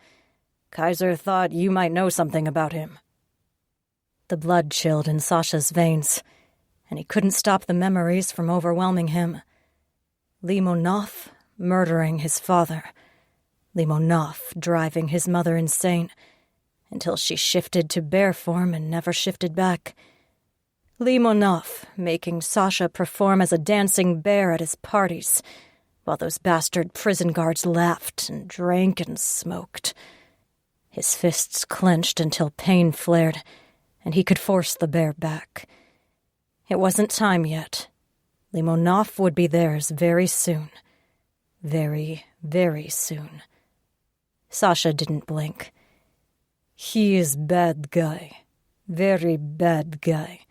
Kaiser thought you might know something about him." The blood chilled in Sasha's veins, and he couldn't stop the memories from overwhelming him. Limonov murdering his father. Limonov driving his mother insane, until she shifted to bear form and never shifted back. Limonov making Sasha perform as a dancing bear at his parties, while those bastard prison guards laughed and drank and smoked. His fists clenched until pain flared, and he could force the bear back. It wasn't time yet. Limonov would be theirs very soon. Very, very soon. Sasha didn't blink. "He is bad guy. Very bad guy.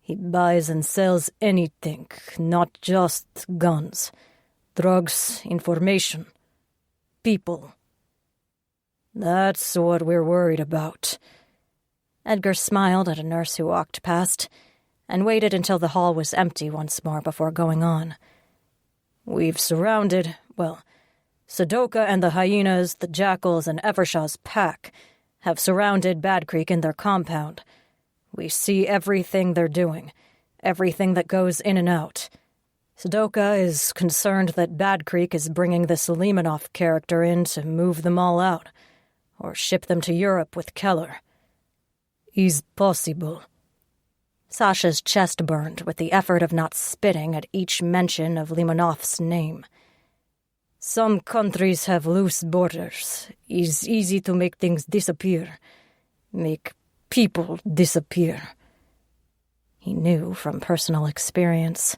He buys and sells anything, not just guns. Drugs, information, people. That's what we're worried about." Edgar smiled at a nurse who walked past and waited until the hall was empty once more before going on. "We've surrounded, Sudoka and the hyenas, the jackals, and Evershaw's pack have surrounded Bad Creek in their compound. We see everything they're doing, everything that goes in and out. Sudoka is concerned that Bad Creek is bringing this Limonov character in to move them all out, or ship them to Europe with Keller. Is possible." Sasha's chest burned with the effort of not spitting at each mention of Limonov's name. "Some countries have loose borders. It's easy to make things disappear. Make people disappear." He knew from personal experience.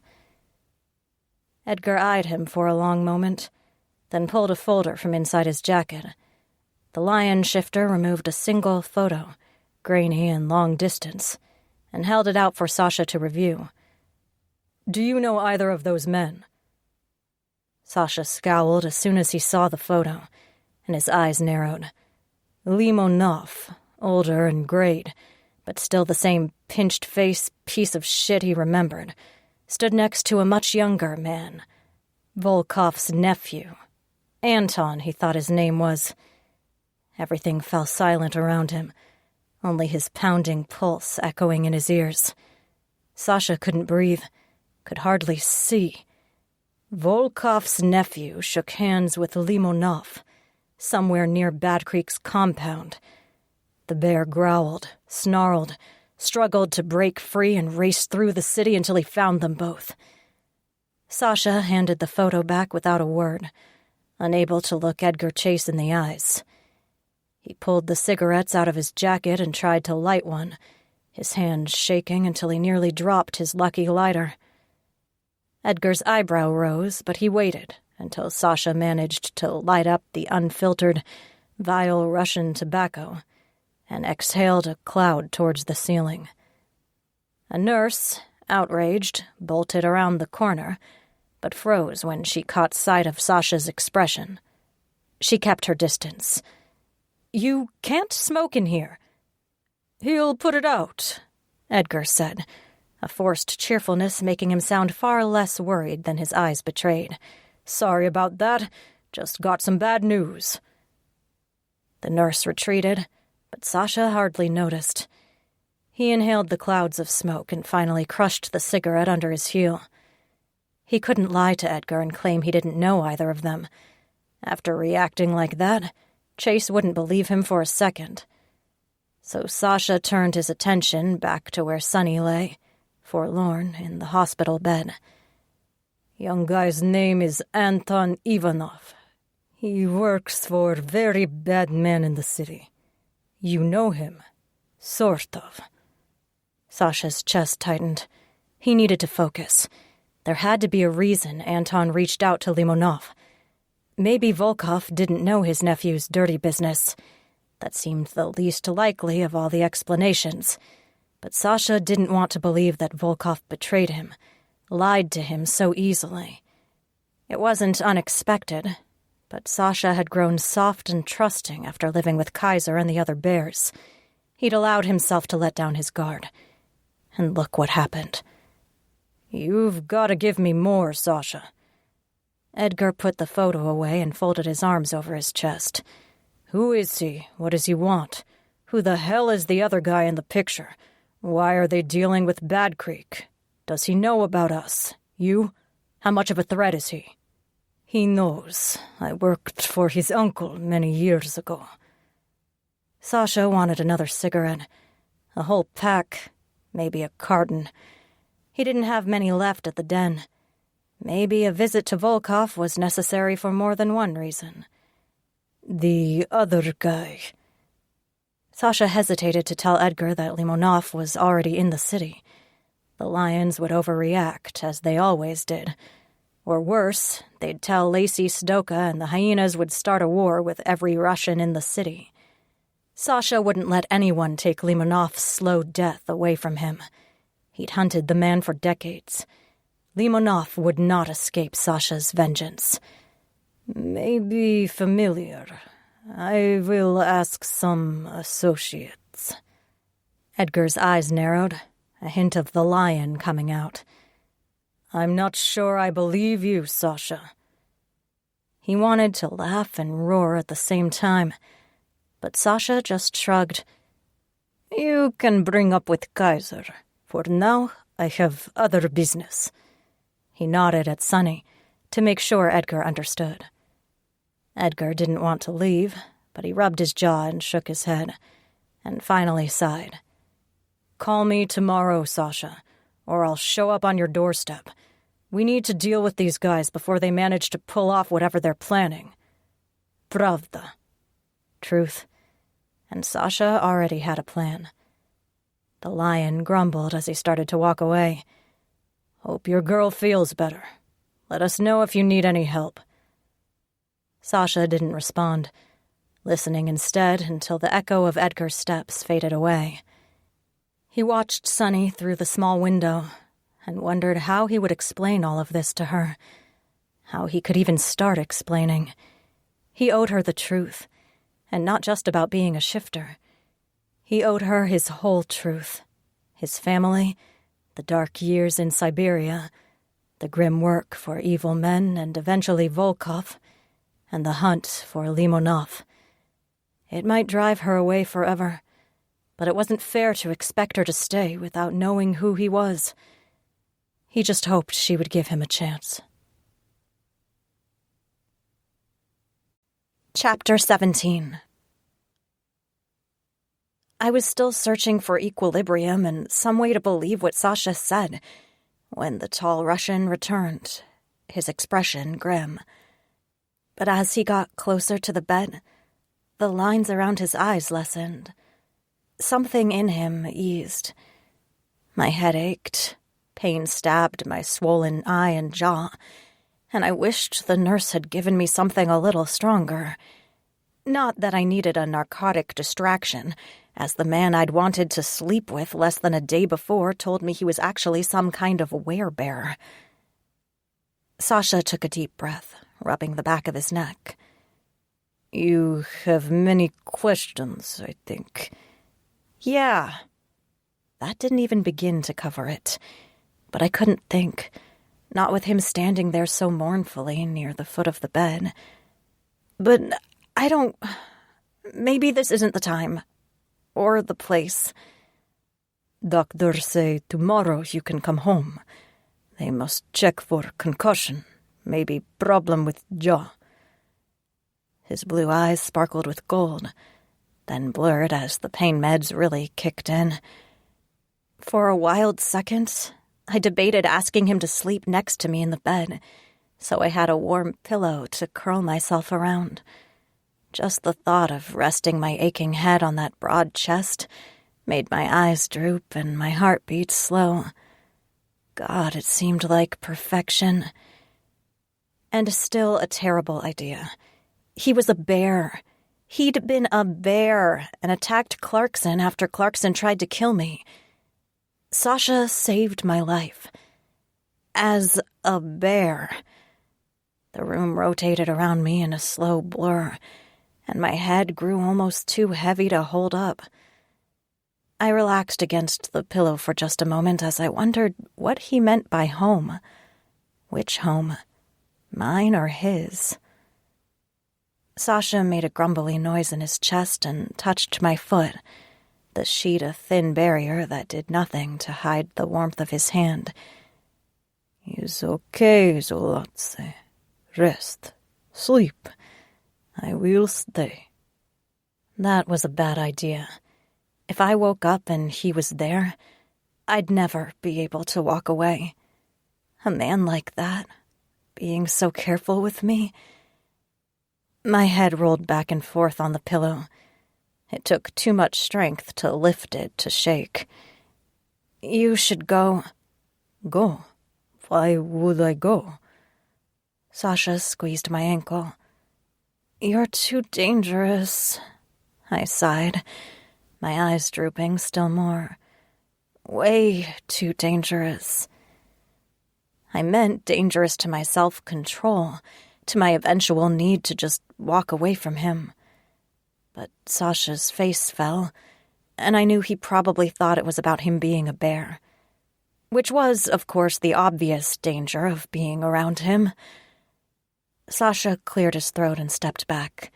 Edgar eyed him for a long moment, then pulled a folder from inside his jacket. The lion shifter removed a single photo, grainy and long distance, and held it out for Sasha to review. "Do you know either of those men?" Sasha scowled as soon as he saw the photo, and his eyes narrowed. Limonov, older and grayed, but still the same pinched-face piece of shit he remembered, stood next to a much younger man, Volkov's nephew. Anton, he thought his name was. Everything fell silent around him, only his pounding pulse echoing in his ears. Sasha couldn't breathe, could hardly see. Volkov's nephew shook hands with Limonov, somewhere near Bad Creek's compound. The bear growled, snarled, struggled to break free and raced through the city until he found them both. Sasha handed the photo back without a word, unable to look Edgar Chase in the eyes. He pulled the cigarettes out of his jacket and tried to light one, his hand shaking until he nearly dropped his lucky lighter. Edgar's eyebrow rose, but he waited until Sasha managed to light up the unfiltered, vile Russian tobacco and exhaled a cloud towards the ceiling. A nurse, outraged, bolted around the corner, but froze when she caught sight of Sasha's expression. She kept her distance. "You can't smoke in here." "He'll put it out," Edgar said, a forced cheerfulness making him sound far less worried than his eyes betrayed. "Sorry about that. Just got some bad news." The nurse retreated, but Sasha hardly noticed. He inhaled the clouds of smoke and finally crushed the cigarette under his heel. He couldn't lie to Edgar and claim he didn't know either of them. After reacting like that, Chase wouldn't believe him for a second. So Sasha turned his attention back to where Sonny lay, forlorn, in the hospital bed. "Young guy's name is Anton Ivanov. He works for very bad men in the city. You know him, sort of." Sasha's chest tightened. He needed to focus. There had to be a reason Anton reached out to Limonov. Maybe Volkov didn't know his nephew's dirty business. That seemed the least likely of all the explanations. But Sasha didn't want to believe that Volkov betrayed him, lied to him so easily. It wasn't unexpected, but Sasha had grown soft and trusting after living with Kaiser and the other bears. He'd allowed himself to let down his guard. And look what happened. "You've got to give me more, Sasha." Edgar put the photo away and folded his arms over his chest. "Who is he? What does he want? Who the hell is the other guy in the picture? Why are they dealing with Bad Creek? Does he know about us? You? How much of a threat is he?" "He knows. I worked for his uncle many years ago." Sasha wanted another cigarette. A whole pack, maybe a carton. He didn't have many left at the den. Maybe a visit to Volkov was necessary for more than one reason. "The other guy." Sasha hesitated to tell Edgar that Limonov was already in the city. The lions would overreact, as they always did. Or worse, they'd tell Lacey Stoka and the hyenas would start a war with every Russian in the city. Sasha wouldn't let anyone take Limonov's slow death away from him. He'd hunted the man for decades. Limonov would not escape Sasha's vengeance. "Maybe familiar. I will ask some associates." Edgar's eyes narrowed, a hint of the lion coming out. "I'm not sure I believe you, Sasha." He wanted to laugh and roar at the same time, but Sasha just shrugged. "You can bring up with Kaiser. For now, I have other business." He nodded at Sonny to make sure Edgar understood. Edgar didn't want to leave, but he rubbed his jaw and shook his head, and finally sighed. "Call me tomorrow, Sasha, or I'll show up on your doorstep. We need to deal with these guys before they manage to pull off whatever they're planning." Pravda. Truth. And Sasha already had a plan. The lion grumbled as he started to walk away. "Hope your girl feels better. Let us know if you need any help." Sasha didn't respond, listening instead until the echo of Edgar's steps faded away. He watched Sonny through the small window and wondered how he would explain all of this to her, how he could even start explaining. He owed her the truth, and not just about being a shifter. He owed her his whole truth, his family, the dark years in Siberia, the grim work for evil men and eventually Volkov, and the hunt for Limonov. It might drive her away forever, but it wasn't fair to expect her to stay without knowing who he was. He just hoped she would give him a chance. Chapter 17. I was still searching for equilibrium and some way to believe what Sasha said when the tall Russian returned, his expression grim. But as he got closer to the bed, the lines around his eyes lessened. Something in him eased. My head ached, pain stabbed my swollen eye and jaw, and I wished the nurse had given me something a little stronger. Not that I needed a narcotic distraction, as the man I'd wanted to sleep with less than a day before told me he was actually some kind of werebear. Sasha took a deep breath, rubbing the back of his neck. You have many questions, I think. Yeah. That didn't even begin to cover it. But I couldn't think, not with him standing there so mournfully near the foot of the bed. But maybe this isn't the time. Or the place. Doctors say tomorrow you can come home. They must check for concussion, maybe problem with jaw. His blue eyes sparkled with gold, then blurred as the pain meds really kicked in. For a wild second, I debated asking him to sleep next to me in the bed, so I had a warm pillow to curl myself around. Just the thought of resting my aching head on that broad chest made my eyes droop and my heart beat slow. God, it seemed like perfection. And still a terrible idea. He was a bear. He'd been a bear and attacked Clarkson after Clarkson tried to kill me. Sasha saved my life. As a bear. The room rotated around me in a slow blur, and my head grew almost too heavy to hold up. I relaxed against the pillow for just a moment as I wondered what he meant by home. Which home? Mine or his? Sasha made a grumbly noise in his chest and touched my foot, the sheet a thin barrier that did nothing to hide the warmth of his hand. It's okay, Zolatse. Rest. Sleep. I will stay. That was a bad idea. If I woke up and he was there, I'd never be able to walk away. A man like that, being so careful with me. My head rolled back and forth on the pillow. It took too much strength to lift it to shake. You should go. Go? Why would I go? Sasha squeezed my ankle. You're too dangerous, I sighed, my eyes drooping still more. Way too dangerous. I meant dangerous to my self-control, to my eventual need to just walk away from him. But Sasha's face fell, and I knew he probably thought it was about him being a bear. Which was, of course, the obvious danger of being around him. Sasha cleared his throat and stepped back,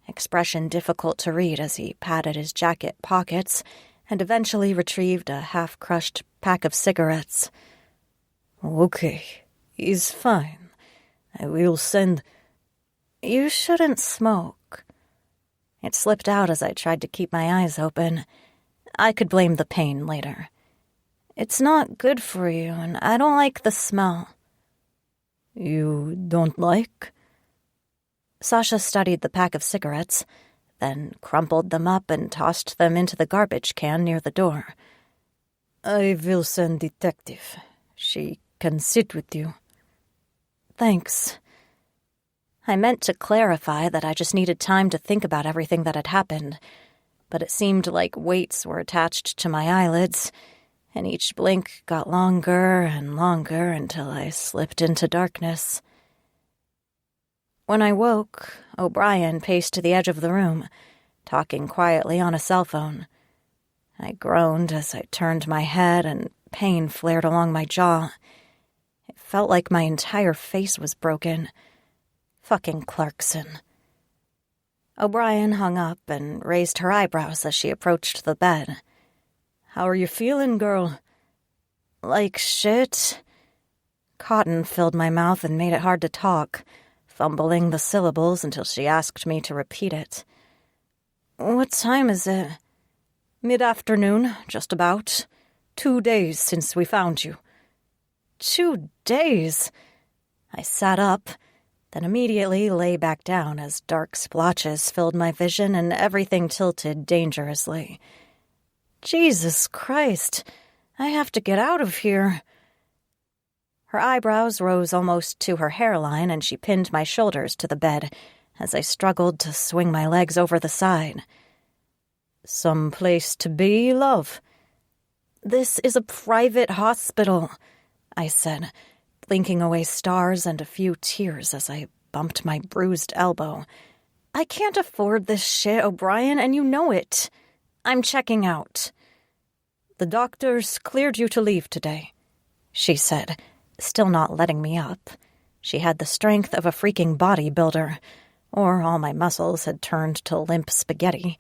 expression difficult to read as he patted his jacket pockets and eventually retrieved a half-crushed pack of cigarettes. Okay, he's fine. I will send... You shouldn't smoke. It slipped out as I tried to keep my eyes open. I could blame the pain later. It's not good for you, and I don't like the smell. You don't like? Sasha studied the pack of cigarettes, then crumpled them up and tossed them into the garbage can near the door. I will send detective. She can sit with you. Thanks. I meant to clarify that I just needed time to think about everything that had happened, but it seemed like weights were attached to my eyelids, and each blink got longer and longer until I slipped into darkness. When I woke, O'Brien paced to the edge of the room, talking quietly on a cell phone. I groaned as I turned my head, and pain flared along my jaw. It felt like my entire face was broken. Fucking Clarkson. O'Brien hung up and raised her eyebrows as she approached the bed. How are you feeling, girl? Like shit. Cotton filled my mouth and made it hard to talk, fumbling the syllables until she asked me to repeat it. What time is it? Mid-afternoon, just about. 2 days since we found you. 2 days? I sat up, then immediately lay back down as dark splotches filled my vision and everything tilted dangerously. Jesus Christ, I have to get out of here. Her eyebrows rose almost to her hairline and she pinned my shoulders to the bed, as I struggled to swing my legs over the side. "Some place to be, love?" "This is a private hospital," I said, blinking away stars and a few tears as I bumped my bruised elbow. "I can't afford this shit, O'Brien, and you know it. I'm checking out." "The doctors cleared you to leave today," she said, still not letting me up. She had the strength of a freaking bodybuilder, or all my muscles had turned to limp spaghetti.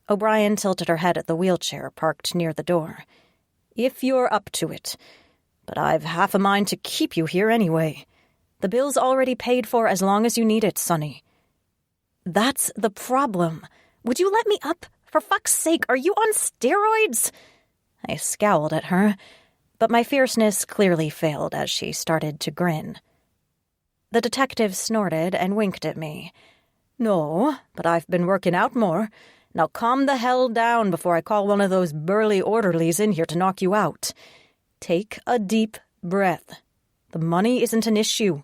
O'Brien tilted her head at the wheelchair parked near the door. "If you're up to it. But I've half a mind to keep you here anyway. The bill's already paid for as long as you need it, Sonny." "That's the problem. Would you let me up? For fuck's sake, are you on steroids?" I scowled at her, but my fierceness clearly failed as she started to grin. The detective snorted and winked at me. "No, but I've been working out more. Now calm the hell down before I call one of those burly orderlies in here to knock you out. Take a deep breath. The money isn't an issue."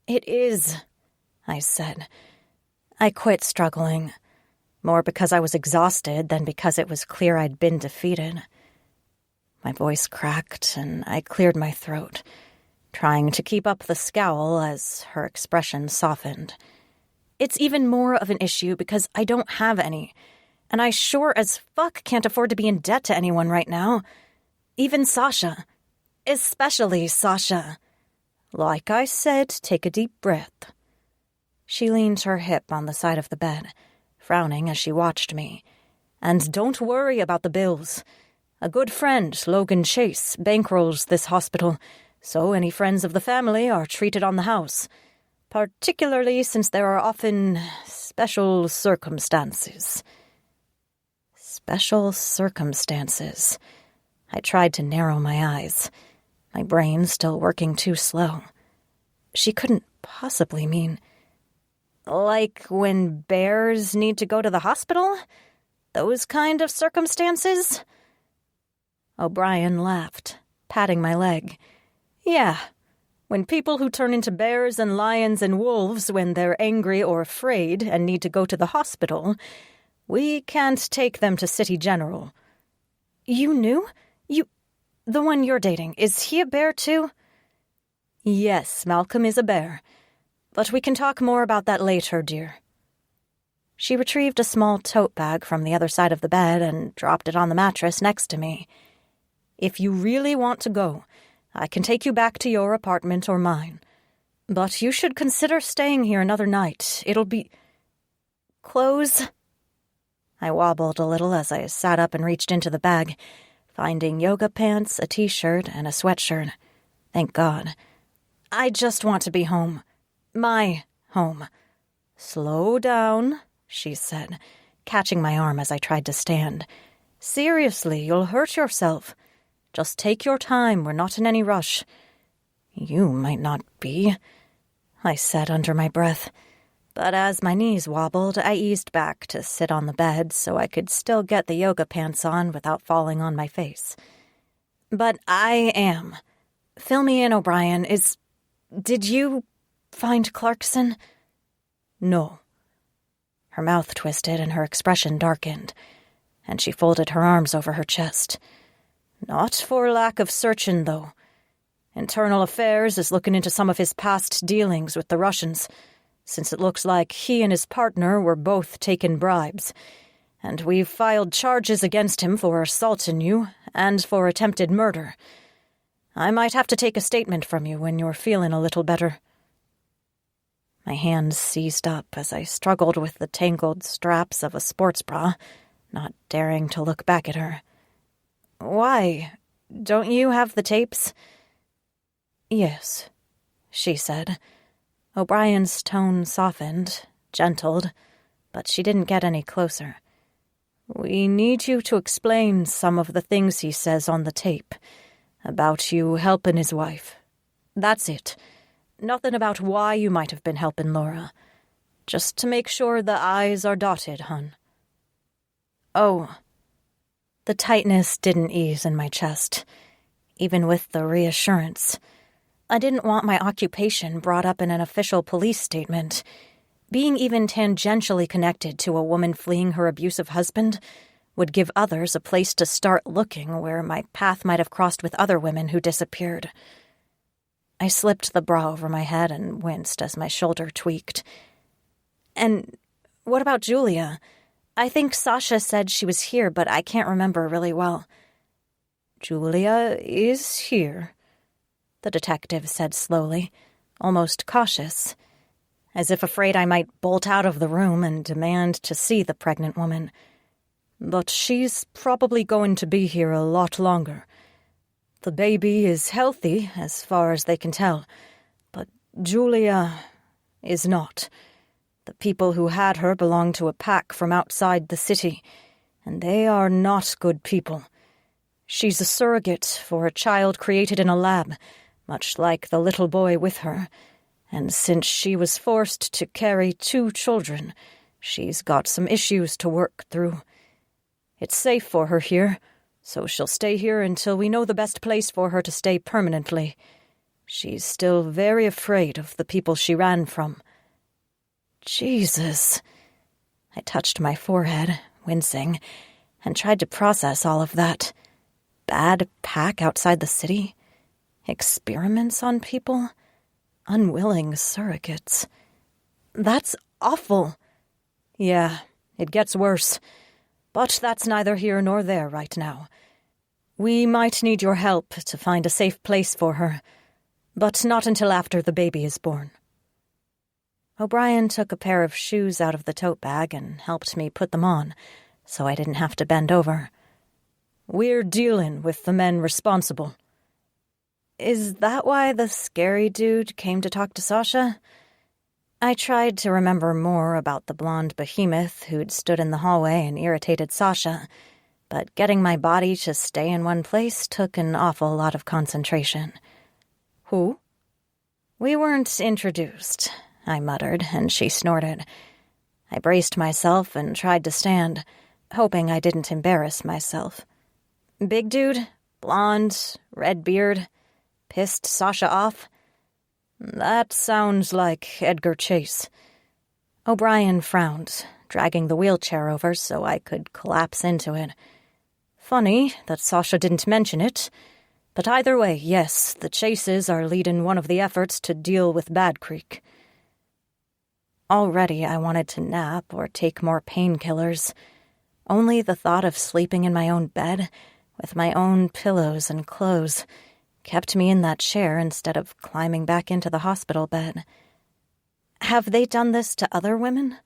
"It is," I said. I quit struggling, more because I was exhausted than because it was clear I'd been defeated. My voice cracked and I cleared my throat, trying to keep up the scowl as her expression softened. "It's even more of an issue because I don't have any, and I sure as fuck can't afford to be in debt to anyone right now. Even Sasha. Especially Sasha." "Like I said, take a deep breath." She leaned her hip on the side of the bed, frowning as she watched me. "And don't worry about the bills. A good friend, Logan Chase, bankrolls this hospital, so any friends of the family are treated on the house, particularly since there are often special circumstances." Special circumstances. I tried to narrow my eyes, my brain still working too slow. She couldn't possibly mean... Like when bears need to go to the hospital? Those kind of circumstances? O'Brien laughed, patting my leg. "Yeah, when people who turn into bears and lions and wolves when they're angry or afraid and need to go to the hospital, we can't take them to City General." "You knew? The one you're dating, is he a bear too?" "Yes, Malcolm is a bear. But we can talk more about that later, dear." She retrieved a small tote bag from the other side of the bed and dropped it on the mattress next to me. "If you really want to go, I can take you back to your apartment or mine. But you should consider staying here another night. It'll be..." "Clothes?" I wobbled a little as I sat up and reached into the bag, finding yoga pants, a t-shirt, and a sweatshirt. Thank God. "I just want to be home. My home." "Slow down," she said, catching my arm as I tried to stand. "Seriously, you'll hurt yourself. Just take your time, we're not in any rush." "You might not be," I said under my breath. But as my knees wobbled, I eased back to sit on the bed so I could still get the yoga pants on without falling on my face. "But I am. Fill me in, O'Brien. Did you find Clarkson?" "No." Her mouth twisted and her expression darkened, and she folded her arms over her chest. "Not for lack of searching, though. Internal Affairs is looking into some of his past dealings with the Russians, since it looks like he and his partner were both taking bribes, and we've filed charges against him for assaulting you and for attempted murder. I might have to take a statement from you when you're feeling a little better." My hands seized up as I struggled with the tangled straps of a sports bra, not daring to look back at her. "Why? Don't you have the tapes?" "Yes," she said. O'Brien's tone softened, gentled, but she didn't get any closer. "We need you to explain some of the things he says on the tape, about you helping his wife. That's it. Nothing about why you might have been helping Laura. Just to make sure the I's are dotted, hun." "Oh." The tightness didn't ease in my chest, even with the reassurance. I didn't want my occupation brought up in an official police statement. Being even tangentially connected to a woman fleeing her abusive husband would give others a place to start looking where my path might have crossed with other women who disappeared. I slipped the bra over my head and winced as my shoulder tweaked. And what about Julia? I think Sasha said she was here, but I can't remember really well. Julia is here, the detective said slowly, almost cautious, as if afraid I might bolt out of the room and demand to see the pregnant woman. But she's probably going to be here a lot longer. The baby is healthy, as far as they can tell, but Julia is not. The people who had her belong to a pack from outside the city, and they are not good people. She's a surrogate for a child created in a lab, much like the little boy with her, and since she was forced to carry 2 children, she's got some issues to work through. It's safe for her here, so she'll stay here until we know the best place for her to stay permanently. She's still very afraid of the people she ran from. Jesus. I touched my forehead, wincing, and tried to process all of that. Bad pack outside the city? Experiments on people? Unwilling surrogates? That's awful. Yeah, it gets worse. But that's neither here nor there right now. We might need your help to find a safe place for her, but not until after the baby is born. O'Brien took a pair of shoes out of the tote bag and helped me put them on, so I didn't have to bend over. We're dealing with the men responsible. Is that why the scary dude came to talk to Sasha? I tried to remember more about the blonde behemoth who'd stood in the hallway and irritated Sasha, but getting my body to stay in one place took an awful lot of concentration. Who? We weren't introduced, I muttered, and she snorted. I braced myself and tried to stand, hoping I didn't embarrass myself. Big dude, blonde, red beard, pissed Sasha off? That sounds like Edgar Chase. O'Brien frowned, dragging the wheelchair over so I could collapse into it. Funny that Sasha didn't mention it, but either way, yes, the Chases are leading one of the efforts to deal with Bad Creek. Already I wanted to nap or take more painkillers. Only the thought of sleeping in my own bed, with my own pillows and clothes, kept me in that chair instead of climbing back into the hospital bed. Have they done this to other women?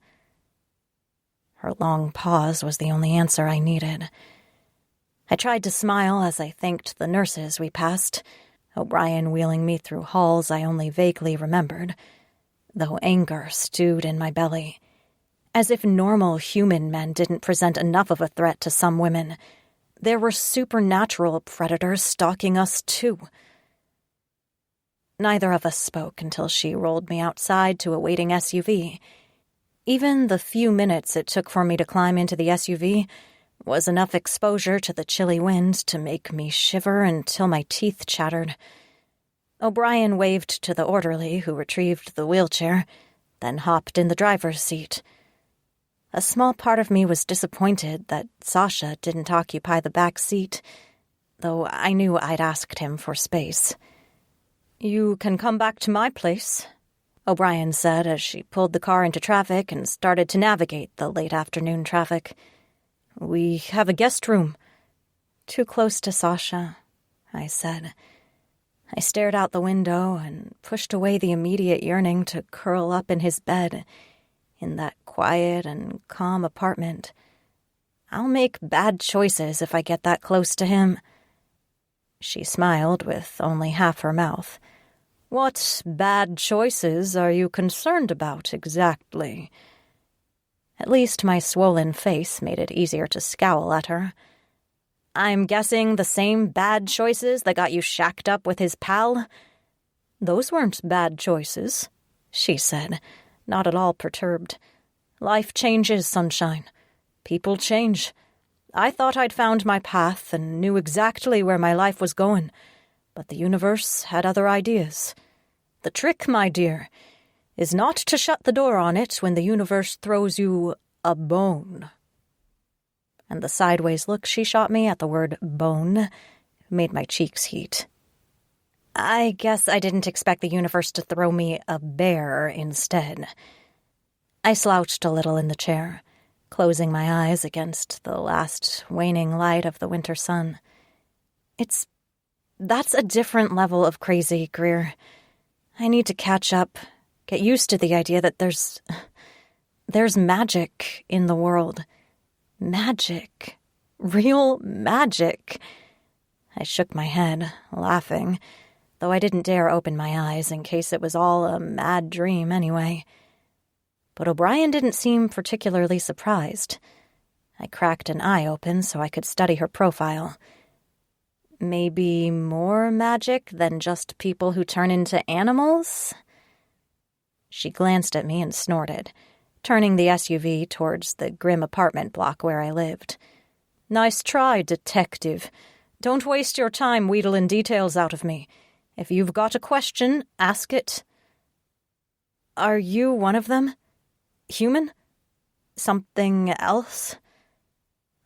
Her long pause was the only answer I needed. I tried to smile as I thanked the nurses we passed, O'Brien wheeling me through halls I only vaguely remembered, though anger stewed in my belly. As if normal human men didn't present enough of a threat to some women, there were supernatural predators stalking us, too. Neither of us spoke until she rolled me outside to a waiting SUV. Even the few minutes it took for me to climb into the SUV was enough exposure to the chilly wind to make me shiver until my teeth chattered. O'Brien waved to the orderly who retrieved the wheelchair, then hopped in the driver's seat. A small part of me was disappointed that Sasha didn't occupy the back seat, though I knew I'd asked him for space. You can come back to my place, O'Brien said as she pulled the car into traffic and started to navigate the late afternoon traffic. We have a guest room. Too close to Sasha, I said. I stared out the window and pushed away the immediate yearning to curl up in his bed in that quiet and calm apartment. I'll make bad choices if I get that close to him. She smiled with only half her mouth. What bad choices are you concerned about exactly? At least my swollen face made it easier to scowl at her. I'm guessing the same bad choices that got you shacked up with his pal? Those weren't bad choices, she said, not at all perturbed. Life changes, sunshine. People change. I thought I'd found my path and knew exactly where my life was going, but the universe had other ideas. The trick, my dear, is not to shut the door on it when the universe throws you a bone." And the sideways look she shot me at the word bone made my cheeks heat. I guess I didn't expect the universe to throw me a bear instead. I slouched a little in the chair, closing my eyes against the last waning light of the winter sun. That's a different level of crazy, Greer. I need to catch up, get used to the idea that there's magic in the world. Magic. Real magic. I shook my head, laughing, though I didn't dare open my eyes in case it was all a mad dream anyway. But O'Brien didn't seem particularly surprised. I cracked an eye open so I could study her profile. Maybe more magic than just people who turn into animals? She glanced at me and snorted, turning the SUV towards the grim apartment block where I lived. "Nice try, detective. Don't waste your time wheedling details out of me. If you've got a question, ask it." "Are you one of them? Human? Something else?"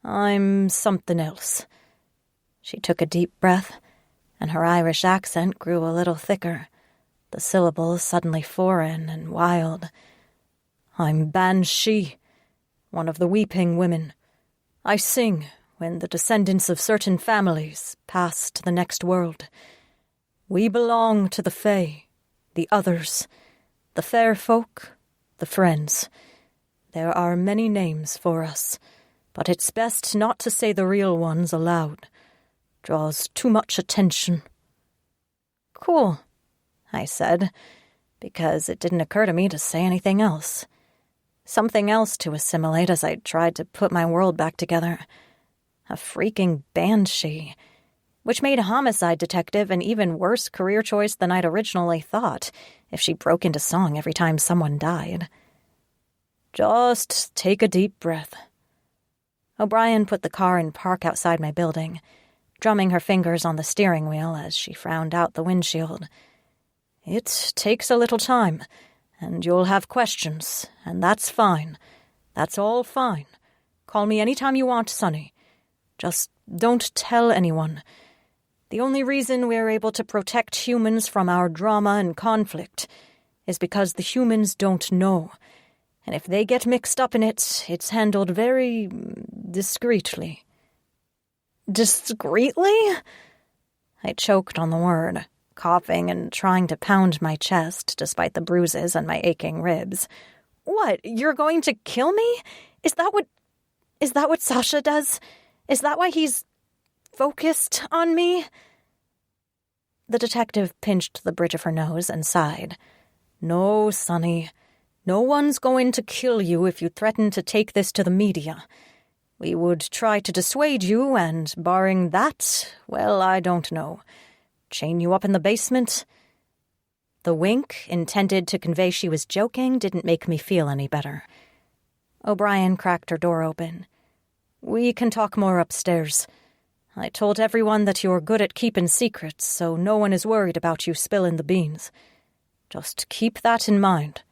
"I'm something else." She took a deep breath, and her Irish accent grew a little thicker, the syllables suddenly foreign and wild. "I'm Banshee, one of the weeping women. I sing when the descendants of certain families pass to the next world. We belong to the Fae, the others, the fair folk, the friends. There are many names for us, but it's best not to say the real ones aloud. Draws too much attention." "Cool," I said, because it didn't occur to me to say anything else. Something else to assimilate as I tried to put my world back together. A freaking banshee, which made a homicide detective an even worse career choice than I'd originally thought if she broke into song every time someone died. "Just take a deep breath." O'Brien put the car in park outside my building, drumming her fingers on the steering wheel as she frowned out the windshield. "It takes a little time, and you'll have questions, and that's fine. That's all fine. Call me any time you want, Sonny. Just don't tell anyone. The only reason we're able to protect humans from our drama and conflict is because the humans don't know. And if they get mixed up in it, it's handled very discreetly." "Discreetly?" I choked on the word, coughing and trying to pound my chest despite the bruises and my aching ribs. "What, you're going to kill me? Is that what Sasha does? Is that why he's focused on me?" The detective pinched the bridge of her nose and sighed. "No, Sonny. No one's going to kill you if you threaten to take this to the media. We would try to dissuade you, and barring that, well, I don't know. Chain you up in the basement?" The wink, intended to convey she was joking, didn't make me feel any better. O'Brien cracked her door open. "We can talk more upstairs. I told everyone that you're good at keeping secrets, so no one is worried about you spilling the beans. Just keep that in mind."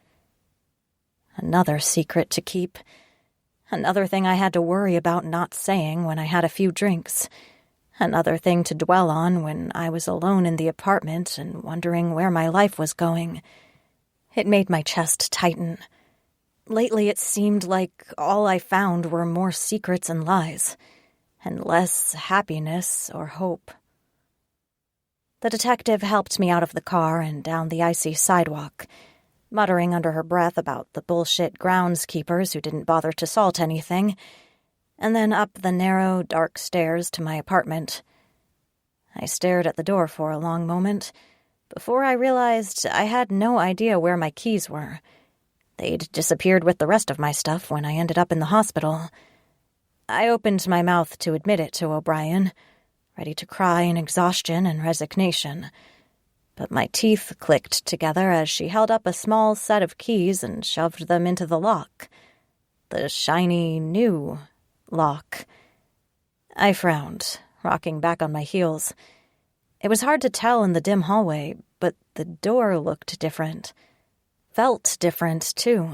Another secret to keep. Another thing I had to worry about not saying when I had a few drinks. Another thing to dwell on when I was alone in the apartment and wondering where my life was going. It made my chest tighten. Lately it seemed like all I found were more secrets and lies, and less happiness or hope. The detective helped me out of the car and down the icy sidewalk, muttering under her breath about the bullshit groundskeepers who didn't bother to salt anything, and then up the narrow, dark stairs to my apartment. I stared at the door for a long moment before I realized I had no idea where my keys were. They'd disappeared with the rest of my stuff when I ended up in the hospital. I opened my mouth to admit it to O'Brien, ready to cry in exhaustion and resignation. But my teeth clicked together as she held up a small set of keys and shoved them into the lock. The shiny, new lock. I frowned, rocking back on my heels. It was hard to tell in the dim hallway, but the door looked different. felt different, too,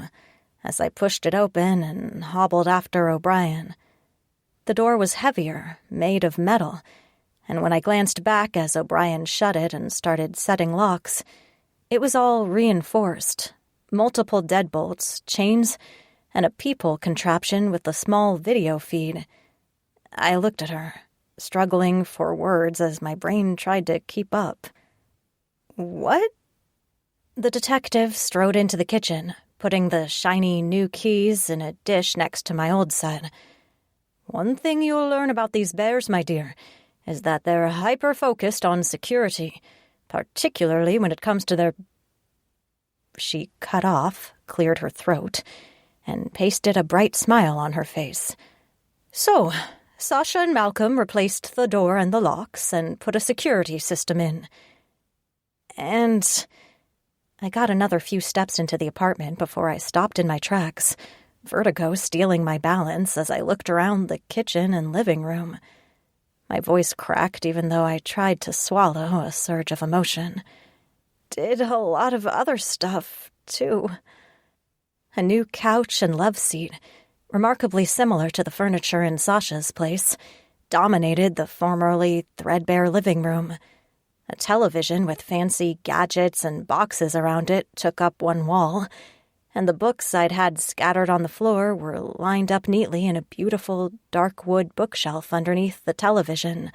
as I pushed it open and hobbled after O'Brien. The door was heavier, made of metal, and when I glanced back as O'Brien shut it and started setting locks, it was all reinforced. Multiple deadbolts, chains, and a peephole contraption with a small video feed. I looked at her, struggling for words as my brain tried to keep up. "What?" The detective strode into the kitchen, putting the shiny new keys in a dish next to my old set. "One thing you'll learn about these bears, my dear, is that they're hyper-focused on security, particularly when it comes to their—" She cut off, cleared her throat, and pasted a bright smile on her face. "So, Sasha and Malcolm replaced the door and the locks and put a security system in. And I got another few steps into the apartment before I stopped in my tracks, vertigo stealing my balance as I looked around the kitchen and living room. My voice cracked even though I tried to swallow a surge of emotion. Did a lot of other stuff, too. A new couch and love seat, remarkably similar to the furniture in Sasha's place, dominated the formerly threadbare living room. A television with fancy gadgets and boxes around it took up one wall, and the books I'd had scattered on the floor were lined up neatly in a beautiful dark wood bookshelf underneath the television.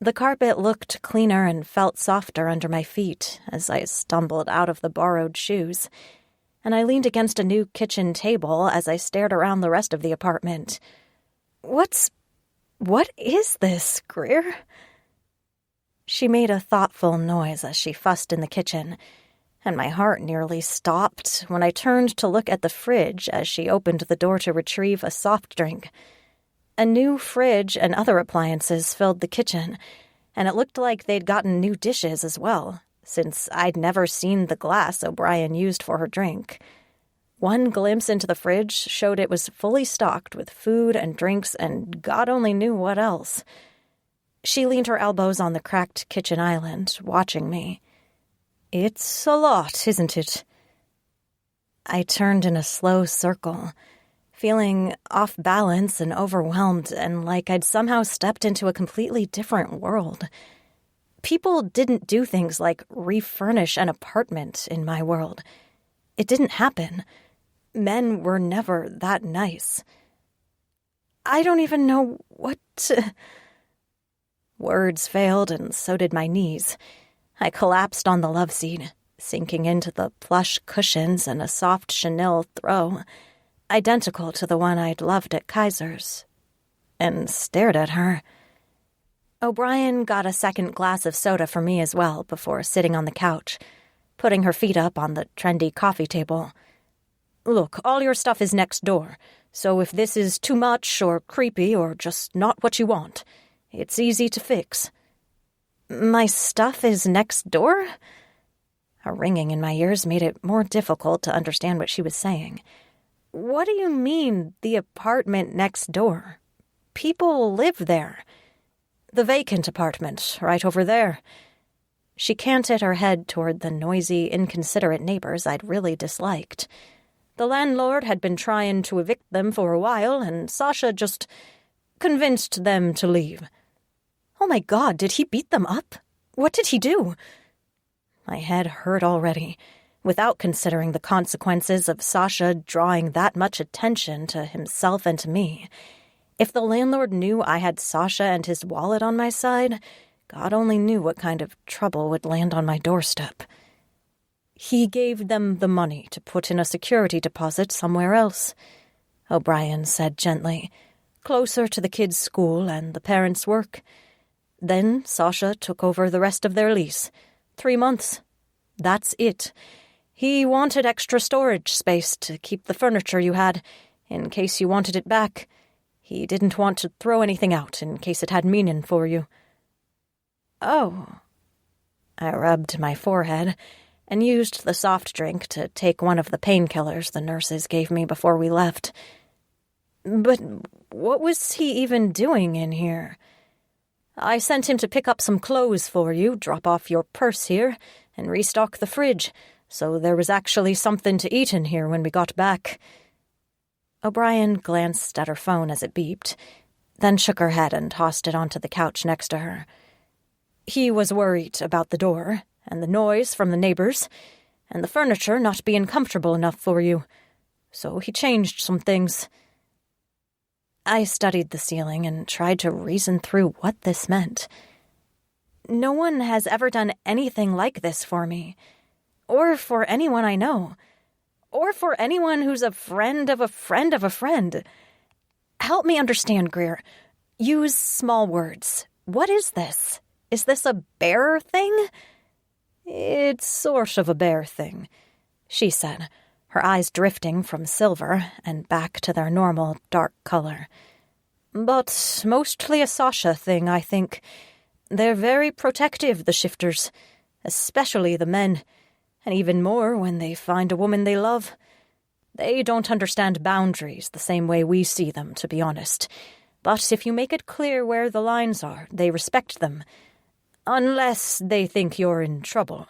The carpet looked cleaner and felt softer under my feet as I stumbled out of the borrowed shoes, and I leaned against a new kitchen table as I stared around the rest of the apartment. What is this, Greer?" She made a thoughtful noise as she fussed in the kitchen, and my heart nearly stopped when I turned to look at the fridge as she opened the door to retrieve a soft drink. A new fridge and other appliances filled the kitchen, and it looked like they'd gotten new dishes as well, since I'd never seen the glass O'Brien used for her drink. One glimpse into the fridge showed it was fully stocked with food and drinks and God only knew what else. She leaned her elbows on the cracked kitchen island, watching me. "It's a lot, isn't it?" I turned in a slow circle, feeling off balance and overwhelmed and like I'd somehow stepped into a completely different world. People didn't do things like refurnish an apartment in my world. It didn't happen. Men were never that nice. I don't even know what to... Words failed, and so did my knees. I collapsed on the love seat, sinking into the plush cushions and a soft chenille throw, identical to the one I'd loved at Kaiser's, and stared at her. O'Brien got a second glass of soda for me as well before sitting on the couch, putting her feet up on the trendy coffee table. "Look, all your stuff is next door, so if this is too much or creepy or just not what you want, it's easy to fix." "My stuff is next door?" A ringing in my ears made it more difficult to understand what she was saying. "What do you mean, the apartment next door? People live there. The vacant apartment, right over there." She canted her head toward the noisy, inconsiderate neighbors I'd really disliked. "The landlord had been trying to evict them for a while, and Sasha just convinced them to leave." "Oh my God, did he beat them up? What did he do?" My head hurt already, without considering the consequences of Sasha drawing that much attention to himself and to me. If the landlord knew I had Sasha and his wallet on my side, God only knew what kind of trouble would land on my doorstep. "He gave them the money to put in a security deposit somewhere else," O'Brien said gently, "closer to the kids' school and the parents' work. Then Sasha took over the rest of their lease. 3 months. That's it. He wanted extra storage space to keep the furniture you had, in case you wanted it back. He didn't want to throw anything out in case it had meaning for you." "Oh." I rubbed my forehead and used the soft drink to take one of the painkillers the nurses gave me before we left. "But what was he even doing in here?" "I sent him to pick up some clothes for you, drop off your purse here, and restock the fridge, so there was actually something to eat in here when we got back." O'Brien glanced at her phone as it beeped, then shook her head and tossed it onto the couch next to her. "He was worried about the door, and the noise from the neighbors, and the furniture not being comfortable enough for you, so he changed some things." I studied the ceiling and tried to reason through what this meant. No one has ever done anything like this for me, or for anyone I know, or for anyone who's a friend of a friend of a friend. Help me understand, Greer. Use small words. What is this? Is this a bear thing? "It's sort of a bear thing," she said, her eyes drifting from silver and back to their normal dark color. "But mostly a Sasha thing, I think. They're very protective, the shifters, especially the men, and even more when they find a woman they love. They don't understand boundaries the same way we see them, to be honest. But if you make it clear where the lines are, they respect them. Unless they think you're in trouble."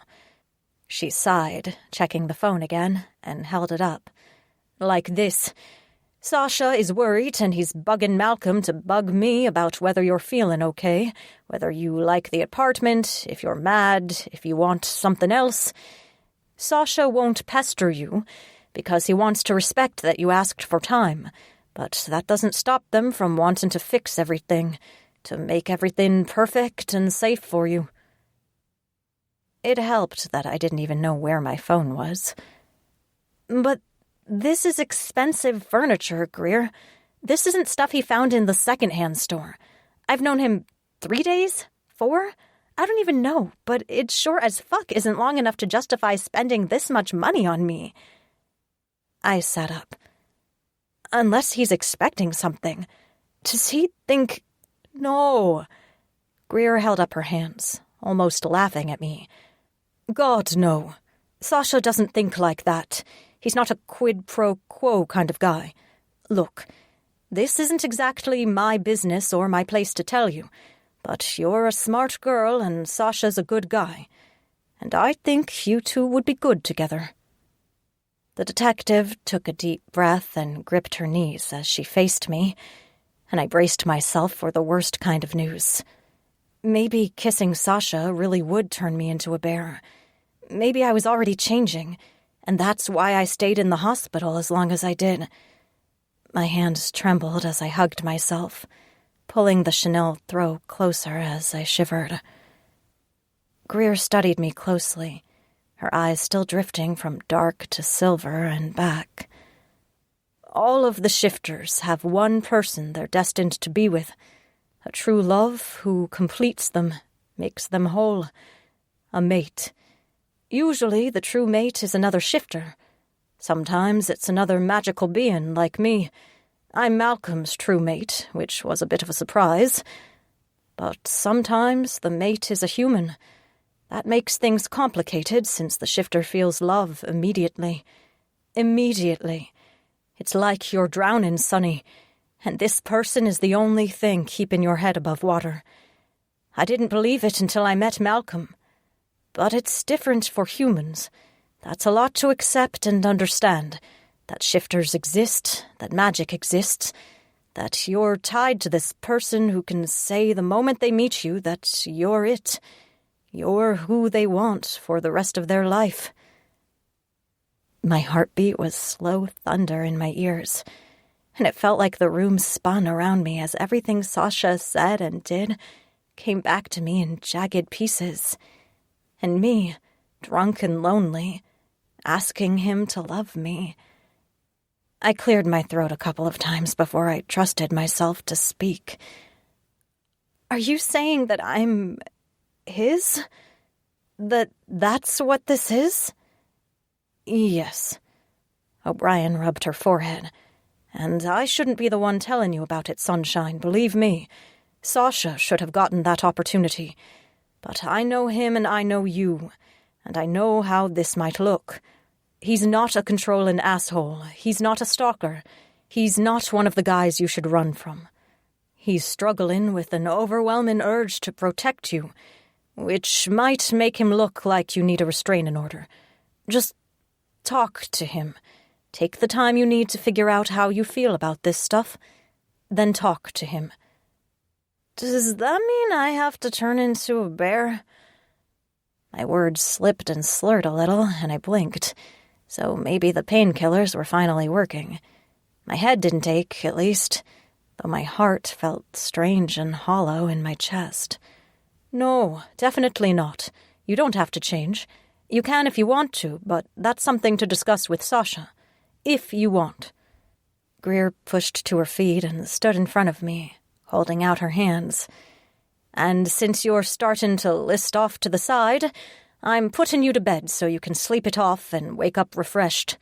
She sighed, checking the phone again, and held it up. "Like this. Sasha is worried, and he's bugging Malcolm to bug me about whether you're feeling okay, whether you like the apartment, if you're mad, if you want something else. Sasha won't pester you, because he wants to respect that you asked for time, but that doesn't stop them from wanting to fix everything, to make everything perfect and safe for you." It helped that I didn't even know where my phone was. "But this is expensive furniture, Greer. This isn't stuff he found in the secondhand store. I've known him 3 days? 4? I don't even know, but it sure as fuck isn't long enough to justify spending this much money on me." I sat up. "Unless he's expecting something. Does he think—" "No." Greer held up her hands, almost laughing at me. "God, no. Sasha doesn't think like that. He's not a quid pro quo kind of guy. Look, this isn't exactly my business or my place to tell you, but you're a smart girl and Sasha's a good guy, and I think you two would be good together." The detective took a deep breath and gripped her knees as she faced me, and I braced myself for the worst kind of news. Maybe kissing Sasha really would turn me into a bear. Maybe I was already changing, and that's why I stayed in the hospital as long as I did. My hands trembled as I hugged myself, pulling the Chanel throw closer as I shivered. Greer studied me closely, her eyes still drifting from dark to silver and back. "All of the shifters have one person they're destined to be with, a true love who completes them, makes them whole, a mate. Usually the true mate is another shifter. Sometimes it's another magical being like me. I'm Malcolm's true mate, which was a bit of a surprise. But sometimes the mate is a human. That makes things complicated since the shifter feels love immediately. Immediately. It's like you're drowning, Sonny, and this person is the only thing keeping your head above water. I didn't believe it until I met Malcolm. But it's different for humans. That's a lot to accept and understand. That shifters exist, that magic exists, that you're tied to this person who can say the moment they meet you that you're it. You're who they want for the rest of their life." My heartbeat was slow thunder in my ears, and it felt like the room spun around me as everything Sasha said and did came back to me in jagged pieces. And me, drunk and lonely, asking him to love me. I cleared my throat a couple of times before I trusted myself to speak. "Are you saying that I'm his? That's what this is?" "Yes." O'Brien rubbed her forehead. "And I shouldn't be the one telling you about it, Sunshine, believe me. Sasha should have gotten that opportunity. But I know him and I know you, and I know how this might look. He's not a controlling asshole. He's not a stalker. He's not one of the guys you should run from. He's struggling with an overwhelming urge to protect you, which might make him look like you need a restraining order. Just talk to him. Take the time you need to figure out how you feel about this stuff. Then talk to him." "Does that mean I have to turn into a bear?" My words slipped and slurred a little, and I blinked. So maybe the painkillers were finally working. My head didn't ache, at least, though my heart felt strange and hollow in my chest. "No, definitely not. You don't have to change. You can if you want to, but that's something to discuss with Sasha. If you want." Greer pushed to her feet and stood in front of me, holding out her hands. "And since you're starting to list off to the side, I'm putting you to bed so you can sleep it off and wake up refreshed."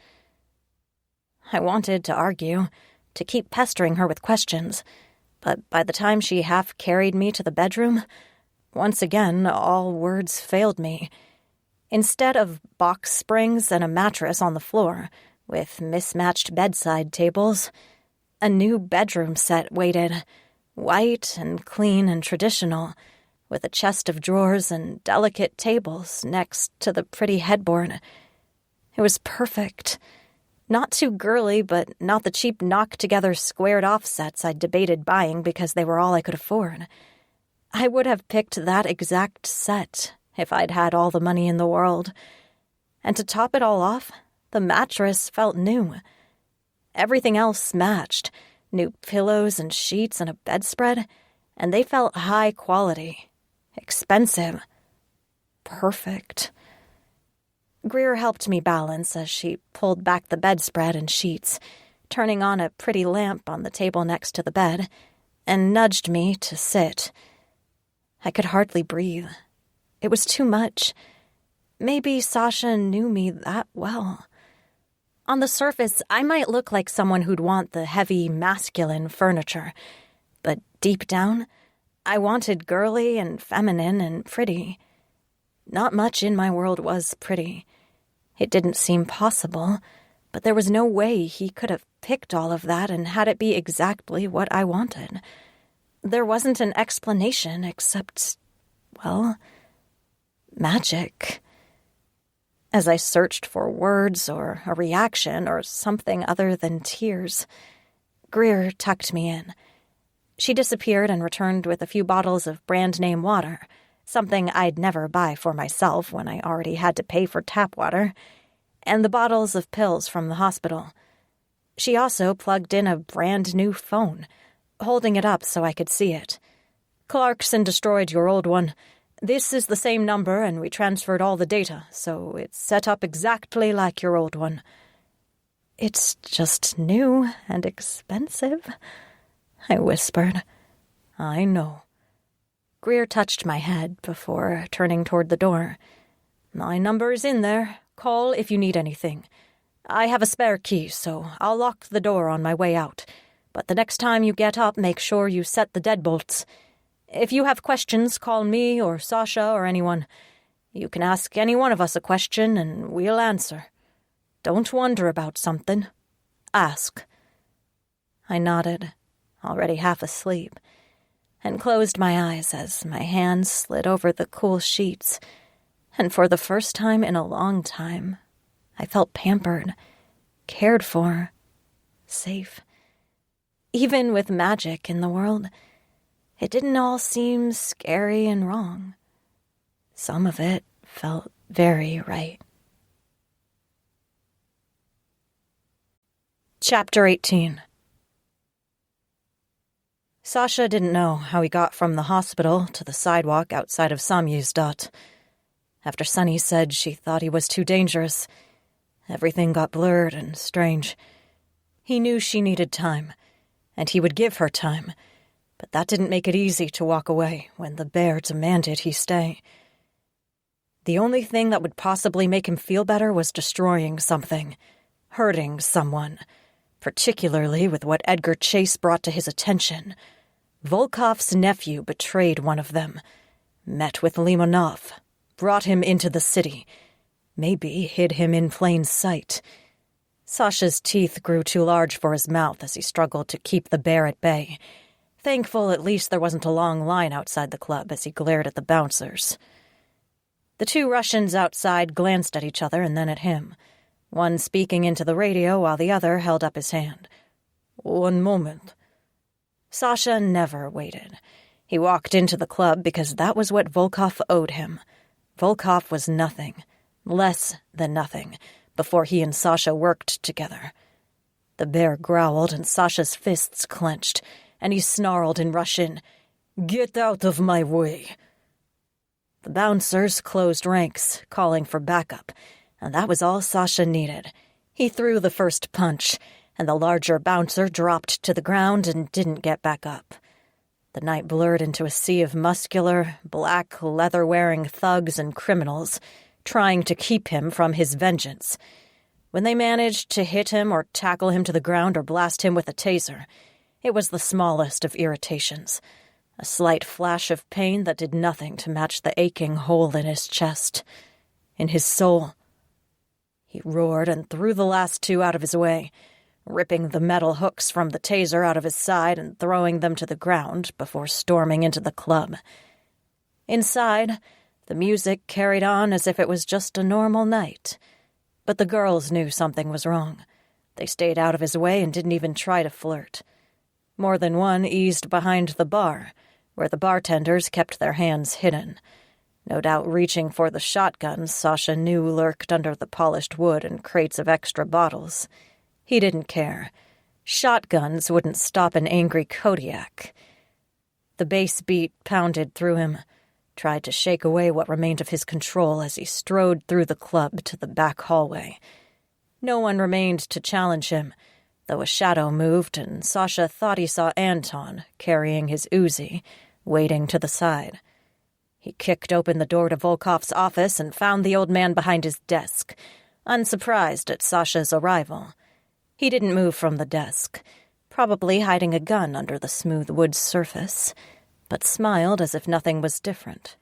I wanted to argue, to keep pestering her with questions, but by the time she half-carried me to the bedroom, once again all words failed me. Instead of box springs and a mattress on the floor, with mismatched bedside tables, a new bedroom set waited, white and clean and traditional, with a chest of drawers and delicate tables next to the pretty headboard. It was perfect. Not too girly, but not the cheap knock-together squared-off sets I'd debated buying because they were all I could afford. I would have picked that exact set if I'd had all the money in the world. And to top it all off, the mattress felt new. Everything else matched. New pillows and sheets and a bedspread, and they felt high quality. Expensive. Perfect. Greer helped me balance as she pulled back the bedspread and sheets, turning on a pretty lamp on the table next to the bed, and nudged me to sit. I could hardly breathe. It was too much. Maybe Sasha knew me that well. On the surface, I might look like someone who'd want the heavy, masculine furniture, but deep down, I wanted girly and feminine and pretty. Not much in my world was pretty. It didn't seem possible, but there was no way he could have picked all of that and had it be exactly what I wanted. There wasn't an explanation except, well, magic. As I searched for words or a reaction or something other than tears, Greer tucked me in. She disappeared and returned with a few bottles of brand-name water, something I'd never buy for myself when I already had to pay for tap water, and the bottles of pills from the hospital. She also plugged in a brand-new phone, holding it up so I could see it. "Clarkson destroyed your old one. This is the same number, and we transferred all the data, so it's set up exactly like your old one." "It's just new and expensive," I whispered. "I know." Greer touched my head before turning toward the door. "My number is in there. Call if you need anything. I have a spare key, so I'll lock the door on my way out. But the next time you get up, make sure you set the deadbolts. If you have questions, call me or Sasha or anyone. You can ask any one of us a question, and we'll answer. Don't wonder about something. Ask." I nodded, already half asleep, and closed my eyes as my hands slid over the cool sheets, and for the first time in a long time, I felt pampered, cared for, safe. Even with magic in the world, it didn't all seem scary and wrong. Some of it felt very right. Chapter 18. Sasha didn't know how he got from the hospital to the sidewalk outside of Samyuzdat. After Sunny said she thought he was too dangerous, everything got blurred and strange. He knew she needed time, and he would give her time, but that didn't make it easy to walk away when the bear demanded he stay. The only thing that would possibly make him feel better was destroying something, hurting someone, particularly with what Edgar Chase brought to his attention. Volkov's nephew betrayed one of them, met with Limonov, brought him into the city, maybe hid him in plain sight. Sasha's teeth grew too large for his mouth as he struggled to keep the bear at bay. Thankful at least there wasn't a long line outside the club as he glared at the bouncers. The two Russians outside glanced at each other and then at him, one speaking into the radio while the other held up his hand. "One moment." Sasha never waited. He walked into the club because that was what Volkov owed him. Volkov was nothing, less than nothing, before he and Sasha worked together. The bear growled and Sasha's fists clenched, and he snarled in Russian, "Get out of my way." The bouncers closed ranks, calling for backup, and that was all Sasha needed. He threw the first punch, and the larger bouncer dropped to the ground and didn't get back up. The night blurred into a sea of muscular, black, leather-wearing thugs and criminals, trying to keep him from his vengeance. When they managed to hit him or tackle him to the ground or blast him with a taser, it was the smallest of irritations, a slight flash of pain that did nothing to match the aching hole in his chest, in his soul. He roared and threw the last two out of his way, ripping the metal hooks from the taser out of his side and throwing them to the ground before storming into the club. Inside, the music carried on as if it was just a normal night. But the girls knew something was wrong. They stayed out of his way and didn't even try to flirt. More than one eased behind the bar, where the bartenders kept their hands hidden, no doubt reaching for the shotguns Sasha knew lurked under the polished wood and crates of extra bottles. He didn't care. Shotguns wouldn't stop an angry Kodiak. The bass beat pounded through him, tried to shake away what remained of his control as he strode through the club to the back hallway. No one remained to challenge him, though a shadow moved and Sasha thought he saw Anton, carrying his Uzi, waiting to the side. He kicked open the door to Volkov's office and found the old man behind his desk, unsurprised at Sasha's arrival. He didn't move from the desk, probably hiding a gun under the smooth wood surface, but smiled as if nothing was different.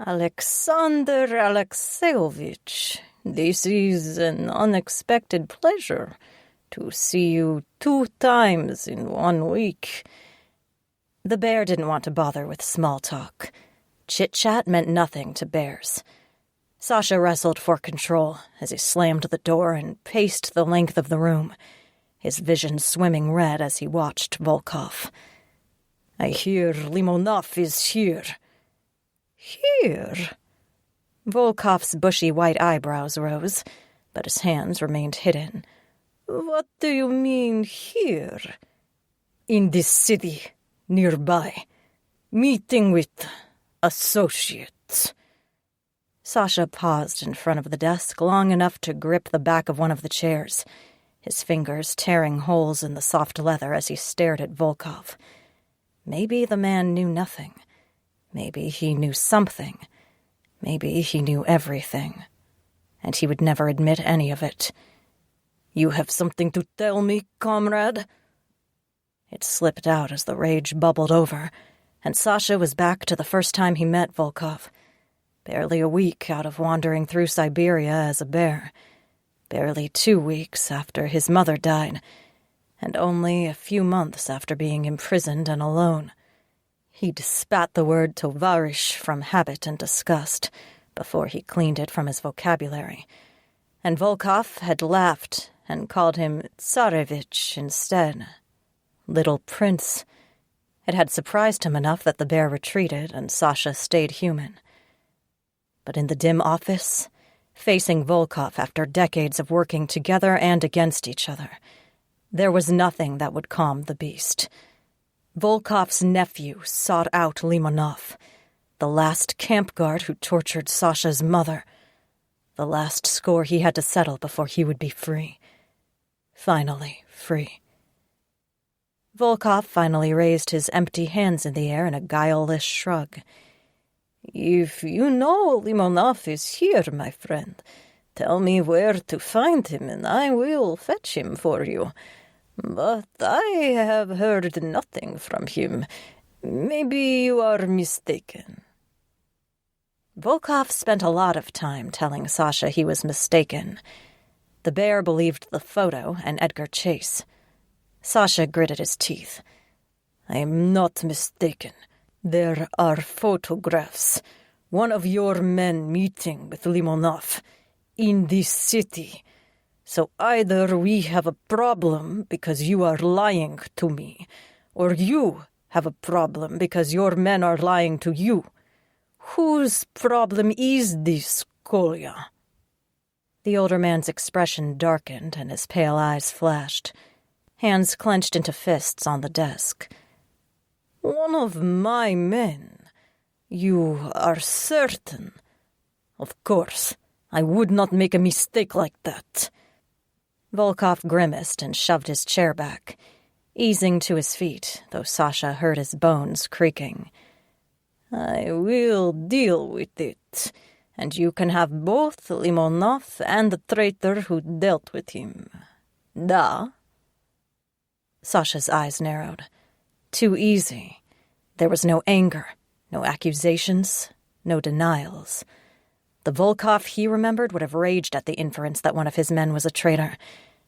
"Alexander Alexeyevich, this is an unexpected pleasure to see you 2 times in 1 week." The bear didn't want to bother with small talk. Chit-chat meant nothing to bears. Sasha wrestled for control as he slammed the door and paced the length of the room, his vision swimming red as he watched Volkov. "I hear Limonov is here." "Here?" Volkov's bushy white eyebrows rose, but his hands remained hidden. "What do you mean, here?" "In this city, nearby. Meeting with associates." Sasha paused in front of the desk long enough to grip the back of one of the chairs, his fingers tearing holes in the soft leather as he stared at Volkov. Maybe the man knew nothing. Maybe he knew something. Maybe he knew everything. And he would never admit any of it. "You have something to tell me, comrade?" It slipped out as the rage bubbled over, and Sasha was back to the first time he met Volkov. Barely a week out of wandering through Siberia as a bear. Barely 2 weeks after his mother died, and only a few months after being imprisoned and alone. He'd spat the word tovarish from habit and disgust before he cleaned it from his vocabulary, and Volkov had laughed and called him Tsarevich instead. Little Prince. It had surprised him enough that the bear retreated and Sasha stayed human. But in the dim office, facing Volkov after decades of working together and against each other, there was nothing that would calm the beast. Volkov's nephew sought out Limonov, the last camp guard who tortured Sasha's mother, the last score he had to settle before he would be free. Finally free. Volkov finally raised his empty hands in the air in a guileless shrug. "If you know Limonov is here, my friend, tell me where to find him, and I will fetch him for you. But I have heard nothing from him. Maybe you are mistaken." Volkov spent a lot of time telling Sasha he was mistaken. The bear believed the photo and Edgar Chase. Sasha gritted his teeth. "I am not mistaken. There are photographs. one of your men meeting with Limonov in this city. So either we have a problem because you are lying to me, or you have a problem because your men are lying to you. Whose problem is this, Kolya?" The older man's expression darkened and his pale eyes flashed. Hands clenched into fists on the desk. "One of my men. You are certain? Of course, I would not make a mistake like that." Volkov grimaced and shoved his chair back, easing to his feet, though Sasha heard his bones creaking. "I will deal with it, and you can have both Limonov and the traitor who dealt with him. Da?" Sasha's eyes narrowed. Too easy. There was no anger, no accusations, no denials. The Volkov he remembered would have raged at the inference that one of his men was a traitor,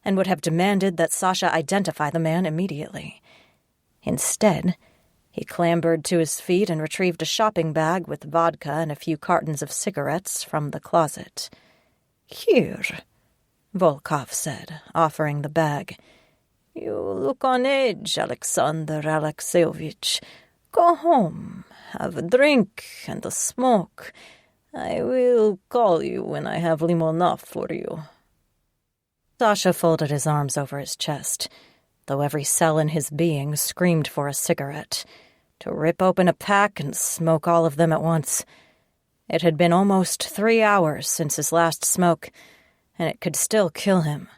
and would have demanded that Sasha identify the man immediately. Instead, he clambered to his feet and retrieved a shopping bag with vodka and a few cartons of cigarettes from the closet. "Here," Volkov said, offering the bag. "You look on edge, Alexander Alexeyevich. Go home, have a drink and a smoke. I will call you when I have Limonov for you." Sasha folded his arms over his chest, though every cell in his being screamed for a cigarette, to rip open a pack and smoke all of them at once. It had been almost 3 hours since his last smoke, and it could still kill him.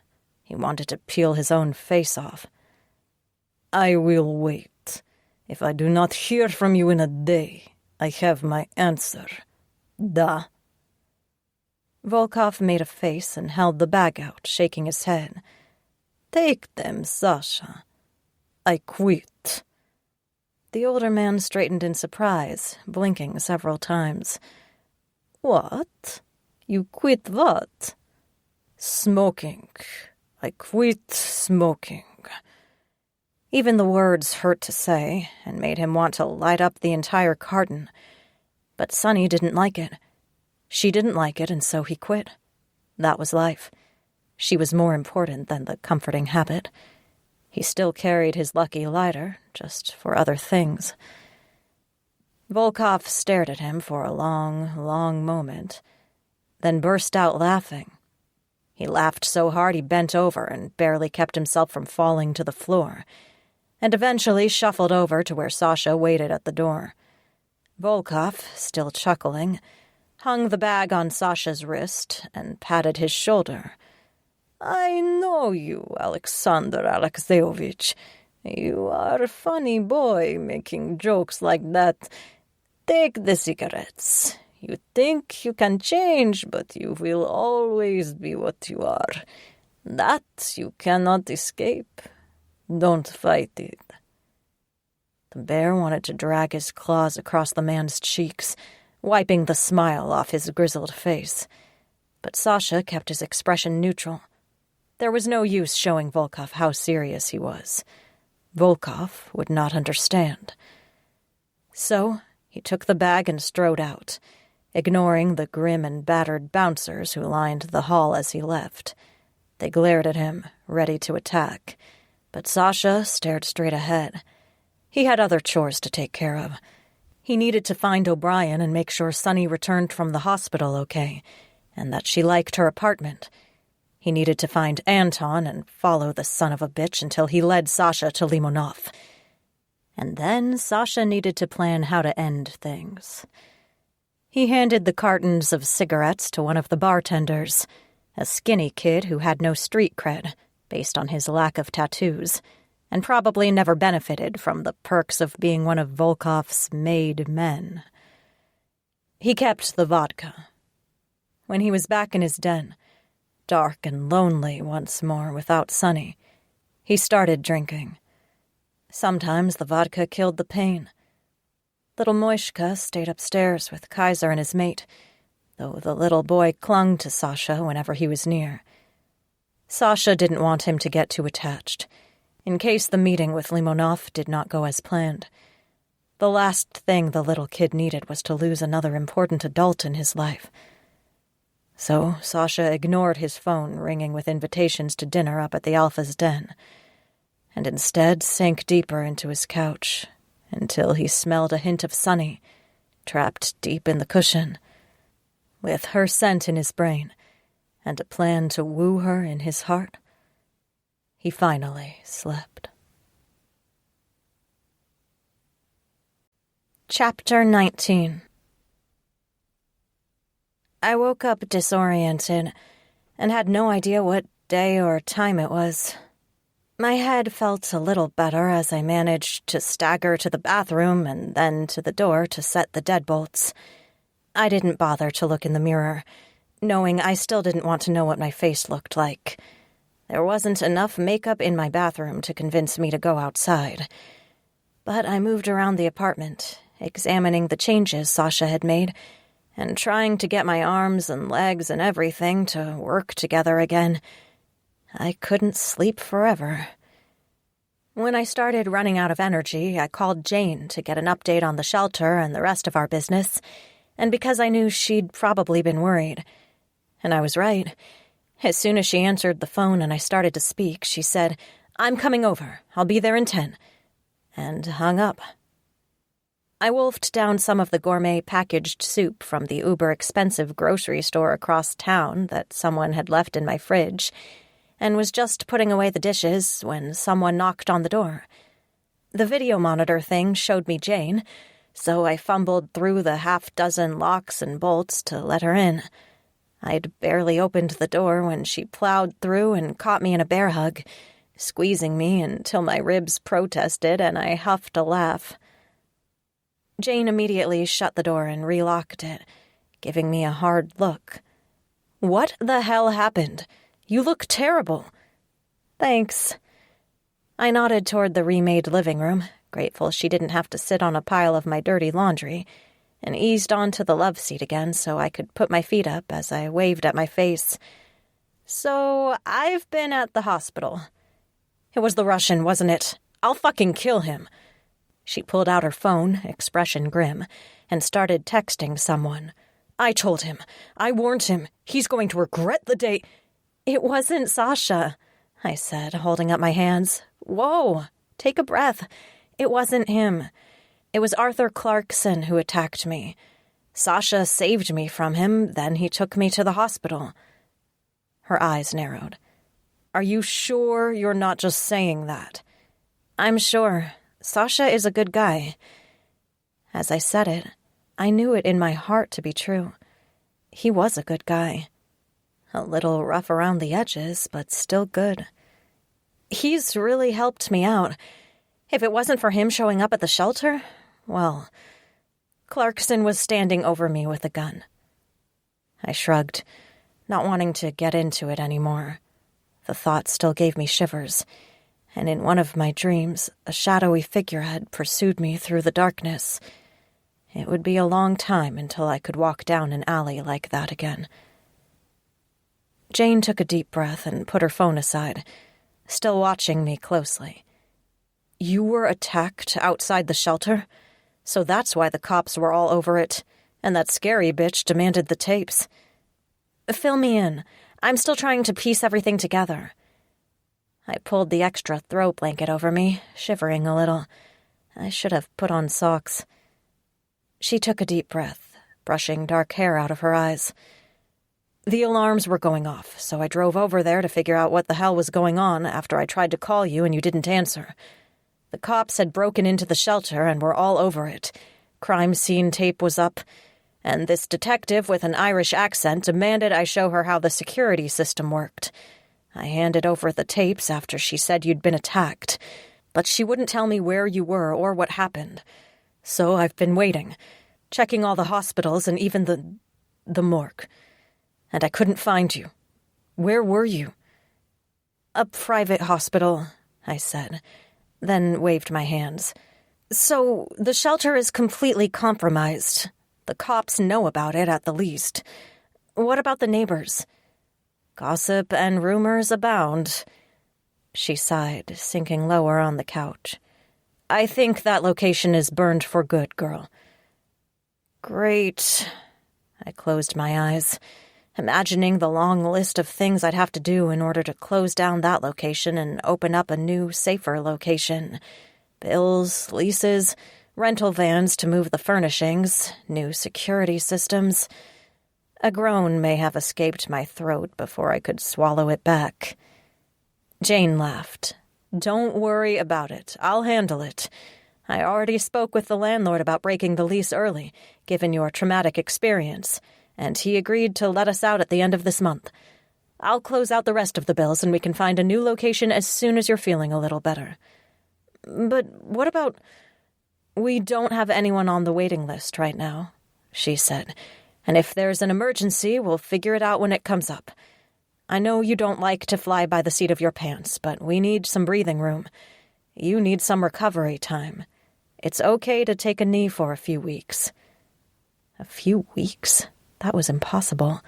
He wanted to peel his own face off. "I will wait. If I do not hear from you in a day, I have my answer. Da?" Volkov made a face and held the bag out, shaking his head. "Take them, Sasha. I quit." The older man straightened in surprise, blinking several times. "What? You quit what?" "Smoking. I quit smoking." Even the words hurt to say and made him want to light up the entire carton. But Sunny didn't like it. She didn't like it, and so he quit. That was life. She was more important than the comforting habit. He still carried his lucky lighter, just for other things. Volkov stared at him for a long, long moment, then burst out laughing. He laughed so hard he bent over and barely kept himself from falling to the floor, and eventually shuffled over to where Sasha waited at the door. Volkov, still chuckling, hung the bag on Sasha's wrist and patted his shoulder. "I know you, Alexander Alexeyevich. You are a funny boy, making jokes like that. Take the cigarettes. You think you can change, but you will always be what you are. That you cannot escape. Don't fight it." The bear wanted to drag his claws across the man's cheeks, wiping the smile off his grizzled face. But Sasha kept his expression neutral. There was no use showing Volkov how serious he was. Volkov would not understand. So he took the bag and strode out, ignoring the grim and battered bouncers who lined the hall as he left. They glared at him, ready to attack, but Sasha stared straight ahead. He had other chores to take care of. He needed to find O'Brien and make sure Sunny returned from the hospital okay, and that she liked her apartment. He needed to find Anton and follow the son of a bitch until he led Sasha to Limonov. And then Sasha needed to plan how to end things. He handed the cartons of cigarettes to one of the bartenders, a skinny kid who had no street cred, based on his lack of tattoos, and probably never benefited from the perks of being one of Volkov's made men. He kept the vodka. When he was back in his den, dark and lonely once more without Sunny, he started drinking. Sometimes the vodka killed the pain. Little Moishka stayed upstairs with Kaiser and his mate, though the little boy clung to Sasha whenever he was near. Sasha didn't want him to get too attached, in case the meeting with Limonov did not go as planned. The last thing the little kid needed was to lose another important adult in his life. So Sasha ignored his phone ringing with invitations to dinner up at the Alpha's den, and instead sank deeper into his couch until he smelled a hint of Sunny, trapped deep in the cushion. With her scent in his brain and a plan to woo her in his heart, he finally slept. Chapter 19. I woke up disoriented and had no idea what day or time it was. My head felt a little better as I managed to stagger to the bathroom and then to the door to set the deadbolts. I didn't bother to look in the mirror, knowing I still didn't want to know what my face looked like. There wasn't enough makeup in my bathroom to convince me to go outside. But I moved around the apartment, examining the changes Sasha had made, and trying to get my arms and legs and everything to work together again. I couldn't sleep forever. When I started running out of energy, I called Jane to get an update on the shelter and the rest of our business, and because I knew she'd probably been worried. And I was right. As soon as she answered the phone and I started to speak, she said, "I'm coming over. I'll be there in 10," and hung up. I wolfed down some of the gourmet packaged soup from the uber-expensive grocery store across town that someone had left in my fridge, and was just putting away the dishes when someone knocked on the door. The video monitor thing showed me Jane, so I fumbled through the half-dozen locks and bolts to let her in. I'd barely opened the door when she plowed through and caught me in a bear hug, squeezing me until my ribs protested and I huffed a laugh. Jane immediately shut the door and relocked it, giving me a hard look. "What the hell happened? You look terrible." "Thanks." I nodded toward the remade living room, grateful she didn't have to sit on a pile of my dirty laundry, and eased onto the love seat again so I could put my feet up as I waved at my face. "So, I've been at the hospital." "It was the Russian, wasn't it? I'll fucking kill him." She pulled out her phone, expression grim, and started texting someone. "I told him. I warned him. He's going to regret the day—" "It wasn't Sasha," I said, holding up my hands. "Whoa, take a breath. It wasn't him. It was Arthur Clarkson who attacked me. Sasha saved me from him, then he took me to the hospital." Her eyes narrowed. "Are you sure you're not just saying that?" "I'm sure. Sasha is a good guy." As I said it, I knew it in my heart to be true. He was a good guy. A little rough around the edges, but still good. He's really helped me out. If it wasn't for him showing up at the shelter, well, Clarkson was standing over me with a gun. I shrugged, not wanting to get into it anymore. The thought still gave me shivers, and in one of my dreams, a shadowy figure had pursued me through the darkness. It would be a long time until I could walk down an alley like that again. Jane took a deep breath and put her phone aside, still watching me closely. "You were attacked outside the shelter? So that's why the cops were all over it, and that scary bitch demanded the tapes." "Fill me in. I'm still trying to piece everything together." I pulled the extra throw blanket over me, shivering a little. I should have put on socks. She took a deep breath, brushing dark hair out of her eyes. "The alarms were going off, so I drove over there to figure out what the hell was going on after I tried to call you and you didn't answer. The cops had broken into the shelter and were all over it. Crime scene tape was up, and this detective with an Irish accent demanded I show her how the security system worked. I handed over the tapes after she said you'd been attacked, but she wouldn't tell me where you were or what happened. So I've been waiting, checking all the hospitals and even the morgue. And I couldn't find you. Where were you?" "A private hospital," I said, then waved my hands. "So the shelter is completely compromised. The cops know about it at the least. What about the neighbors?" "Gossip and rumors abound." She sighed, sinking lower on the couch. I think that location is burned for good, girl. Great. I closed my eyes, imagining the long list of things I'd have to do in order to close down that location and open up a new, safer location. Bills, leases, rental vans to move the furnishings, new security systems. A groan may have escaped my throat before I could swallow it back. Jane laughed. Don't worry about it. I'll handle it. I already spoke with the landlord about breaking the lease early, given your traumatic experience, and he agreed to let us out at the end of this month. I'll close out the rest of the bills and we can find a new location as soon as you're feeling a little better. But what about... We don't have anyone on the waiting list right now, she said. And if there's an emergency, we'll figure it out when it comes up. I know you don't like to fly by the seat of your pants, but we need some breathing room. You need some recovery time. It's okay to take a knee for a few weeks. A few weeks? That was impossible.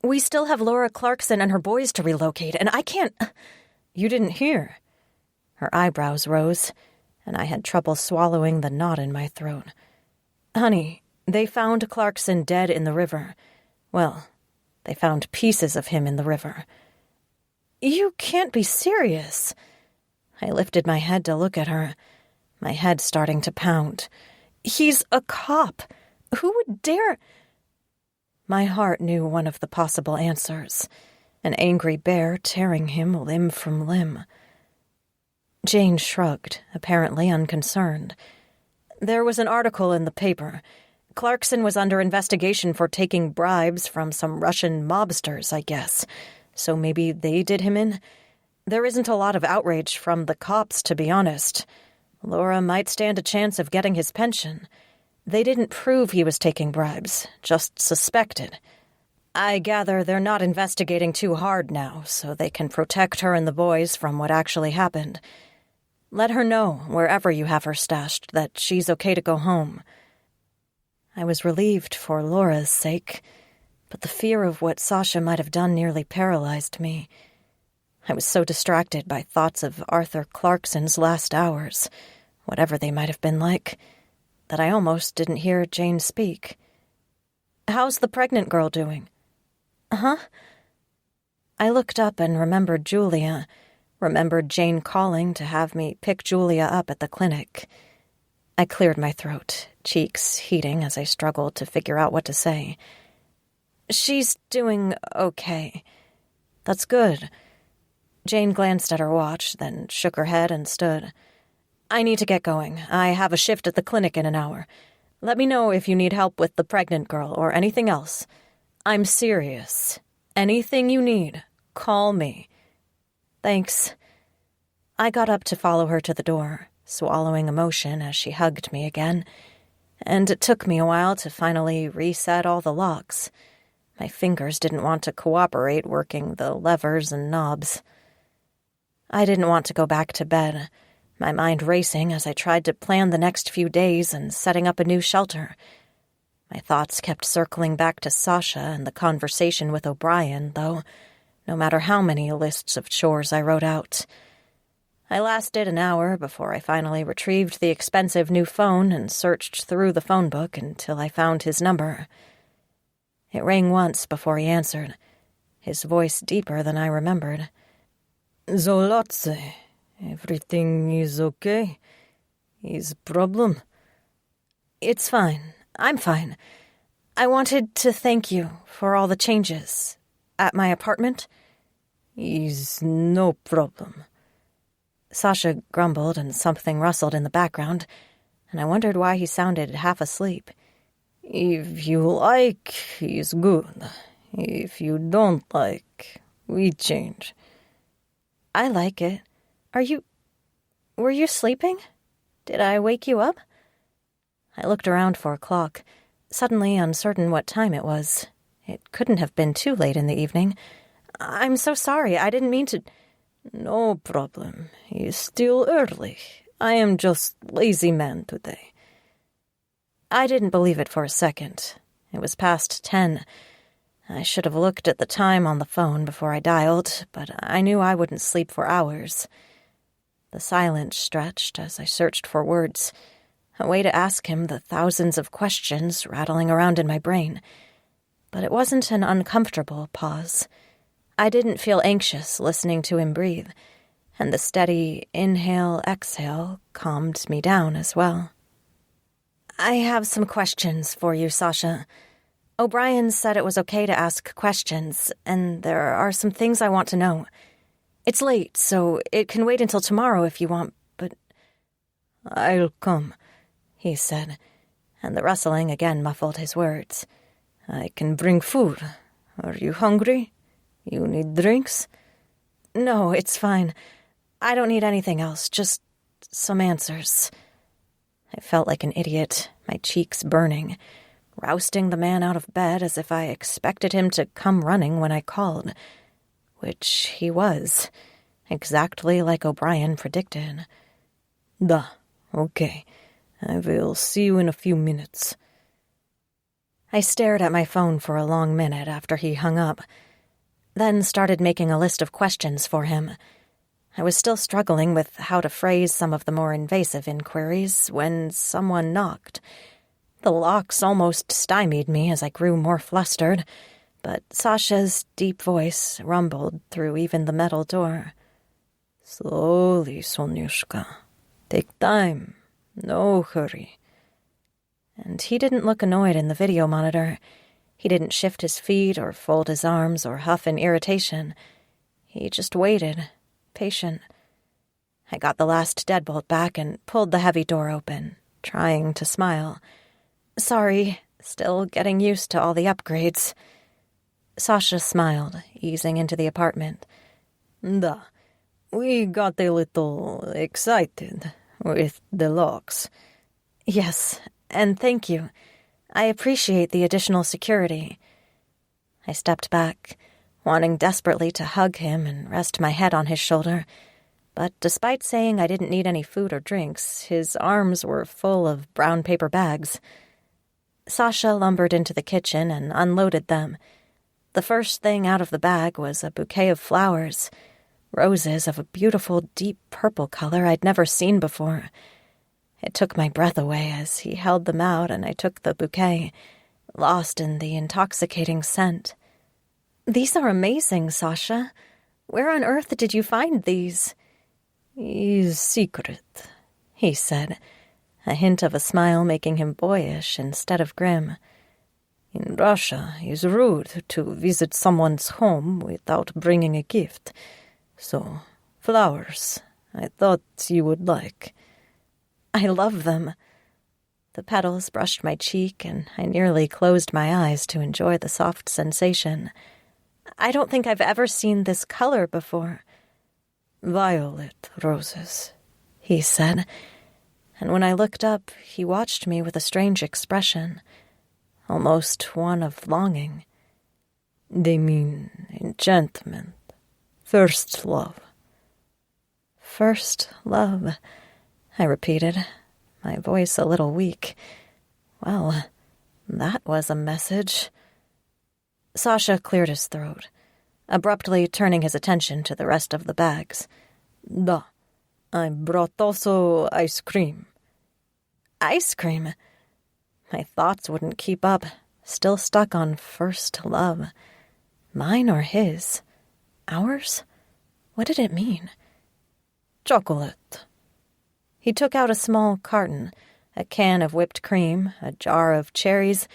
We still have Laura Clarkson and her boys to relocate, and I can't... You didn't hear. Her eyebrows rose, and I had trouble swallowing the knot in my throat. Honey, they found Clarkson dead in the river. Well, they found pieces of him in the river. You can't be serious. I lifted my head to look at her, my head starting to pound. He's a cop. Who would dare... My heart knew one of the possible answers. An angry bear tearing him limb from limb. Jane shrugged, apparently unconcerned. There was an article in the paper. Clarkson was under investigation for taking bribes from some Russian mobsters, I guess. So maybe they did him in? There isn't a lot of outrage from the cops, to be honest. Laura might stand a chance of getting his pension. They didn't prove he was taking bribes, just suspected. I gather they're not investigating too hard now, so they can protect her and the boys from what actually happened. Let her know, wherever you have her stashed, that she's okay to go home. I was relieved for Laura's sake, but the fear of what Sasha might have done nearly paralyzed me. I was so distracted by thoughts of Arthur Clarkson's last hours, whatever they might have been like, that I almost didn't hear Jane speak. How's the pregnant girl doing? Huh? I looked up and remembered Julia, remembered Jane calling to have me pick Julia up at the clinic. I cleared my throat, cheeks heating as I struggled to figure out what to say. She's doing okay. That's good. Jane glanced at her watch, then shook her head and stood. I need to get going. I have a shift at the clinic in an hour. Let me know if you need help with the pregnant girl or anything else. I'm serious. Anything you need, call me. Thanks. I got up to follow her to the door, swallowing emotion as she hugged me again, and it took me a while to finally reset all the locks. My fingers didn't want to cooperate working the levers and knobs. I didn't want to go back to bed, my mind racing as I tried to plan the next few days and setting up a new shelter. My thoughts kept circling back to Sasha and the conversation with O'Brien, though, no matter how many lists of chores I wrote out. I lasted an hour before I finally retrieved the expensive new phone and searched through the phone book until I found his number. It rang once before he answered, his voice deeper than I remembered. Zolotze, everything is okay? Is problem? It's fine. I'm fine. I wanted to thank you for all the changes. At my apartment? Is no problem. Sasha grumbled and something rustled in the background, and I wondered why he sounded half asleep. If you like, is good. If you don't like, we change. I like it. Were you sleeping? Did I wake you up? I looked around for a clock, suddenly uncertain what time it was. It couldn't have been too late in the evening. I'm so sorry, I didn't mean to... No problem. It's still early. I am just lazy man today. I didn't believe it for a second. It was past 10. I should have looked at the time on the phone before I dialed, but I knew I wouldn't sleep for hours. The The silence stretched as I searched for words, a way to ask him the thousands of questions rattling around in my brain. But it wasn't an uncomfortable pause. I didn't feel anxious listening to him breathe, and the steady inhale-exhale calmed me down as well. I have some questions for you, Sasha. O'Brien said it was okay to ask questions, and there are some things I want to know. It's late, so it can wait until tomorrow if you want, but... I'll come, he said, and the rustling again muffled his words. I can bring food. Are you hungry? You need drinks? No, it's fine. I don't need anything else, just some answers. I felt like an idiot, my cheeks burning, rousting the man out of bed as if I expected him to come running when I called. Which he was, exactly like O'Brien predicted. Okay. I will see you in a few minutes. I stared at my phone for a long minute after he hung up, then started making a list of questions for him. I was still struggling with how to phrase some of the more invasive inquiries when someone knocked. The locks almost stymied me as I grew more flustered, but Sasha's deep voice rumbled through even the metal door. Slowly, Sonyushka. Take time. No hurry. And he didn't look annoyed in the video monitor. He didn't shift his feet or fold his arms or huff in irritation. He just waited, patient. I got the last deadbolt back and pulled the heavy door open, trying to smile. Sorry, still getting used to all the upgrades. Sasha smiled, easing into the apartment. We got a little excited with the locks. Yes, and thank you. I appreciate the additional security. I stepped back, wanting desperately to hug him and rest my head on his shoulder. But despite saying I didn't need any food or drinks, his arms were full of brown paper bags. Sasha lumbered into the kitchen and unloaded them. The first thing out of the bag was a bouquet of flowers, roses of a beautiful deep purple color I'd never seen before. It took my breath away as he held them out and I took the bouquet, lost in the intoxicating scent. These are amazing, Sasha. Where on earth did you find these? Is secret, he said, a hint of a smile making him boyish instead of grim. In Russia, it's rude to visit someone's home without bringing a gift. So, flowers, I thought you would like. I love them. The petals brushed my cheek, and I nearly closed my eyes to enjoy the soft sensation. I don't think I've ever seen this color before. Violet roses, he said, and when I looked up, he watched me with a strange expression, almost one of longing. They mean enchantment, first love. First love, I repeated, my voice a little weak. Well, that was a message. Sasha cleared his throat, abruptly turning his attention to the rest of the bags. I brought also ice cream. Ice cream? My thoughts wouldn't keep up, still stuck on first love. Mine or his? Ours? What did it mean? Chocolate. He took out a small carton, a can of whipped cream, a jar of cherries,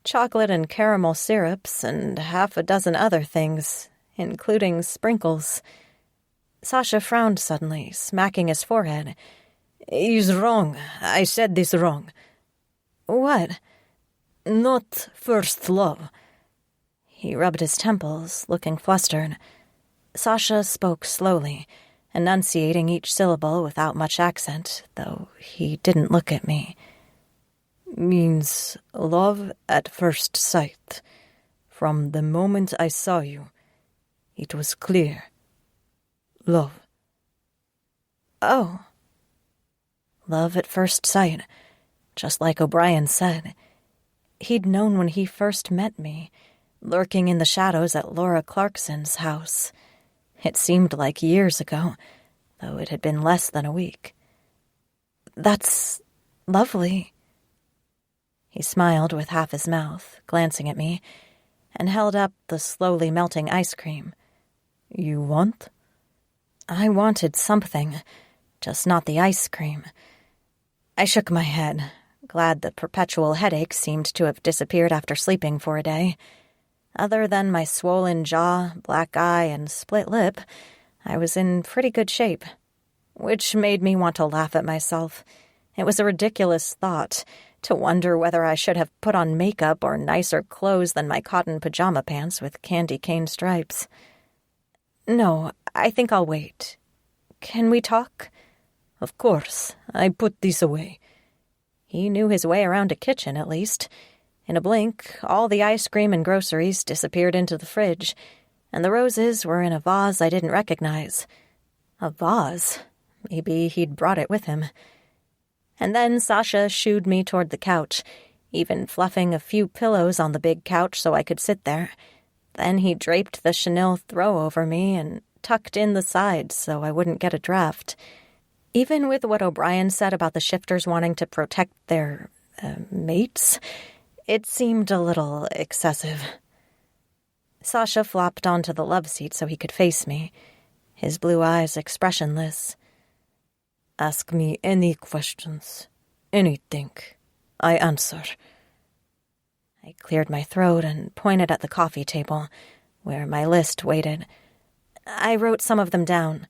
chocolate and caramel syrups, and half a dozen other things, including sprinkles. Sasha frowned suddenly, smacking his forehead. He's wrong. I said this wrong. What? Not first love. He rubbed his temples, looking flustered. Sasha spoke slowly, enunciating each syllable without much accent, though he didn't look at me. Means love at first sight. From the moment I saw you, it was clear. Love. Oh. Love at first sight, just like O'Brien said. He'd known when he first met me, lurking in the shadows at Laura Clarkson's house. It seemed like years ago, though it had been less than a week. "That's lovely." He smiled with half his mouth, glancing at me, and held up the slowly melting ice cream. "You want?" I wanted something, just not the ice cream. I shook my head, glad the perpetual headache seemed to have disappeared after sleeping for a day. Other than my swollen jaw, black eye, and split lip, I was in pretty good shape, which made me want to laugh at myself. It was a ridiculous thought, to wonder whether I should have put on makeup or nicer clothes than my cotton pajama pants with candy cane stripes. "No, I think I'll wait. Can we talk?" "Of course. I put these away." He knew his way around a kitchen, at least. In a blink, all the ice cream and groceries disappeared into the fridge, and the roses were in a vase I didn't recognize. A vase? Maybe he'd brought it with him. And then Sasha shooed me toward the couch, even fluffing a few pillows on the big couch so I could sit there. Then he draped the chenille throw over me and tucked in the sides so I wouldn't get a draft. Even with what O'Brien said about the shifters wanting to protect their mates, it seemed a little excessive. Sasha flopped onto the love seat so he could face me, his blue eyes expressionless. "Ask me any questions. Anything. I answer." I cleared my throat and pointed at the coffee table, where my list waited. I wrote some of them down.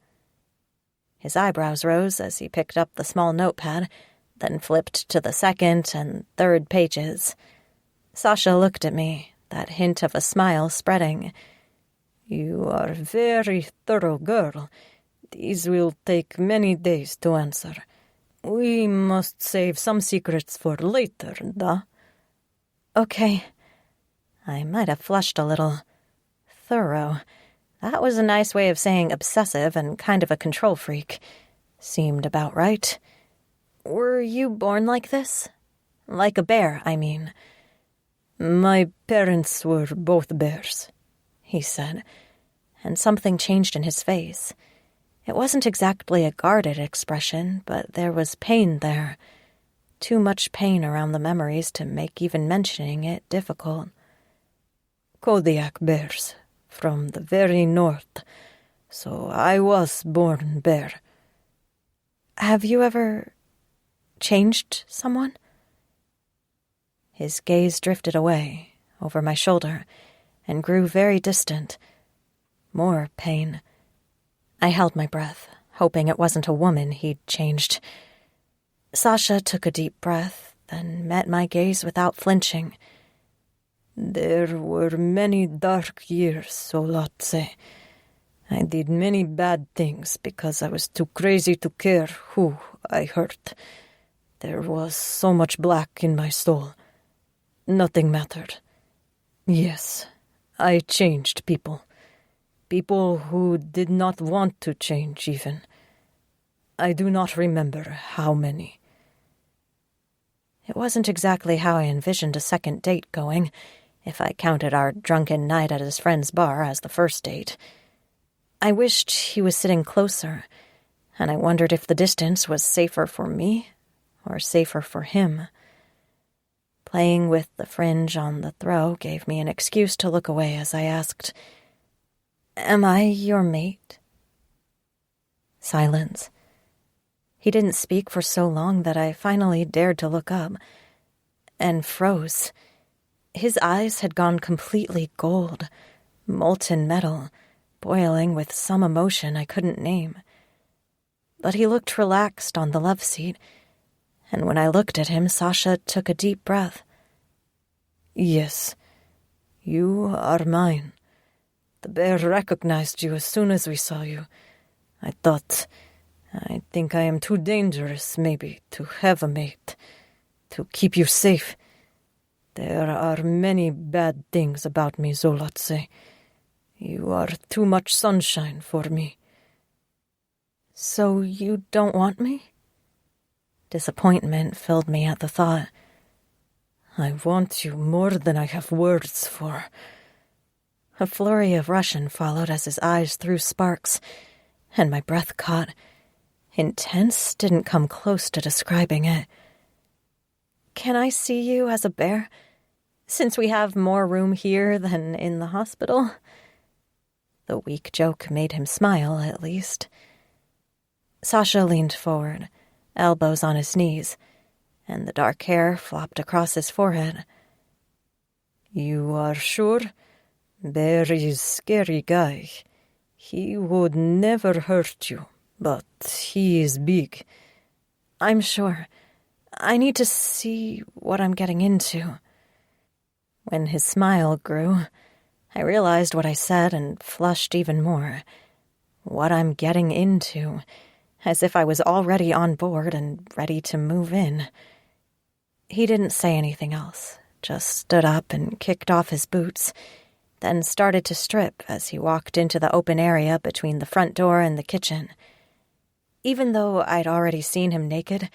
His eyebrows rose as he picked up the small notepad, then flipped to the second and third pages. Sasha looked at me, that hint of a smile spreading. "You are a very thorough girl. These will take many days to answer. We must save some secrets for later, da?" "Okay." I might have flushed a little. Thorough. That was a nice way of saying obsessive and kind of a control freak. Seemed about right. "Were you born like this? Like a bear, I mean." "My parents were both bears," he said, and something changed in his face. It wasn't exactly a guarded expression, but there was pain there. Too much pain around the memories to make even mentioning it difficult. "Kodiak bears, from the very north, so I was born bear." "Have you ever changed someone?" His gaze drifted away, over my shoulder, and grew very distant. More pain. I held my breath, hoping it wasn't a woman he'd changed. Sasha took a deep breath, then met my gaze without flinching. "There were many dark years, Solatse. I did many bad things because I was too crazy to care who I hurt. There was so much black in my soul. Nothing mattered. Yes, I changed people. People who did not want to change, even. I do not remember how many." It wasn't exactly how I envisioned a second date going, if I counted our drunken night at his friend's bar as the first date. I wished he was sitting closer, and I wondered if the distance was safer for me or safer for him. Playing with the fringe on the throw gave me an excuse to look away as I asked, "Am I your mate?" Silence. He didn't speak for so long that I finally dared to look up, and froze. His eyes had gone completely gold, molten metal, boiling with some emotion I couldn't name. But he looked relaxed on the love seat, and when I looked at him, Sasha took a deep breath. "Yes, you are mine. The bear recognized you as soon as we saw you. I think I am too dangerous, maybe, to have a mate, to keep you safe. There are many bad things about me, Zolatse. You are too much sunshine for me." "So you don't want me?" Disappointment filled me at the thought. "I want you more than I have words for." A flurry of Russian followed as his eyes threw sparks, and my breath caught. Intense didn't come close to describing it. Can I see you as a bear, since we have more room here than in the hospital? The weak joke made him smile, at least. Sasha leaned forward, elbows on his knees, and the dark hair flopped across his forehead. You are sure? Bear is scary guy. He would never hurt you, but he is big. I'm sure. I need to see what I'm getting into. When his smile grew, I realized what I said and flushed even more. What I'm getting into, as if I was already on board and ready to move in. He didn't say anything else, just stood up and kicked off his boots, then started to strip as he walked into the open area between the front door and the kitchen. Even though I'd already seen him naked,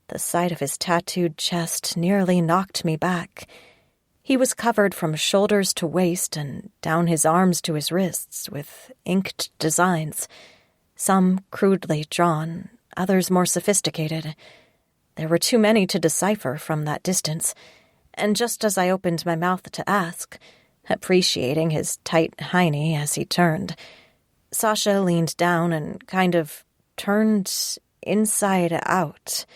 the sight of his tattooed chest nearly knocked me back. He was covered from shoulders to waist and down his arms to his wrists with inked designs, some crudely drawn, others more sophisticated. There were too many to decipher from that distance, and just as I opened my mouth to ask, appreciating his tight hiney as he turned, Sasha leaned down and kind of turned inside out.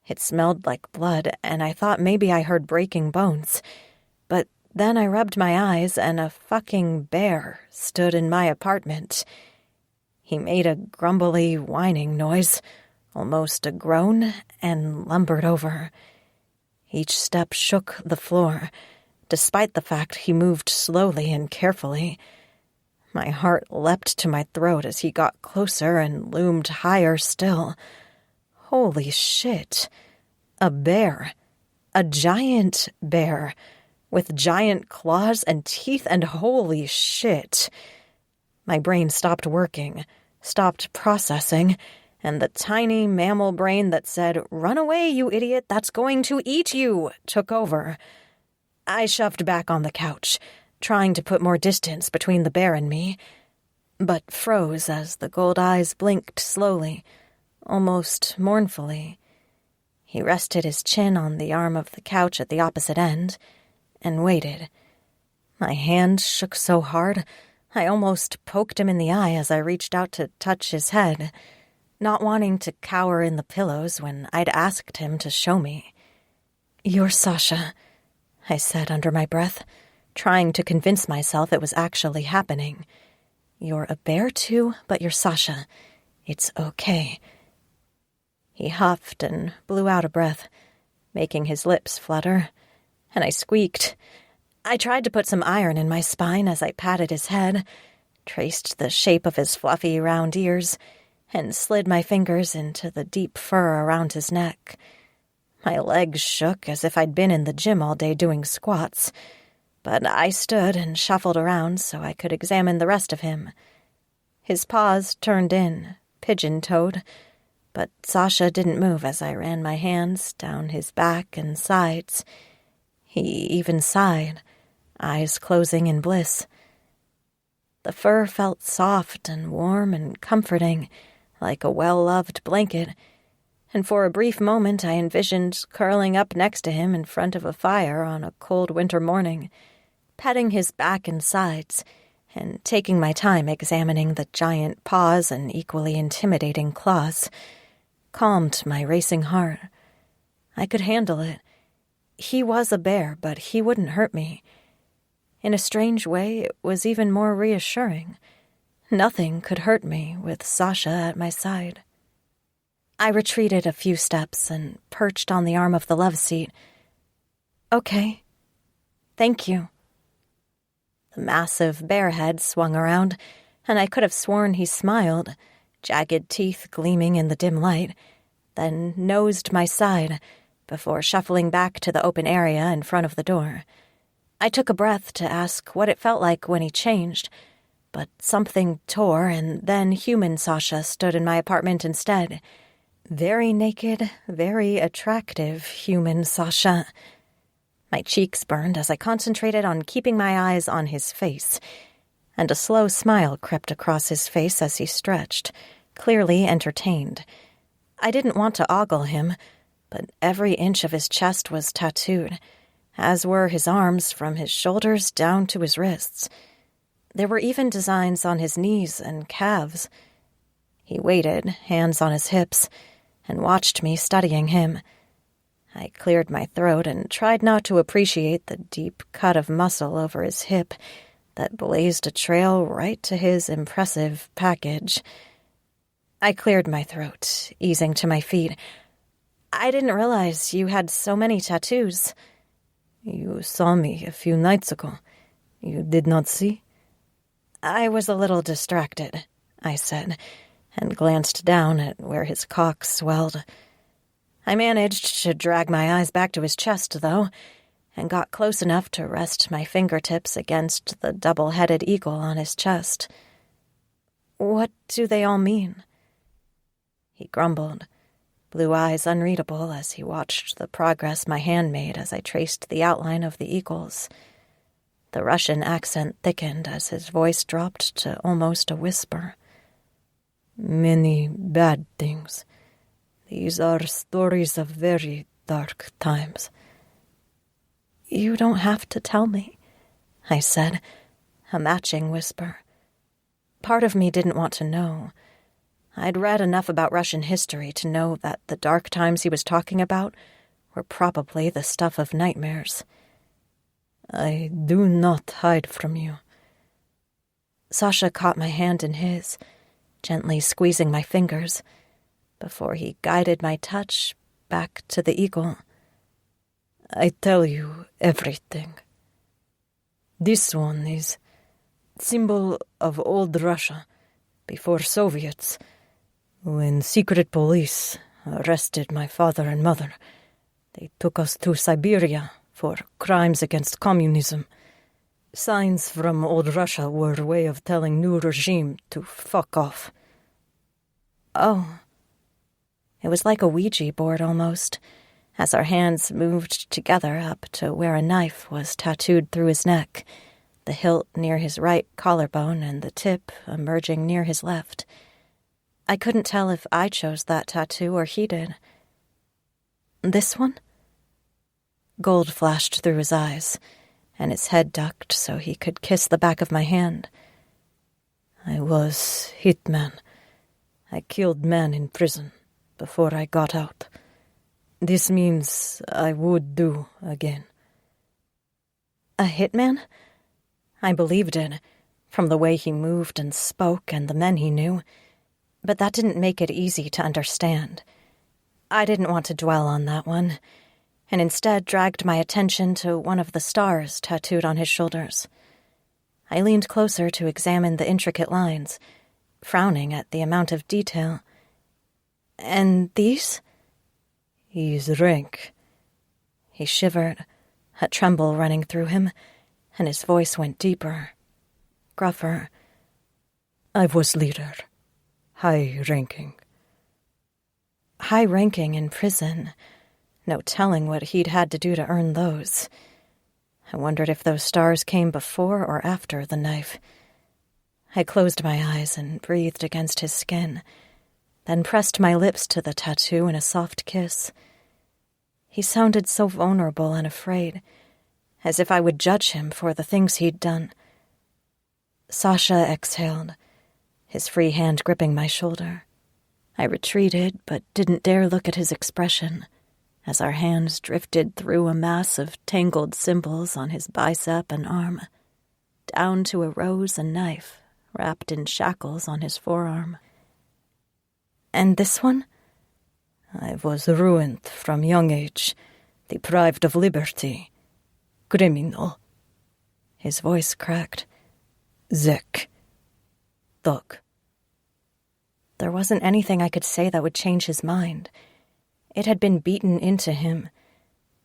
It smelled like blood, and I thought maybe I heard breaking bones. But then I rubbed my eyes, and a fucking bear stood in my apartment. He made a grumbly, whining noise, almost a groan, and lumbered over. Each step shook the floor, despite the fact he moved slowly and carefully. My heart leapt to my throat as he got closer and loomed higher still. Holy shit. A bear. A giant bear. With giant claws and teeth, and holy shit. My brain stopped working, stopped processing, and the tiny mammal brain that said, "Run away, you idiot, that's going to eat you," took over. I shoved back on the couch, trying to put more distance between the bear and me, but froze as the gold eyes blinked slowly, almost mournfully. He rested his chin on the arm of the couch at the opposite end, and waited. My hand shook so hard, I almost poked him in the eye as I reached out to touch his head, not wanting to cower in the pillows when I'd asked him to show me. "You're Sasha," I said under my breath, trying to convince myself it was actually happening. "You're a bear too, but you're Sasha. It's okay." He huffed and blew out a breath, making his lips flutter, and I squeaked. I tried to put some iron in my spine as I patted his head, traced the shape of his fluffy round ears, and slid my fingers into the deep fur around his neck. My legs shook as if I'd been in the gym all day doing squats, but I stood and shuffled around so I could examine the rest of him. His paws turned in, pigeon-toed, but Sasha didn't move as I ran my hands down his back and sides. He even sighed, eyes closing in bliss. The fur felt soft and warm and comforting, like a well-loved blanket, and for a brief moment I envisioned curling up next to him in front of a fire on a cold winter morning, petting his back and sides, and taking my time examining the giant paws and equally intimidating claws. Calmed my racing heart. I could handle it. He was a bear, but he wouldn't hurt me. In a strange way, it was even more reassuring. Nothing could hurt me with Sasha at my side. I retreated a few steps and perched on the arm of the love seat. "Okay. Thank you." The massive bear head swung around, and I could have sworn he smiled, jagged teeth gleaming in the dim light, then nosed my side before shuffling back to the open area in front of the door. I took a breath to ask what it felt like when he changed, but something tore, and then human Sasha stood in my apartment instead. Very naked, very attractive human Sasha. My cheeks burned as I concentrated on keeping my eyes on his face, and a slow smile crept across his face as he stretched, clearly entertained. I didn't want to ogle him, but every inch of his chest was tattooed, as were his arms from his shoulders down to his wrists. There were even designs on his knees and calves. He waited, hands on his hips, and watched me studying him. I cleared my throat and tried not to appreciate the deep cut of muscle over his hip that blazed a trail right to his impressive package. I cleared my throat, easing to my feet. I didn't realize you had so many tattoos. You saw me a few nights ago. You did not see? I was a little distracted, I said, and glanced down at where his cock swelled. I managed to drag my eyes back to his chest, though, and got close enough to rest my fingertips against the double-headed eagle on his chest. What do they all mean? He grumbled, blue eyes unreadable as he watched the progress my hand made as I traced the outline of the eagles. The Russian accent thickened as his voice dropped to almost a whisper. Many bad things. These are stories of very dark times. You don't have to tell me, I said, a matching whisper. Part of me didn't want to know. I'd read enough about Russian history to know that the dark times he was talking about were probably the stuff of nightmares. I do not hide from you. Sasha caught my hand in his, gently squeezing my fingers, before he guided my touch back to the eagle. I tell you everything. This one is symbol of old Russia, before Soviets. When secret police arrested my father and mother, they took us to Siberia for crimes against communism. Signs from old Russia were a way of telling new regime to fuck off. Oh. It was like a Ouija board almost, as our hands moved together up to where a knife was tattooed through his neck, the hilt near his right collarbone and the tip emerging near his left. I couldn't tell if I chose that tattoo or he did. This one? Gold flashed through his eyes, and his head ducked so he could kiss the back of my hand. I was hitman. I killed men in prison before I got out. This means I would do again. A hitman? I believed it, from the way he moved and spoke and the men he knew, but that didn't make it easy to understand. I didn't want to dwell on that one, and instead dragged my attention to one of the stars tattooed on his shoulders. I leaned closer to examine the intricate lines, frowning at the amount of detail. And these? His rank. He shivered, a tremble running through him, and his voice went deeper, gruffer. I was leader. High-ranking. High-ranking in prison. No telling what he'd had to do to earn those. I wondered if those stars came before or after the knife. I closed my eyes and breathed against his skin, then pressed my lips to the tattoo in a soft kiss. He sounded so vulnerable and afraid, as if I would judge him for the things he'd done. Sasha exhaled, his free hand gripping my shoulder. I retreated, but didn't dare look at his expression, as our hands drifted through a mass of tangled symbols on his bicep and arm, down to a rose and knife wrapped in shackles on his forearm. And this one? I was ruined from young age, deprived of liberty. Criminal. His voice cracked. Zek. Thug. There wasn't anything I could say that would change his mind. It had been beaten into him,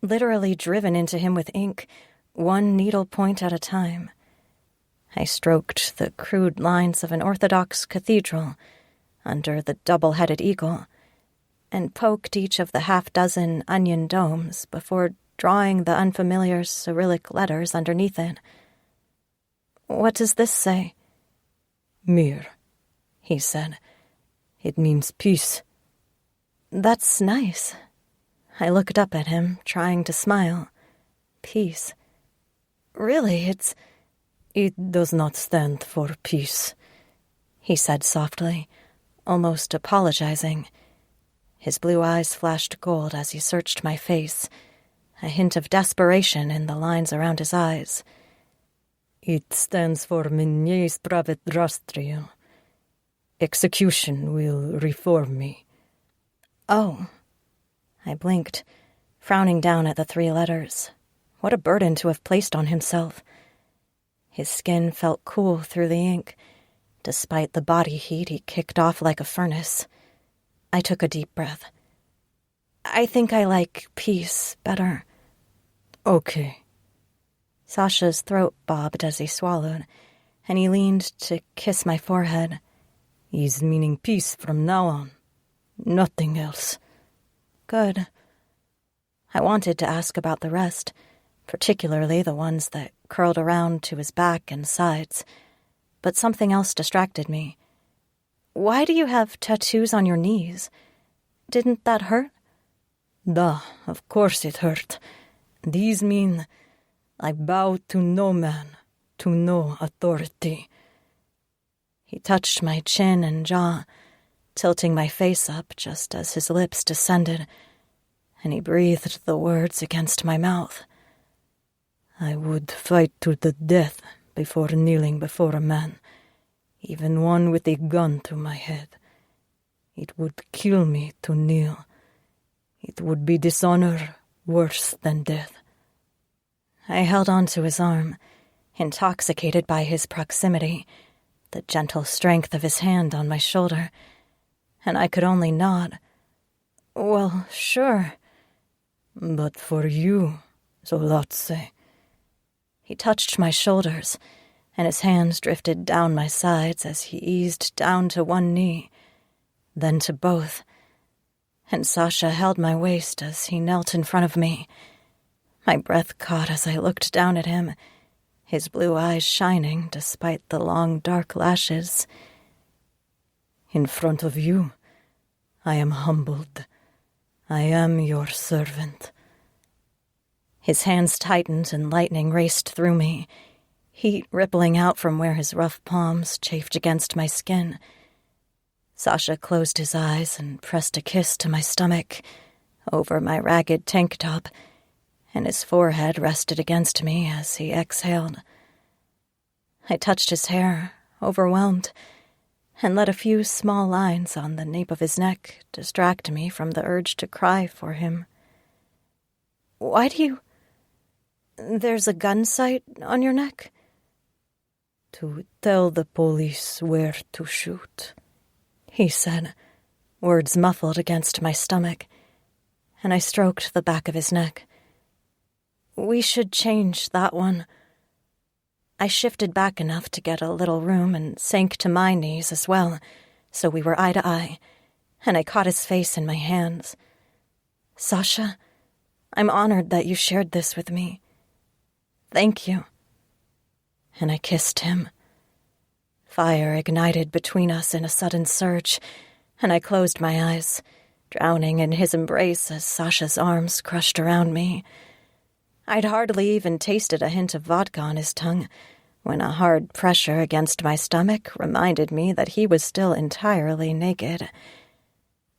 literally driven into him with ink, one needle point at a time. I stroked the crude lines of an Orthodox cathedral under the double-headed eagle, and poked each of the half-dozen onion domes before drawing the unfamiliar Cyrillic letters underneath it. What does this say? Mir, he said, It means peace. That's nice. I looked up at him, trying to smile. Peace. Really, It does not stand for peace, he said softly, almost apologizing. His blue eyes flashed gold as he searched my face, a hint of desperation in the lines around his eyes. It stands for Mnie spravedlostrio. Execution will reform me. Oh. I blinked, frowning down at the 3 letters. What a burden to have placed on himself. His skin felt cool through the ink, despite the body heat he kicked off like a furnace. I took a deep breath. I think I like peace better. Okay. Sasha's throat bobbed as he swallowed, and he leaned to kiss my forehead. He's meaning peace from now on. Nothing else. Good. I wanted to ask about the rest, particularly the ones that curled around to his back and sides, but something else distracted me. Why do you have tattoos on your knees? Didn't that hurt? Duh, of course it hurt. These mean I bow to no man, to no authority. He touched my chin and jaw, tilting my face up just as his lips descended, and he breathed the words against my mouth. I would fight to the death before kneeling before a man, even one with a gun to my head. It would kill me to kneel. It would be dishonor worse than death. I held on to his arm, intoxicated by his proximity, the gentle strength of his hand on my shoulder, and I could only nod. Well, sure. But for you, Solazze. He touched my shoulders, and his hands drifted down my sides as he eased down to one knee, then to both, and Sasha held my waist as he knelt in front of me. My breath caught as I looked down at him, his blue eyes shining despite the long dark lashes. In front of you, I am humbled. I am your servant. His hands tightened and lightning raced through me, heat rippling out from where his rough palms chafed against my skin. Sasha closed his eyes and pressed a kiss to my stomach, over my ragged tank top, and his forehead rested against me as he exhaled. I touched his hair, overwhelmed, and let a few small lines on the nape of his neck distract me from the urge to cry for him. Why do you... There's a gun sight on your neck? To tell the police where to shoot, he said, words muffled against my stomach, and I stroked the back of his neck. We should change that one. I shifted back enough to get a little room and sank to my knees as well, so we were eye to eye, and I caught his face in my hands. Sasha, I'm honored that you shared this with me. Thank you. And I kissed him. Fire ignited between us in a sudden surge, and I closed my eyes, drowning in his embrace as Sasha's arms crushed around me. I'd hardly even tasted a hint of vodka on his tongue when a hard pressure against my stomach reminded me that he was still entirely naked.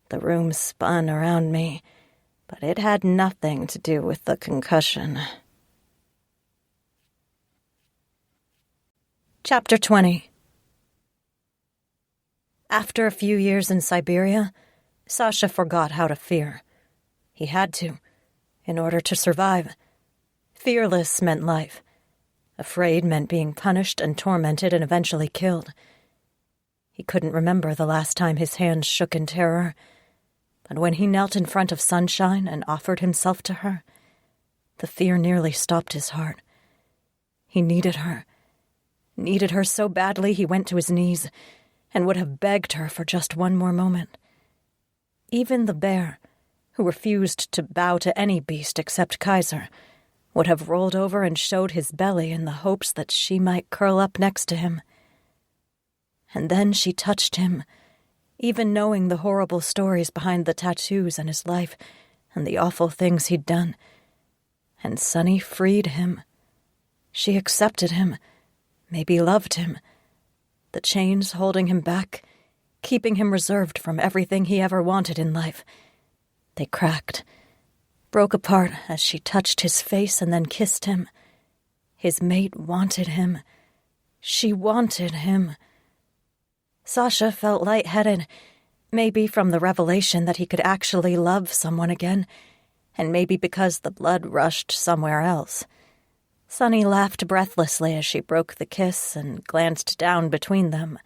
The room spun around me, but it had nothing to do with the concussion. Chapter 20. After a few years in Siberia, Sasha forgot how to fear. He had to, in order to survive. Fearless meant life. Afraid meant being punished and tormented and eventually killed. He couldn't remember the last time his hands shook in terror, but when he knelt in front of Sunshine and offered himself to her, the fear nearly stopped his heart. He needed her so badly he went to his knees and would have begged her for just one more moment. Even the bear, who refused to bow to any beast except Kaiser, would have rolled over and showed his belly in the hopes that she might curl up next to him. And then she touched him, even knowing the horrible stories behind the tattoos and his life and the awful things he'd done. And Sunny freed him. She accepted him, maybe loved him. The chains holding him back, keeping him reserved from everything he ever wanted in life. They cracked, broke apart as she touched his face and then kissed him. His mate wanted him. She wanted him. Sasha felt lightheaded, maybe from the revelation that he could actually love someone again, and maybe because the blood rushed somewhere else. Sunny laughed breathlessly as she broke the kiss and glanced down between them.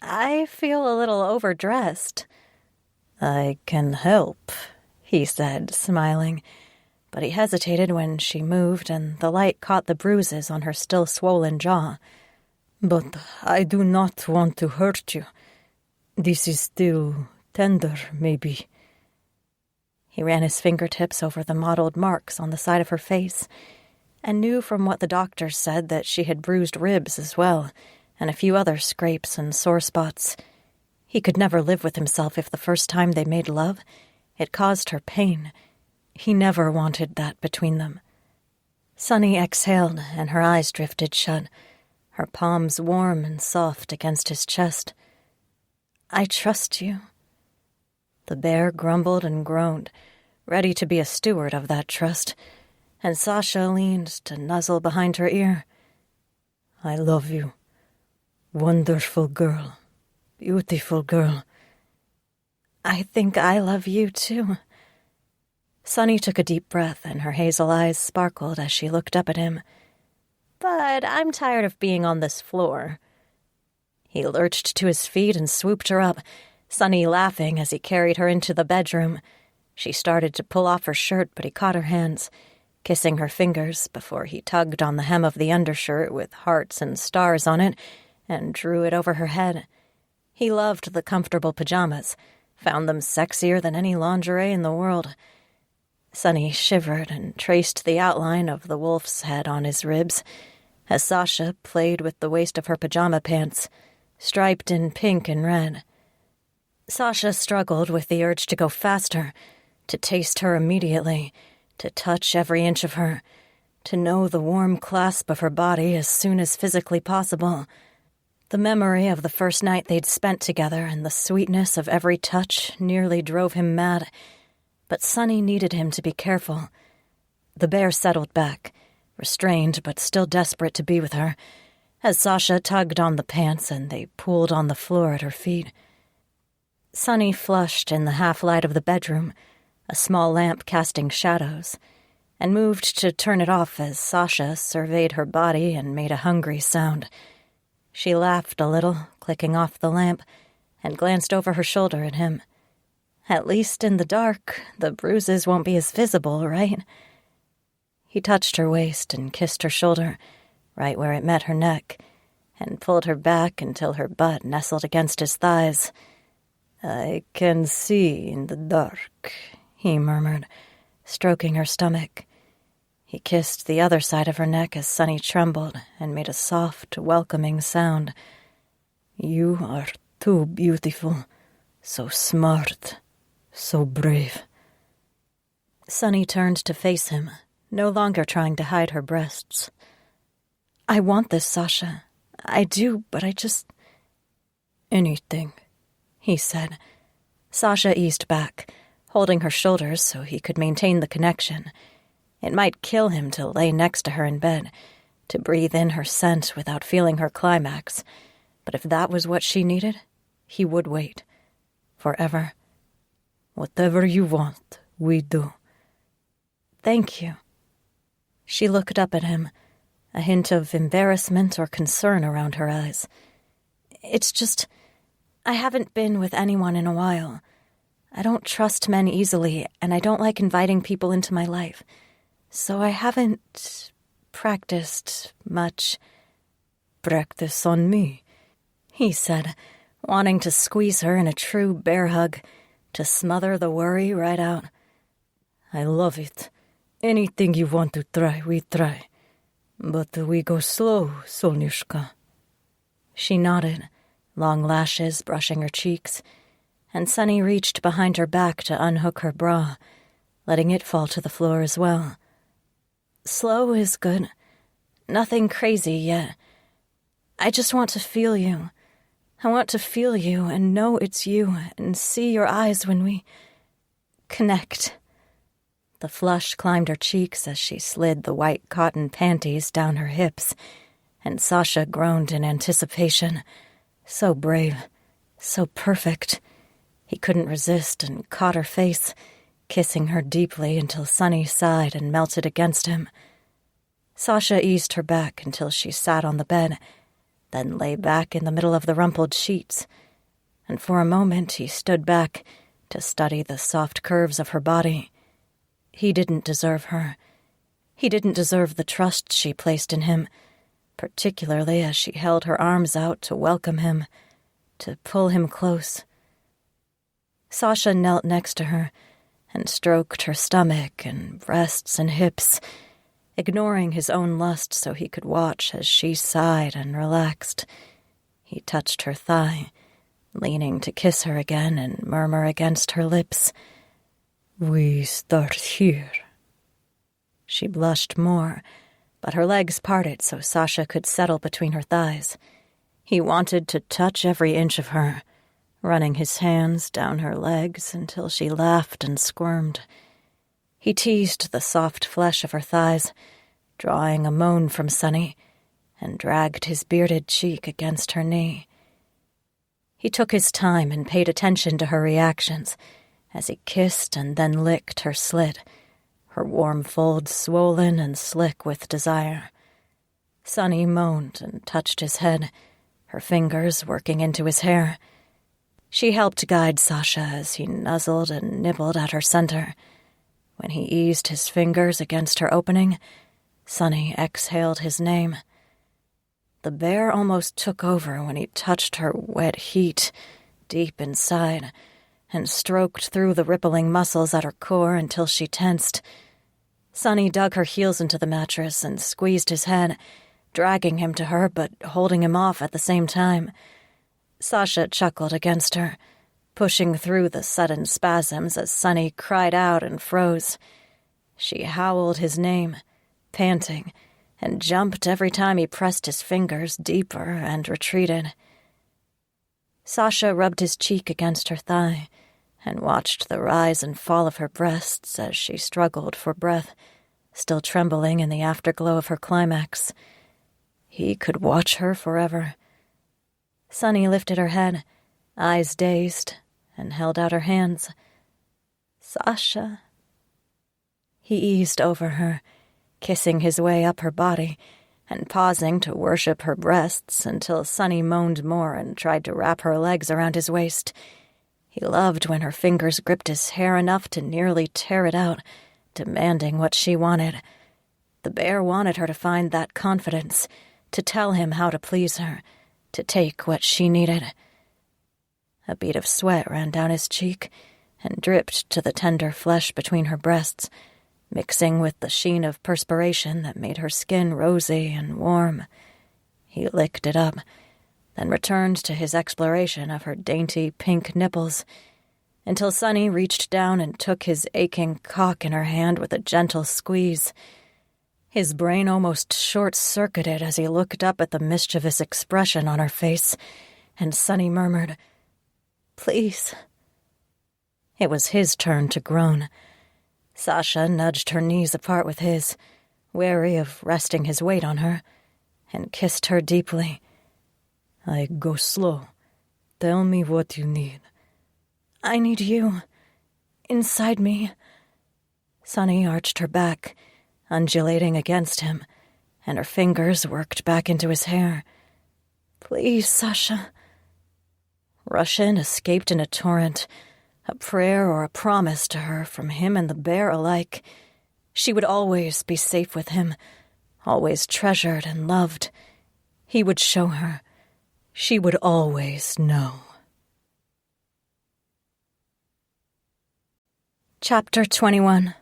"I feel a little overdressed." "I can help," he said, smiling, but he hesitated when she moved and the light caught the bruises on her still swollen jaw. "But I do not want to hurt you. This is still tender, maybe." He ran his fingertips over the mottled marks on the side of her face, and knew from what the doctors said that she had bruised ribs as well, and a few other scrapes and sore spots. He could never live with himself if the first time they made love, it caused her pain. He never wanted that between them. Sunny exhaled, and her eyes drifted shut, her palms warm and soft against his chest. "I trust you." The bear grumbled and groaned, ready to be a steward of that trust, and Sasha leaned to nuzzle behind her ear. "I love you. Wonderful girl. Beautiful girl." "I think I love you, too." Sunny took a deep breath, and her hazel eyes sparkled as she looked up at him. "But I'm tired of being on this floor." He lurched to his feet and swooped her up, Sunny laughing as he carried her into the bedroom. She started to pull off her shirt, but he caught her hands, kissing her fingers before he tugged on the hem of the undershirt with hearts and stars on it and drew it over her head. He loved the comfortable pajamas, found them sexier than any lingerie in the world. Sunny shivered and traced the outline of the wolf's head on his ribs as Sasha played with the waist of her pajama pants, striped in pink and red. Sasha struggled with the urge to go faster, to taste her immediately, to touch every inch of her, to know the warm clasp of her body as soon as physically possible. The memory of the first night they'd spent together and the sweetness of every touch nearly drove him mad. But Sunny needed him to be careful. The bear settled back, restrained but still desperate to be with her, as Sasha tugged on the pants and they pooled on the floor at her feet. Sunny flushed in the half-light of the bedroom, a small lamp casting shadows, and moved to turn it off as Sasha surveyed her body and made a hungry sound. She laughed a little, clicking off the lamp, and glanced over her shoulder at him. "At least in the dark, the bruises won't be as visible, right?" He touched her waist and kissed her shoulder, right where it met her neck, and pulled her back until her butt nestled against his thighs. "I can see in the dark," he murmured, stroking her stomach. He kissed the other side of her neck as Sunny trembled and made a soft, welcoming sound. "You are too beautiful, so smart, so brave." Sunny turned to face him, no longer trying to hide her breasts. "I want this, Sasha. I do, but I just—" "Anything," he said. Sasha eased back, holding her shoulders so he could maintain the connection. It might kill him to lay next to her in bed, to breathe in her scent without feeling her climax. But if that was what she needed, he would wait. Forever. "Whatever you want, we do." "Thank you." She looked up at him, a hint of embarrassment or concern around her eyes. "It's just, I haven't been with anyone in a while. I don't trust men easily, and I don't like inviting people into my life. So I haven't practiced much." "Practice on me," he said, wanting to squeeze her in a true bear hug, to smother the worry right out. "I love it. Anything you want to try, we try. But we go slow, Solnyushka." She nodded, long lashes brushing her cheeks, and Sunny reached behind her back to unhook her bra, letting it fall to the floor as well. Slow is good. Nothing crazy yet. I just want to feel you. I want to feel you and know it's you and see your eyes when we connect. The flush climbed her cheeks as she slid the white cotton panties down her hips, and Sasha groaned in anticipation. So brave, so perfect. He couldn't resist and caught her face, kissing her deeply until Sunny sighed and melted against him. Sasha eased her back until she sat on the bed, then lay back in the middle of the rumpled sheets, and for a moment he stood back to study the soft curves of her body. He didn't deserve her. He didn't deserve the trust she placed in him, particularly as she held her arms out to welcome him, to pull him close. Sasha knelt next to her and stroked her stomach and breasts and hips, ignoring his own lust so he could watch as she sighed and relaxed. He touched her thigh, leaning to kiss her again and murmur against her lips, "We start here." She blushed more, but her legs parted so Sasha could settle between her thighs. He wanted to touch every inch of her, running his hands down her legs until she laughed and squirmed. He teased the soft flesh of her thighs, drawing a moan from Sunny, and dragged his bearded cheek against her knee. He took his time and paid attention to her reactions as he kissed and then licked her slit, her warm folds swollen and slick with desire. Sunny moaned and touched his head, her fingers working into his hair. She helped guide Sasha as he nuzzled and nibbled at her center. When he eased his fingers against her opening, Sunny exhaled his name. The bear almost took over when he touched her wet heat deep inside and stroked through the rippling muscles at her core until she tensed. Sunny dug her heels into the mattress and squeezed his head, dragging him to her but holding him off at the same time. Sasha chuckled against her, pushing through the sudden spasms as Sunny cried out and froze. She howled his name, panting, and jumped every time he pressed his fingers deeper and retreated. Sasha rubbed his cheek against her thigh and watched the rise and fall of her breasts as she struggled for breath, still trembling in the afterglow of her climax. He could watch her forever. Sunny lifted her head, eyes dazed, and held out her hands. "Sasha." He eased over her, kissing his way up her body, and pausing to worship her breasts until Sunny moaned more and tried to wrap her legs around his waist. He loved when her fingers gripped his hair enough to nearly tear it out, demanding what she wanted. The bear wanted her to find that confidence, to tell him how to please her, to take what she needed. A bead of sweat ran down his cheek and dripped to the tender flesh between her breasts, mixing with the sheen of perspiration that made her skin rosy and warm. He licked it up, then returned to his exploration of her dainty pink nipples, until Sunny reached down and took his aching cock in her hand with a gentle squeeze. His brain almost short-circuited as he looked up at the mischievous expression on her face, and Sunny murmured, "Please." It was his turn to groan. Sasha nudged her knees apart with his, wary of resting his weight on her, and kissed her deeply. "I go slow. Tell me what you need." "I need you. Inside me." Sunny arched her back, undulating against him, and her fingers worked back into his hair. "Please, Sasha." Russian escaped in a torrent, a prayer or a promise to her from him and the bear alike. She would always be safe with him, always treasured and loved. He would show her. She would always know. Chapter 21.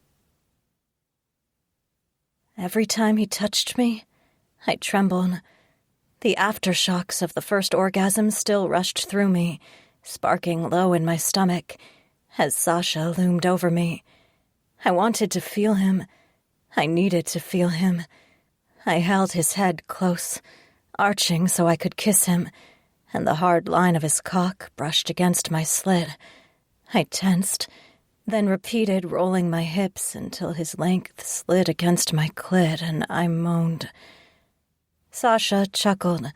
Every time he touched me, I trembled. The aftershocks of the first orgasm still rushed through me, sparking low in my stomach as Sasha loomed over me. I wanted to feel him. I needed to feel him. I held his head close, arching so I could kiss him, and the hard line of his cock brushed against my slit. I tensed, then repeated rolling my hips until his length slid against my clit and I moaned. Sasha chuckled,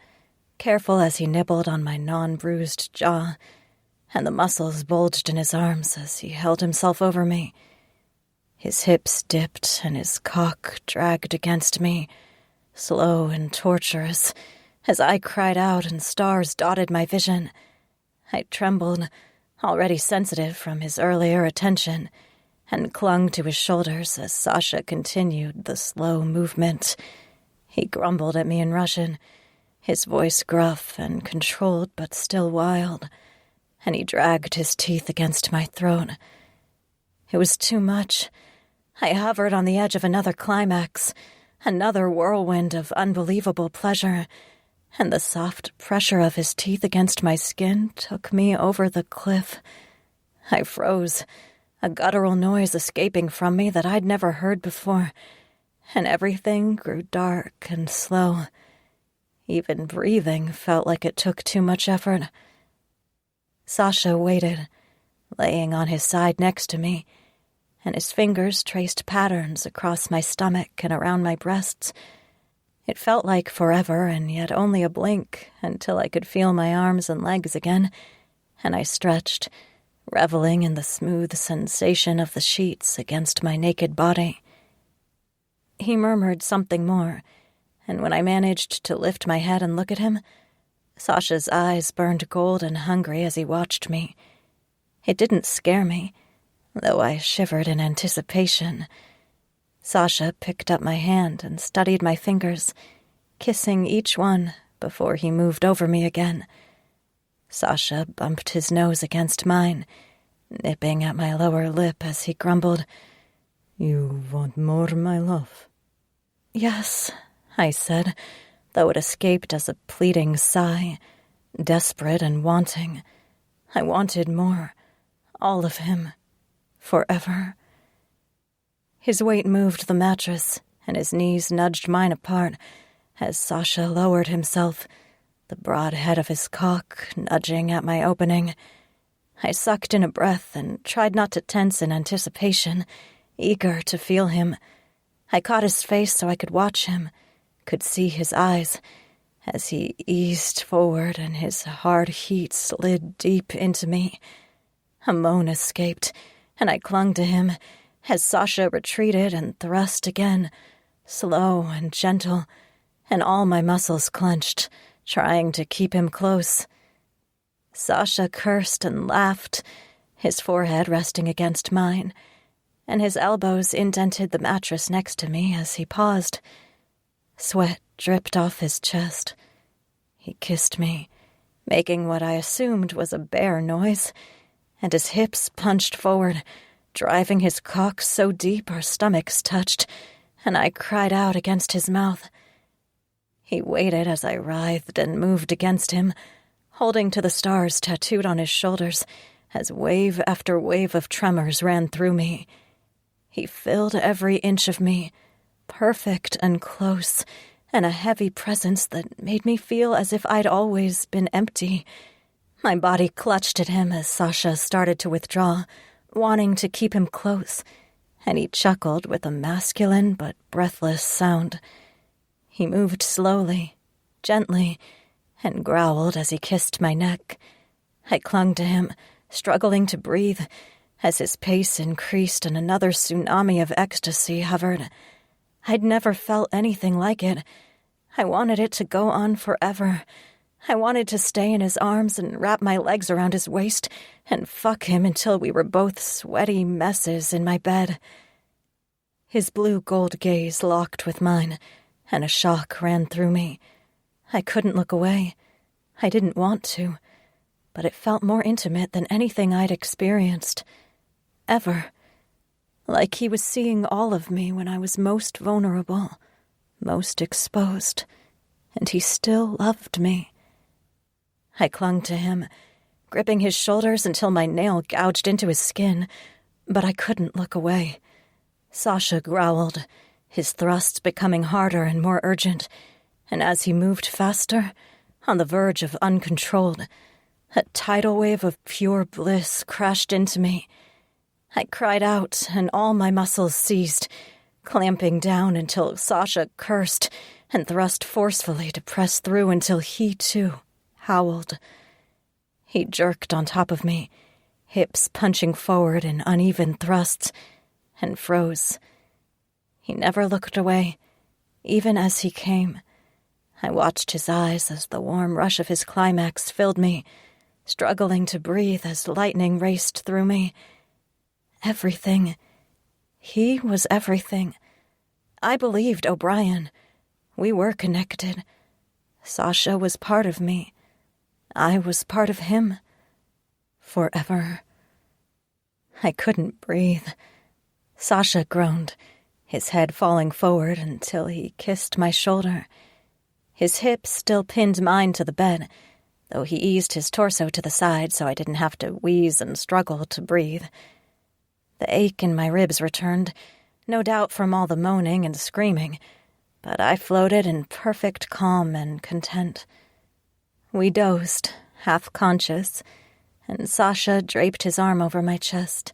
careful as he nibbled on my non-bruised jaw, and the muscles bulged in his arms as he held himself over me. His hips dipped and his cock dragged against me, slow and torturous, as I cried out and stars dotted my vision. I trembled, already sensitive from his earlier attention, and clung to his shoulders as Sasha continued the slow movement. He grumbled at me in Russian, his voice gruff and controlled but still wild, and he dragged his teeth against my throat. It was too much. I hovered on the edge of another climax, another whirlwind of unbelievable pleasure, and the soft pressure of his teeth against my skin took me over the cliff. I froze, a guttural noise escaping from me that I'd never heard before, and everything grew dark and slow. Even breathing felt like it took too much effort. Sasha waited, laying on his side next to me, and his fingers traced patterns across my stomach and around my breasts. It felt like forever, and yet only a blink, until I could feel my arms and legs again, and I stretched, reveling in the smooth sensation of the sheets against my naked body. He murmured something more, and when I managed to lift my head and look at him, Sasha's eyes burned gold and hungry as he watched me. It didn't scare me, though I shivered in anticipation. Sasha picked up my hand and studied my fingers, kissing each one before he moved over me again. Sasha bumped his nose against mine, nipping at my lower lip as he grumbled, "You want more, my love?" "Yes," I said, though it escaped as a pleading sigh, desperate and wanting. I wanted more, all of him, forever. His weight moved the mattress, and his knees nudged mine apart as Sasha lowered himself, the broad head of his cock nudging at my opening. I sucked in a breath and tried not to tense in anticipation, eager to feel him. I caught his face so I could watch him, could see his eyes, as he eased forward and his hard heat slid deep into me. A moan escaped, and I clung to him as Sasha retreated and thrust again, slow and gentle, and all my muscles clenched, trying to keep him close. Sasha cursed and laughed, his forehead resting against mine, and his elbows indented the mattress next to me as he paused. Sweat dripped off his chest. He kissed me, making what I assumed was a bear noise, and his hips punched forward, driving his cock so deep our stomachs touched, and I cried out against his mouth. He waited as I writhed and moved against him, holding to the stars tattooed on his shoulders as wave after wave of tremors ran through me. He filled every inch of me, perfect and close, and a heavy presence that made me feel as if I'd always been empty. My body clutched at him as Sasha started to withdraw, wanting to keep him close, and he chuckled with a masculine but breathless sound. He moved slowly, gently, and growled as he kissed my neck. I clung to him, struggling to breathe, as his pace increased and another tsunami of ecstasy hovered. I'd never felt anything like it. I wanted it to go on forever. I wanted to stay in his arms and wrap my legs around his waist and fuck him until we were both sweaty messes in my bed. His blue-gold gaze locked with mine, and a shock ran through me. I couldn't look away. I didn't want to, but it felt more intimate than anything I'd experienced. Ever. Like he was seeing all of me when I was most vulnerable, most exposed, and he still loved me. I clung to him, gripping his shoulders until my nail gouged into his skin, but I couldn't look away. Sasha growled, his thrusts becoming harder and more urgent, and as he moved faster, on the verge of uncontrolled, a tidal wave of pure bliss crashed into me. I cried out, and all my muscles seized, clamping down until Sasha cursed and thrust forcefully to press through until he, too, howled. He jerked on top of me, hips punching forward in uneven thrusts, and froze. He never looked away, even as he came. I watched his eyes as the warm rush of his climax filled me, struggling to breathe as lightning raced through me. Everything. He was everything. I believed O'Brien. We were connected. Sasha was part of me. I was part of him. Forever. I couldn't breathe. Sasha groaned, his head falling forward until he kissed my shoulder. His hips still pinned mine to the bed, though he eased his torso to the side so I didn't have to wheeze and struggle to breathe. The ache in my ribs returned, no doubt from all the moaning and screaming, but I floated in perfect calm and content. We dozed, half-conscious, and Sasha draped his arm over my chest.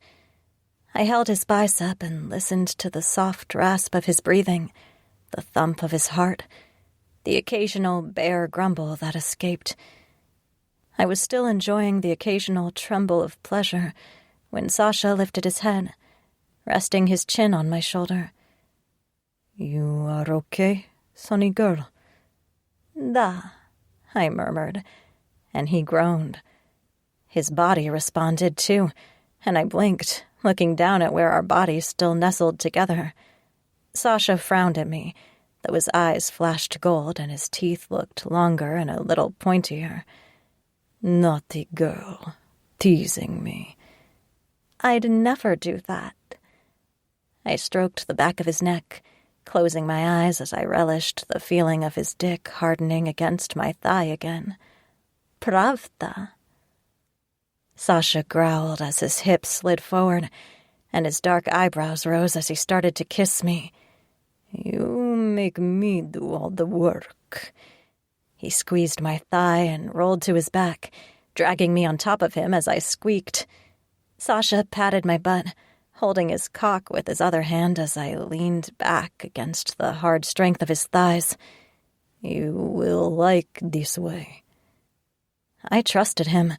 I held his bicep and listened to the soft rasp of his breathing, the thump of his heart, the occasional bare grumble that escaped. I was still enjoying the occasional tremble of pleasure when Sasha lifted his head, resting his chin on my shoulder. "You are okay, sonny girl?" "Da," I murmured, and he groaned. His body responded, too, and I blinked, looking down at where our bodies still nestled together. Sasha frowned at me, though his eyes flashed gold and his teeth looked longer and a little pointier. "Naughty girl, teasing me." "I'd never do that." I stroked the back of his neck, closing my eyes as I relished the feeling of his dick hardening against my thigh again. "Pravda." Sasha growled as his hips slid forward, and his dark eyebrows rose as he started to kiss me. "You make me do all the work." He squeezed my thigh and rolled to his back, dragging me on top of him as I squeaked. Sasha patted my butt, holding his cock with his other hand as I leaned back against the hard strength of his thighs. "You will like this way." I trusted him.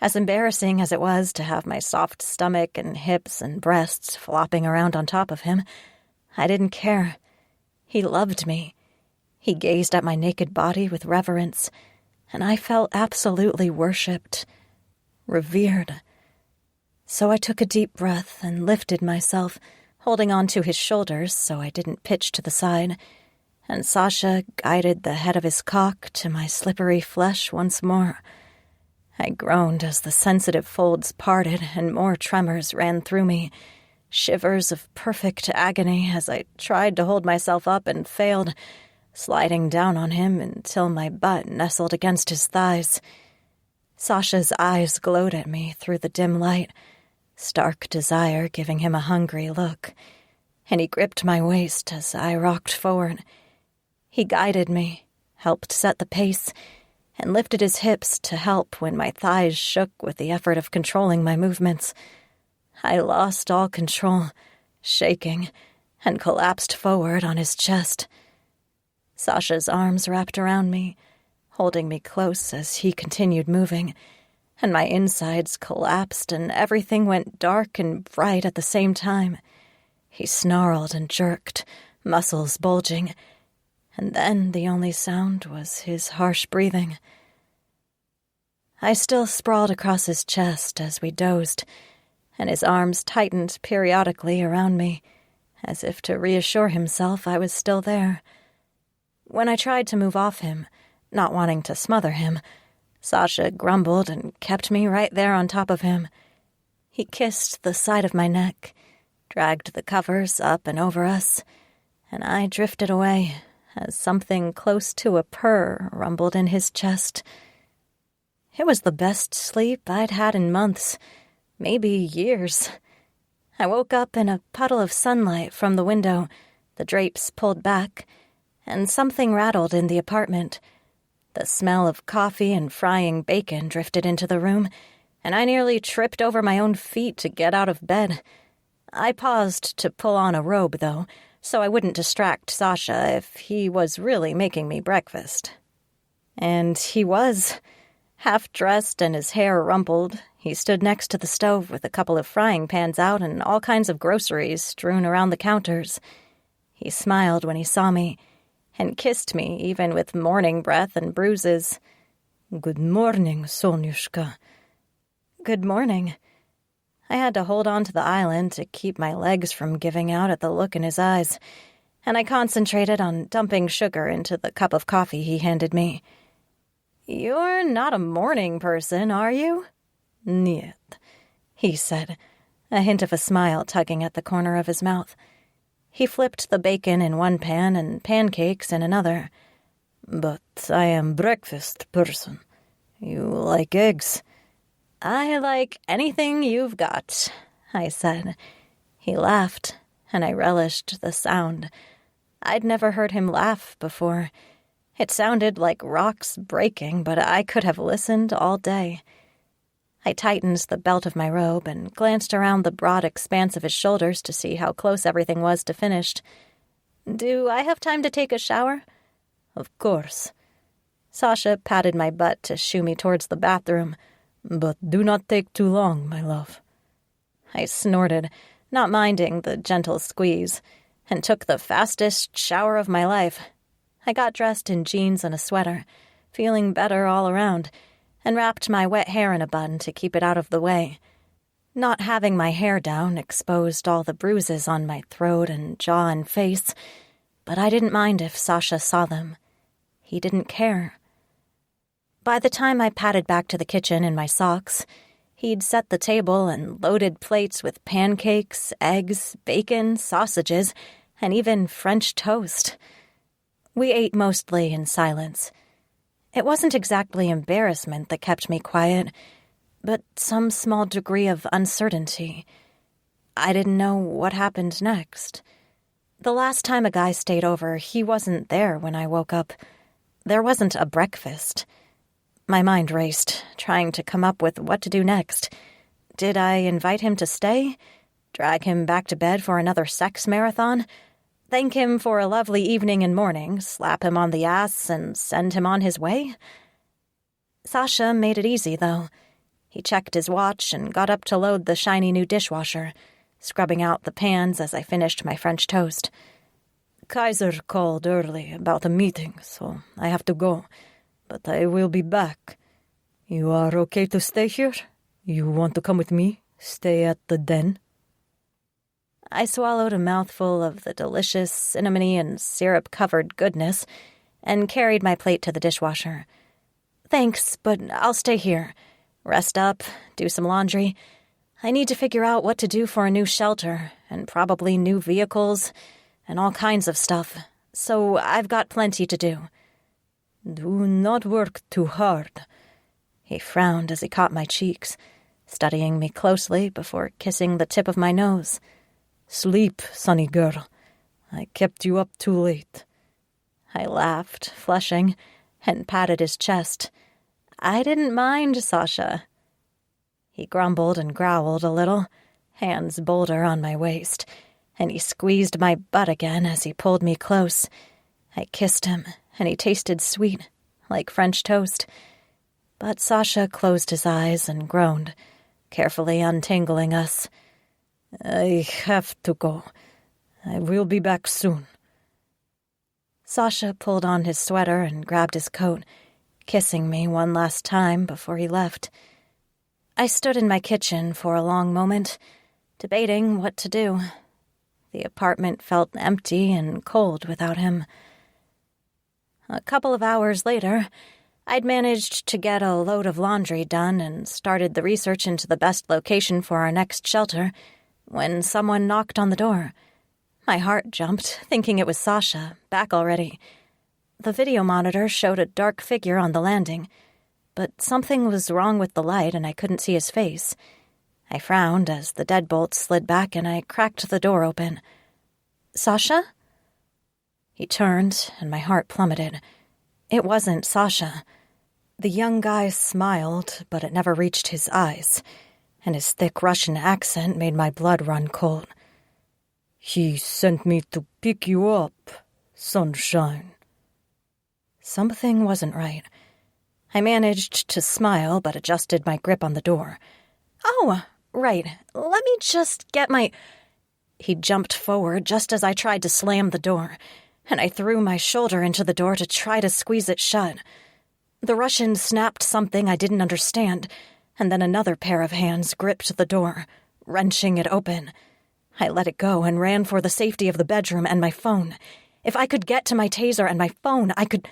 As embarrassing as it was to have my soft stomach and hips and breasts flopping around on top of him, I didn't care. He loved me. He gazed at my naked body with reverence, and I felt absolutely worshipped, revered. So I took a deep breath and lifted myself, holding on to his shoulders so I didn't pitch to the side, and Sasha guided the head of his cock to my slippery flesh once more. I groaned as the sensitive folds parted and more tremors ran through me, shivers of perfect agony as I tried to hold myself up and failed, sliding down on him until my butt nestled against his thighs. Sasha's eyes glowed at me through the dim light, stark desire giving him a hungry look, and he gripped my waist as I rocked forward. He guided me, helped set the pace, and lifted his hips to help when my thighs shook with the effort of controlling my movements. I lost all control, shaking, and collapsed forward on his chest. Sasha's arms wrapped around me, holding me close as he continued moving, and my insides collapsed and everything went dark and bright at the same time. He snarled and jerked, muscles bulging, and then the only sound was his harsh breathing. I still sprawled across his chest as we dozed, and his arms tightened periodically around me, as if to reassure himself I was still there. When I tried to move off him, not wanting to smother him, Sasha grumbled and kept me right there on top of him. He kissed the side of my neck, dragged the covers up and over us, and I drifted away as something close to a purr rumbled in his chest. It was the best sleep I'd had in months, maybe years. I woke up in a puddle of sunlight from the window, the drapes pulled back, and something rattled in the apartment. The smell of coffee and frying bacon drifted into the room, and I nearly tripped over my own feet to get out of bed. I paused to pull on a robe, though, so I wouldn't distract Sasha if he was really making me breakfast. And he was. Half-dressed and his hair rumpled, he stood next to the stove with a couple of frying pans out and all kinds of groceries strewn around the counters. He smiled when he saw me, and kissed me, even with morning breath and bruises. "Good morning, Sonyushka." "Good morning." I had to hold on to the island to keep my legs from giving out at the look in his eyes, and I concentrated on dumping sugar into the cup of coffee he handed me. "You're not a morning person, are you?" "Niet," he said, a hint of a smile tugging at the corner of his mouth. He flipped the bacon in one pan and pancakes in another. "But I am breakfast person. You like eggs?" "I like anything you've got," I said. He laughed, and I relished the sound. I'd never heard him laugh before. It sounded like rocks breaking, but I could have listened all day. I tightened the belt of my robe and glanced around the broad expanse of his shoulders to see how close everything was to finished. "Do I have time to take a shower?" "Of course." Sasha patted my butt to shoo me towards the bathroom. "But do not take too long, my love." I snorted, not minding the gentle squeeze, and took the fastest shower of my life. I got dressed in jeans and a sweater, feeling better all around, and wrapped my wet hair in a bun to keep it out of the way. Not having my hair down exposed all the bruises on my throat and jaw and face, but I didn't mind if Sasha saw them. He didn't care. By the time I padded back to the kitchen in my socks, he'd set the table and loaded plates with pancakes, eggs, bacon, sausages, and even French toast. We ate mostly in silence. It wasn't exactly embarrassment that kept me quiet, but some small degree of uncertainty. I didn't know what happened next. The last time a guy stayed over, he wasn't there when I woke up. There wasn't a breakfast. My mind raced, trying to come up with what to do next. Did I invite him to stay? Drag him back to bed for another sex marathon? Thank him for a lovely evening and morning, slap him on the ass, and send him on his way? Sasha made it easy, though. He checked his watch and got up to load the shiny new dishwasher, scrubbing out the pans as I finished my French toast. "Kaiser called early about a meeting, so I have to go, but I will be back. You are okay to stay here? You want to come with me? Stay at the den?" I swallowed a mouthful of the delicious cinnamony and syrup-covered goodness and carried my plate to the dishwasher. "Thanks, but I'll stay here. Rest up, do some laundry. I need to figure out what to do for a new shelter, and probably new vehicles, and all kinds of stuff, so I've got plenty to do." "Do not work too hard." He frowned as he caught my cheeks, studying me closely before kissing the tip of my nose. "Sleep, sonny girl. I kept you up too late." I laughed, flushing, and patted his chest. I didn't mind Sasha. He grumbled and growled a little, hands bolder on my waist, and he squeezed my butt again as he pulled me close. I kissed him, and he tasted sweet, like French toast. But Sasha closed his eyes and groaned, carefully untangling us. "I have to go. I will be back soon." Sasha pulled on his sweater and grabbed his coat, kissing me one last time before he left. I stood in my kitchen for a long moment, debating what to do. The apartment felt empty and cold without him. A couple of hours later, I'd managed to get a load of laundry done and started the research into the best location for our next shelter when someone knocked on the door. My heart jumped, thinking it was Sasha, back already. The video monitor showed a dark figure on the landing, but something was wrong with the light and I couldn't see his face. I frowned as the deadbolt slid back and I cracked the door open. "Sasha?" He turned, and my heart plummeted. It wasn't Sasha. The young guy smiled, but it never reached his eyes, and his thick Russian accent made my blood run cold. "He sent me to pick you up, sunshine." Something wasn't right. I managed to smile, but adjusted my grip on the door. "Oh, right. Let me just get my—" He jumped forward just as I tried to slam the door, and I threw my shoulder into the door to try to squeeze it shut. The Russian snapped something I didn't understand, and then another pair of hands gripped the door, wrenching it open. I let it go and ran for the safety of the bedroom and my phone. If I could get to my taser and my phone, I could—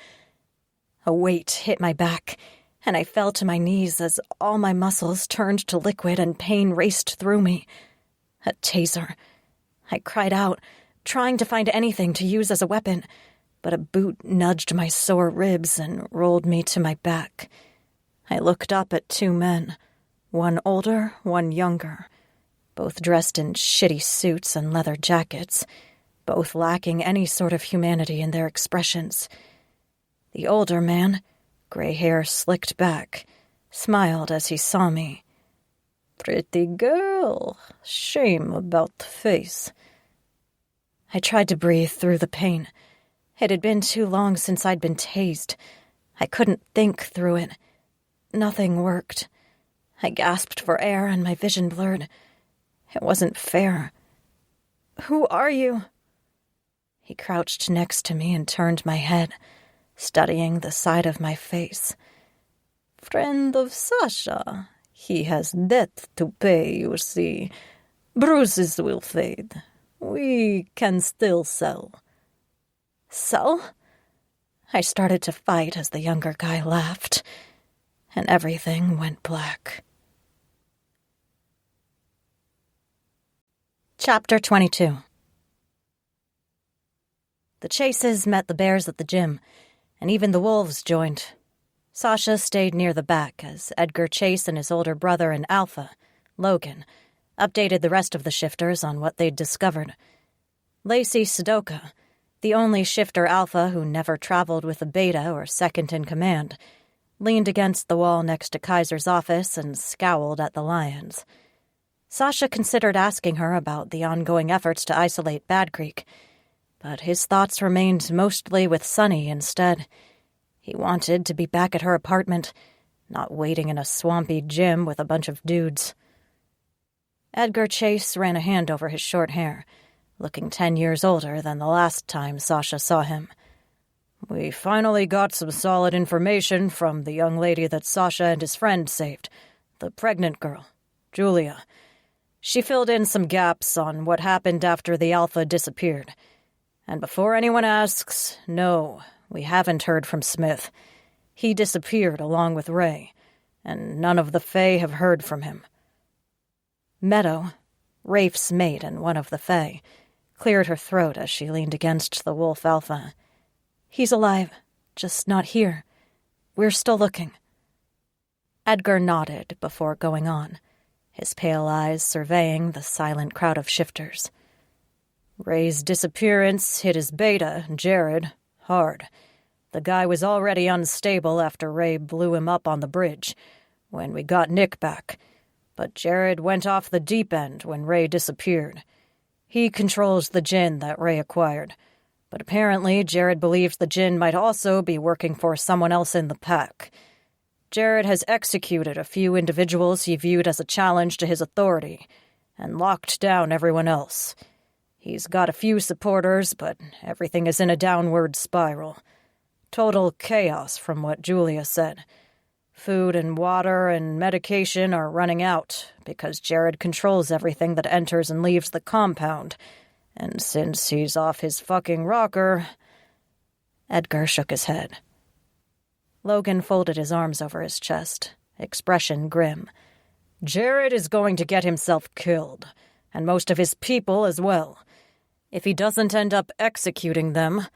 A weight hit my back, and I fell to my knees as all my muscles turned to liquid and pain raced through me. A taser. I cried out, trying to find anything to use as a weapon, but a boot nudged my sore ribs and rolled me to my back. I looked up at two men, one older, one younger, both dressed in shitty suits and leather jackets, both lacking any sort of humanity in their expressions. The older man, gray hair slicked back, smiled as he saw me. "Pretty girl. Shame about the face." I tried to breathe through the pain. It had been too long since I'd been tased. I couldn't think through it. Nothing worked. I gasped for air and my vision blurred. It wasn't fair. "Who are you?" He crouched next to me and turned my head, studying the side of my face. "Friend of Sasha. He has debt to pay, you see. Bruises will fade. We can still sell." "Sell?" I started to fight as the younger guy laughed, and everything went black. Chapter 22. The Chases met the bears at the gym, and even the wolves joined. Sasha stayed near the back as Edgar Chase and his older brother and Alpha, Logan, updated the rest of the shifters on what they'd discovered. Lacey Sudoka, the only shifter Alpha who never traveled with a beta or second-in-command, leaned against the wall next to Kaiser's office and scowled at the lions. Sasha considered asking her about the ongoing efforts to isolate Bad Creek, but his thoughts remained mostly with Sunny instead. He wanted to be back at her apartment, not waiting in a swampy gym with a bunch of dudes. Edgar Chase ran a hand over his short hair, looking 10 years older than the last time Sasha saw him. "We finally got some solid information from the young lady that Sasha and his friend saved, the pregnant girl, Julia. She filled in some gaps on what happened after the Alpha disappeared. And before anyone asks, no, we haven't heard from Smith. He disappeared along with Ray, and none of the Fae have heard from him." Meadow, Rafe's mate and one of the Fae, cleared her throat as she leaned against the wolf Alpha. "He's alive, just not here. We're still looking." Edgar nodded before going on, his pale eyes surveying the silent crowd of shifters. "Ray's disappearance hit his beta, Jared, hard. The guy was already unstable after Ray blew him up on the bridge, when we got Nick back. But Jared went off the deep end when Ray disappeared. He controls the djinn that Ray acquired, but apparently Jared believes the djinn might also be working for someone else in the pack. Jared has executed a few individuals he viewed as a challenge to his authority, and locked down everyone else. He's got a few supporters, but everything is in a downward spiral. Total chaos from what Julia said. Food and water and medication are running out because Jared controls everything that enters and leaves the compound. And since he's off his fucking rocker..." Edgar shook his head. Logan folded his arms over his chest, expression grim. "Jared is going to get himself killed, and most of his people as well. If he doesn't end up executing them,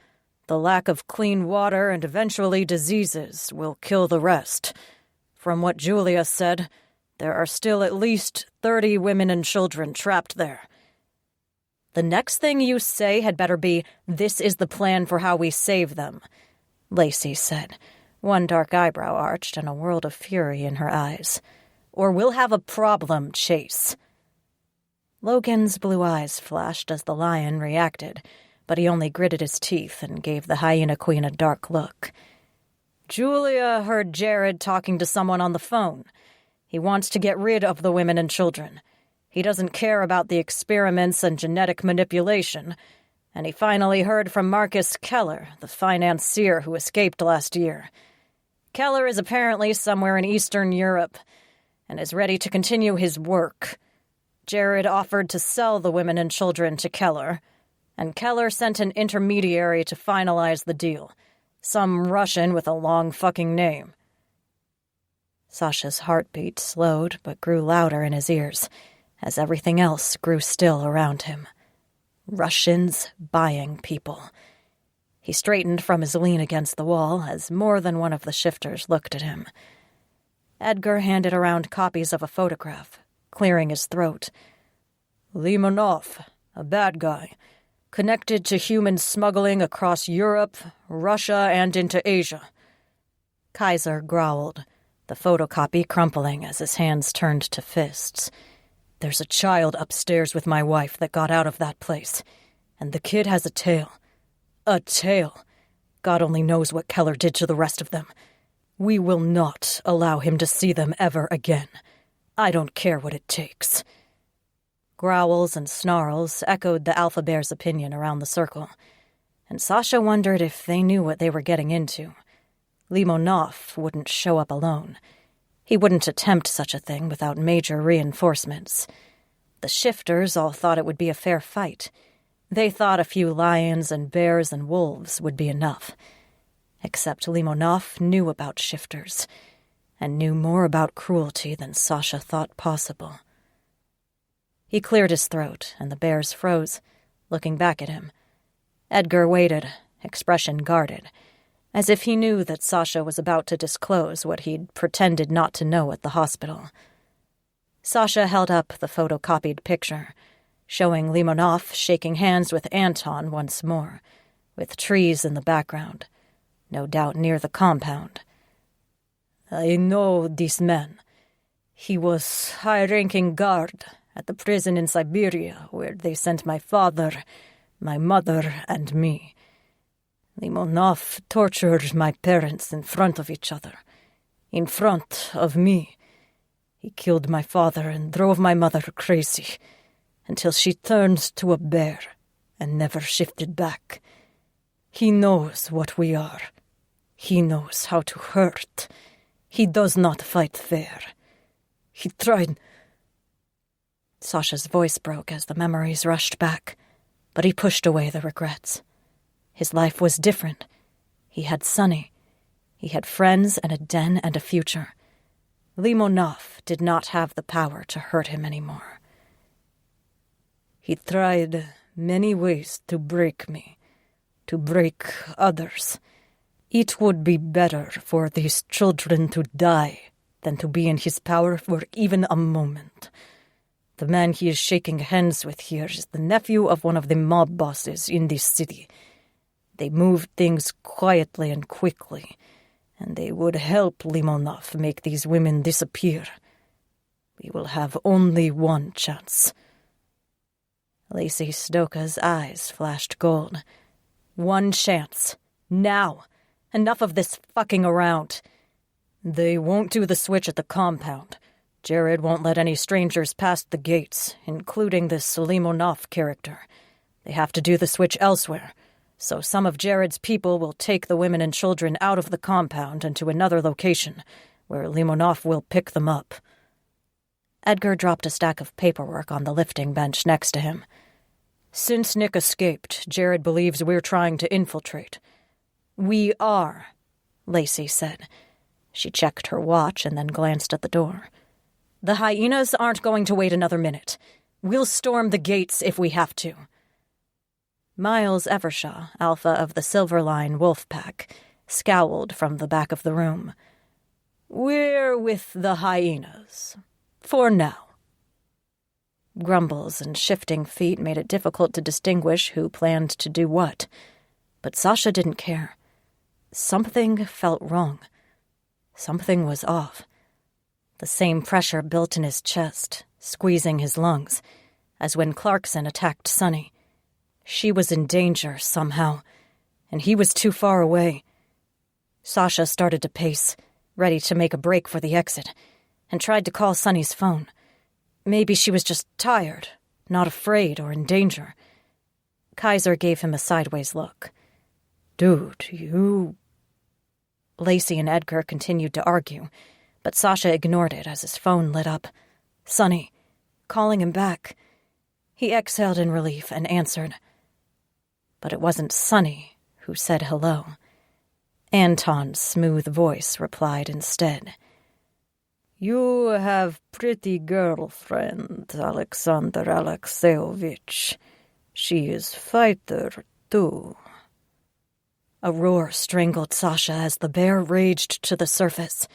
the lack of clean water and eventually diseases will kill the rest. From what Julia said, there are still at least 30 women and children trapped there. The next thing you say had better be, "This is the plan for how we save them," Lacey said, one dark eyebrow arched and a world of fury in her eyes. "Or we'll have a problem, Chase." Logan's blue eyes flashed as the lion reacted, but he only gritted his teeth and gave the hyena queen a dark look. "Julia heard Jared talking to someone on the phone. He wants to get rid of the women and children. He doesn't care about the experiments and genetic manipulation. And he finally heard from Marcus Keller, the financier who escaped last year. Keller is apparently somewhere in Eastern Europe and is ready to continue his work. Jared offered to sell the women and children to Keller, and Keller sent an intermediary to finalize the deal. Some Russian with a long fucking name." Sasha's heartbeat slowed but grew louder in his ears, as everything else grew still around him. Russians buying people. He straightened from his lean against the wall as more than one of the shifters looked at him. Edgar handed around copies of a photograph, clearing his throat. "Limonov, a bad guy, connected to human smuggling across Europe, Russia, and into Asia." Kaiser growled, the photocopy crumpling as his hands turned to fists. "There's a child upstairs with my wife that got out of that place, and the kid has a tail. A tail. God only knows what Keller did to the rest of them. We will not allow him to see them ever again. I don't care what it takes." Growls and snarls echoed the Alpha Bear's opinion around the circle, and Sasha wondered if they knew what they were getting into. Limonov wouldn't show up alone. He wouldn't attempt such a thing without major reinforcements. The shifters all thought it would be a fair fight. They thought a few lions and bears and wolves would be enough. Except Limonov knew about shifters, and knew more about cruelty than Sasha thought possible. He cleared his throat, and the bears froze, looking back at him. Edgar waited, expression guarded, as if he knew that Sasha was about to disclose what he'd pretended not to know at the hospital. Sasha held up the photocopied picture, showing Limonov shaking hands with Anton once more, with trees in the background, no doubt near the compound. "I know this man. He was high-ranking guard at the prison in Siberia where they sent my father, my mother, and me. Limonov tortured my parents in front of each other, in front of me. He killed my father and drove my mother crazy, until she turned to a bear and never shifted back. He knows what we are. He knows how to hurt. He does not fight fair. He tried..." Sasha's voice broke as the memories rushed back, but he pushed away the regrets. His life was different. He had Sonny. He had friends and a den and a future. Limonov did not have the power to hurt him anymore. "He tried many ways to break me, to break others. It would be better for these children to die than to be in his power for even a moment. The man he is shaking hands with here is the nephew of one of the mob bosses in this city. They moved things quietly and quickly, and they would help Limonov make these women disappear. We will have only one chance." Lacey Stoka's eyes flashed gold. "One chance. Now. Enough of this fucking around. They won't do the switch at the compound. Jared won't let any strangers past the gates, including this Limonov character. They have to do the switch elsewhere, so some of Jared's people will take the women and children out of the compound and to another location, where Limonov will pick them up." Edgar dropped a stack of paperwork on the lifting bench next to him. "Since Nick escaped, Jared believes we're trying to infiltrate." "We are," Lacey said. She checked her watch and then glanced at the door. "The hyenas aren't going to wait another minute. We'll storm the gates if we have to." Miles Evershaw, alpha of the Silver Line wolf pack, scowled from the back of the room. We're with the hyenas. For now. Grumbles and shifting feet made it difficult to distinguish who planned to do what. But Sasha didn't care. Something felt wrong. Something was off. The same pressure built in his chest, squeezing his lungs, as when Clarkson attacked Sonny. She was in danger somehow, and he was too far away. Sasha started to pace, ready to make a break for the exit, and tried to call Sonny's phone. Maybe she was just tired, not afraid or in danger. Kaiser gave him a sideways look. Dude, you... Lacey and Edgar continued to argue, but Sasha ignored it as his phone lit up. Sonny, calling him back. He exhaled in relief and answered. But it wasn't Sonny who said hello. Anton's smooth voice replied instead. You have pretty girlfriend, Alexander Alexeyevich. She is fighter, too. A roar strangled Sasha as the bear raged to the surface.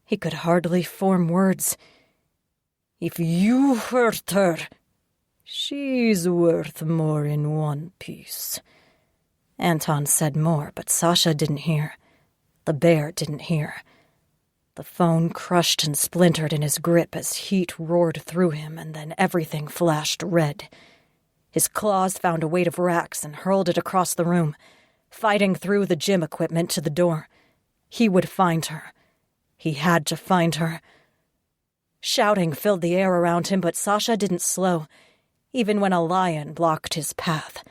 He could hardly form words. If you hurt her, she's worth more in one piece. Anton said more, but Sasha didn't hear. The bear didn't hear. The phone crushed and splintered in his grip as heat roared through him, and then everything flashed red. His claws found a weight of racks and hurled it across the room, fighting through the gym equipment to the door. He would find her. He had to find her. Shouting filled the air around him, but Sasha didn't slow, even when a lion blocked his path.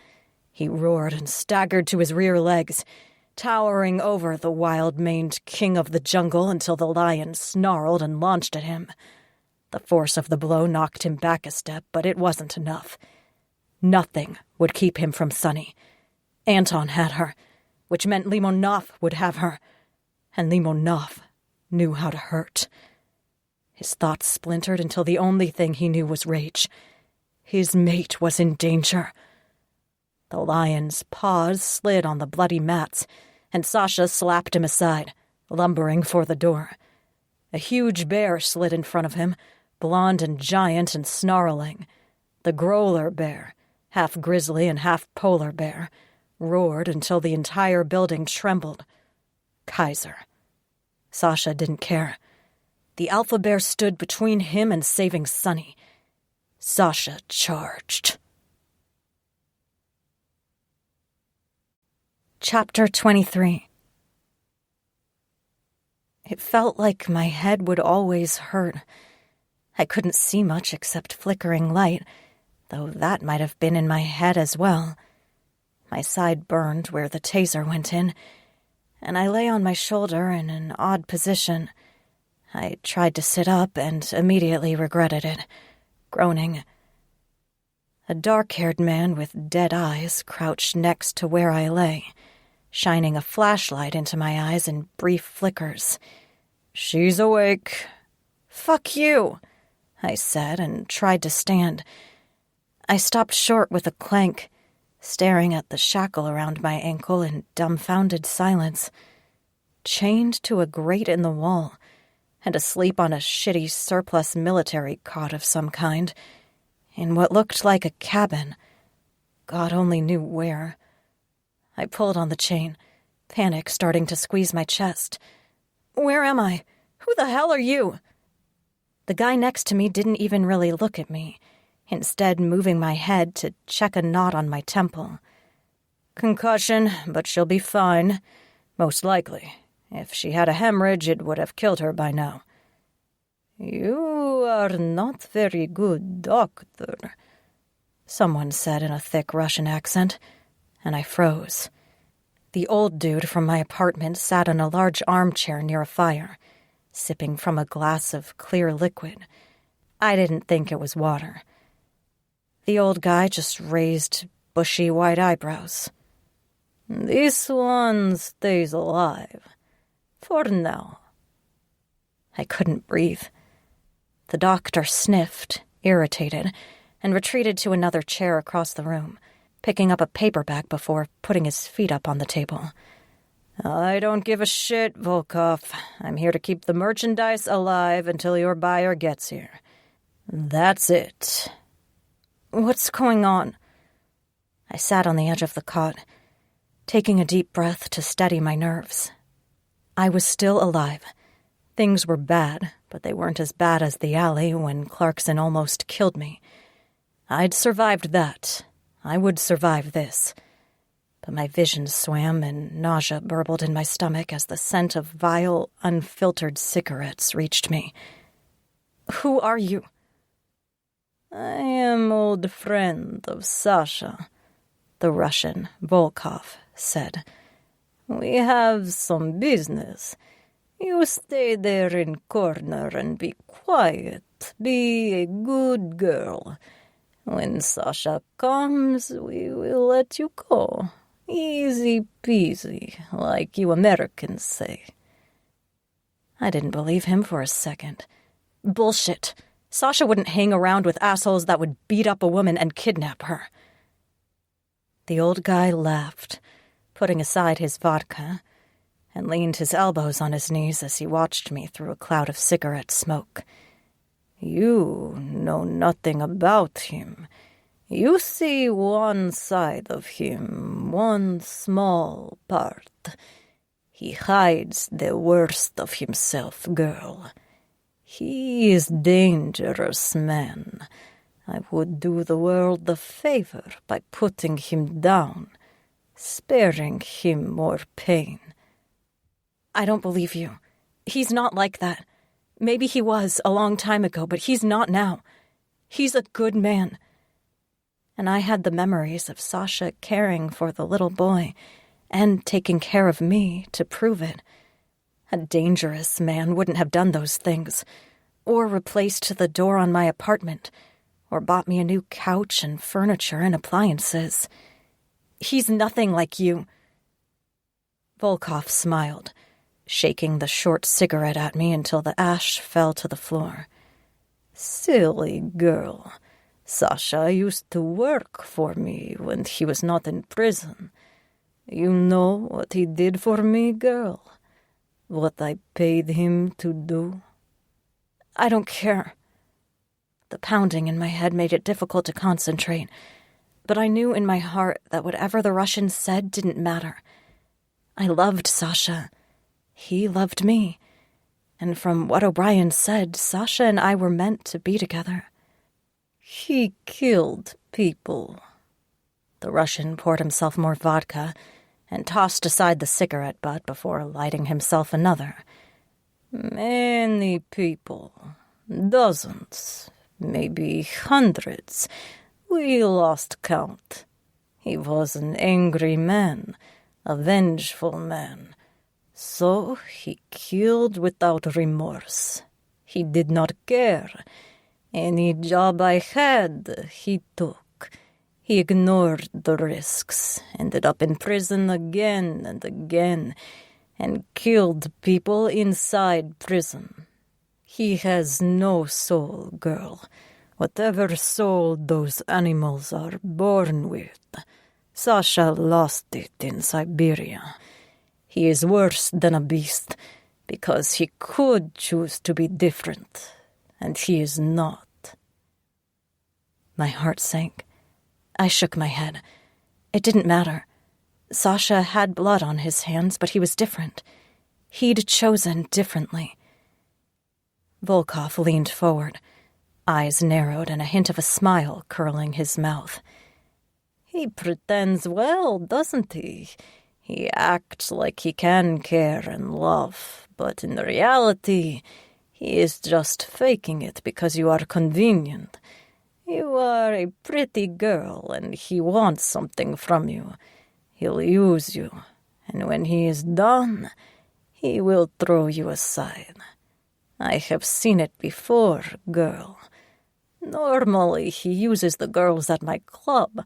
He roared and staggered to his rear legs, towering over the wild-maned king of the jungle until the lion snarled and launched at him. The force of the blow knocked him back a step, but it wasn't enough. Nothing would keep him from Sonny. Anton had her, which meant Limonov would have her, and Limonov knew how to hurt. His thoughts splintered until the only thing he knew was rage. His mate was in danger. The lion's paws slid on the bloody mats, and Sasha slapped him aside, lumbering for the door. A huge bear slid in front of him, blond and giant and snarling. The Growler bear, half grizzly and half polar bear, roared until the entire building trembled. Kaiser. Sasha didn't care. The alpha bear stood between him and saving Sonny. Sasha charged. Chapter 23. It felt like my head would always hurt. I couldn't see much except flickering light, though that might have been in my head as well. My side burned where the taser went in, and I lay on my shoulder in an odd position. I tried to sit up and immediately regretted it, groaning. A dark-haired man with dead eyes crouched next to where I lay, shining a flashlight into my eyes in brief flickers. She's awake. Fuck you, I said and tried to stand. I stopped short with a clank, staring at the shackle around my ankle in dumbfounded silence. Chained to a grate in the wall, and asleep on a shitty surplus military cot of some kind, in what looked like a cabin. God only knew where. I pulled on the chain, panic starting to squeeze my chest. Where am I? Who the hell are you? The guy next to me didn't even really look at me, instead moving my head to check a knot on my temple. Concussion, but she'll be fine. Most likely. If she had a hemorrhage, it would have killed her by now. You are not very good doctor, someone said in a thick Russian accent, and I froze. The old dude from my apartment sat in a large armchair near a fire, sipping from a glass of clear liquid. I didn't think it was water. The old guy just raised bushy white eyebrows. This one stays alive. For now. I couldn't breathe. The doctor sniffed, irritated, and retreated to another chair across the room, picking up a paperback before putting his feet up on the table. I don't give a shit, Volkov. I'm here to keep the merchandise alive until your buyer gets here. That's it. What's going on? I sat on the edge of the cot, taking a deep breath to steady my nerves. I was still alive. Things were bad, but they weren't as bad as the alley when Clarkson almost killed me. I'd survived that. I would survive this. But my vision swam and nausea burbled in my stomach as the scent of vile, unfiltered cigarettes reached me. Who are you? I am old friend of Sasha, the Russian, Volkov, said. We have some business. You stay there in corner and be quiet. Be a good girl. When Sasha comes, we will let you go. Easy peasy, like you Americans say. I didn't believe him for a second. Bullshit. Sasha wouldn't hang around with assholes that would beat up a woman and kidnap her. The old guy laughed, putting aside his vodka, and leaned his elbows on his knees as he watched me through a cloud of cigarette smoke. You know nothing about him. You see one side of him, one small part. He hides the worst of himself, girl. He is dangerous man. I would do the world a favor by putting him down, sparing him more pain. I don't believe you. He's not like that. Maybe he was a long time ago, but he's not now. He's a good man. And I had the memories of Sasha caring for the little boy and taking care of me to prove it. A dangerous man wouldn't have done those things, or replaced the door on my apartment, or bought me a new couch and furniture and appliances. He's nothing like you. Volkov smiled, shaking the short cigarette at me until the ash fell to the floor. Silly girl. Sasha used to work for me when he was not in prison. You know what he did for me, girl? What I paid him to do? I don't care. The pounding in my head made it difficult to concentrate, but I knew in my heart that whatever the Russian said didn't matter. I loved Sasha. He loved me. And from what O'Brien said, Sasha and I were meant to be together. He killed people. The Russian poured himself more vodka and tossed aside the cigarette butt before lighting himself another. Many people. Dozens. Maybe hundreds. We lost count. He was an angry man, a vengeful man. So he killed without remorse. He did not care. Any job I had, he took. He ignored the risks, ended up in prison again and again, and killed people inside prison. He has no soul, girl. Whatever soul those animals are born with. Sasha lost it in Siberia. He is worse than a beast, because he could choose to be different, and he is not. My heart sank. I shook my head. It didn't matter. Sasha had blood on his hands, but he was different. He'd chosen differently. Volkov leaned forward, eyes narrowed and a hint of a smile curling his mouth. He pretends well, doesn't he? He acts like he can care and love, but in reality, he is just faking it because you are convenient. You are a pretty girl, and he wants something from you. He'll use you, and when he is done, he will throw you aside. I have seen it before, girl. Normally, he uses the girls at my club,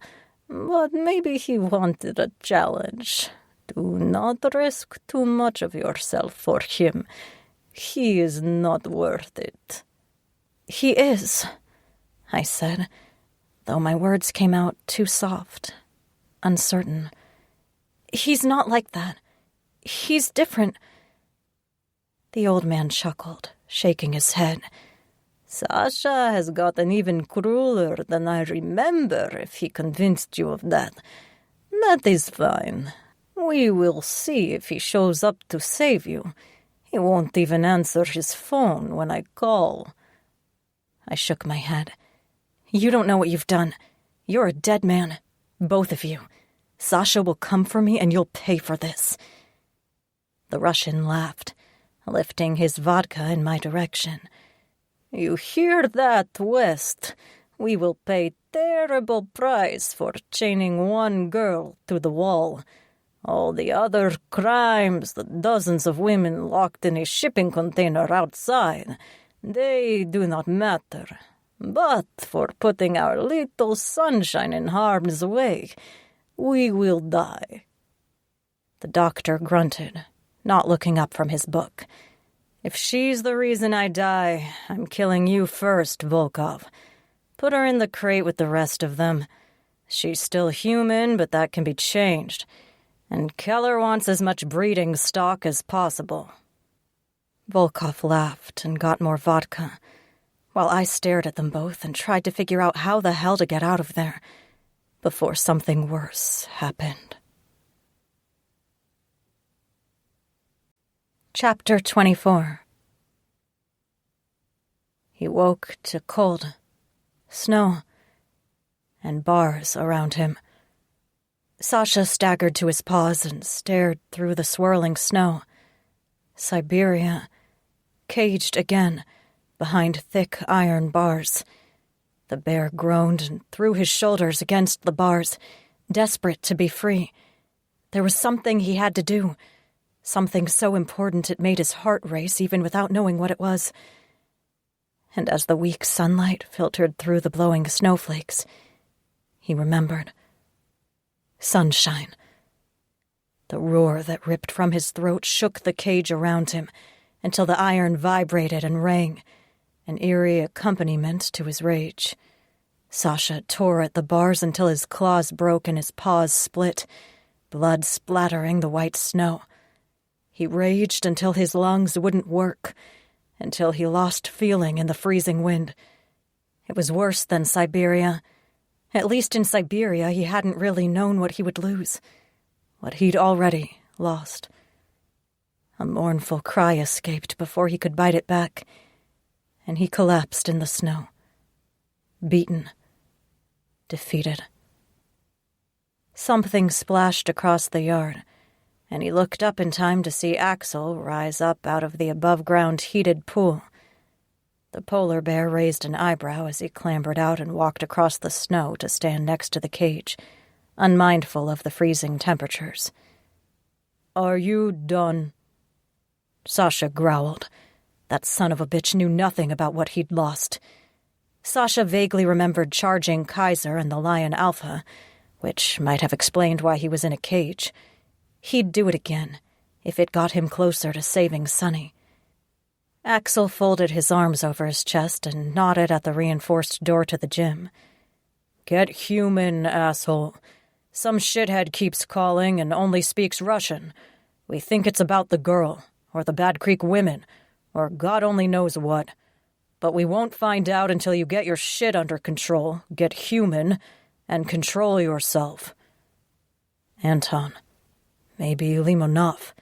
but maybe he wanted a challenge. Do not risk too much of yourself for him. He is not worth it. He is, I said, though my words came out too soft, uncertain. He's not like that. He's different. The old man chuckled, shaking his head. Sasha has gotten even crueler than I remember, if he convinced you of that. That is fine. We will see if he shows up to save you. He won't even answer his phone when I call. I shook my head. You don't know what you've done. You're a dead man. Both of you. Sasha will come for me and you'll pay for this. The Russian laughed, lifting his vodka in my direction. You hear that, West? We will pay terrible price for chaining one girl to the wall. All the other crimes, the dozens of women locked in a shipping container outside, they do not matter. But for putting our little sunshine in harm's way, we will die. The doctor grunted, not looking up from his book. If she's the reason I die, I'm killing you first, Volkov. Put her in the crate with the rest of them. She's still human, but that can be changed. And Keller wants as much breeding stock as possible. Volkov laughed and got more vodka, while I stared at them both and tried to figure out how the hell to get out of there before something worse happened. Chapter 24. He woke to cold, snow, and bars around him. Sasha staggered to his paws and stared through the swirling snow. Siberia, caged again, behind thick iron bars. The bear groaned and threw his shoulders against the bars, desperate to be free. There was something he had to do, something so important it made his heart race even without knowing what it was. And as the weak sunlight filtered through the blowing snowflakes, he remembered. Sunshine. The roar that ripped from his throat shook the cage around him until the iron vibrated and rang, an eerie accompaniment to his rage. Sasha tore at the bars until his claws broke and his paws split, blood splattering the white snow. He raged until his lungs wouldn't work, until he lost feeling in the freezing wind. It was worse than Siberia. At least in Siberia, he hadn't really known what he would lose, what he'd already lost. A mournful cry escaped before he could bite it back, and he collapsed in the snow, beaten, defeated. Something splashed across the yard, and he looked up in time to see Axel rise up out of the above-ground heated pool. The polar bear raised an eyebrow as he clambered out and walked across the snow to stand next to the cage, unmindful of the freezing temperatures. "Are you done?" Sasha growled. That son of a bitch knew nothing about what he'd lost. Sasha vaguely remembered charging Kaiser and the Lion Alpha, which might have explained why he was in a cage. He'd do it again, if it got him closer to saving Sonny. Axel folded his arms over his chest and nodded at the reinforced door to the gym. "Get human, asshole. Some shithead keeps calling and only speaks Russian. We think it's about the girl, or the Bad Creek women, or God only knows what. But we won't find out until you get your shit under control, get human, and control yourself." Anton. Maybe Limonov.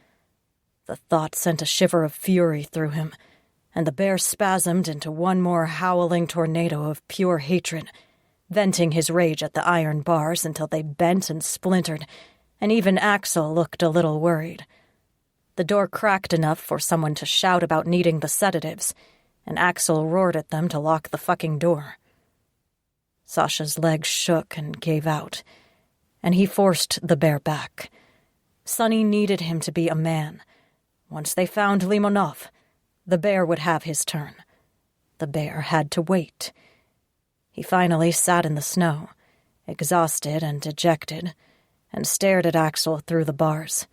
The thought sent a shiver of fury through him, and the bear spasmed into one more howling tornado of pure hatred, venting his rage at the iron bars until they bent and splintered, and even Axel looked a little worried. The door cracked enough for someone to shout about needing the sedatives, and Axel roared at them to lock the fucking door. Sasha's legs shook and gave out, and he forced the bear back. Sonny needed him to be a man. Once they found Limonov, the bear would have his turn. The bear had to wait. He finally sat in the snow, exhausted and dejected, and stared at Axel through the bars,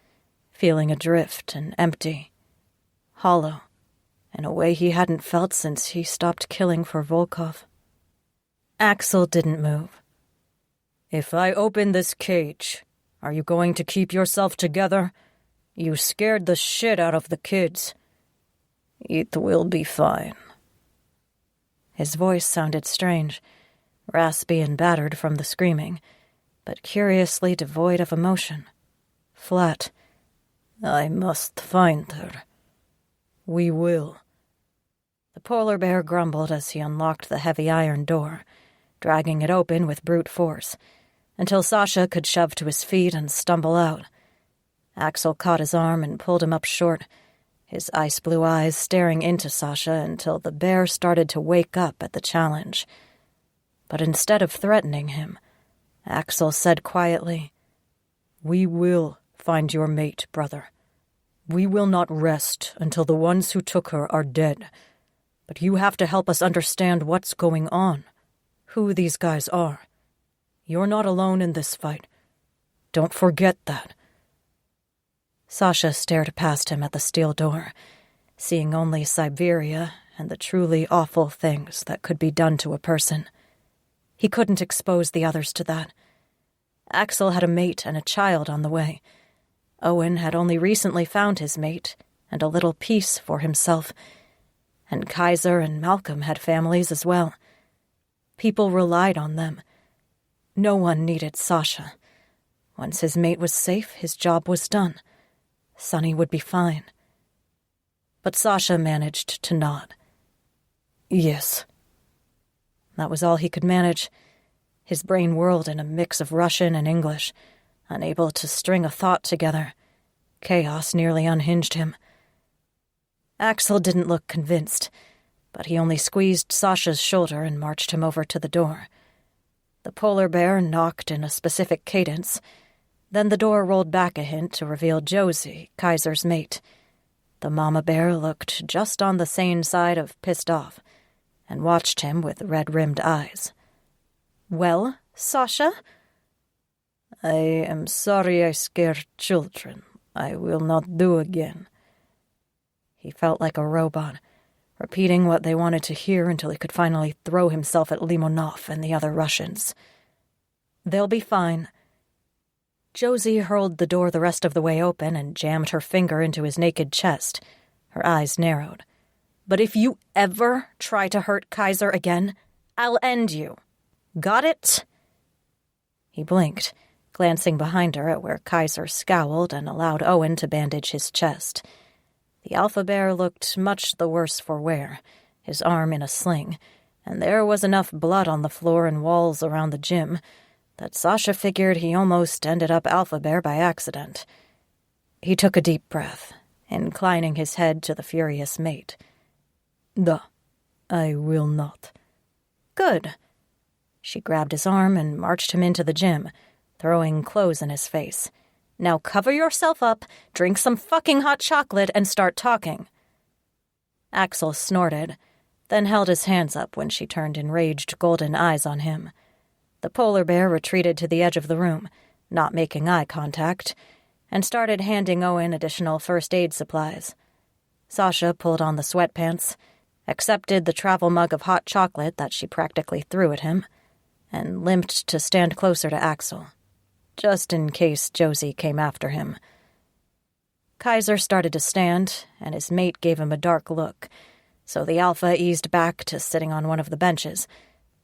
feeling adrift and empty, hollow, in a way he hadn't felt since he stopped killing for Volkov. Axel didn't move. "If I open this cage, are you going to keep yourself together? You scared the shit out of the kids. It will be fine. His voice sounded strange, raspy and battered from the screaming, but curiously devoid of emotion. Flat. I must find her. We will. The polar bear grumbled as he unlocked the heavy iron door, dragging it open with brute force, until Sasha could shove to his feet and stumble out. Axel caught his arm and pulled him up short, his ice-blue eyes staring into Sasha until the bear started to wake up at the challenge. But instead of threatening him, Axel said quietly, We will find your mate, brother. We will not rest until the ones who took her are dead. But you have to help us understand what's going on, who these guys are. You're not alone in this fight. Don't forget that. Sasha stared past him at the steel door, seeing only Siberia and the truly awful things that could be done to a person. He couldn't expose the others to that. Axel had a mate and a child on the way. Owen had only recently found his mate and a little peace for himself. And Kaiser and Malcolm had families as well. People relied on them. No one needed Sasha. Once his mate was safe, his job was done. Sonny would be fine. But Sasha managed to nod. Yes. That was all he could manage. His brain whirled in a mix of Russian and English, unable to string a thought together. Chaos nearly unhinged him. Axel didn't look convinced, but he only squeezed Sasha's shoulder and marched him over to the door. The polar bear knocked in a specific cadence. Then the door rolled back a hint to reveal Josie, Kaiser's mate. The mama bear looked just on the sane side of pissed off and watched him with red-rimmed eyes. Well, Sasha? I am sorry I scared children. I will not do again. He felt like a robot, repeating what they wanted to hear until he could finally throw himself at Limonov and the other Russians. They'll be fine. Josie hurled the door the rest of the way open and jammed her finger into his naked chest. Her eyes narrowed. But if you ever try to hurt Kaiser again, I'll end you. Got it? He blinked, glancing behind her at where Kaiser scowled and allowed Owen to bandage his chest. The alpha bear looked much the worse for wear, his arm in a sling, and there was enough blood on the floor and walls around the gym that Sasha figured he almost ended up alpha bear by accident. He took a deep breath, inclining his head to the furious mate. "Da, I will not." "Good." She grabbed his arm and marched him into the gym, throwing clothes in his face. "Now cover yourself up, drink some fucking hot chocolate, and start talking." Axel snorted, then held his hands up when she turned enraged golden eyes on him. The polar bear retreated to the edge of the room, not making eye contact, and started handing Owen additional first aid supplies. Sasha pulled on the sweatpants, accepted the travel mug of hot chocolate that she practically threw at him, and limped to stand closer to Axel, just in case Josie came after him. Kaiser started to stand, and his mate gave him a dark look, so the alpha eased back to sitting on one of the benches,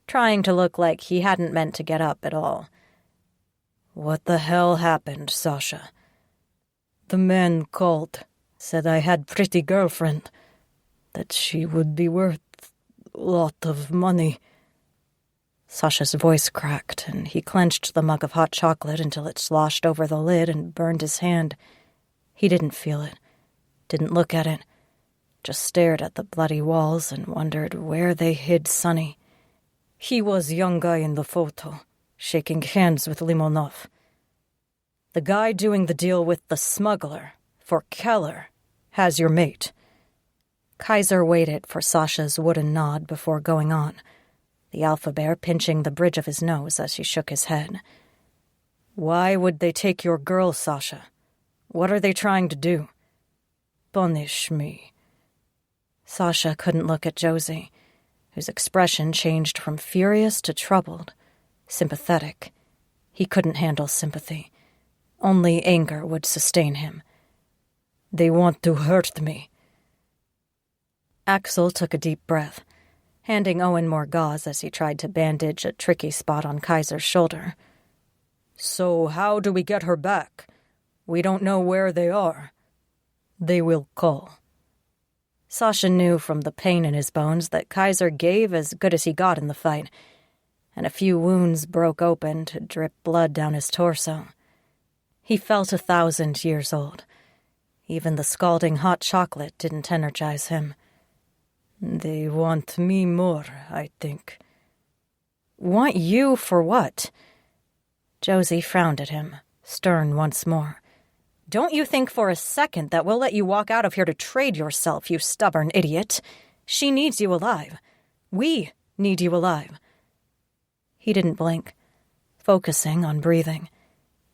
trying to look like he hadn't meant to get up at all. "What the hell happened, Sasha?" "The man called, said I had pretty girlfriend, that she would be worth lot of money." Sasha's voice cracked, and he clenched the mug of hot chocolate until it sloshed over the lid and burned his hand. He didn't feel it, didn't look at it, just stared at the bloody walls and wondered where they hid Sonny. "He was young guy in the photo, shaking hands with Limonov. The guy doing the deal with the smuggler, for Keller, has your mate." Kaiser waited for Sasha's wooden nod before going on, the alpha bear pinching the bridge of his nose as he shook his head. "Why would they take your girl, Sasha? What are they trying to do?" "Punish me." Sasha couldn't look at Josie, whose expression changed from furious to troubled, sympathetic. He couldn't handle sympathy. Only anger would sustain him. They want to hurt me. Axel took a deep breath, handing Owen more gauze as he tried to bandage a tricky spot on Kaiser's shoulder. So how do we get her back? We don't know where they are. They will call. Sasha knew from the pain in his bones that Kaiser gave as good as he got in the fight, and a few wounds broke open to drip blood down his torso. He felt 1,000 years old. Even the scalding hot chocolate didn't energize him. They want me more, I think. Want you for what? Josie frowned at him, stern once more. Don't you think for a second that we'll let you walk out of here to trade yourself, you stubborn idiot? She needs you alive. We need you alive. He didn't blink, focusing on breathing.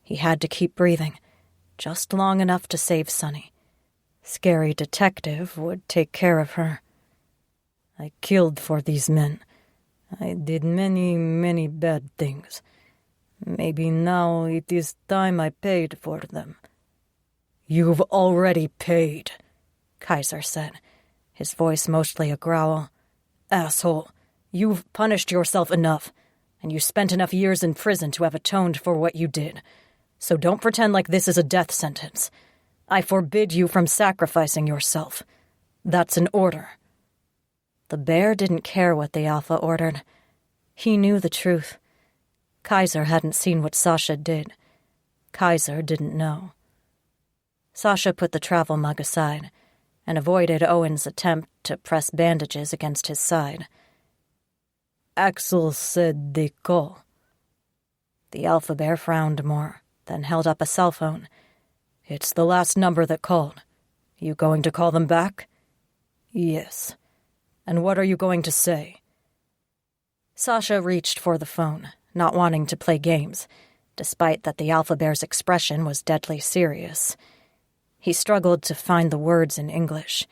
He had to keep breathing, just long enough to save Sunny. Scary detective would take care of her. I killed for these men. I did many, many bad things. Maybe now it is time I paid for them. You've already paid, Kaiser said, his voice mostly a growl. Asshole, you've punished yourself enough, and you spent enough years in prison to have atoned for what you did. So don't pretend like this is a death sentence. I forbid you from sacrificing yourself. That's an order. The bear didn't care what the Alpha ordered. He knew the truth. Kaiser hadn't seen what Sasha did. Kaiser didn't know. Sasha put the travel mug aside and avoided Owen's attempt to press bandages against his side. Axel said they call. The Alpha Bear frowned more, then held up a cell phone. It's the last number that called. You going to call them back? Yes. And what are you going to say? Sasha reached for the phone, not wanting to play games, despite that the Alpha Bear's expression was deadly serious. He struggled to find the words in English.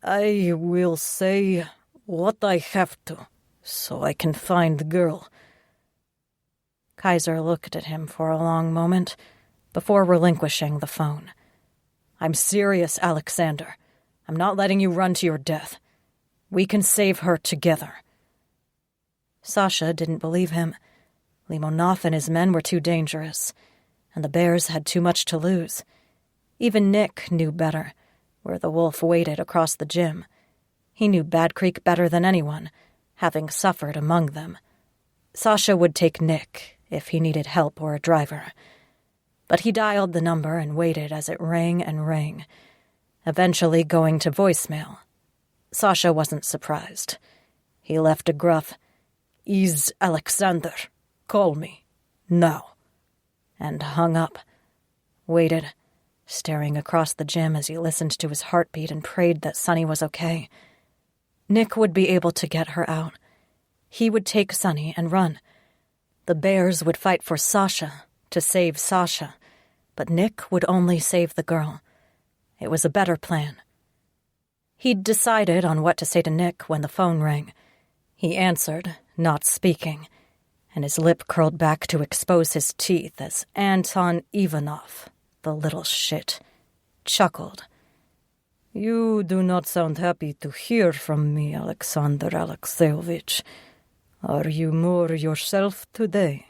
I will say what I have to, so I can find the girl. Kaiser looked at him for a long moment before relinquishing the phone. I'm serious, Alexander. I'm not letting you run to your death. We can save her together. Sasha didn't believe him. Limonov and his men were too dangerous, and the bears had too much to lose. Even Nick knew better, where the wolf waited across the gym. He knew Bad Creek better than anyone, having suffered among them. Sasha would take Nick if he needed help or a driver. But he dialed the number and waited as it rang and rang, eventually going to voicemail. Sasha wasn't surprised. He left a gruff, "Is Alexander, call me, now," and hung up, waited, staring across the gym as he listened to his heartbeat and prayed that Sunny was okay. Nick would be able to get her out. He would take Sunny and run. The bears would fight for Sasha, to save Sasha, but Nick would only save the girl. It was a better plan. He'd decided on what to say to Nick when the phone rang. He answered, not speaking, and his lip curled back to expose his teeth as Anton Ivanov, the little shit, chuckled. You do not sound happy to hear from me, Alexander Alexeyevich. Are you more yourself today?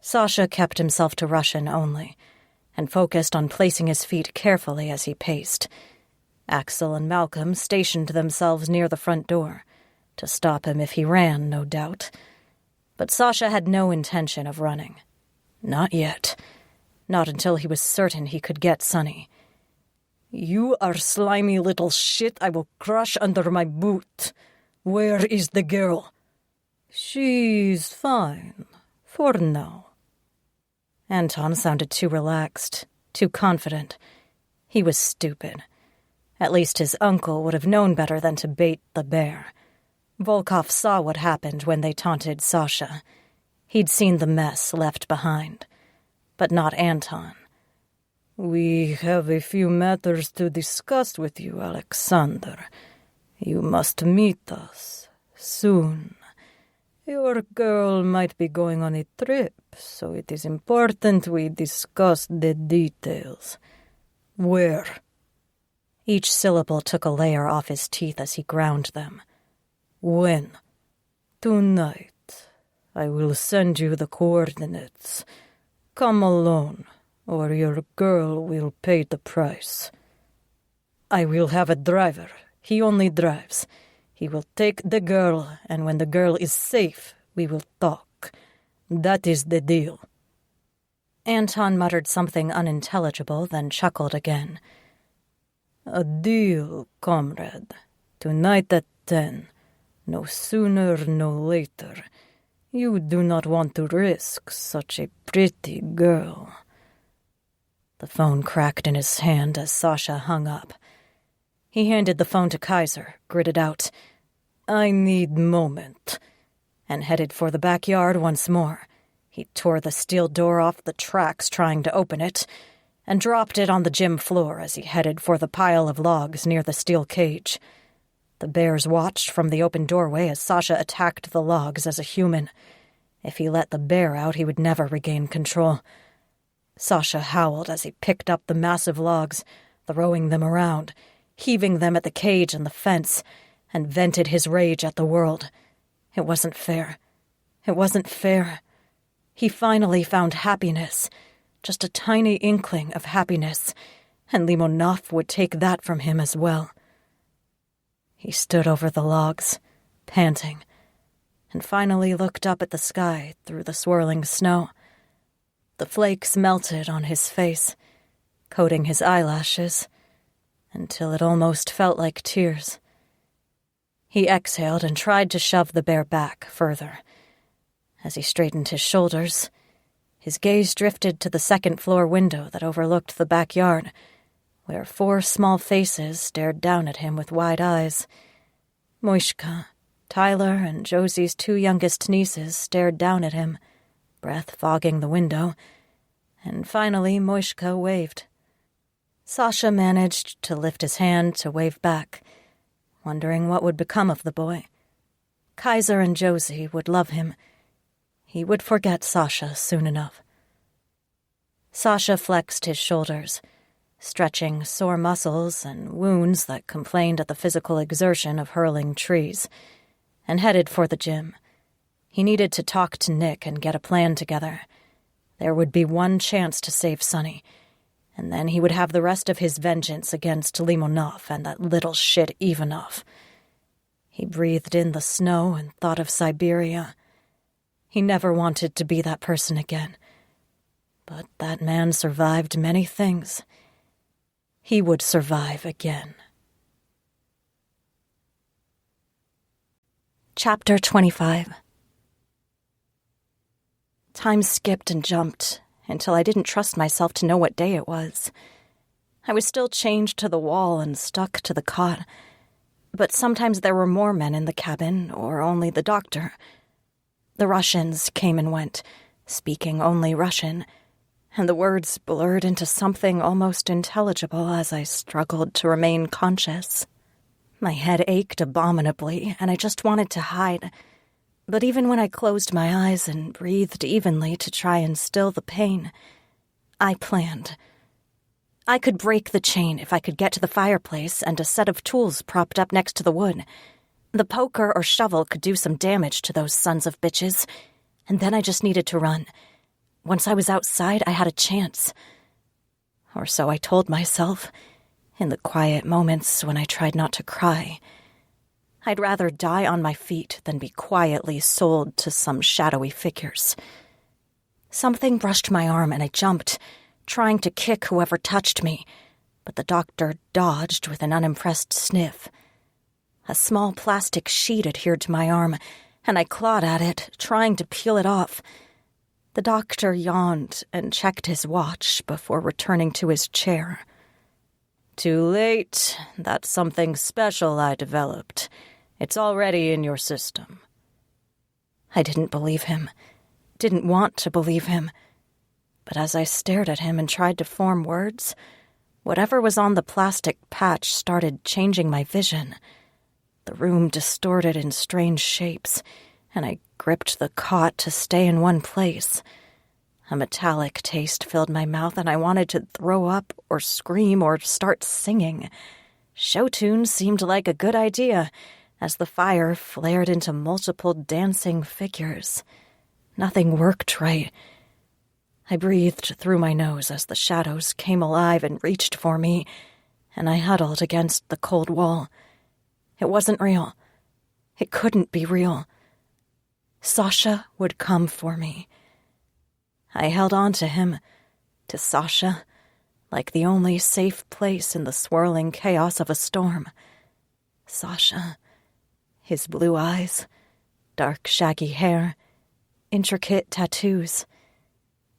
Sasha kept himself to Russian only, and focused on placing his feet carefully as he paced. Axel and Malcolm stationed themselves near the front door, to stop him if he ran, no doubt. But Sasha had no intention of running. Not yet. Not until he was certain he could get Sunny. You are slimy little shit I will crush under my boot. Where is the girl? She's fine, for now. Anton sounded too relaxed, too confident. He was stupid. At least his uncle would have known better than to bait the bear. Volkov saw what happened when they taunted Sasha. He'd seen the mess left behind. But not Anton. We have a few matters to discuss with you, Alexander. You must meet us soon. Your girl might be going on a trip, so it is important we discuss the details. Where? Each syllable took a layer off his teeth as he ground them. When? Tonight. I will send you the coordinates. Come alone, or your girl will pay the price. I will have a driver. He only drives. He will take the girl, and when the girl is safe, we will talk. That is the deal. Anton muttered something unintelligible, then chuckled again. A deal, comrade. Tonight at 10. No sooner, no later. You do not want to risk such a pretty girl. The phone cracked in his hand as Sasha hung up. He handed the phone to Kaiser, gritted out, I need moment, and headed for the backyard once more. He tore the steel door off the tracks trying to open it, and dropped it on the gym floor as he headed for the pile of logs near the steel cage. The bears watched from the open doorway as Sasha attacked the logs as a human. If he let the bear out, he would never regain control. Sasha howled as he picked up the massive logs, throwing them around, heaving them at the cage and the fence, and vented his rage at the world. It wasn't fair. It wasn't fair. He finally found happiness, just a tiny inkling of happiness, and Limonov would take that from him as well. He stood over the logs, panting, and finally looked up at the sky through the swirling snow. The flakes melted on his face, coating his eyelashes, until it almost felt like tears. He exhaled and tried to shove the bear back further. As he straightened his shoulders, his gaze drifted to the second-floor window that overlooked the backyard, where 4 small faces stared down at him with wide eyes. Moishka, Tyler, and Josie's 2 youngest nieces stared down at him, breath fogging the window, and finally Moishka waved. Sasha managed to lift his hand to wave back, wondering what would become of the boy. Kaiser and Josie would love him. He would forget Sasha soon enough. Sasha flexed his shoulders, stretching sore muscles and wounds that complained at the physical exertion of hurling trees, and headed for the gym. He needed to talk to Nick and get a plan together. There would be one chance to save Sonny, and then he would have the rest of his vengeance against Limonov and that little shit Ivanov. He breathed in the snow and thought of Siberia. He never wanted to be that person again. But that man survived many things. He would survive again. Chapter 25. Time skipped and jumped until I didn't trust myself to know what day it was. I was still chained to the wall and stuck to the cot, but sometimes there were more men in the cabin, or only the doctor. The Russians came and went, speaking only Russian, and the words blurred into something almost intelligible as I struggled to remain conscious. My head ached abominably, and I just wanted to hide. But even when I closed my eyes and breathed evenly to try and still the pain, I planned. I could break the chain if I could get to the fireplace and a set of tools propped up next to the wood. The poker or shovel could do some damage to those sons of bitches, and then I just needed to run. Once I was outside, I had a chance. Or so I told myself, in the quiet moments when I tried not to cry. I'd rather die on my feet than be quietly sold to some shadowy figures. Something brushed my arm and I jumped, trying to kick whoever touched me, but the doctor dodged with an unimpressed sniff. A small plastic sheet adhered to my arm, and I clawed at it, trying to peel it off. The doctor yawned and checked his watch before returning to his chair. Too late. That's something special I developed. It's already in your system. I didn't believe him. Didn't want to believe him. But as I stared at him and tried to form words, whatever was on the plastic patch started changing my vision. The room distorted in strange shapes, and I gripped the cot to stay in one place. A metallic taste filled my mouth, and I wanted to throw up or scream or start singing. Show tunes seemed like a good idea, as the fire flared into multiple dancing figures. Nothing worked right. I breathed through my nose as the shadows came alive and reached for me, and I huddled against the cold wall. It wasn't real. It couldn't be real. Sasha would come for me. I held on to him, to Sasha, like the only safe place in the swirling chaos of a storm. Sasha, his blue eyes, dark shaggy hair, intricate tattoos.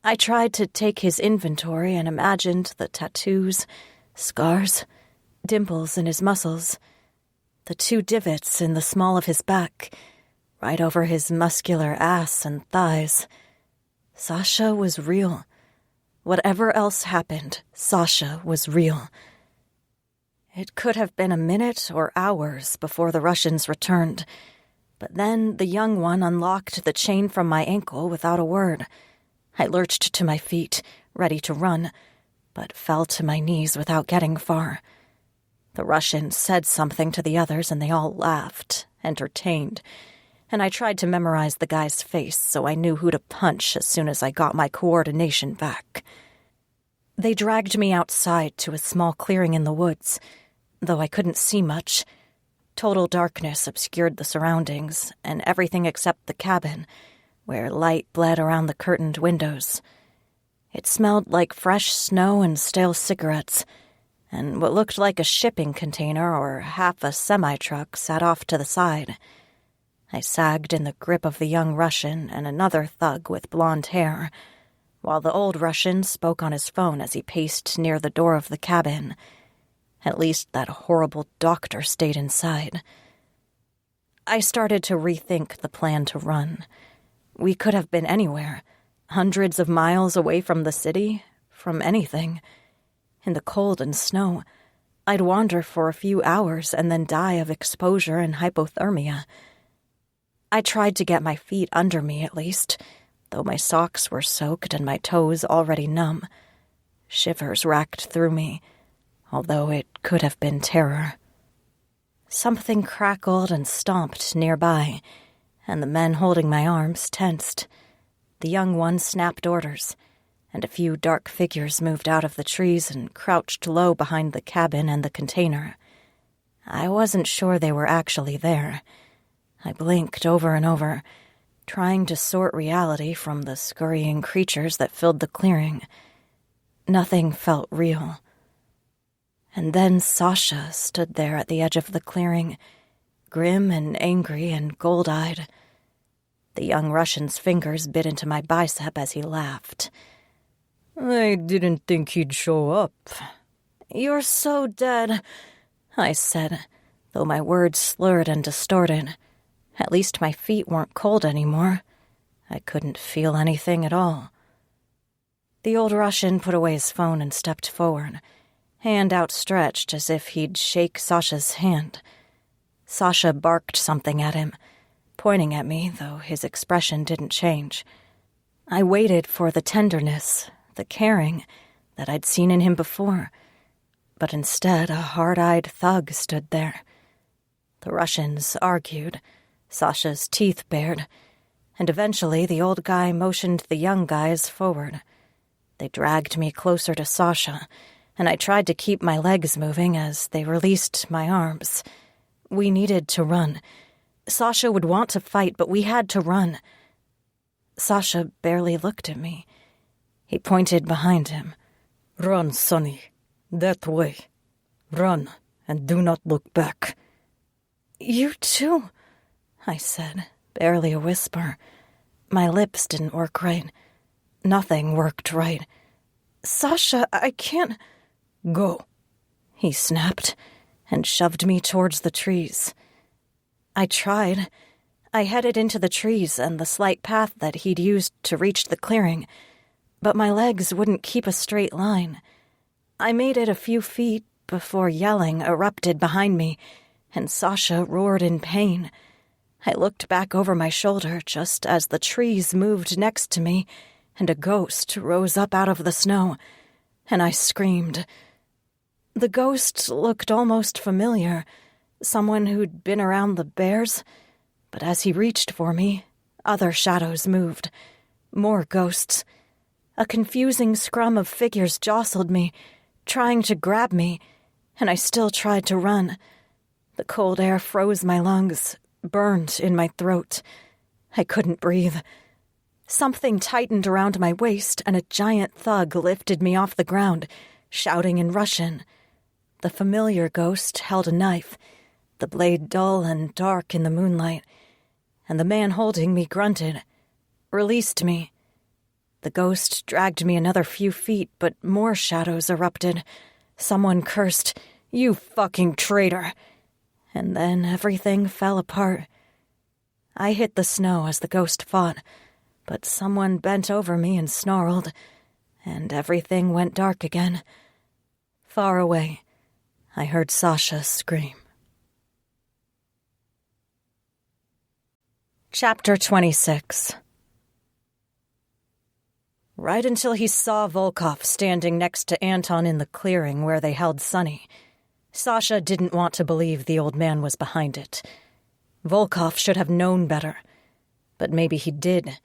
I tried to take his inventory and imagined the tattoos, scars, dimples in his muscles, the 2 divots in the small of his back, right over his muscular ass and thighs. Sasha was real. Whatever else happened, Sasha was real. It could have been a minute or hours before the Russians returned, but then the young one unlocked the chain from my ankle without a word. I lurched to my feet, ready to run, but fell to my knees without getting far. The Russian said something to the others, and they all laughed, entertained, and I tried to memorize the guy's face so I knew who to punch as soon as I got my coordination back. They dragged me outside to a small clearing in the woods, though I couldn't see much. Total darkness obscured the surroundings, and everything except the cabin, where light bled around the curtained windows. It smelled like fresh snow and stale cigarettes, and what looked like a shipping container or half a semi-truck sat off to the side. I sagged in the grip of the young Russian and another thug with blonde hair, while the old Russian spoke on his phone as he paced near the door of the cabin. At least that horrible doctor stayed inside. I started to rethink the plan to run. We could have been anywhere, hundreds of miles away from the city, from anything. In the cold and snow, I'd wander for a few hours and then die of exposure and hypothermia. I tried to get my feet under me at least, though my socks were soaked and my toes already numb. Shivers racked through me, although it could have been terror. Something crackled and stomped nearby, and the men holding my arms tensed. The young one snapped orders, and a few dark figures moved out of the trees and crouched low behind the cabin and the container. I wasn't sure they were actually there. I blinked over and over, trying to sort reality from the scurrying creatures that filled the clearing. Nothing felt real. And then Sasha stood there at the edge of the clearing, grim and angry and gold-eyed. The young Russian's fingers bit into my bicep as he laughed. I didn't think he'd show up. "You're so dead," I said, though my words slurred and distorted. At least my feet weren't cold anymore. I couldn't feel anything at all. The old Russian put away his phone and stepped forward, hand outstretched as if he'd shake Sasha's hand. Sasha barked something at him, pointing at me, though his expression didn't change. I waited for the tenderness, the caring, that I'd seen in him before, but instead a hard-eyed thug stood there. The Russians argued, Sasha's teeth bared, and eventually the old guy motioned the young guys forward. They dragged me closer to Sasha, and I tried to keep my legs moving as they released my arms. We needed to run. Sasha would want to fight, but we had to run. Sasha barely looked at me. He pointed behind him. Run, Sonny. That way. Run, and do not look back. You too, I said, barely a whisper. My lips didn't work right. Nothing worked right. Sasha, I can't... Go, he snapped, and shoved me towards the trees. I tried. I headed into the trees and the slight path that he'd used to reach the clearing, but my legs wouldn't keep a straight line. I made it a few feet before yelling erupted behind me, and Sasha roared in pain. I looked back over my shoulder just as the trees moved next to me, and a ghost rose up out of the snow, and I screamed. The ghost looked almost familiar, someone who'd been around the bears, but as he reached for me, other shadows moved. More ghosts. A confusing scrum of figures jostled me, trying to grab me, and I still tried to run. The cold air froze my lungs, burned in my throat. I couldn't breathe. Something tightened around my waist, and a giant thug lifted me off the ground, shouting in Russian. The familiar ghost held a knife, the blade dull and dark in the moonlight, and the man holding me grunted, released me. The ghost dragged me another few feet, but more shadows erupted. Someone cursed, "You fucking traitor!" And then everything fell apart. I hit the snow as the ghost fought, but someone bent over me and snarled, and everything went dark again. Far away, I heard Sasha scream. Chapter 26. Right until he saw Volkov standing next to Anton in the clearing where they held Sonny, Sasha didn't want to believe the old man was behind it. Volkov should have known better, but maybe he did,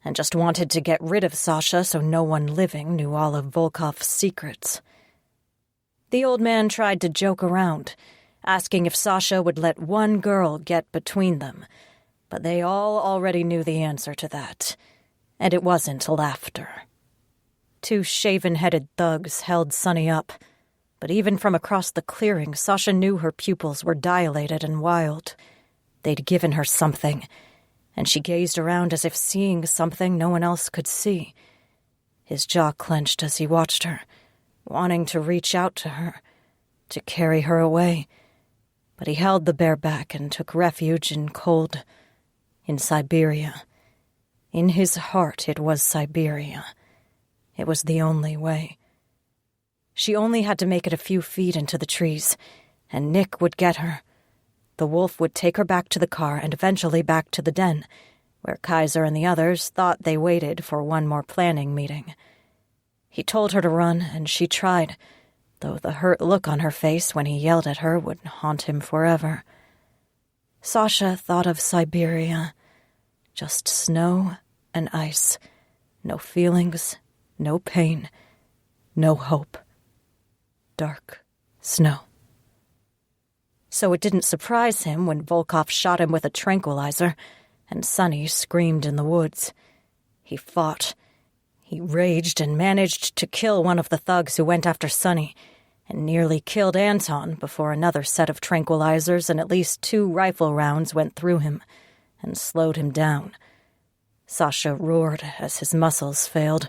and just wanted to get rid of Sasha so no one living knew all of Volkov's secrets. The old man tried to joke around, asking if Sasha would let one girl get between them, but they all already knew the answer to that, and it wasn't laughter. Two shaven-headed thugs held Sonny up, but even from across the clearing, Sasha knew her pupils were dilated and wild. They'd given her something, and she gazed around as if seeing something no one else could see. His jaw clenched as he watched her, wanting to reach out to her, to carry her away, but he held the bear back and took refuge in cold, in Siberia. In his heart, it was Siberia. It was the only way. She only had to make it a few feet into the trees, and Nick would get her. The wolf would take her back to the car and eventually back to the den, where Kaiser and the others thought they waited for one more planning meeting. He told her to run, and she tried, though the hurt look on her face when he yelled at her would haunt him forever. Sasha thought of Siberia. Just snow and ice. No feelings, no pain, no hope. Dark snow. So it didn't surprise him when Volkov shot him with a tranquilizer, and Sonny screamed in the woods. He fought. He raged and managed to kill one of the thugs who went after Sonny, and nearly killed Anton before another set of tranquilizers and at least 2 rifle rounds went through him and slowed him down. Sasha roared as his muscles failed,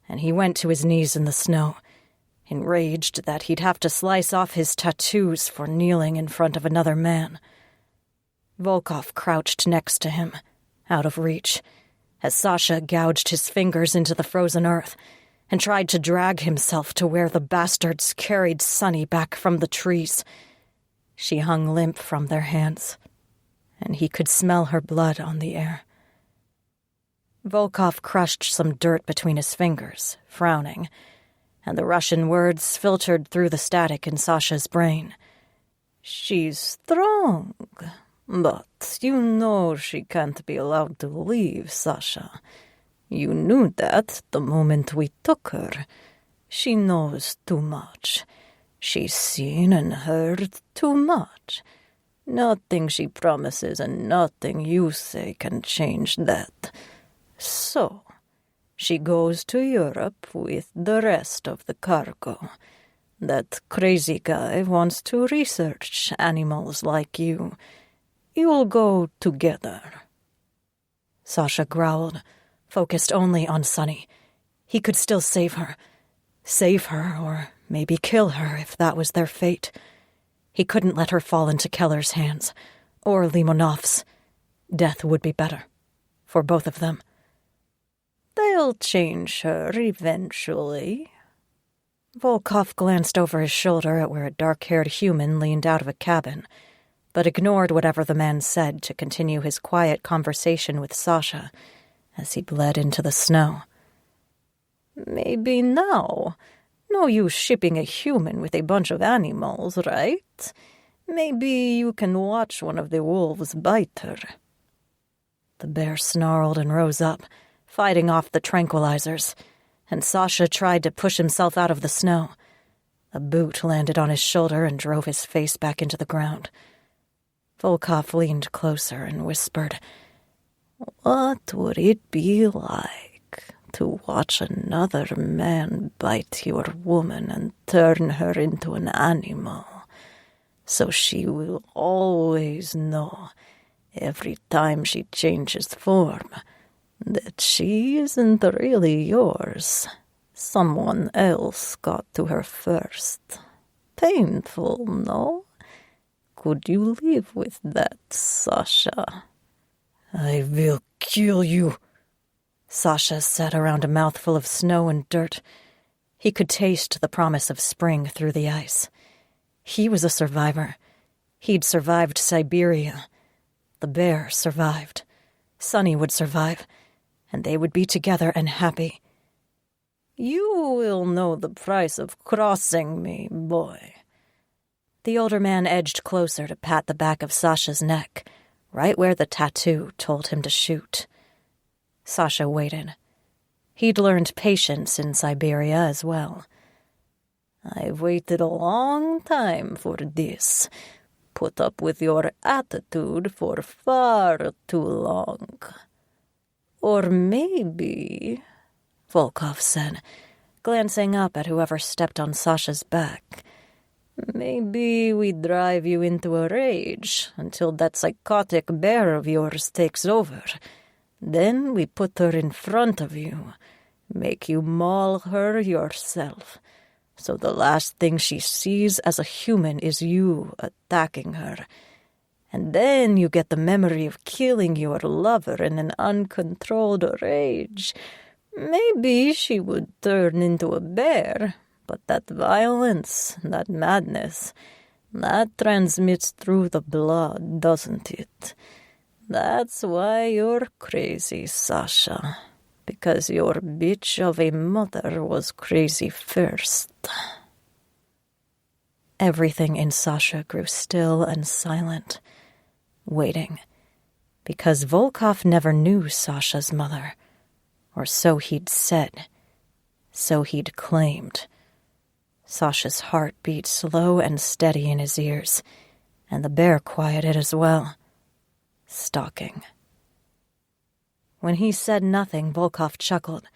and he went to his knees in the snow, enraged that he'd have to slice off his tattoos for kneeling in front of another man. Volkov crouched next to him, out of reach, as Sasha gouged his fingers into the frozen earth and tried to drag himself to where the bastards carried Sonny back from the trees. She hung limp from their hands, and he could smell her blood on the air. Volkov crushed some dirt between his fingers, frowning, and the Russian words filtered through the static in Sasha's brain. "She's strong, but you know she can't be allowed to leave, Sasha. You knew that the moment we took her. She knows too much. She's seen and heard too much. Nothing she promises and nothing you say can change that. So, she goes to Europe with the rest of the cargo. That crazy guy wants to research animals like you. You'll go together." Sasha growled, focused only on Sonny. He could still save her. Save her, or maybe kill her if that was their fate. He couldn't let her fall into Keller's hands, or Limonov's. Death would be better, for both of them. "They'll change her eventually." Volkov glanced over his shoulder at where a dark-haired human leaned out of a cabin, but ignored whatever the man said to continue his quiet conversation with Sasha as he bled into the snow. Maybe now. No use shipping a human with a bunch of animals, right? Maybe you can watch one of the wolves bite her." The bear snarled and rose up, fighting off the tranquilizers, and Sasha tried to push himself out of the snow. A boot landed on his shoulder and drove his face back into the ground. Volkov leaned closer and whispered, "What would it be like to watch another man bite your woman and turn her into an animal, so she will always know, every time she changes form, that she isn't really yours. Someone else got to her first. Painful, no? Could you live with that, Sasha?" "I will kill you," Sasha said around a mouthful of snow and dirt. He could taste the promise of spring through the ice. He was a survivor. He'd survived Siberia. The bear survived. Sonny would survive, and they would be together and happy. "You will know the price of crossing me, boy." The older man edged closer to pat the back of Sasha's neck, right where the tattoo told him to shoot. Sasha waited. He'd learned patience in Siberia as well. "I've waited a long time for this. Put up with your attitude for far too long. Or maybe," Volkov said, glancing up at whoever stepped on Sasha's back, "maybe we drive you into a rage until that psychotic bear of yours takes over. Then we put her in front of you, make you maul her yourself, so the last thing she sees as a human is you attacking her. And then you get the memory of killing your lover in an uncontrolled rage. Maybe she would turn into a bear, but that violence, that madness, that transmits through the blood, doesn't it? That's why you're crazy, Sasha, because your bitch of a mother was crazy first." Everything in Sasha grew still and silent, waiting, because Volkov never knew Sasha's mother, or so he'd said, so he'd claimed. Sasha's heart beat slow and steady in his ears, and the bear quieted as well, stalking. When he said nothing, Volkov chuckled.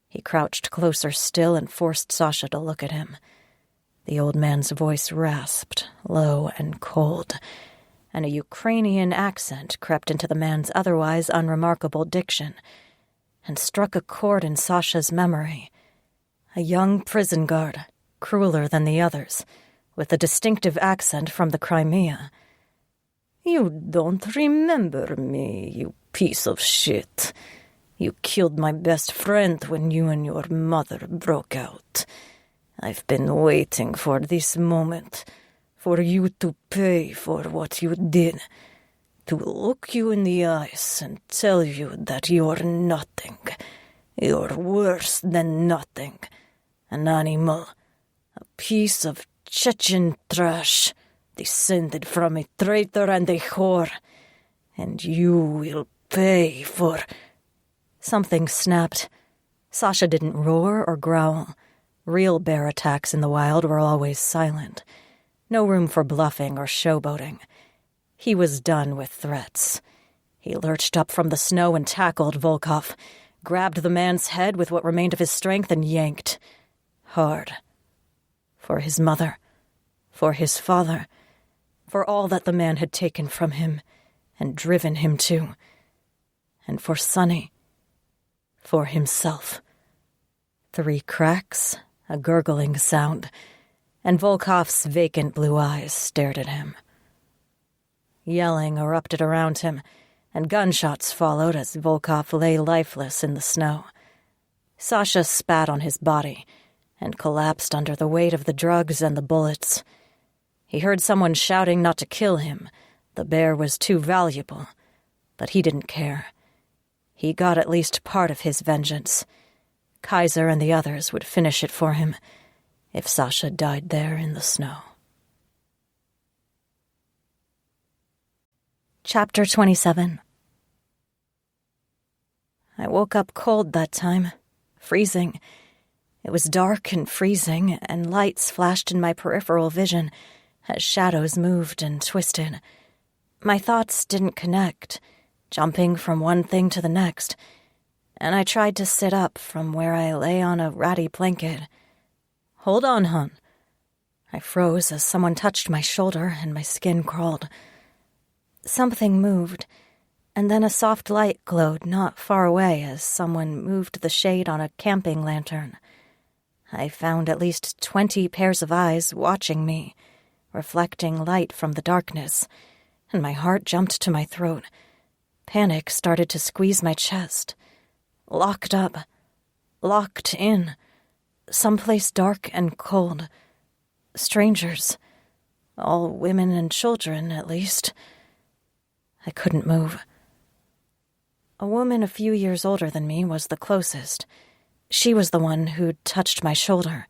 He crouched closer still and forced Sasha to look at him. The old man's voice rasped, low and cold, and a Ukrainian accent crept into the man's otherwise unremarkable diction and struck a chord in Sasha's memory. A young prison guard, crueler than the others, with a distinctive accent from the Crimea. "You don't remember me, you piece of shit. You killed my best friend when you and your mother broke out. I've been waiting for this moment, for you to pay for what you did, to look you in the eyes and tell you that you're nothing. You're worse than nothing. An animal, a piece of Chechen trash, descended from a traitor and a whore. And you will pay for..." Something snapped. Sasha didn't roar or growl. Real bear attacks in the wild were always silent. No room for bluffing or showboating. He was done with threats. He lurched up from the snow and tackled Volkov, grabbed the man's head with what remained of his strength and yanked. Hard. For his mother. For his father. For all that the man had taken from him and driven him to. And for Sonny. For himself. 3 cracks, a gurgling sound, and Volkov's vacant blue eyes stared at him. Yelling erupted around him, and gunshots followed as Volkov lay lifeless in the snow. Sasha spat on his body and collapsed under the weight of the drugs and the bullets. He heard someone shouting not to kill him. The bear was too valuable, but he didn't care. He got at least part of his vengeance. Kaiser and the others would finish it for him if Sasha died there in the snow. Chapter 27. I woke up cold that time, freezing. It was dark and freezing, and lights flashed in my peripheral vision as shadows moved and twisted. My thoughts didn't connect, jumping from one thing to the next, and I tried to sit up from where I lay on a ratty blanket. "Hold on, hon." I froze as someone touched my shoulder and my skin crawled. Something moved, and then a soft light glowed not far away as someone moved the shade on a camping lantern. I found at least 20 pairs of eyes watching me, reflecting light from the darkness, and my heart jumped to my throat. Panic started to squeeze my chest. Locked up, locked in, someplace dark and cold. Strangers, all women and children, at least. I couldn't move. A woman a few years older than me was the closest. She was the one who'd touched my shoulder,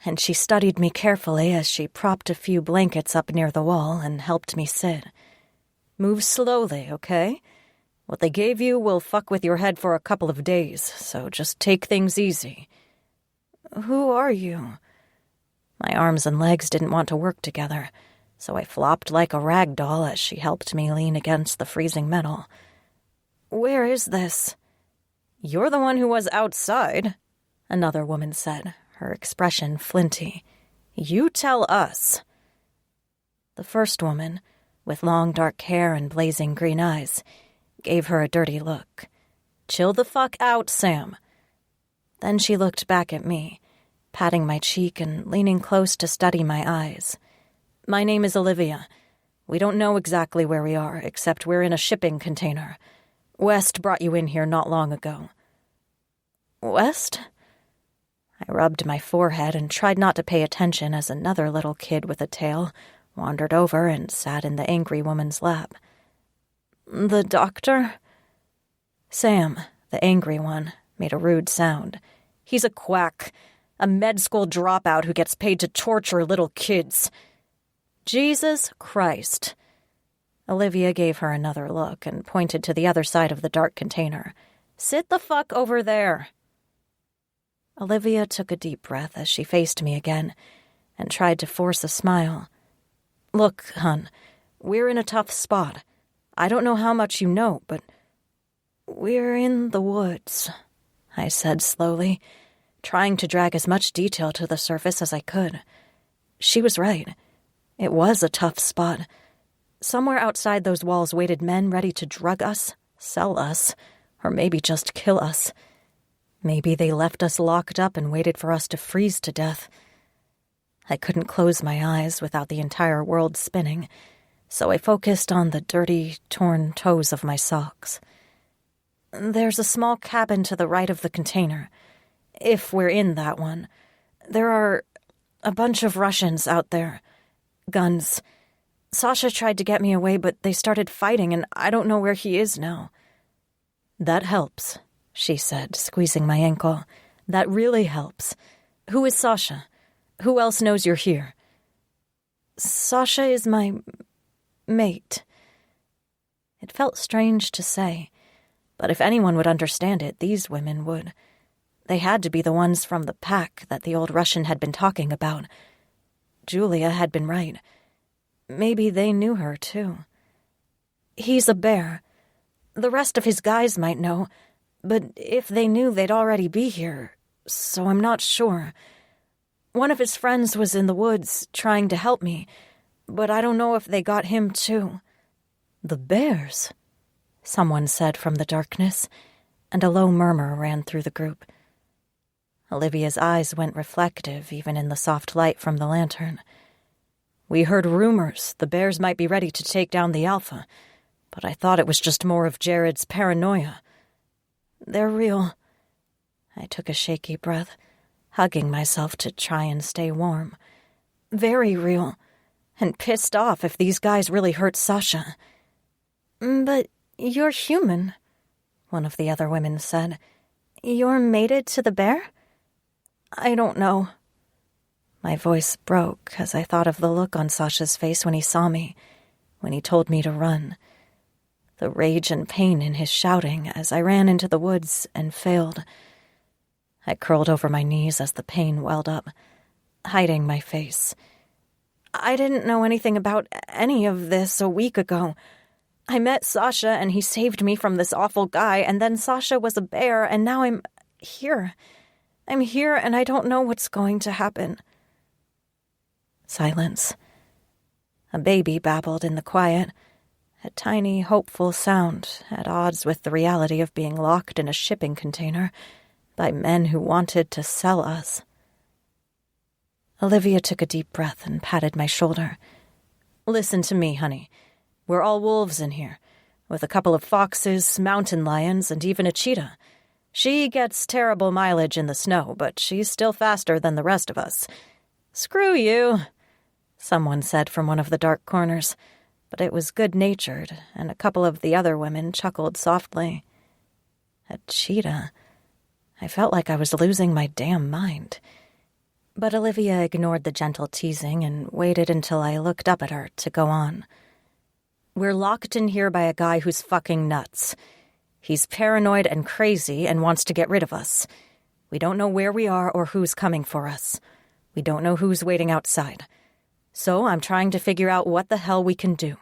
and she studied me carefully as she propped a few blankets up near the wall and helped me sit. "Move slowly, okay? What they gave you will fuck with your head for a couple of days, so just take things easy." "Who are you?" My arms and legs didn't want to work together, so I flopped like a rag doll as she helped me lean against the freezing metal. "Where is this?" "You're the one who was outside," another woman said, her expression flinty. "You tell us." The first woman, with long dark hair and blazing green eyes, gave her a dirty look. "Chill the fuck out, Sam." Then she looked back at me, patting my cheek and leaning close to study my eyes. "My name is Olivia. We don't know exactly where we are, except we're in a shipping container. West brought you in here not long ago." "West?" I rubbed my forehead and tried not to pay attention as another little kid with a tail wandered over and sat in the angry woman's lap. "The doctor?" Sam, the angry one, made a rude sound. "He's a quack, a med school dropout who gets paid to torture little kids." "Jesus Christ." Olivia gave her another look and pointed to the other side of the dark container. "Sit the fuck over there." Olivia took a deep breath as she faced me again and tried to force a smile. "Look, hun, we're in a tough spot. I don't know how much you know, but we're in the woods," I said slowly, trying to drag as much detail to the surface as I could. She was right. It was a tough spot. Somewhere outside those walls waited men ready to drug us, sell us, or maybe just kill us. Maybe they left us locked up and waited for us to freeze to death. I couldn't close my eyes without the entire world spinning, so I focused on the dirty, torn toes of my socks. "There's a small cabin to the right of the container. If we're in that one. There are a bunch of Russians out there. Guns. Sasha tried to get me away, but they started fighting, and I don't know where he is now." "That helps," she said, squeezing my ankle. "That really helps. Who is Sasha? Who else knows you're here?" "Sasha is my mate." It felt strange to say, but if anyone would understand it, these women would. They had to be the ones from the pack that the old Russian had been talking about. Julia had been right. Maybe they knew her, too. "He's a bear. The rest of his guys might know, but if they knew, they'd already be here, so I'm not sure. One of his friends was in the woods trying to help me, but I don't know if they got him, too." "The bears?" someone said from the darkness, and a low murmur ran through the group. Olivia's eyes went reflective even in the soft light from the lantern. "We heard rumors the bears might be ready to take down the Alpha, but I thought it was just more of Jared's paranoia." "They're real." I took a shaky breath, hugging myself to try and stay warm. "Very real, and pissed off if these guys really hurt Sasha." "But you're human," one of the other women said. You're mated to the bear? I don't know. My voice broke as I thought of the look on Sasha's face when he saw me, when he told me to run. The rage and pain in his shouting as I ran into the woods and failed. I curled over my knees as the pain welled up, hiding my face. I didn't know anything about any of this a week ago. I met Sasha and he saved me from this awful guy, and then Sasha was a bear, and now I'm here. I'm here and I don't know what's going to happen. Silence. A baby babbled in the quiet, a tiny, hopeful sound at odds with the reality of being locked in a shipping container by men who wanted to sell us. Olivia took a deep breath and patted my shoulder. Listen to me, honey. We're all wolves in here, with a couple of foxes, mountain lions, and even a cheetah. She gets terrible mileage in the snow, but she's still faster than the rest of us. Screw you, someone said from one of the dark corners, but it was good-natured, and a couple of the other women chuckled softly. A cheetah? I felt like I was losing my damn mind. But Olivia ignored the gentle teasing and waited until I looked up at her to go on. We're locked in here by a guy who's fucking nuts. He's paranoid and crazy and wants to get rid of us. We don't know where we are or who's coming for us. We don't know who's waiting outside. So I'm trying to figure out what the hell we can do.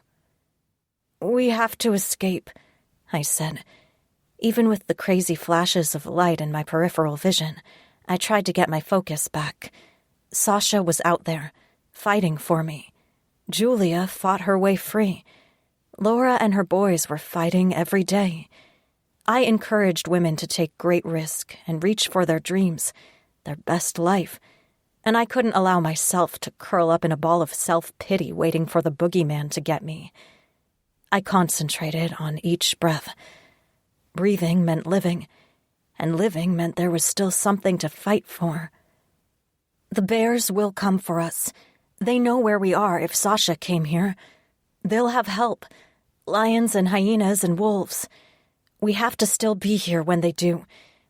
We have to escape, I said. Even with the crazy flashes of light in my peripheral vision, I tried to get my focus back. Sasha was out there, fighting for me. Julia fought her way free. Laura and her boys were fighting every day. I encouraged women to take great risk and reach for their dreams, their best life, and I couldn't allow myself to curl up in a ball of self-pity waiting for the boogeyman to get me. I concentrated on each breath. Breathing meant living, and living meant there was still something to fight for. The bears will come for us. They know where we are if Sasha came here. They'll have help. Lions and hyenas and wolves. We have to still be here when they do.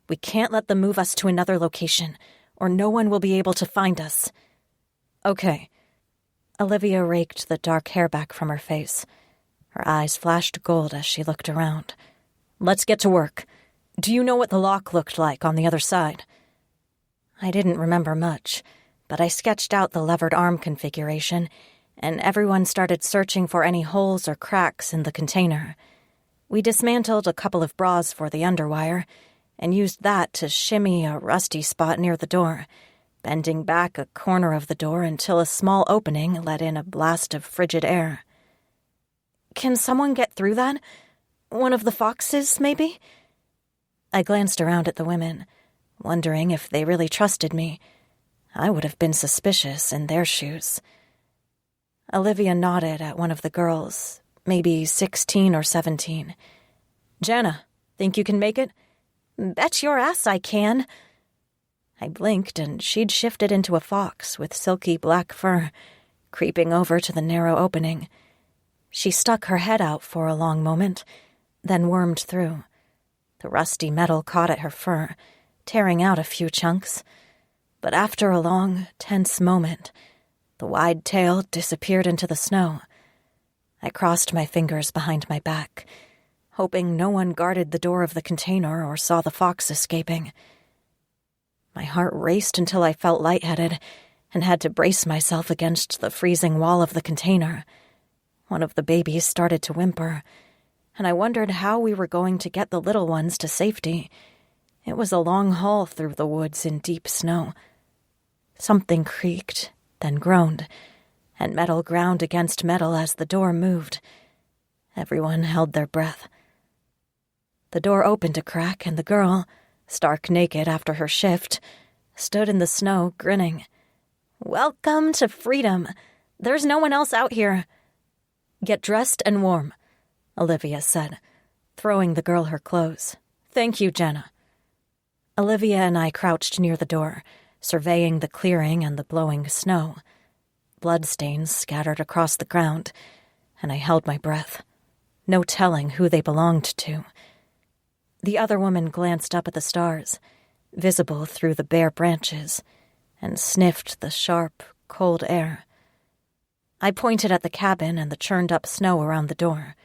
We can't let them move us to another location, or no one will be able to find us. Okay. Olivia raked the dark hair back from her face. Her eyes flashed gold as she looked around. Let's get to work. Do you know what the lock looked like on the other side? I didn't remember much, but I sketched out the levered arm configuration, and everyone started searching for any holes or cracks in the container. We dismantled a couple of bras for the underwire, and used that to shimmy a rusty spot near the door, bending back a corner of the door until a small opening let in a blast of frigid air. Can someone get through that? One of the foxes, maybe? I glanced around at the women, wondering if they really trusted me. I would have been suspicious in their shoes. Olivia nodded at one of the girls, maybe 16 or 17. Jana, think you can make it? Bet your ass I can. I blinked, and she'd shifted into a fox with silky black fur, creeping over to the narrow opening. She stuck her head out for a long moment, then wormed through. The rusty metal caught at her fur, tearing out a few chunks. But after a long, tense moment, the wide tail disappeared into the snow. I crossed my fingers behind my back, hoping no one guarded the door of the container or saw the fox escaping. My heart raced until I felt lightheaded and had to brace myself against the freezing wall of the container. One of the babies started to whimper, and I wondered how we were going to get the little ones to safety. It was a long haul through the woods in deep snow. Something creaked, then groaned, and metal ground against metal as the door moved. Everyone held their breath. The door opened a crack, and the girl, stark naked after her shift, stood in the snow, grinning. Welcome to freedom. There's no one else out here. Get dressed and warm, Olivia said, throwing the girl her clothes. Thank you, Jenna. Olivia and I crouched near the door, surveying the clearing and the blowing snow. Bloodstains scattered across the ground, and I held my breath. No telling who they belonged to. The other woman glanced up at the stars, visible through the bare branches, and sniffed the sharp, cold air. I pointed at the cabin and the churned-up snow around the door.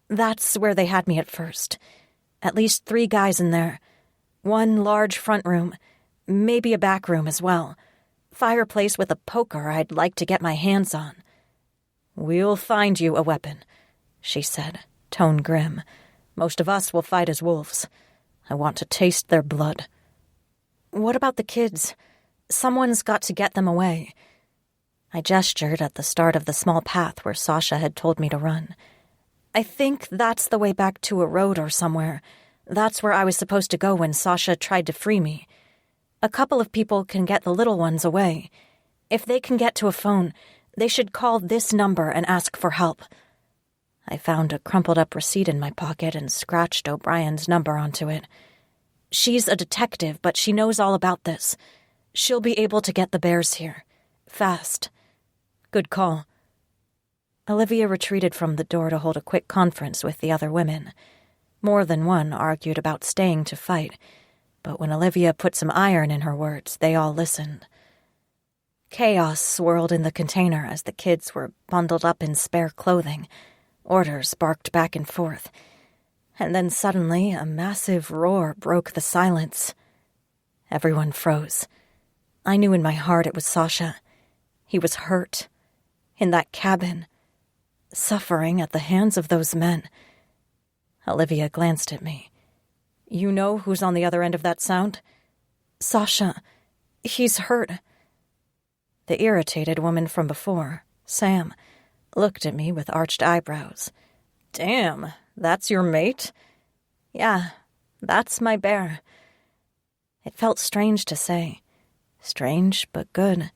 That's where they had me at first. At least 3 guys in there. 1 large front room, maybe a back room as well. Fireplace with a poker I'd like to get my hands on. "We'll find you a weapon," she said, tone grim. "Most of us will fight as wolves. I want to taste their blood." "What about the kids? Someone's got to get them away." I gestured at the start of the small path where Sasha had told me to run. "I think that's the way back to a road or somewhere. That's where I was supposed to go when Sasha tried to free me. A couple of people can get the little ones away. If they can get to a phone, they should call this number and ask for help." I found a crumpled-up receipt in my pocket and scratched O'Brien's number onto it. "She's a detective, but she knows all about this. She'll be able to get the bears here. Fast." "Good call." Olivia retreated from the door to hold a quick conference with the other women. More than one argued about staying to fight, but when Olivia put some iron in her words, they all listened. Chaos swirled in the container as the kids were bundled up in spare clothing. Orders barked back and forth. And then suddenly a massive roar broke the silence. Everyone froze. I knew in my heart it was Sasha. He was hurt. In that cabin. Suffering at the hands of those men. Olivia glanced at me. "You know who's on the other end of that sound?" "Sasha. He's hurt." The irritated woman from before, Sam, looked at me with arched eyebrows. "Damn, that's your mate?" "Yeah, that's my bear." It felt strange to say. Strange, but good.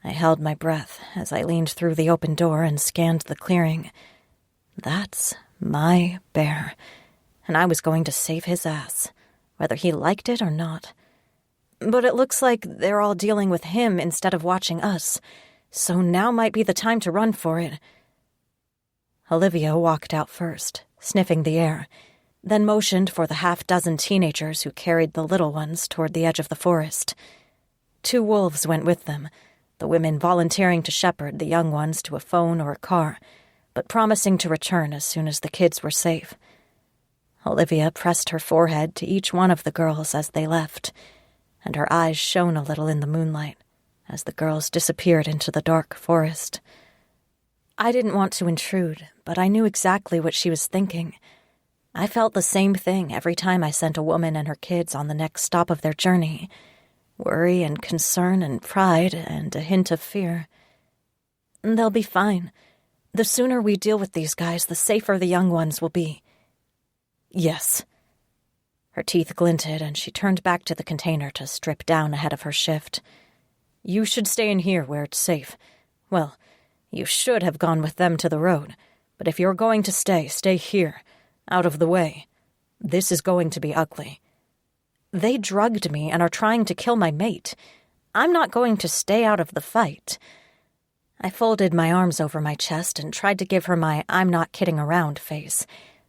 I held my breath as I leaned through the open door and scanned the clearing. That's my bear, and I was going to save his ass, whether he liked it or not. But it looks like they're all dealing with him instead of watching us, so now might be the time to run for it. Olivia walked out first, sniffing the air, then motioned for the half-dozen teenagers who carried the little ones toward the edge of the forest. 2 wolves went with them, the women volunteering to shepherd the young ones to a phone or a car, but promising to return as soon as the kids were safe. Olivia pressed her forehead to each one of the girls as they left, and her eyes shone a little in the moonlight as the girls disappeared into the dark forest. I didn't want to intrude, but I knew exactly what she was thinking. I felt the same thing every time I sent a woman and her kids on the next stop of their journey. Worry and concern and pride and a hint of fear. "They'll be fine. The sooner we deal with these guys, the safer the young ones will be." "Yes." Her teeth glinted and she turned back to the container to strip down ahead of her shift. "You should stay in here where it's safe. Well, you should have gone with them to the road, but if you're going to stay, stay here, out of the way. This is going to be ugly. They drugged me and are trying to kill my mate. I'm not going to stay out of the fight." I folded my arms over my chest and tried to give her my "I'm not kidding around" face,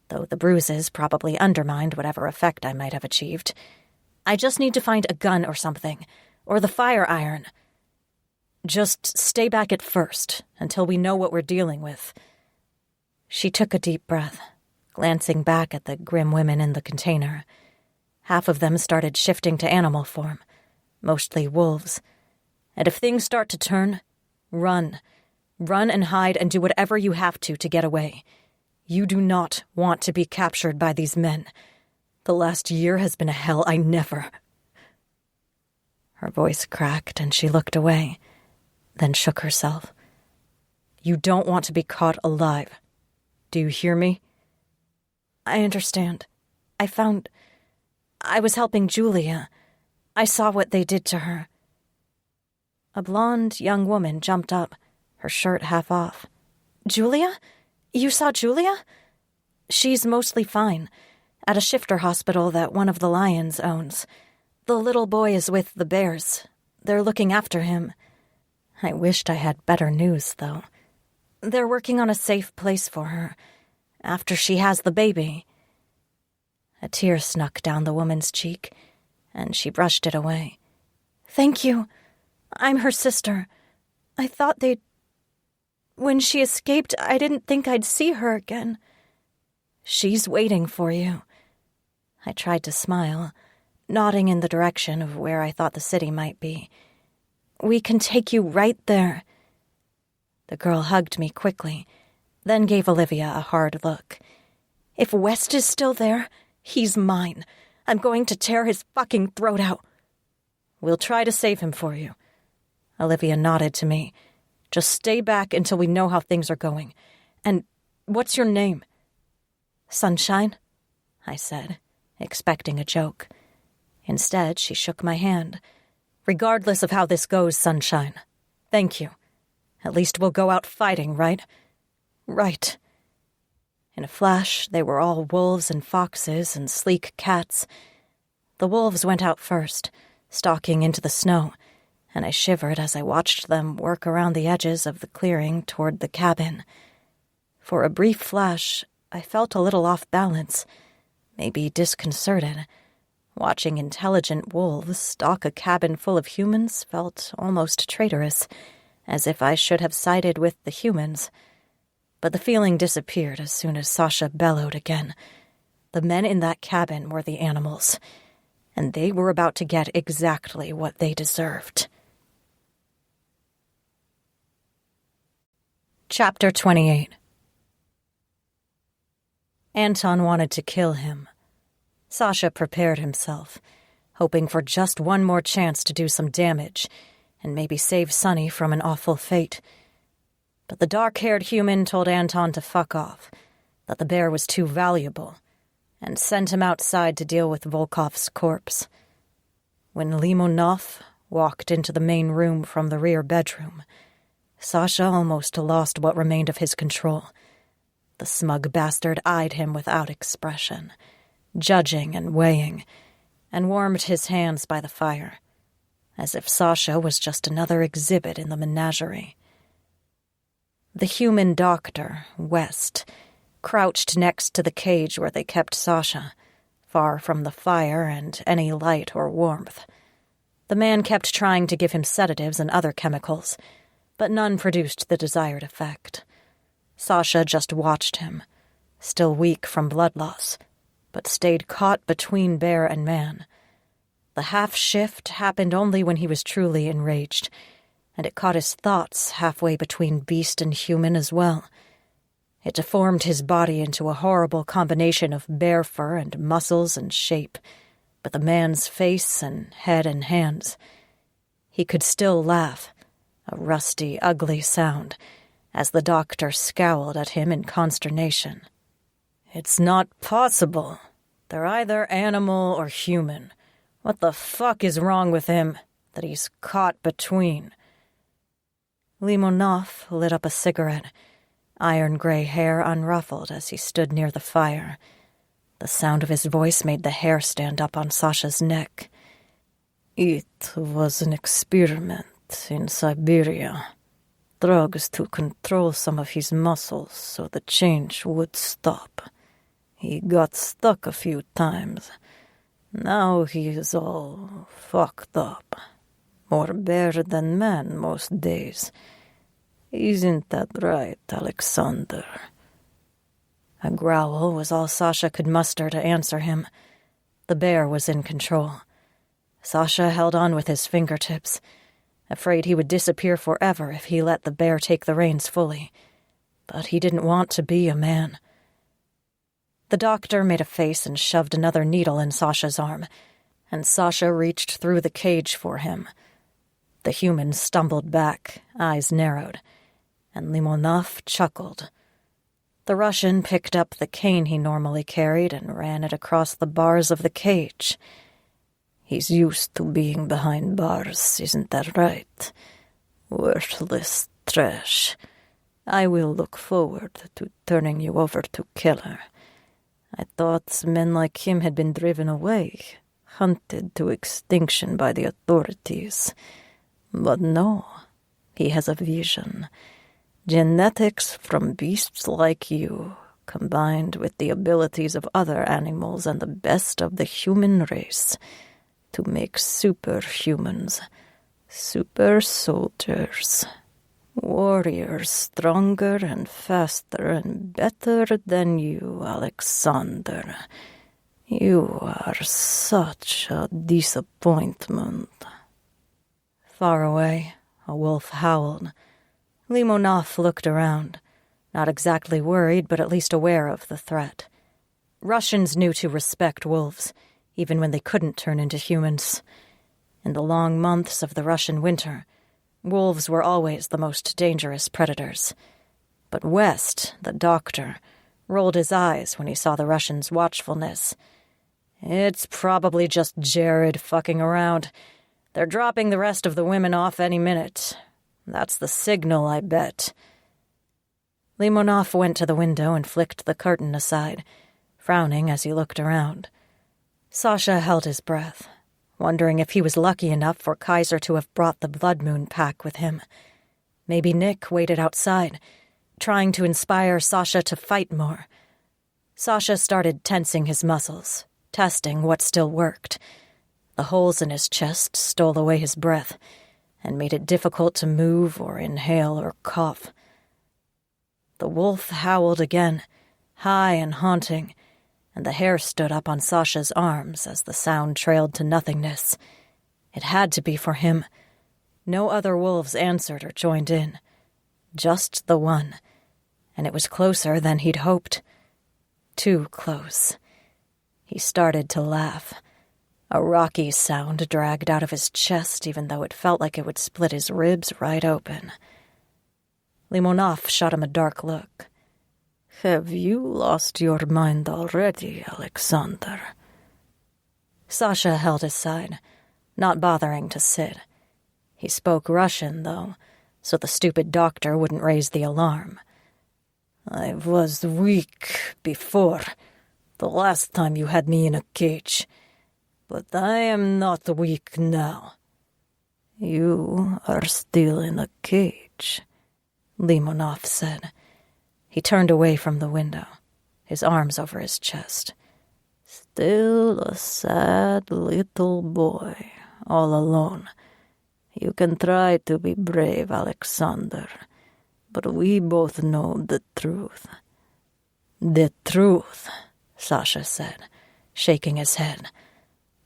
though the bruises probably undermined whatever effect I might have achieved. "I just need to find a gun or something, or the fire iron. Just stay back at first, until we know what we're dealing with." She took a deep breath, glancing back at the grim women in the container. Half of them started shifting to animal form, mostly wolves. "And if things start to turn, run. Run and hide and do whatever you have to get away. You do not want to be captured by these men. The last year has been a hell I never—" Her voice cracked and she looked away, then shook herself. "You don't want to be caught alive. Do you hear me?" "I understand. I was helping Julia. I saw what they did to her." A blonde young woman jumped up, her shirt half off. "Julia? You saw Julia?" "She's mostly fine, at a shifter hospital that one of the Lions owns. The little boy is with the bears. They're looking after him." I wished I had better news, though. "They're working on a safe place for her, after she has the baby." A tear snuck down the woman's cheek, and she brushed it away. "Thank you. I'm her sister. I thought they'd... When she escaped, I didn't think I'd see her again." "She's waiting for you." I tried to smile, nodding in the direction of where I thought the city might be. "We can take you right there." The girl hugged me quickly, then gave Olivia a hard look. "If West is still there, he's mine. I'm going to tear his fucking throat out." "We'll try to save him for you." Olivia nodded to me. "Just stay back until we know how things are going. And what's your name?" "Sunshine," I said, expecting a joke. Instead, she shook my hand. "Regardless of how this goes, Sunshine, thank you. At least we'll go out fighting, right?" "Right." In a flash, they were all wolves and foxes and sleek cats. The wolves went out first, stalking into the snow, and I shivered as I watched them work around the edges of the clearing toward the cabin. For a brief flash, I felt a little off balance, maybe disconcerted. Watching intelligent wolves stalk a cabin full of humans felt almost traitorous, as if I should have sided with the humans. But the feeling disappeared as soon as Sasha bellowed again. The men in that cabin were the animals, and they were about to get exactly what they deserved. Chapter 28. Anton wanted to kill him. Sasha prepared himself, hoping for just one more chance to do some damage and maybe save Sonny from an awful fate. But the dark-haired human told Anton to fuck off, that the bear was too valuable, and sent him outside to deal with Volkov's corpse. When Limonov walked into the main room from the rear bedroom, Sasha almost lost what remained of his control. The smug bastard eyed him without expression, judging and weighing, and warmed his hands by the fire, as if Sasha was just another exhibit in the menagerie. The human doctor, West, crouched next to the cage where they kept Sasha, far from the fire and any light or warmth. The man kept trying to give him sedatives and other chemicals, but none produced the desired effect. Sasha just watched him, still weak from blood loss, but stayed caught between bear and man. The half-shift happened only when he was truly enraged, and it caught his thoughts halfway between beast and human as well. It deformed his body into a horrible combination of bear fur and muscles and shape, but the man's face and head and hands. He could still laugh, a rusty, ugly sound, as the doctor scowled at him in consternation. "It's not possible. They're either animal or human. What the fuck is wrong with him that he's caught between?" Limonov lit up a cigarette, iron-gray hair unruffled as he stood near the fire. The sound of his voice made the hair stand up on Sasha's neck. "It was an experiment in Siberia. Drugs to control some of his muscles so the change would stop. He got stuck a few times. Now he is all fucked up. More bear than man most days. Isn't that right, Alexander?" A growl was all Sasha could muster to answer him. The bear was in control. Sasha held on with his fingertips, afraid he would disappear forever if he let the bear take the reins fully. But he didn't want to be a man. The doctor made a face and shoved another needle in Sasha's arm, and Sasha reached through the cage for him. The human stumbled back, eyes narrowed, and Limonov chuckled. The Russian picked up the cane he normally carried and ran it across the bars of the cage. "He's used to being behind bars, isn't that right? Worthless trash. I will look forward to turning you over to Killer. I thought men like him had been driven away, hunted to extinction by the authorities. But no, he has a vision. Genetics from beasts like you, combined with the abilities of other animals and the best of the human race, to make superhumans, super soldiers, warriors stronger and faster and better than you, Alexander. You are such a disappointment." Far away, a wolf howled. Limonov looked around, not exactly worried, but at least aware of the threat. Russians knew to respect wolves, even when they couldn't turn into humans. In the long months of the Russian winter, wolves were always the most dangerous predators. But West, the doctor, rolled his eyes when he saw the Russians' watchfulness. "It's probably just Jared fucking around. They're dropping the rest of the women off any minute. That's the signal, I bet." Limonov went to the window and flicked the curtain aside, frowning as he looked around. Sasha held his breath, wondering if he was lucky enough for Kaiser to have brought the Blood Moon pack with him. Maybe Nick waited outside, trying to inspire Sasha to fight more. Sasha started tensing his muscles, testing what still worked. The holes in his chest stole away his breath and made it difficult to move or inhale or cough. The wolf howled again, high and haunting, and the hair stood up on Sasha's arms as the sound trailed to nothingness. It had to be for him. No other wolves answered or joined in. Just the one, and it was closer than he'd hoped. Too close. He started to laugh. A rocky sound dragged out of his chest, even though it felt like it would split his ribs right open. Limonov shot him a dark look. "Have you lost your mind already, Alexander?" Sasha held his side, not bothering to sit. He spoke Russian, though, so the stupid doctor wouldn't raise the alarm. "I was weak before, the last time you had me in a cage. But I am not weak now." "You are still in a cage," Limonov said. He turned away from the window, his arms over his chest. "Still a sad little boy, all alone. You can try to be brave, Alexander, but we both know the truth." "The truth," Sasha said, shaking his head.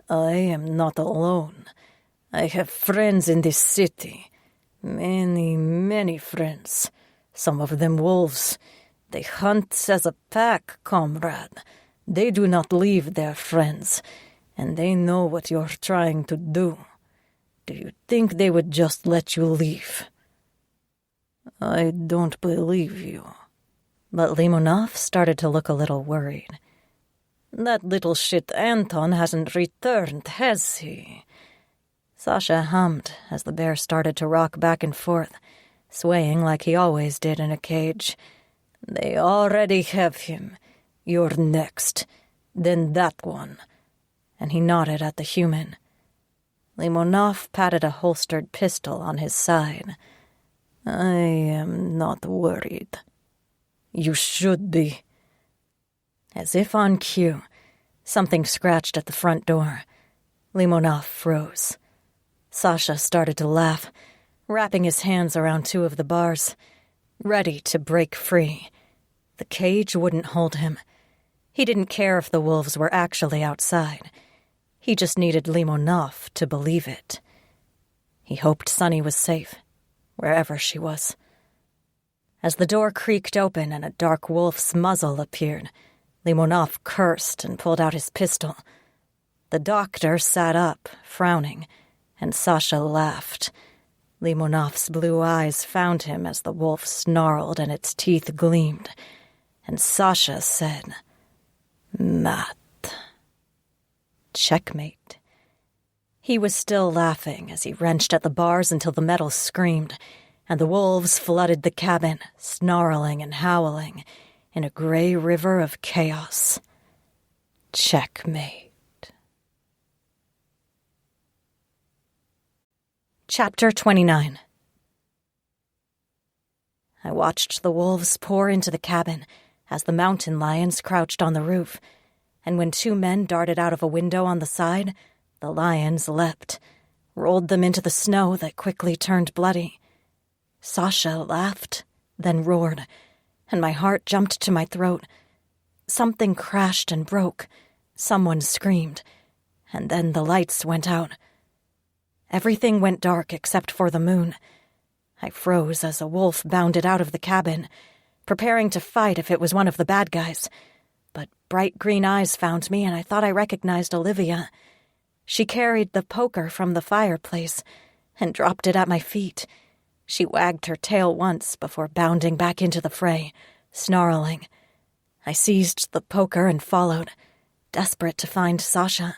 "I am not alone. I have friends in this city. Many, many friends. Some of them wolves. They hunt as a pack, comrade. They do not leave their friends, and they know what you're trying to do. Do you think they would just let you leave?" "I don't believe you." But Limonov started to look a little worried. "That little shit Anton hasn't returned, has he?" Sasha hummed as the bear started to rock back and forth, swaying like he always did in a cage. "They already have him. You're next. Then that one." And he nodded at the human. Limonov patted a holstered pistol on his side. "I am not worried." "You should be." As if on cue, something scratched at the front door. Limonov froze. Sasha started to laugh, wrapping his hands around two of the bars, ready to break free. The cage wouldn't hold him. He didn't care if the wolves were actually outside. He just needed Limonov to believe it. He hoped Sunny was safe, wherever she was. As the door creaked open and a dark wolf's muzzle appeared, Limonov cursed and pulled out his pistol. The doctor sat up, frowning, and Sasha laughed. Limonov's blue eyes found him as the wolf snarled and its teeth gleamed, and Sasha said, "Matt." Checkmate. He was still laughing as he wrenched at the bars until the metal screamed, and the wolves flooded the cabin, snarling and howling, in a gray river of chaos. Checkmate. Chapter 29. I watched the wolves pour into the cabin as the mountain lions crouched on the roof, and when 2 men darted out of a window on the side, the lions leapt, rolled them into the snow that quickly turned bloody. Sasha laughed, then roared, and my heart jumped to my throat. Something crashed and broke. Someone screamed, and then the lights went out. Everything went dark except for the moon. I froze as a wolf bounded out of the cabin, preparing to fight if it was one of the bad guys. But bright green eyes found me, and I thought I recognized Olivia. She carried the poker from the fireplace and dropped it at my feet. She wagged her tail once before bounding back into the fray, snarling. I seized the poker and followed, desperate to find Sasha.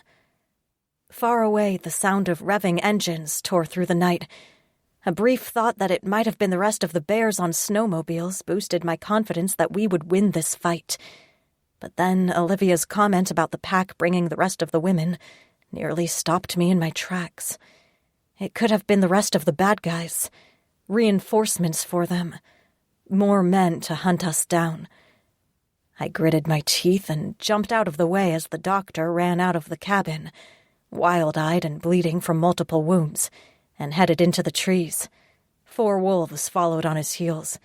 Far away, the sound of revving engines tore through the night. A brief thought that it might have been the rest of the bears on snowmobiles boosted my confidence that we would win this fight. But then Olivia's comment about the pack bringing the rest of the women nearly stopped me in my tracks. It could have been the rest of the bad guys. Reinforcements for them. More men to hunt us down. I gritted my teeth and jumped out of the way as the doctor ran out of the cabin, wild-eyed and bleeding from multiple wounds, and headed into the trees. 4 wolves followed on his heels,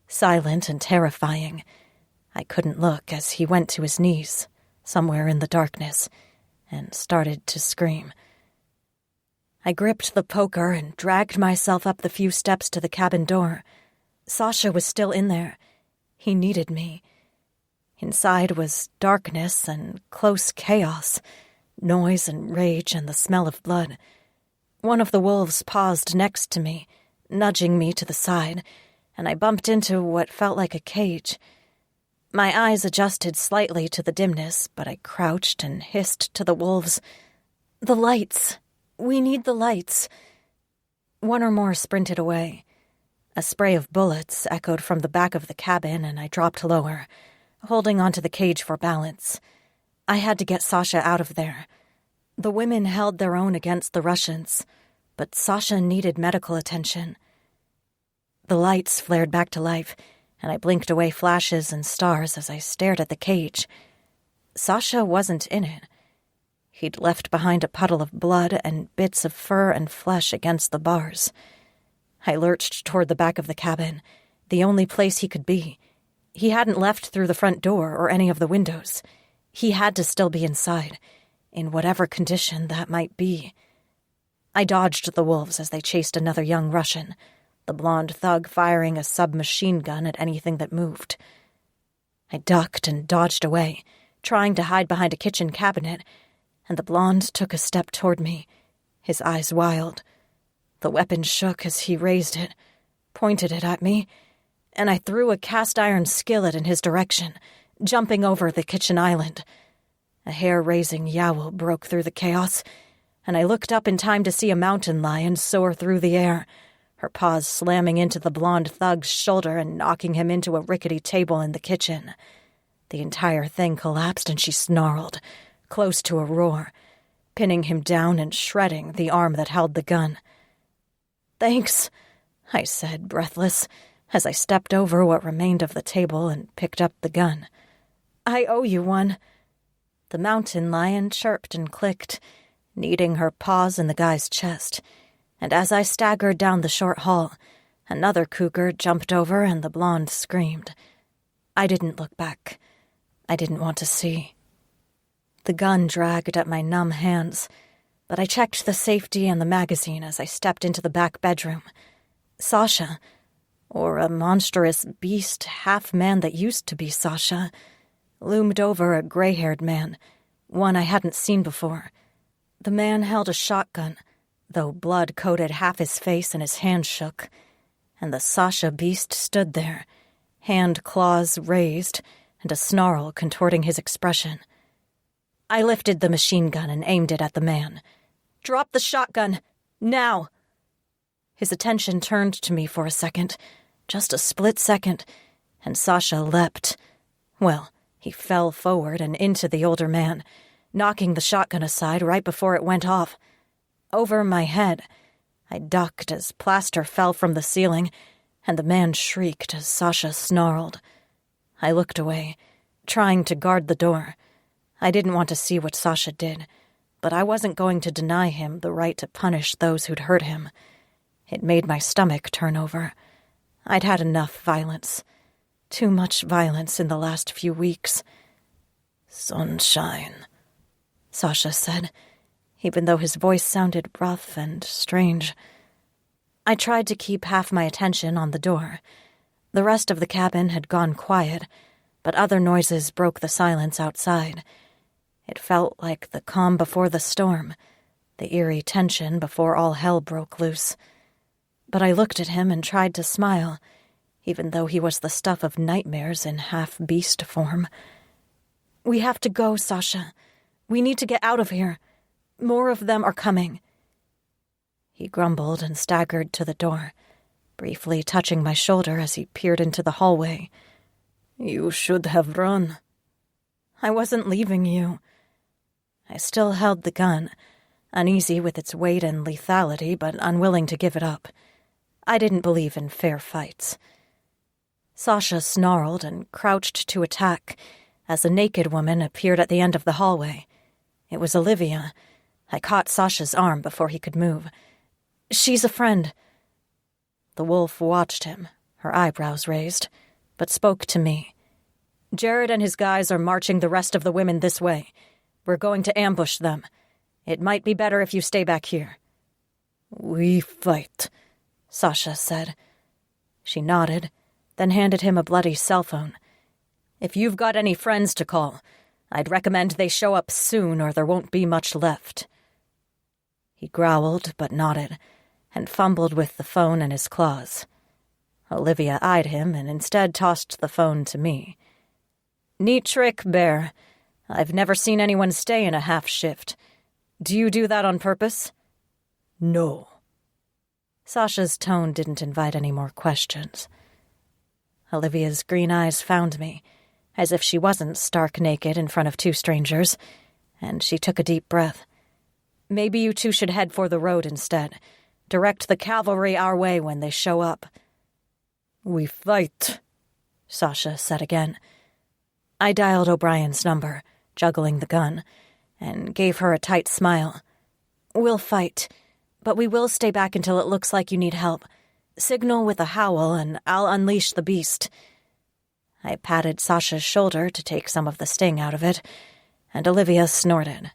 silent and terrifying. I couldn't look as he went to his knees, somewhere in the darkness, and started to scream. I gripped the poker and dragged myself up the few steps to the cabin door. Sasha was still in there. He needed me. Inside was darkness and close chaos, noise and rage and the smell of blood. One of the wolves paused next to me, nudging me to the side, and I bumped into what felt like a cage. My eyes adjusted slightly to the dimness, but I crouched and hissed to the wolves, "The lights! We need the lights!" 1 or more sprinted away. A spray of bullets echoed from the back of the cabin, and I dropped lower, holding onto the cage for balance. I had to get Sasha out of there. The women held their own against the Russians, but Sasha needed medical attention. The lights flared back to life, and I blinked away flashes and stars as I stared at the cage. Sasha wasn't in it. He'd left behind a puddle of blood and bits of fur and flesh against the bars. I lurched toward the back of the cabin, the only place he could be. He hadn't left through the front door or any of the windows. He had to still be inside, in whatever condition that might be. I dodged the wolves as they chased another young Russian, the blonde thug firing a submachine gun at anything that moved. I ducked and dodged away, trying to hide behind a kitchen cabinet, and the blonde took a step toward me, his eyes wild. The weapon shook as he raised it, pointed it at me, and I threw a cast-iron skillet in his direction, jumping over the kitchen island. A hair-raising yowl broke through the chaos, and I looked up in time to see a mountain lion soar through the air, her paws slamming into the blonde thug's shoulder and knocking him into a rickety table in the kitchen. The entire thing collapsed and she snarled, close to a roar, pinning him down and shredding the arm that held the gun. "Thanks," I said, breathless, as I stepped over what remained of the table and picked up the gun. "I owe you one." The mountain lion chirped and clicked, kneading her paws in the guy's chest, and as I staggered down the short hall, another cougar jumped over and the blonde screamed. I didn't look back. I didn't want to see. The gun dragged at my numb hands, but I checked the safety and the magazine as I stepped into the back bedroom. Sasha, or a monstrous beast half-man that used to be Sasha, loomed over a gray-haired man, one I hadn't seen before. The man held a shotgun, though blood coated half his face and his hand shook, and the Sasha beast stood there, hand-claws raised, and a snarl contorting his expression. I lifted the machine gun and aimed it at the man. "Drop the shotgun! Now!" His attention turned to me for a second, just a split second, and Sasha leapt. Well, he fell forward and into the older man, knocking the shotgun aside right before it went off. Over my head, I ducked as plaster fell from the ceiling, and the man shrieked as Sasha snarled. I looked away, trying to guard the door. I didn't want to see what Sasha did, but I wasn't going to deny him the right to punish those who'd hurt him. It made my stomach turn over. I'd had enough violence. Too much violence in the last few weeks. "Sunshine," Sasha said, even though his voice sounded rough and strange. I tried to keep half my attention on the door. The rest of the cabin had gone quiet, but other noises broke the silence outside. It felt like the calm before the storm, the eerie tension before all hell broke loose. But I looked at him and tried to smile, even though he was the stuff of nightmares in half-beast form. "We have to go, Sasha. We need to get out of here. More of them are coming." He grumbled and staggered to the door, briefly touching my shoulder as he peered into the hallway. "You should have run." "I wasn't leaving you." I still held the gun, uneasy with its weight and lethality, but unwilling to give it up. I didn't believe in fair fights. Sasha snarled and crouched to attack as a naked woman appeared at the end of the hallway. It was Olivia. I caught Sasha's arm before he could move. "She's a friend." The wolf watched him, her eyebrows raised, but spoke to me. "Jared and his guys are marching the rest of the women this way. We're going to ambush them. It might be better if you stay back here." "We fight," Sasha said. She nodded, then handed him a bloody cell phone. "If you've got any friends to call, I'd recommend they show up soon or there won't be much left." He growled but nodded, and fumbled with the phone in his claws. Olivia eyed him and instead tossed the phone to me. "Neat trick, Bear. I've never seen anyone stay in a half shift. Do you do that on purpose?" "No." Sasha's tone didn't invite any more questions. Olivia's green eyes found me, as if she wasn't stark naked in front of two strangers, and she took a deep breath. "Maybe you two should head for the road instead. Direct the cavalry our way when they show up." "We fight," Sasha said again. I dialed O'Brien's number, juggling the gun, and gave her a tight smile. "We'll fight, but we will stay back until it looks like you need help. Signal with a howl, and I'll unleash the beast." I patted Sasha's shoulder to take some of the sting out of it, and Olivia snorted.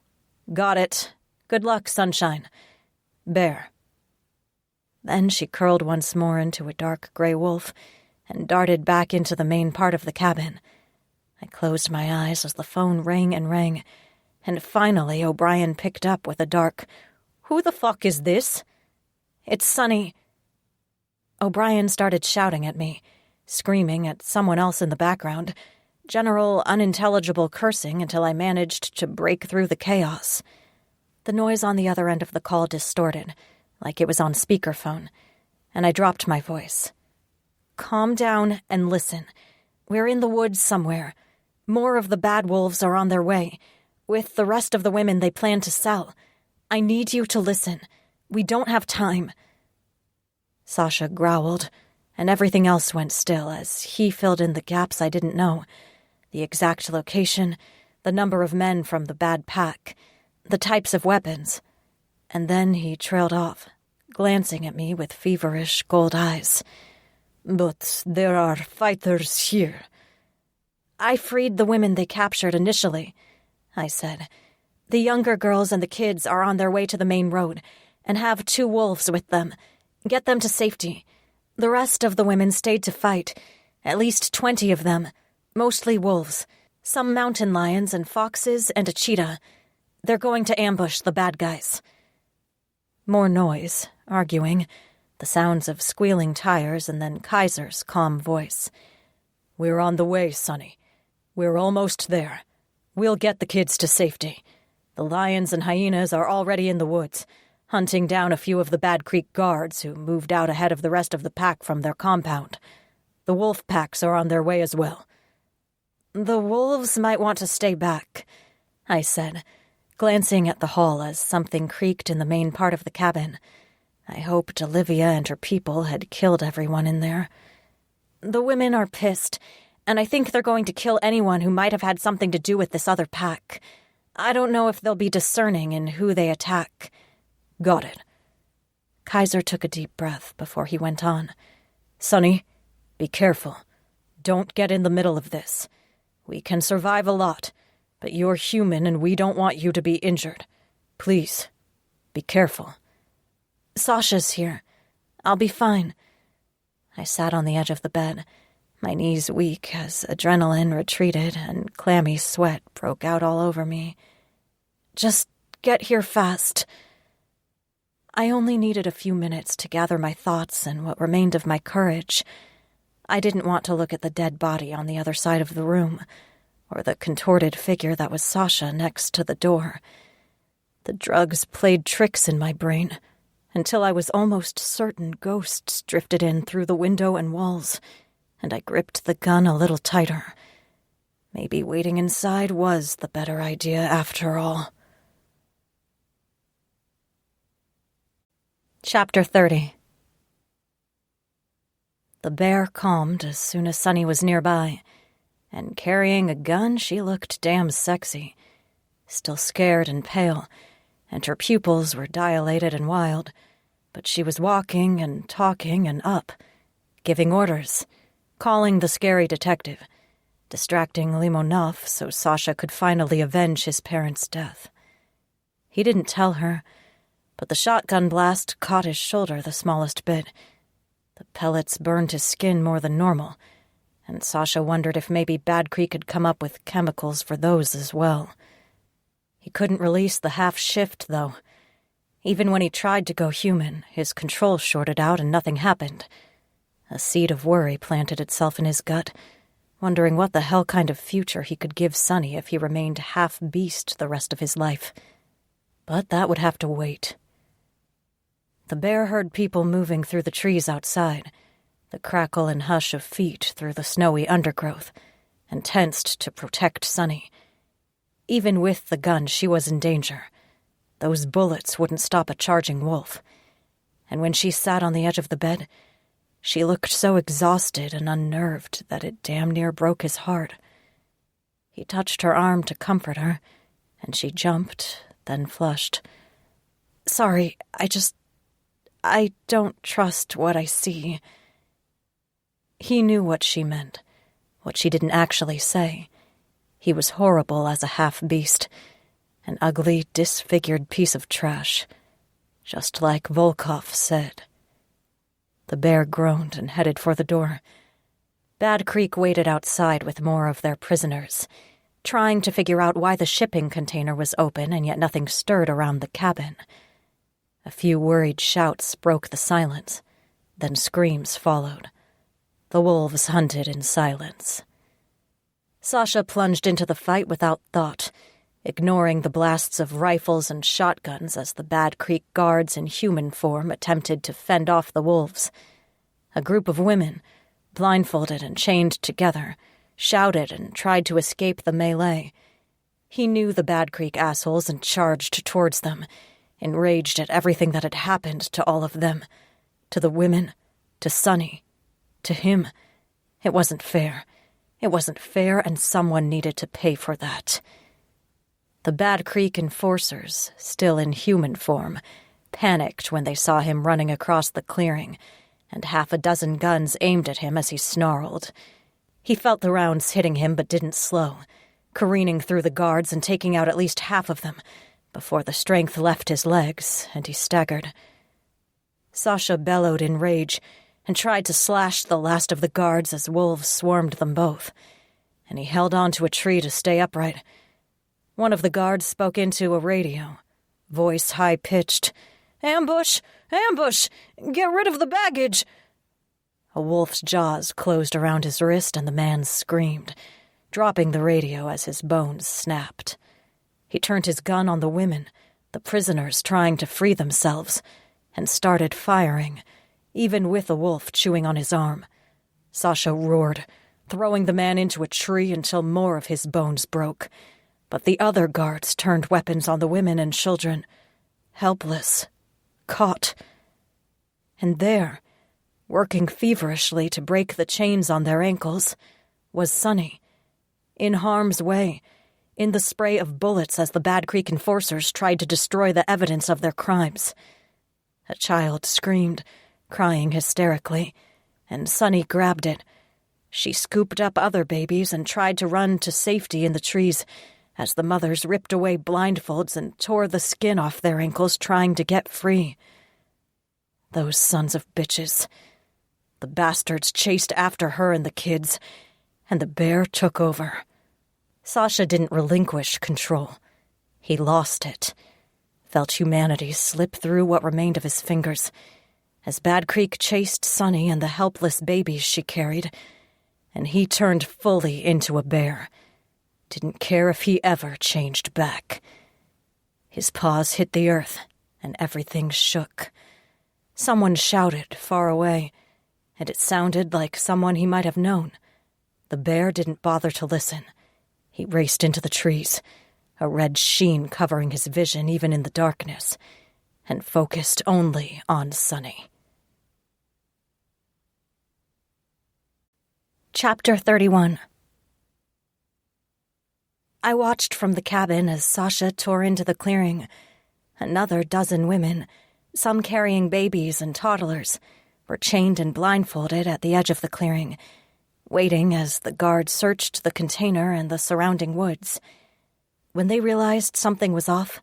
"Got it. Good luck, Sunshine. Bear." Then she curled once more into a dark gray wolf and darted back into the main part of the cabin. I closed my eyes as the phone rang and rang, and finally O'Brien picked up with a dark, "Who the fuck is this?" "It's Sonny." O'Brien started shouting at me, screaming at someone else in the background, general unintelligible cursing until I managed to break through the chaos. The noise on the other end of the call distorted, like it was on speakerphone, and I dropped my voice. "Calm down and listen. We're in the woods somewhere. More of the bad wolves are on their way, with the rest of the women they plan to sell. I need you to listen. We don't have time." Sasha growled, and everything else went still as he filled in the gaps I didn't know. The exact location, the number of men from the bad pack, the types of weapons. And then he trailed off, glancing at me with feverish gold eyes. "But there are fighters here." "I freed the women they captured initially," I said. "The younger girls and the kids are on their way to the main road and have 2 wolves with them. Get them to safety. The rest of the women stayed to fight, at least 20 of them, mostly wolves, some mountain lions and foxes and a cheetah. They're going to ambush the bad guys." More noise, arguing, the sounds of squealing tires, and then Kaiser's calm voice. "We're on the way, Sonny. We're almost there. We'll get the kids to safety. The lions and hyenas are already in the woods, hunting down a few of the Bad Creek guards who moved out ahead of the rest of the pack from their compound. The wolf packs are on their way as well." "The wolves might want to stay back," I said, glancing at the hall as something creaked in the main part of the cabin. I hoped Olivia and her people had killed everyone in there. "The women are pissed, and I think they're going to kill anyone who might have had something to do with this other pack. I don't know if they'll be discerning in who they attack." "Got it." Kaiser took a deep breath before he went on. "Sonny, be careful. Don't get in the middle of this. We can survive a lot, but you're human and we don't want you to be injured. Please, be careful." "Sasha's here. I'll be fine." I sat on the edge of the bed, my knees weak as adrenaline retreated and clammy sweat broke out all over me. "Just get here fast." I only needed a few minutes to gather my thoughts and what remained of my courage. I didn't want to look at the dead body on the other side of the room, or the contorted figure that was Sasha next to the door. The drugs played tricks in my brain, until I was almost certain ghosts drifted in through the window and walls, and I gripped the gun a little tighter. Maybe waiting inside was the better idea after all. Chapter 30. The bear calmed as soon as Sunny was nearby, and carrying a gun, she looked damn sexy. Still scared and pale, and her pupils were dilated and wild, but she was walking and talking and up, giving orders, calling the scary detective, distracting Limonov so Sasha could finally avenge his parents' death. He didn't tell her, but the shotgun blast caught his shoulder the smallest bit. The pellets burned his skin more than normal, and Sasha wondered if maybe Bad Creek had come up with chemicals for those as well. He couldn't release the half-shift, though. Even when he tried to go human, his control shorted out and nothing happened. A seed of worry planted itself in his gut, wondering what the hell kind of future he could give Sunny if he remained half-beast the rest of his life. But that would have to wait. The bear heard people moving through the trees outside, the crackle and hush of feet through the snowy undergrowth, and tensed to protect Sunny. Even with the gun, she was in danger. Those bullets wouldn't stop a charging wolf. And when she sat on the edge of the bed, she looked so exhausted and unnerved that it damn near broke his heart. He touched her arm to comfort her, and she jumped, then flushed. "Sorry, I don't trust what I see." He knew what she meant, what she didn't actually say. He was horrible as a half-beast, an ugly, disfigured piece of trash, just like Volkov said. The bear groaned and headed for the door. Bad Creek waited outside with more of their prisoners, trying to figure out why the shipping container was open and yet nothing stirred around the cabin. A few worried shouts broke the silence, then screams followed. The wolves hunted in silence. Sasha plunged into the fight without thought, ignoring the blasts of rifles and shotguns as the Bad Creek guards in human form attempted to fend off the wolves. A group of women, blindfolded and chained together, shouted and tried to escape the melee. He knew the Bad Creek assholes and charged towards them, enraged at everything that had happened to all of them, to the women, to Sunny, to him. It wasn't fair. It wasn't fair, and someone needed to pay for that. The Bad Creek enforcers, still in human form, panicked when they saw him running across the clearing, and 6 guns aimed at him as he snarled. He felt the rounds hitting him but didn't slow, careening through the guards and taking out at least half of them, before the strength left his legs and he staggered. Sasha bellowed in rage and tried to slash the last of the guards as wolves swarmed them both, and he held on to a tree to stay upright. One of the guards spoke into a radio, voice high-pitched. "Ambush! Ambush! Get rid of the baggage!" A wolf's jaws closed around his wrist and the man screamed, dropping the radio as his bones snapped. He turned his gun on the women, the prisoners trying to free themselves, and started firing, even with a wolf chewing on his arm. Sasha roared, throwing the man into a tree until more of his bones broke. But the other guards turned weapons on the women and children, helpless, caught. And there, working feverishly to break the chains on their ankles, was Sonny, in harm's way, in the spray of bullets as the Bad Creek enforcers tried to destroy the evidence of their crimes. A child screamed, crying hysterically, and Sonny grabbed it. She scooped up other babies and tried to run to safety in the trees as the mothers ripped away blindfolds and tore the skin off their ankles trying to get free. Those sons of bitches. The bastards chased after her and the kids, and the bear took over. Sasha didn't relinquish control. He lost it. Felt humanity slip through what remained of his fingers as Bad Creek chased Sonny and the helpless babies she carried, and he turned fully into a bear. Didn't care if he ever changed back. His paws hit the earth, and everything shook. Someone shouted far away, and it sounded like someone he might have known. The bear didn't bother to listen. He raced into the trees, a red sheen covering his vision even in the darkness, and focused only on Sonny. Chapter 31. I watched from the cabin as Sasha tore into the clearing. Another dozen women, some carrying babies and toddlers, were chained and blindfolded at the edge of the clearing, waiting as the guard searched the container and the surrounding woods. When they realized something was off,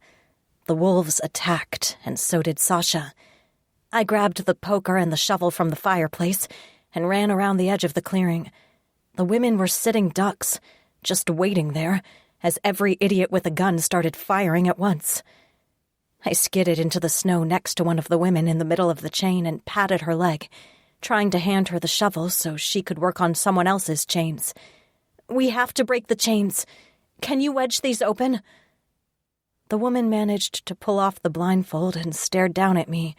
the wolves attacked, and so did Sasha. I grabbed the poker and the shovel from the fireplace and ran around the edge of the clearing. The women were sitting ducks, just waiting there, as every idiot with a gun started firing at once. I skidded into the snow next to one of the women in the middle of the chain and patted her leg, trying to hand her the shovel so she could work on someone else's chains. "We have to break the chains. Can you wedge these open?" The woman managed to pull off the blindfold and stared down at me,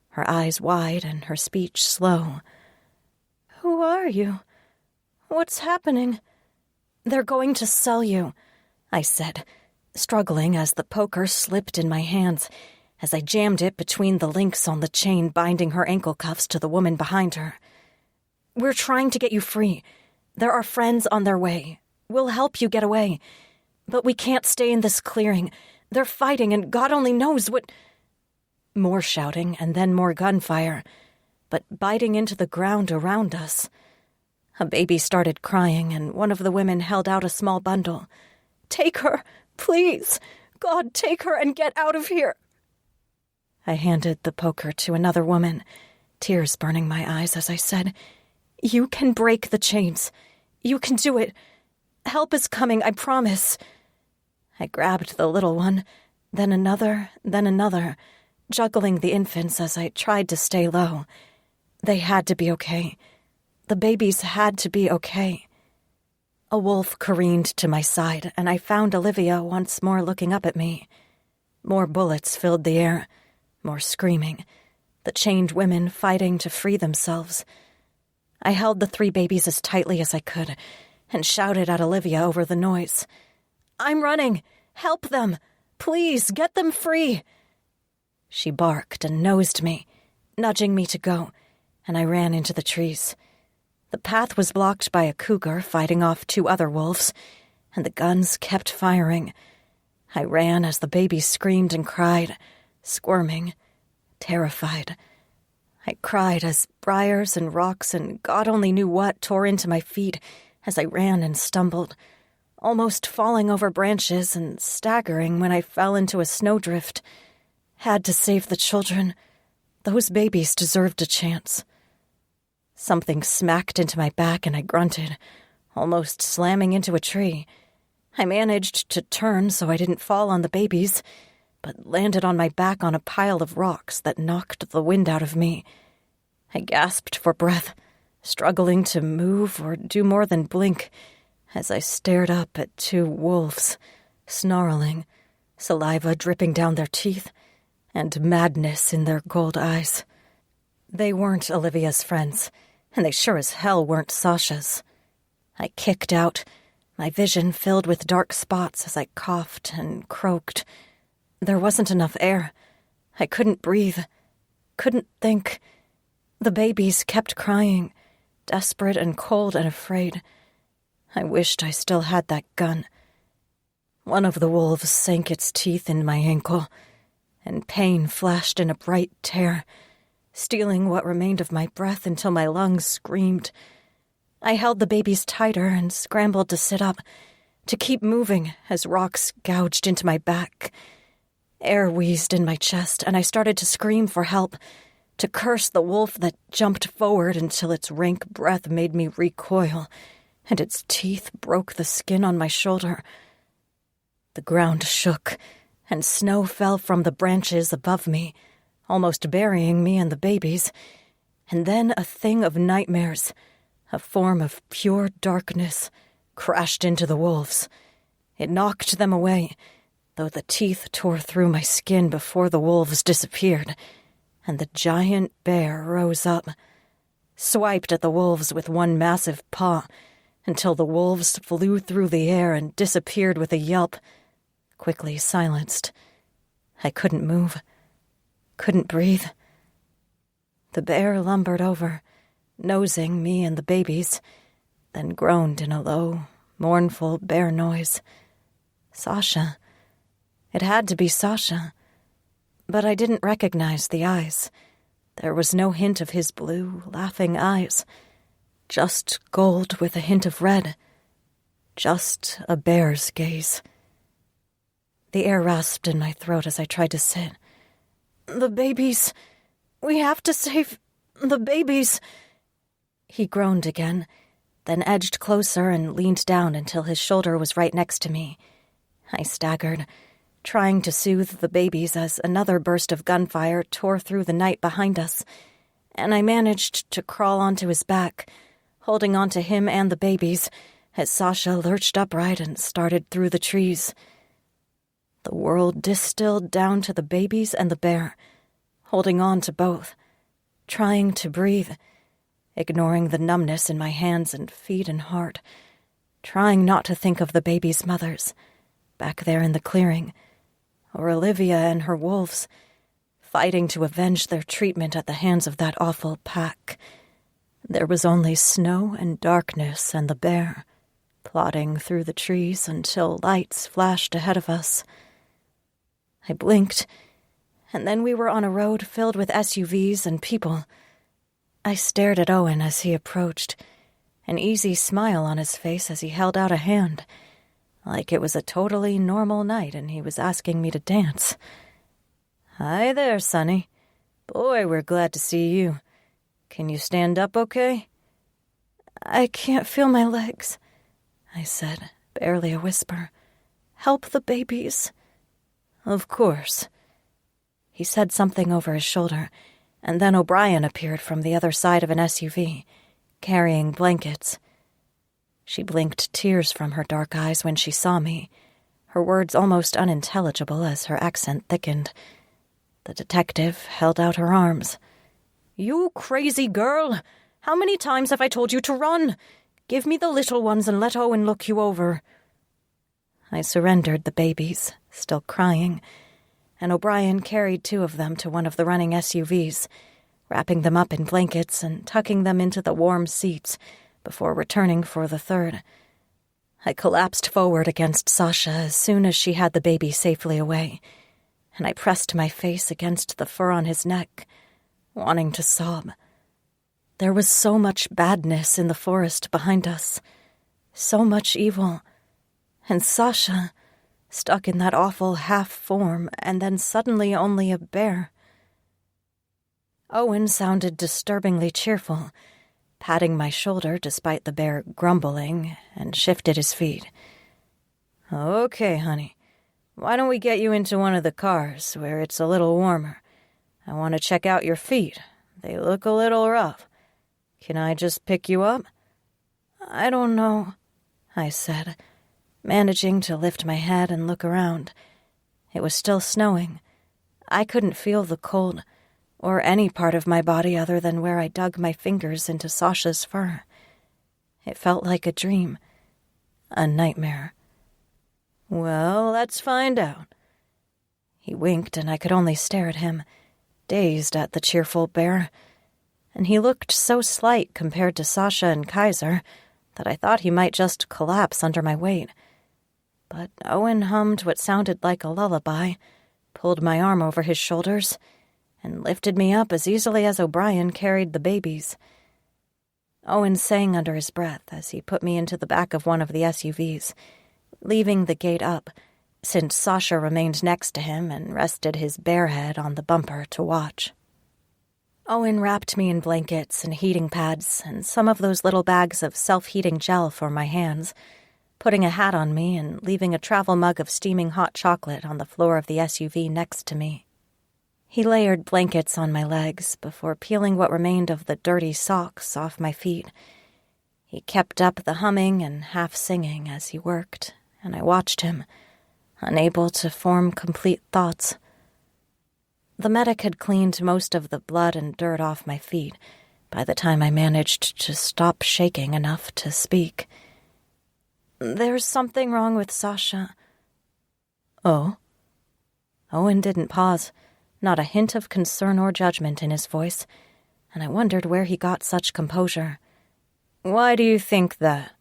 her eyes wide and her speech slow. "Who are you? What's happening?" "They're going to sell you," I said, struggling as the poker slipped in my hands as I jammed it between the links on the chain binding her ankle cuffs to the woman behind her. "We're trying to get you free. There are friends on their way. We'll help you get away. But we can't stay in this clearing. They're fighting, and God only knows what—" More shouting, and then more gunfire, but biting into the ground around us. A baby started crying, and one of the women held out a small bundle. "Take her, please! God, take her and get out of here!" I handed the poker to another woman, tears burning my eyes as I said, "You can break the chains. You can do it. Help is coming, I promise." I grabbed the little one, then another, juggling the infants as I tried to stay low. They had to be okay. The babies had to be okay. A wolf careened to my side, and I found Olivia once more looking up at me. More bullets filled the air, more screaming, the chained women fighting to free themselves. I held the 3 babies as tightly as I could and shouted at Olivia over the noise. "I'm running! Help them! Please, get them free!" She barked and nosed me, nudging me to go, and I ran into the trees. The path was blocked by a cougar fighting off 2 other wolves, and the guns kept firing. I ran as the babies screamed and cried, squirming, terrified. I cried as briars and rocks and God only knew what tore into my feet as I ran and stumbled, almost falling over branches and staggering when I fell into a snowdrift. Had to save the children. Those babies deserved a chance. Something smacked into my back and I grunted, almost slamming into a tree. I managed to turn so I didn't fall on the babies, but landed on my back on a pile of rocks that knocked the wind out of me. I gasped for breath, struggling to move or do more than blink, as I stared up at 2 wolves, snarling, saliva dripping down their teeth, and madness in their gold eyes. They weren't Olivia's friends, and they sure as hell weren't Sasha's. I kicked out, my vision filled with dark spots as I coughed and croaked. There wasn't enough air. I couldn't breathe, couldn't think. The babies kept crying, desperate and cold and afraid. I wished I still had that gun. One of the wolves sank its teeth in my ankle, and pain flashed in a bright tear, stealing what remained of my breath until my lungs screamed. I held the babies tighter and scrambled to sit up, to keep moving as rocks gouged into my back. Air wheezed in my chest, and I started to scream for help, to curse the wolf that jumped forward until its rank breath made me recoil, and its teeth broke the skin on my shoulder. The ground shook, and snow fell from the branches above me, almost burying me and the babies. And then a thing of nightmares, a form of pure darkness, crashed into the wolves. It knocked them away, though the teeth tore through my skin before the wolves disappeared, and the giant bear rose up, swiped at the wolves with one massive paw, until the wolves flew through the air and disappeared with a yelp, quickly silenced. I couldn't move, couldn't breathe. The bear lumbered over, nosing me and the babies, then groaned in a low, mournful bear noise. Sasha. It had to be Sasha. But I didn't recognize the eyes. There was no hint of his blue, laughing eyes. Just gold with a hint of red. Just a bear's gaze. The air rasped in my throat as I tried to sit. "The babies! We have to save the babies!" He groaned again, then edged closer and leaned down until his shoulder was right next to me. I staggered, trying to soothe the babies as another burst of gunfire tore through the night behind us, and I managed to crawl onto his back, holding onto him and the babies as Sasha lurched upright and started through the trees. The world distilled down to the babies and the bear, holding on to both, trying to breathe, ignoring the numbness in my hands and feet and heart, trying not to think of the babies' mothers, back there in the clearing, or Olivia and her wolves, fighting to avenge their treatment at the hands of that awful pack. There was only snow and darkness and the bear, plodding through the trees until lights flashed ahead of us. I blinked, and then we were on a road filled with SUVs and people. I stared at Owen as he approached, an easy smile on his face as he held out a hand, like it was a totally normal night and he was asking me to dance. "Hi there, Sonny. Boy, we're glad to see you. Can you stand up okay?" "I can't feel my legs," I said, barely a whisper. "Help the babies." "Of course." He said something over his shoulder, and then O'Brien appeared from the other side of an SUV, carrying blankets. She blinked tears from her dark eyes when she saw me, her words almost unintelligible as her accent thickened. The detective held out her arms. "You crazy girl! How many times have I told you to run? Give me the little ones and let Owen look you over." I surrendered the babies, still crying, and O'Brien carried 2 of them to one of the running SUVs, wrapping them up in blankets and tucking them into the warm seats before returning for the 3rd. I collapsed forward against Sasha as soon as she had the baby safely away, and I pressed my face against the fur on his neck, wanting to sob. There was so much badness in the forest behind us, so much evil, and Sasha, stuck in that awful half-form and then suddenly only a bear. Owen sounded disturbingly cheerful, patting my shoulder despite the bear grumbling, and shifted his feet. "Okay, honey. Why don't we get you into one of the cars where it's a little warmer? I want to check out your feet. They look a little rough. Can I just pick you up?" "I don't know," I said, managing to lift my head and look around. It was still snowing. I couldn't feel the cold, or any part of my body other than where I dug my fingers into Sasha's fur. It felt like a dream, a nightmare. "Well, let's find out." He winked, and I could only stare at him, dazed at the cheerful bear. And he looked so slight compared to Sasha and Kaiser, that I thought he might just collapse under my weight. But Owen hummed what sounded like a lullaby, pulled my arm over his shoulders, and lifted me up as easily as O'Brien carried the babies. Owen sang under his breath as he put me into the back of one of the SUVs, leaving the gate up, since Sasha remained next to him and rested his bare head on the bumper to watch. Owen wrapped me in blankets and heating pads and some of those little bags of self-heating gel for my hands, putting a hat on me and leaving a travel mug of steaming hot chocolate on the floor of the SUV next to me. He layered blankets on my legs before peeling what remained of the dirty socks off my feet. He kept up the humming and half-singing as he worked, and I watched him, unable to form complete thoughts. The medic had cleaned most of the blood and dirt off my feet by the time I managed to stop shaking enough to speak. "There's something wrong with Sasha." "Oh?" Owen didn't pause, not a hint of concern or judgment in his voice, and I wondered where he got such composure. "Why do you think that?"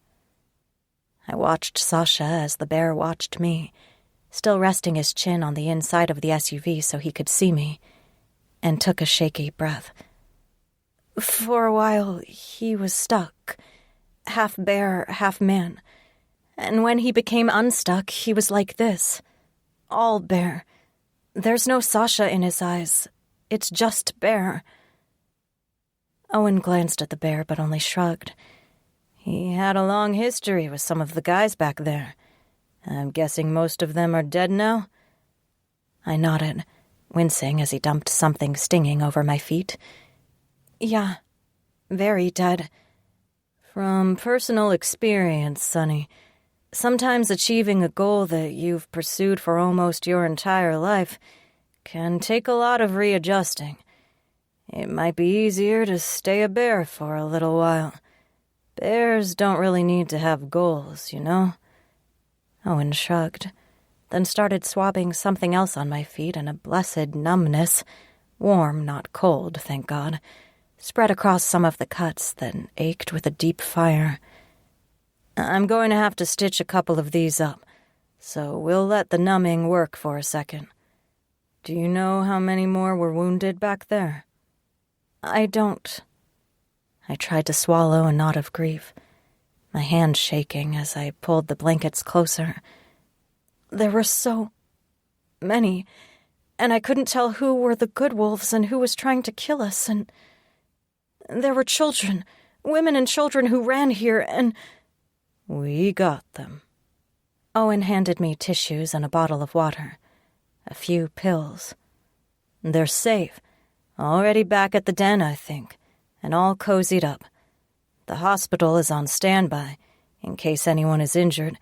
I watched Sasha as the bear watched me, still resting his chin on the inside of the SUV so he could see me, and took a shaky breath. "For a while, he was stuck, half bear, half man. And when he became unstuck, he was like this, all bear. There's no Sasha in his eyes. It's just bear." Owen glanced at the bear but only shrugged. "He had a long history with some of the guys back there. I'm guessing most of them are dead now?" I nodded, wincing as he dumped something stinging over my feet. "Yeah, very dead." "From personal experience, Sonny, sometimes achieving a goal that you've pursued for almost your entire life can take a lot of readjusting. It might be easier to stay a bear for a little while. Bears don't really need to have goals, you know?" Owen shrugged, then started swabbing something else on my feet, and a blessed numbness, warm, not cold, thank God, spread across some of the cuts that ached with a deep fire. "I'm going to have to stitch a couple of these up, so we'll let the numbing work for a second. Do you know how many more were wounded back there?" "I don't." I tried to swallow a knot of grief, my hand shaking as I pulled the blankets closer. "There were so many, and I couldn't tell who were the good wolves and who was trying to kill us, and there were children, women and children who ran here, and—" "We got them." Owen handed me tissues and a bottle of water, a few pills. "They're safe, already back at the den, I think, and all cozied up. The hospital is on standby, in case anyone is injured,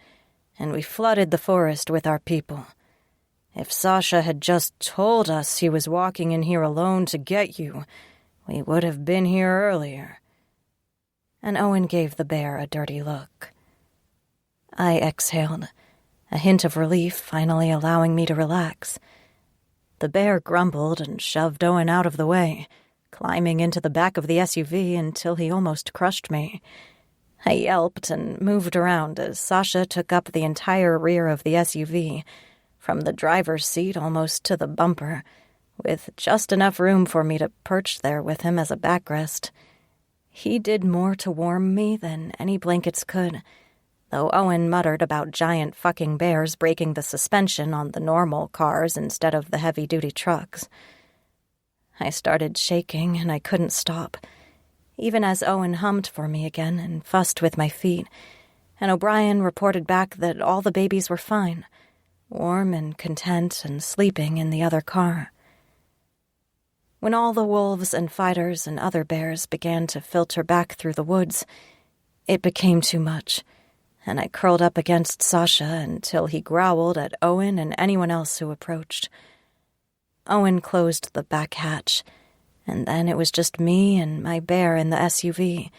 and we flooded the forest with our people. If Sasha had just told us he was walking in here alone to get you, we would have been here earlier." And Owen gave the bear a dirty look. I exhaled, a hint of relief finally allowing me to relax. The bear grumbled and shoved Owen out of the way, climbing into the back of the SUV until he almost crushed me. I yelped and moved around as Sasha took up the entire rear of the SUV, from the driver's seat almost to the bumper, with just enough room for me to perch there with him as a backrest. He did more to warm me than any blankets could, though Owen muttered about giant fucking bears breaking the suspension on the normal cars instead of the heavy-duty trucks. I started shaking, and I couldn't stop, even as Owen hummed for me again and fussed with my feet, and O'Brien reported back that all the babies were fine, warm and content and sleeping in the other car. When all the wolves and fighters and other bears began to filter back through the woods, it became too much, and I curled up against Sasha until he growled at Owen and anyone else who approached. Owen closed the back hatch, and then it was just me and my bear in the SUV,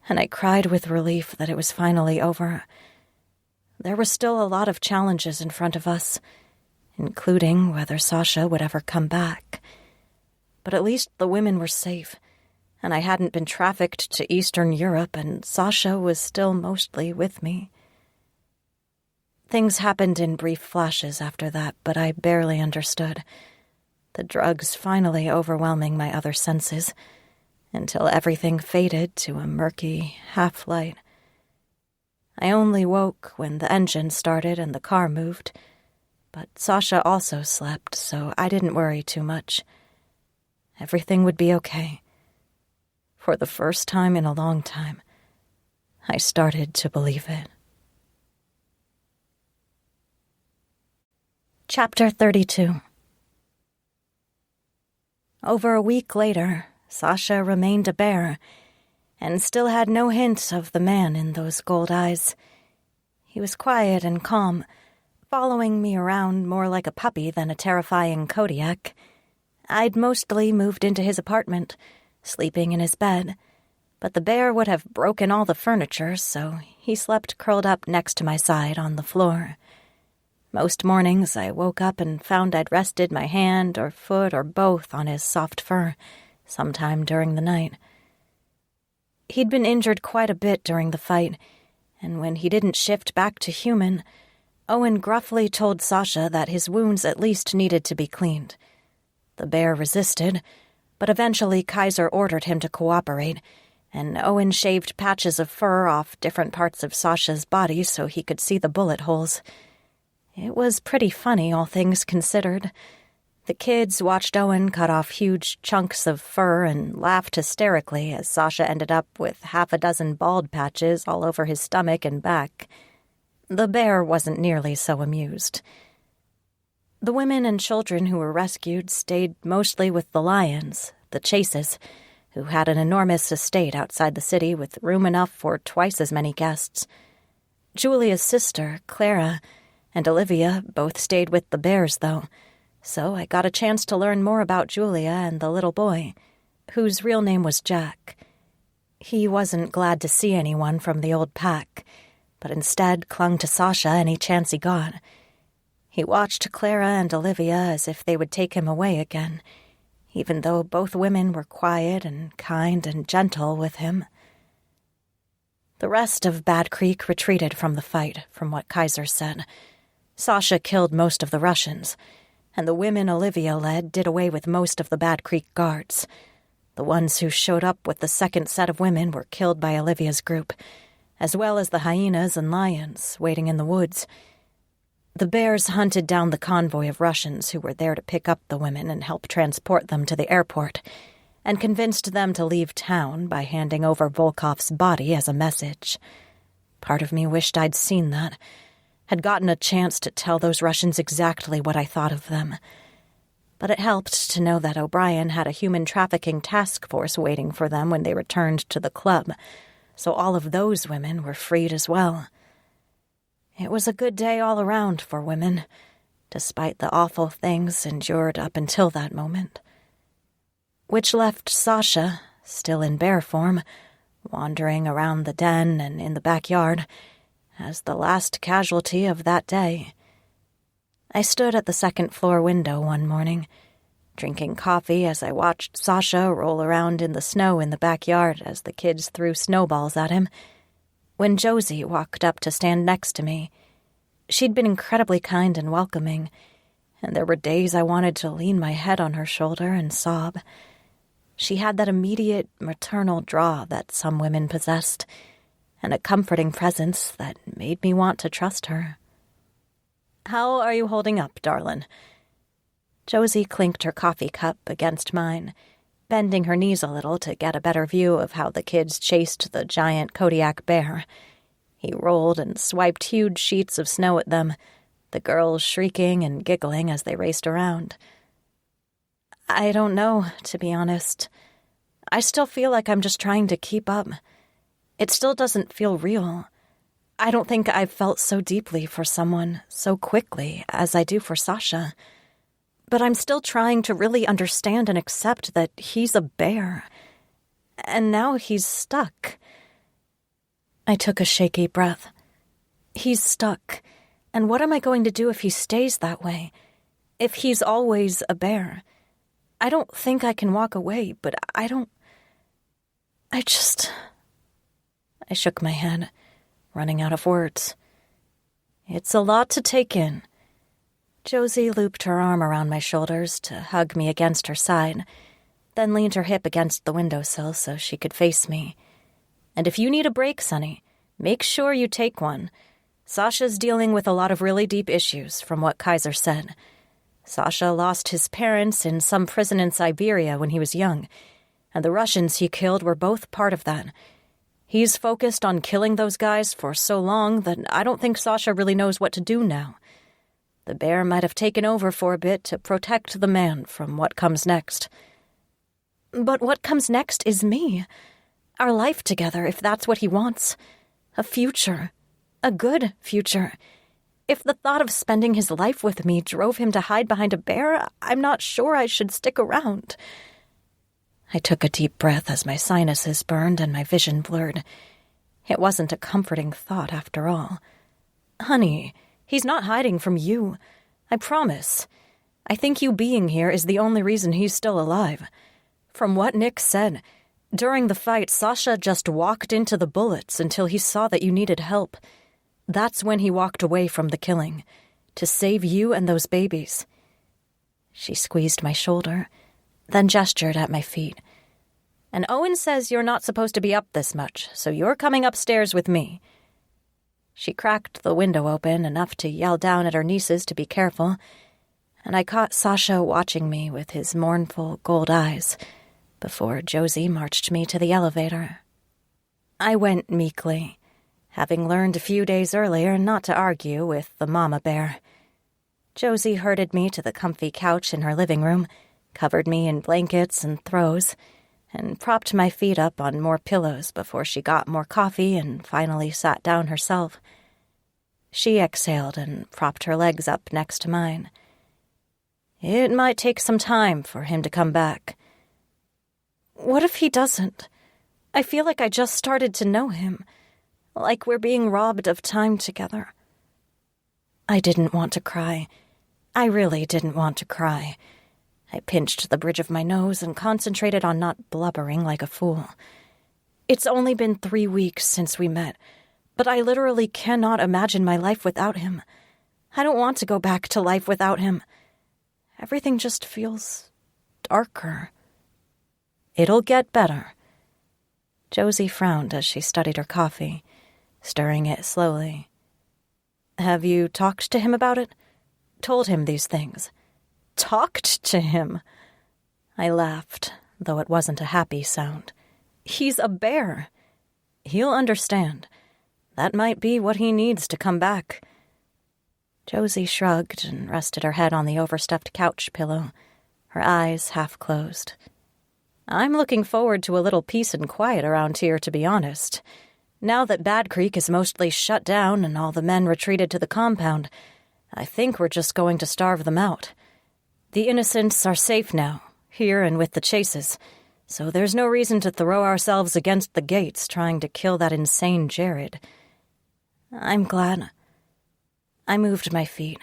and I cried with relief that it was finally over. There were still a lot of challenges in front of us, including whether Sasha would ever come back. But at least the women were safe, and I hadn't been trafficked to Eastern Europe, and Sasha was still mostly with me. Things happened in brief flashes after that, but I barely understood, the drugs finally overwhelming my other senses, until everything faded to a murky half-light. I only woke when the engine started and the car moved, but Sasha also slept, so I didn't worry too much. Everything would be okay. For the first time in a long time, I started to believe it. Chapter 32. Over a week later, Sasha remained a bear, and still had no hint of the man in those gold eyes. He was quiet and calm, following me around more like a puppy than a terrifying Kodiak. I'd mostly moved into his apartment, sleeping in his bed, but the bear would have broken all the furniture, so he slept curled up next to my side on the floor. Most mornings I woke up and found I'd rested my hand or foot or both on his soft fur, sometime during the night. He'd been injured quite a bit during the fight, and when he didn't shift back to human, Owen gruffly told Sasha that his wounds at least needed to be cleaned. The bear resisted, but eventually Kaiser ordered him to cooperate, and Owen shaved patches of fur off different parts of Sasha's body so he could see the bullet holes. It was pretty funny, all things considered. The kids watched Owen cut off huge chunks of fur and laughed hysterically as Sasha ended up with 6 bald patches all over his stomach and back. The bear wasn't nearly so amused. The women and children who were rescued stayed mostly with the lions, the Chases, who had an enormous estate outside the city with room enough for twice as many guests. Julia's sister, Clara, and Olivia both stayed with the bears, though, so I got a chance to learn more about Julia and the little boy, whose real name was Jack. He wasn't glad to see anyone from the old pack, but instead clung to Sasha any chance he got. He watched Clara and Olivia as if they would take him away again, even though both women were quiet and kind and gentle with him. The rest of Bad Creek retreated from the fight, from what Kaiser said. Sasha killed most of the Russians, and the women Olivia led did away with most of the Bad Creek guards. The ones who showed up with the second set of women were killed by Olivia's group, as well as the hyenas and lions waiting in the woods. The bears hunted down the convoy of Russians who were there to pick up the women and help transport them to the airport, and convinced them to leave town by handing over Volkov's body as a message. Part of me wished I'd seen that, had gotten a chance to tell those Russians exactly what I thought of them. But it helped to know that O'Brien had a human trafficking task force waiting for them when they returned to the club, so all of those women were freed as well. It was a good day all around for women, despite the awful things endured up until that moment. Which left Sasha, still in bear form, wandering around the den and in the backyard, as the last casualty of that day. I stood at the second-floor window one morning, drinking coffee as I watched Sasha roll around in the snow in the backyard as the kids threw snowballs at him, when Josie walked up to stand next to me. She'd been incredibly kind and welcoming, and there were days I wanted to lean my head on her shoulder and sob. She had that immediate maternal draw that some women possessed, and a comforting presence that made me want to trust her. "How are you holding up, darlin'?" Josie clinked her coffee cup against mine, bending her knees a little to get a better view of how the kids chased the giant Kodiak bear. He rolled and swiped huge sheets of snow at them, the girls shrieking and giggling as they raced around. "I don't know, to be honest. I still feel like I'm just trying to keep up. It still doesn't feel real. I don't think I've felt so deeply for someone so quickly as I do for Sasha. But I'm still trying to really understand and accept that he's a bear. And now he's stuck." I took a shaky breath. He's stuck. And what am I going to do if he stays that way? If he's always a bear? I don't think I can walk away, but I don't... I shook my head, running out of words. It's a lot to take in. Josie looped her arm around my shoulders to hug me against her side, then leaned her hip against the windowsill so she could face me. And if you need a break, Sonny, make sure you take one. Sasha's dealing with a lot of really deep issues, from what Kaiser said. Sasha lost his parents in some prison in Siberia when he was young, and the Russians he killed were both part of that. He's focused on killing those guys for so long that I don't think Sasha really knows what to do now. The bear might have taken over for a bit to protect the man from what comes next. But what comes next is me. Our life together, if that's what he wants. A future. A good future. If the thought of spending his life with me drove him to hide behind a bear, I'm not sure I should stick around. I took a deep breath as my sinuses burned and my vision blurred. It wasn't a comforting thought after all. Honey, he's not hiding from you. I promise. I think you being here is the only reason he's still alive. From what Nick said, during the fight, Sasha just walked into the bullets until he saw that you needed help. That's when he walked away from the killing, to save you and those babies. She squeezed my shoulder, then gestured at my feet. And Owen says you're not supposed to be up this much, so you're coming upstairs with me. She cracked the window open enough to yell down at her nieces to be careful, and I caught Sasha watching me with his mournful gold eyes before Josie marched me to the elevator. I went meekly, having learned a few days earlier not to argue with the mama bear. Josie herded me to the comfy couch in her living room, covered me in blankets and throws, and propped my feet up on more pillows before she got more coffee and finally sat down herself. She exhaled and propped her legs up next to mine. It might take some time for him to come back. What if he doesn't? I feel like I just started to know him, like we're being robbed of time together. I didn't want to cry. I really didn't want to cry. I pinched the bridge of my nose and concentrated on not blubbering like a fool. It's only been 3 weeks since we met, but I literally cannot imagine my life without him. I don't want to go back to life without him. Everything just feels darker. It'll get better. Josie frowned as she studied her coffee, stirring it slowly. Have you talked to him about it? Told him these things? Talked to him? I laughed, though it wasn't a happy sound. He's a bear. He'll understand. That might be what he needs to come back. Josie shrugged and rested her head on the overstuffed couch pillow, her eyes half closed. I'm looking forward to a little peace and quiet around here, to be honest. Now that Bad Creek is mostly shut down and all the men retreated to the compound, I think we're just going to starve them out. The innocents are safe now, here and with the chases, so there's no reason to throw ourselves against the gates trying to kill that insane Jared. I'm glad. I moved my feet,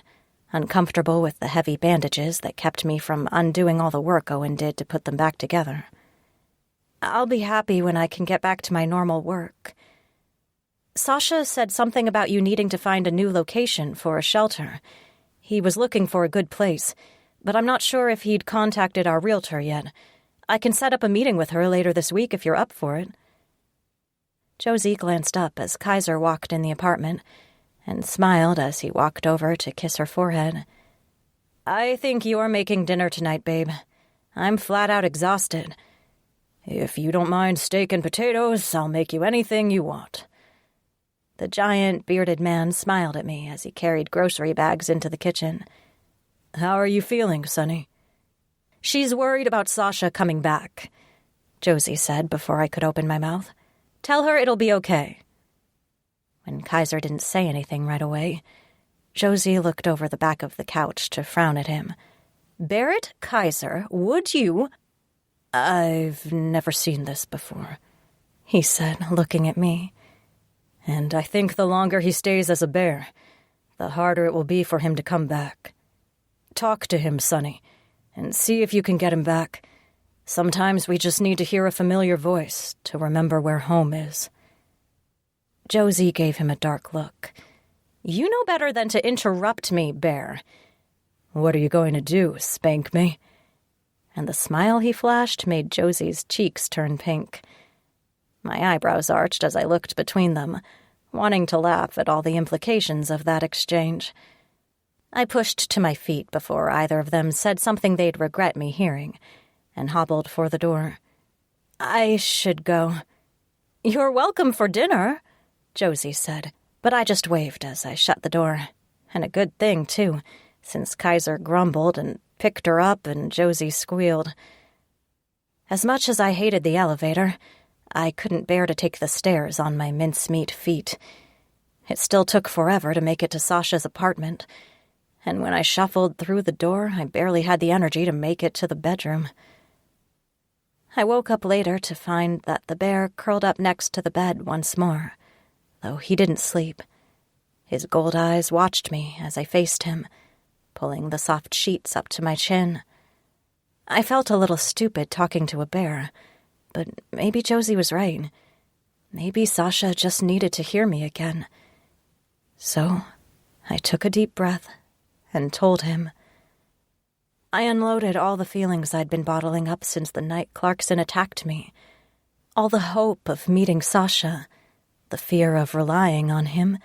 uncomfortable with the heavy bandages that kept me from undoing all the work Owen did to put them back together. I'll be happy when I can get back to my normal work. Sasha said something about you needing to find a new location for a shelter. He was looking for a good place, but I'm not sure if he'd contacted our realtor yet. I can set up a meeting with her later this week if you're up for it. Josie glanced up as Kaiser walked in the apartment and smiled as he walked over to kiss her forehead. I think you're making dinner tonight, babe. I'm flat out exhausted. If you don't mind steak and potatoes, I'll make you anything you want. The giant, bearded man smiled at me as he carried grocery bags into the kitchen. How are you feeling, Sonny? She's worried about Sasha coming back, Josie said before I could open my mouth. Tell her it'll be okay. When Kaiser didn't say anything right away, Josie looked over the back of the couch to frown at him. Barrett Kaiser, would you... I've never seen this before, he said, looking at me. And I think the longer he stays as a bear, the harder it will be for him to come back. Talk to him, Sonny, and see if you can get him back. Sometimes we just need to hear a familiar voice to remember where home is. Josie gave him a dark look. You know better than to interrupt me, Bear. What are you going to do, spank me? And the smile he flashed made Josie's cheeks turn pink. My eyebrows arched as I looked between them, wanting to laugh at all the implications of that exchange. I pushed to my feet before either of them said something they'd regret me hearing, and hobbled for the door. I should go. You're welcome for dinner, Josie said, but I just waved as I shut the door. And a good thing, too, since Kaiser grumbled and picked her up and Josie squealed. As much as I hated the elevator, I couldn't bear to take the stairs on my mincemeat feet. It still took forever to make it to Sasha's apartment, and when I shuffled through the door, I barely had the energy to make it to the bedroom. I woke up later to find that the bear curled up next to the bed once more, though he didn't sleep. His gold eyes watched me as I faced him, pulling the soft sheets up to my chin. I felt a little stupid talking to a bear, but maybe Josie was right. Maybe Sasha just needed to hear me again. So I took a deep breath and told him. I unloaded all the feelings I'd been bottling up since the night Clarkson attacked me. All the hope of meeting Sasha, the fear of relying on him,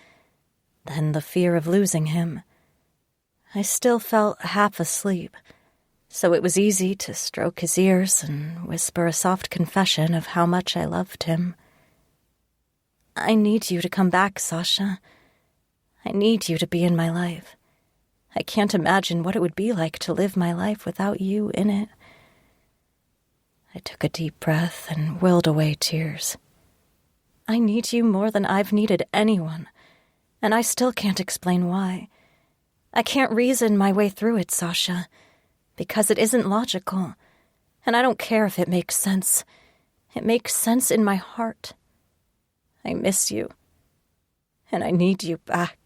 then the fear of losing him. I still felt half asleep, so it was easy to stroke his ears and whisper a soft confession of how much I loved him. I need you to come back, Sasha. I need you to be in my life. I can't imagine what it would be like to live my life without you in it. I took a deep breath and willed away tears. I need you more than I've needed anyone, and I still can't explain why. I can't reason my way through it, Sasha, because it isn't logical, and I don't care if it makes sense. It makes sense in my heart. I miss you, and I need you back.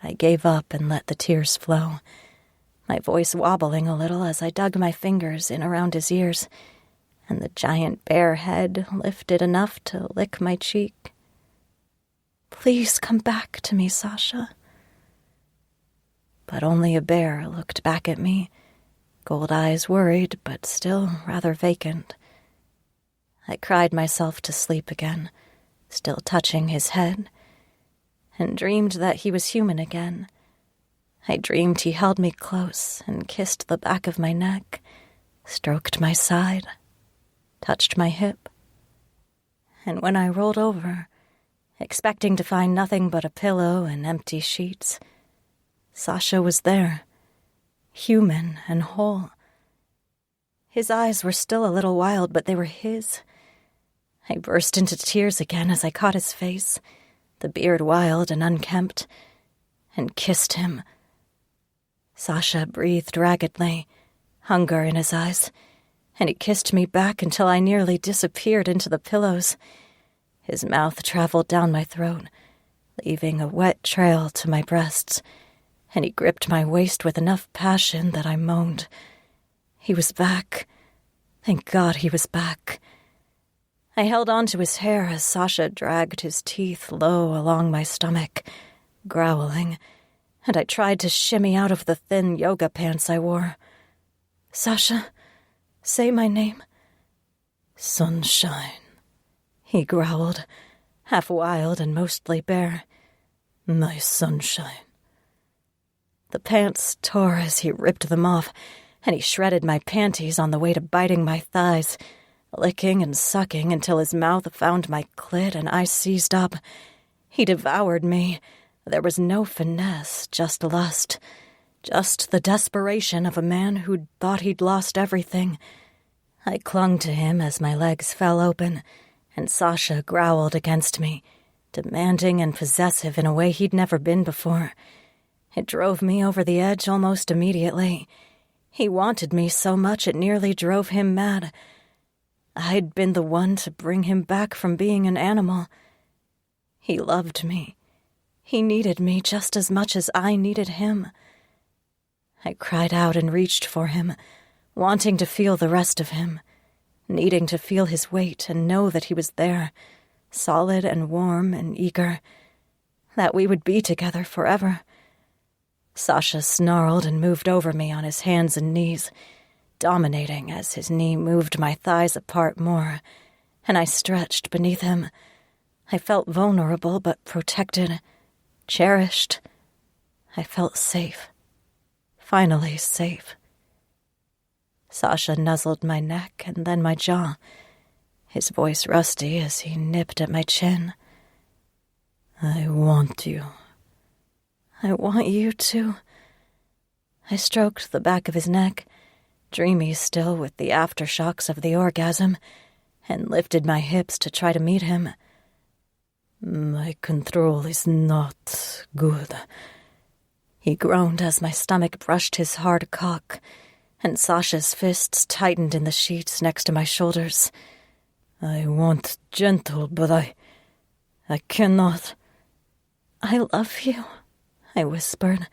I gave up and let the tears flow, my voice wobbling a little as I dug my fingers in around his ears, and the giant bear head lifted enough to lick my cheek. Please come back to me, Sasha. But only a bear looked back at me, gold eyes worried but still rather vacant. I cried myself to sleep again, still touching his head, and dreamed that he was human again. I dreamed he held me close and kissed the back of my neck, stroked my side, touched my hip. And when I rolled over, expecting to find nothing but a pillow and empty sheets, Sasha was there, human and whole. His eyes were still a little wild, but they were his. I burst into tears again as I caught his face, the beard wild and unkempt, and kissed him. Sasha breathed raggedly, hunger in his eyes, and he kissed me back until I nearly disappeared into the pillows. His mouth traveled down my throat, leaving a wet trail to my breasts, and he gripped my waist with enough passion that I moaned. He was back. Thank God he was back. I held on to his hair as Sasha dragged his teeth low along my stomach, growling, and I tried to shimmy out of the thin yoga pants I wore. Sasha, say my name. Sunshine, he growled, half wild and mostly bare. My sunshine. The pants tore as he ripped them off, and he shredded my panties on the way to biting my thighs, licking and sucking until his mouth found my clit and I seized up. He devoured me. There was no finesse, just lust. Just the desperation of a man who'd thought he'd lost everything. I clung to him as my legs fell open, and Sasha growled against me, demanding and possessive in a way he'd never been before. It drove me over the edge almost immediately. He wanted me so much it nearly drove him mad. I'd been the one to bring him back from being an animal. He loved me. He needed me just as much as I needed him. I cried out and reached for him, wanting to feel the rest of him, needing to feel his weight and know that he was there, solid and warm and eager, that we would be together forever. Sasha snarled and moved over me on his hands and knees, dominating as his knee moved my thighs apart more, and I stretched beneath him. I felt vulnerable but protected, cherished. I felt safe. Finally safe. Sasha nuzzled my neck and then my jaw, his voice rusty as he nipped at my chin. I want you. I want you too. I stroked the back of his neck, dreamy still with the aftershocks of the orgasm, and lifted my hips to try to meet him. My control is not good. He groaned as my stomach brushed his hard cock, and Sasha's fists tightened in the sheets next to my shoulders. I want gentle, but I cannot. I love you, I whispered.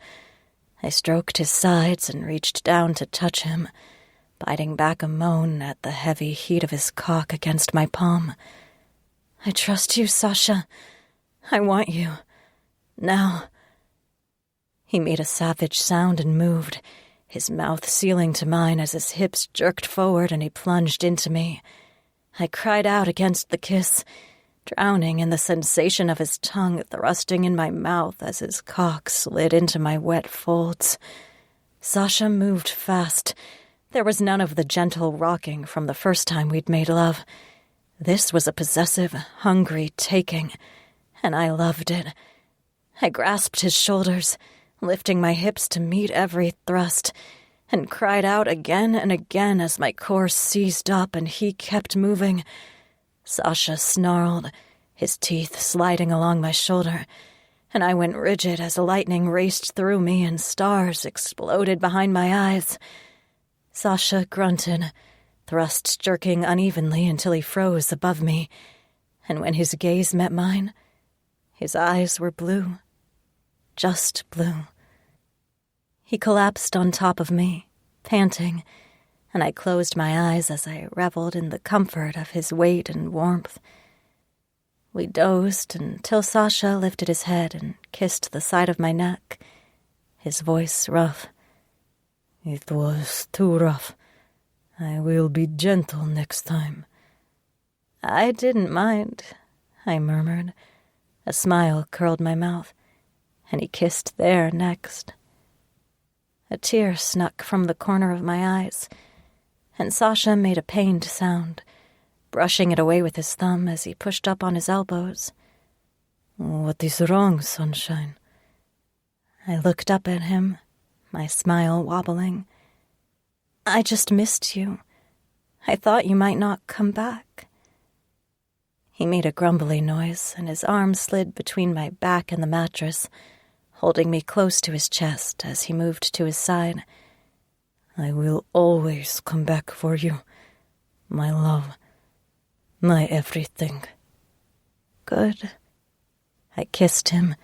I stroked his sides and reached down to touch him, biting back a moan at the heavy heat of his cock against my palm. I trust you, Sasha. I want you. Now. He made a savage sound and moved, his mouth sealing to mine as his hips jerked forward and he plunged into me. I cried out against the kiss, drowning in the sensation of his tongue thrusting in my mouth as his cock slid into my wet folds. Sasha moved fast. There was none of the gentle rocking from the first time we'd made love. This was a possessive, hungry taking, and I loved it. I grasped his shoulders, lifting my hips to meet every thrust, and cried out again and again as my core seized up and he kept moving. Sasha snarled, his teeth sliding along my shoulder, and I went rigid as lightning raced through me and stars exploded behind my eyes. Sasha grunted, thrusts jerking unevenly until he froze above me, and when his gaze met mine, his eyes were blue, just blue. He collapsed on top of me, panting, and I closed my eyes as I reveled in the comfort of his weight and warmth. We dozed until Sasha lifted his head and kissed the side of my neck, his voice rough. It was too rough. I will be gentle next time. I didn't mind, I murmured. A smile curled my mouth, and he kissed there next. A tear snuck from the corner of my eyes, and Sasha made a pained sound, brushing it away with his thumb as he pushed up on his elbows. What is wrong, sunshine? I looked up at him, my smile wobbling. I just missed you. I thought you might not come back. He made a grumbly noise, and his arm slid between my back and the mattress, holding me close to his chest as he moved to his side. I will always come back for you, my love, my everything. Good. I kissed him,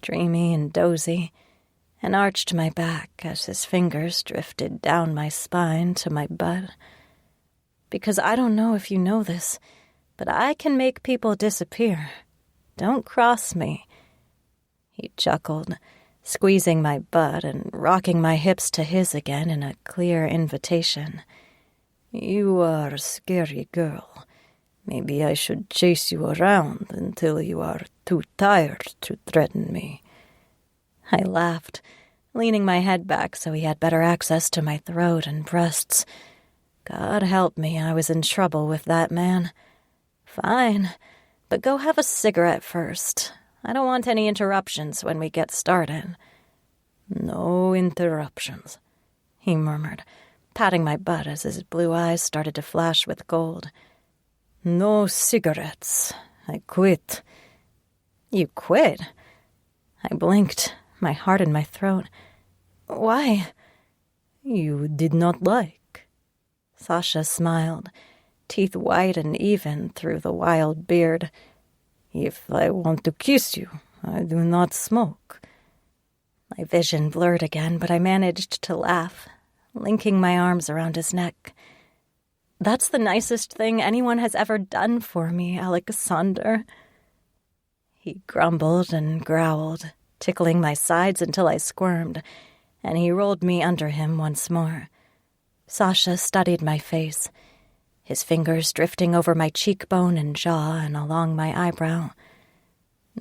dreamy and dozy, and arched my back as his fingers drifted down my spine to my butt. Because I don't know if you know this, but I can make people disappear. Don't cross me. He chuckled, squeezing my butt and rocking my hips to his again in a clear invitation. You are a scary girl. Maybe I should chase you around until you are too tired to threaten me. I laughed, leaning my head back so he had better access to my throat and breasts. God help me, I was in trouble with that man. Fine, but go have a cigarette first. I don't want any interruptions when we get started. No interruptions, he murmured, patting my butt as his blue eyes started to flash with gold. No cigarettes. I quit. You quit? I blinked, my heart in my throat. Why? You did not like. Sasha smiled, teeth white and even through the wild beard. If I want to kiss you, I do not smoke. My vision blurred again, but I managed to laugh, linking my arms around his neck. "That's the nicest thing anyone has ever done for me, Alexander." He grumbled and growled, tickling my sides until I squirmed, and he rolled me under him once more. Sasha studied my face, his fingers drifting over my cheekbone and jaw and along my eyebrow.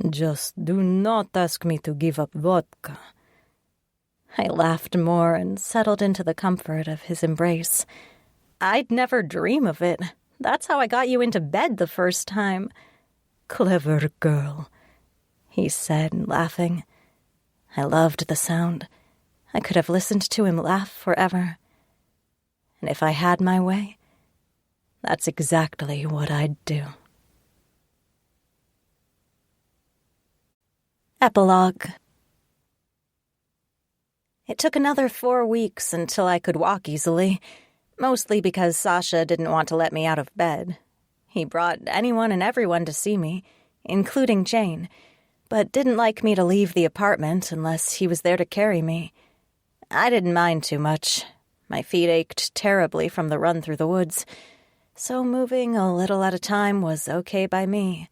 "Just do not ask me to give up vodka." I laughed more and settled into the comfort of his embrace. "I'd never dream of it. That's how I got you into bed the first time." "Clever girl," he said, laughing. I loved the sound. I could have listened to him laugh forever. And if I had my way, that's exactly what I'd do. Epilogue. It took another 4 weeks until I could walk easily, mostly because Sasha didn't want to let me out of bed. He brought anyone and everyone to see me, including Jane, but didn't like me to leave the apartment unless he was there to carry me. I didn't mind too much. My feet ached terribly from the run through the woods, so moving a little at a time was okay by me.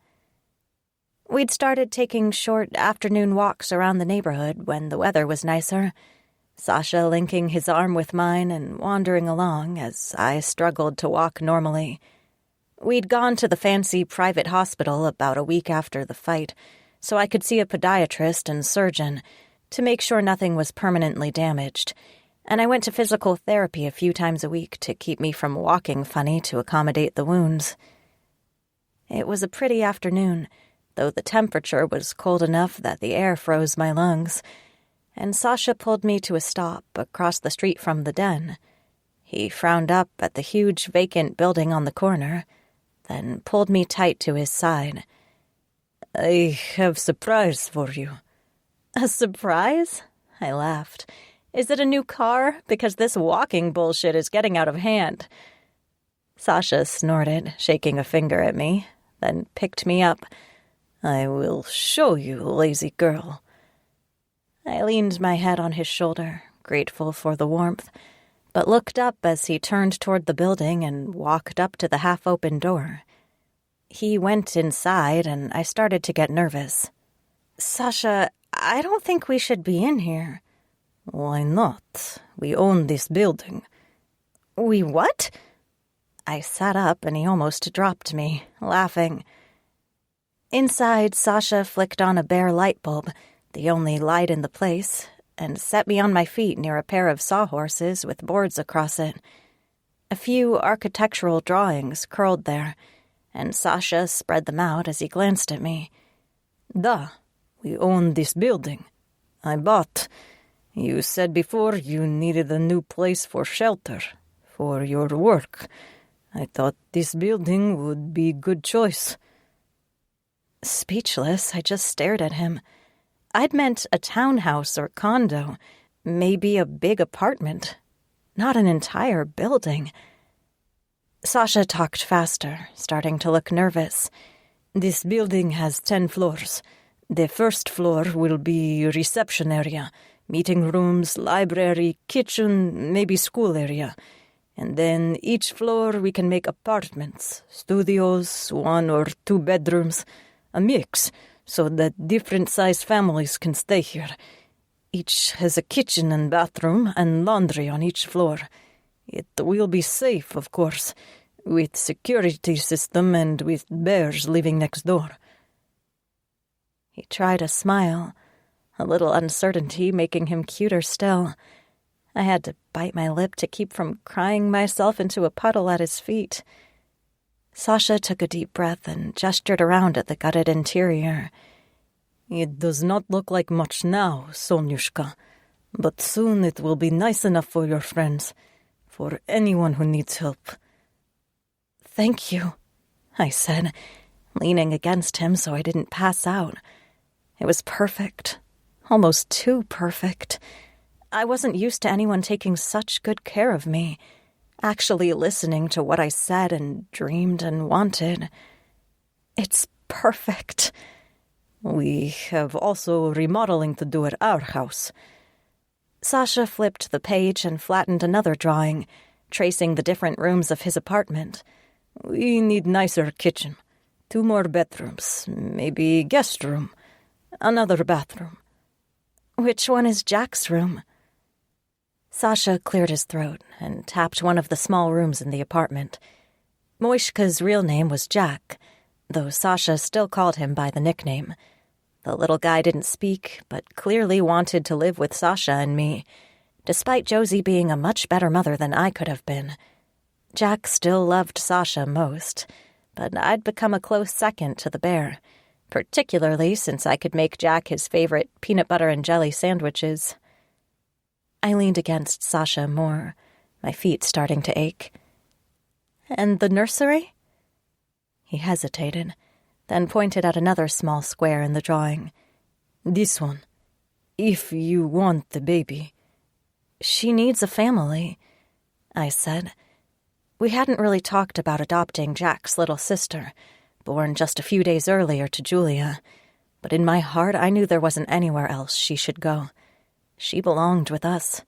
We'd started taking short afternoon walks around the neighborhood when the weather was nicer, Sasha linking his arm with mine and wandering along as I struggled to walk normally. We'd gone to the fancy private hospital about a week after the fight, so I could see a podiatrist and surgeon to make sure nothing was permanently damaged, and I went to physical therapy a few times a week to keep me from walking funny to accommodate the wounds. It was a pretty afternoon, though the temperature was cold enough that the air froze my lungs, and Sasha pulled me to a stop across the street from the den. He frowned up at the huge vacant building on the corner, then pulled me tight to his side. "I have a surprise for you." "A surprise?" I laughed. "Is it a new car? Because this walking bullshit is getting out of hand." Sasha snorted, shaking a finger at me, then picked me up. "I will show you, lazy girl." I leaned my head on his shoulder, grateful for the warmth, but looked up as he turned toward the building and walked up to the half-open door. He went inside, and I started to get nervous. "Sasha, I don't think we should be in here." "Why not? We own this building." "We what?" I sat up, and he almost dropped me, laughing. Inside, Sasha flicked on a bare light bulb, the only light in the place, and set me on my feet near a pair of sawhorses with boards across it. A few architectural drawings curled there, and Sasha spread them out as he glanced at me. "Da, we own this building. I bought. You said before you needed a new place for shelter, for your work. I thought this building would be a good choice." Speechless, I just stared at him. I'd meant a townhouse or condo, maybe a big apartment, not an entire building. Sasha talked faster, starting to look nervous. "This building has 10 floors. The first floor will be reception area, meeting rooms, library, kitchen, maybe school area. And then each floor we can make apartments, studios, 1 or 2 bedrooms, a mix, so that different-sized families can stay here. Each has a kitchen and bathroom and laundry on each floor. It will be safe, of course, with security system and with bears living next door." He tried a smile, a little uncertainty making him cuter still. I had to bite my lip to keep from crying myself into a puddle at his feet. Sasha took a deep breath and gestured around at the gutted interior. "It does not look like much now, Sonyushka, but soon it will be nice enough for your friends, for anyone who needs help." "Thank you," I said, leaning against him so I didn't pass out. It was perfect, almost too perfect. I wasn't used to anyone taking such good care of me, actually listening to what I said and dreamed and wanted. It's perfect. "We have also remodeling to do at our house." Sasha flipped the page and flattened another drawing, tracing the different rooms of his apartment. We need nicer kitchen. 2 more bedrooms, maybe guest room, another bathroom. Which one is Jack's room? Sasha cleared his throat and tapped one of the small rooms in the apartment. Moishka's real name was Jack, though Sasha still called him by the nickname. The little guy didn't speak, but clearly wanted to live with Sasha and me, despite Josie being a much better mother than I could have been. Jack still loved Sasha most, but I'd become a close second to the bear, particularly since I could make Jack his favorite peanut butter and jelly sandwiches. I leaned against Sasha more, my feet starting to ache. And the nursery? He hesitated, then pointed at another small square in the drawing. This one. If you want the baby. She needs a family, I said. We hadn't really talked about adopting Jack's little sister, born just a few days earlier to Julia, but in my heart I knew there wasn't anywhere else she should go. She belonged with us.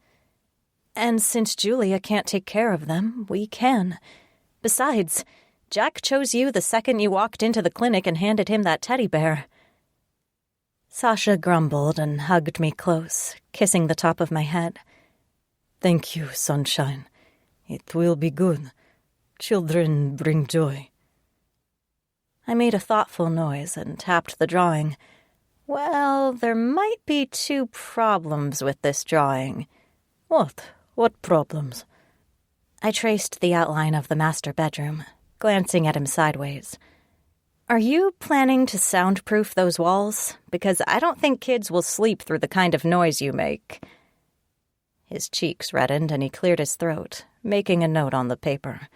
And since Julia can't take care of them, we can. Besides, Jack chose you the second you walked into the clinic and handed him that teddy bear. Sasha grumbled and hugged me close, kissing the top of my head. Thank you, sunshine. It will be good. Children bring joy. I made a thoughtful noise and tapped the drawing. Well, there might be 2 problems with this drawing. What? What problems? I traced the outline of the master bedroom, glancing at him sideways. Are you planning to soundproof those walls? Because I don't think kids will sleep through the kind of noise you make. His cheeks reddened and he cleared his throat, making a note on the paper.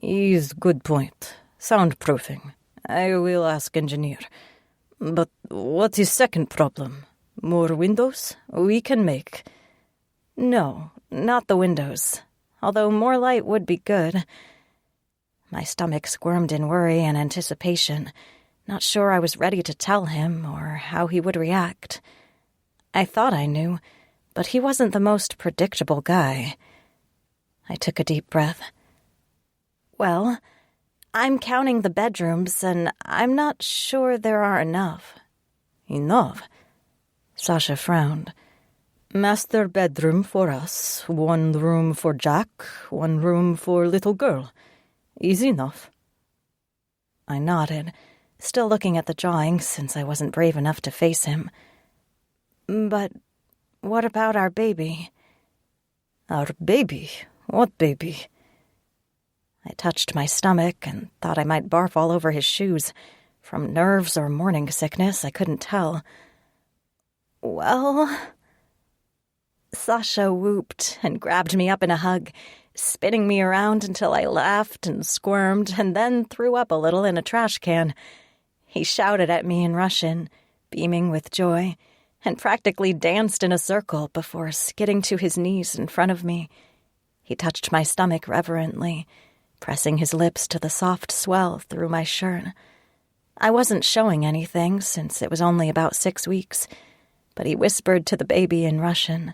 Is good point. Soundproofing. I will ask engineer. But what is second problem? More windows? We can make. No, not the windows. Although more light would be good. My stomach squirmed in worry and anticipation, not sure I was ready to tell him or how he would react. I thought I knew, but he wasn't the most predictable guy. I took a deep breath. Well, I'm counting the bedrooms, and I'm not sure there are enough. Enough? Sasha frowned. Master bedroom for us, 1 room for Jack, 1 room for little girl. Is enough. I nodded, still looking at the drawing since I wasn't brave enough to face him. But what about our baby? Our baby? What baby? I touched my stomach and thought I might barf all over his shoes. From nerves or morning sickness, I couldn't tell. Well... Sasha whooped and grabbed me up in a hug, spinning me around until I laughed and squirmed and then threw up a little in a trash can. He shouted at me in Russian, beaming with joy, and practically danced in a circle before skidding to his knees in front of me. He touched my stomach reverently, pressing his lips to the soft swell through my shirt. I wasn't showing anything since it was only about 6 weeks, but he whispered to the baby in Russian,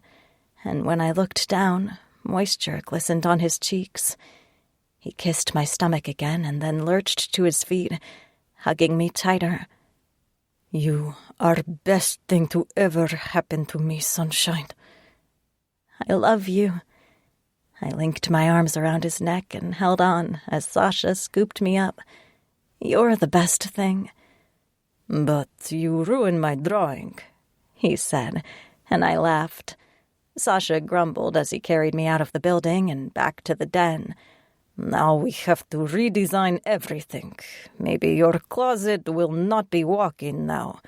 and when I looked down, moisture glistened on his cheeks. He kissed my stomach again and then lurched to his feet, hugging me tighter. You are best thing to ever happen to me, sunshine. I love you. I linked my arms around his neck and held on as Sasha scooped me up. You're the best thing. But you ruined my drawing, he said, and I laughed. Sasha grumbled as he carried me out of the building and back to the den. Now we have to redesign everything. Maybe your closet will not be walk-in now.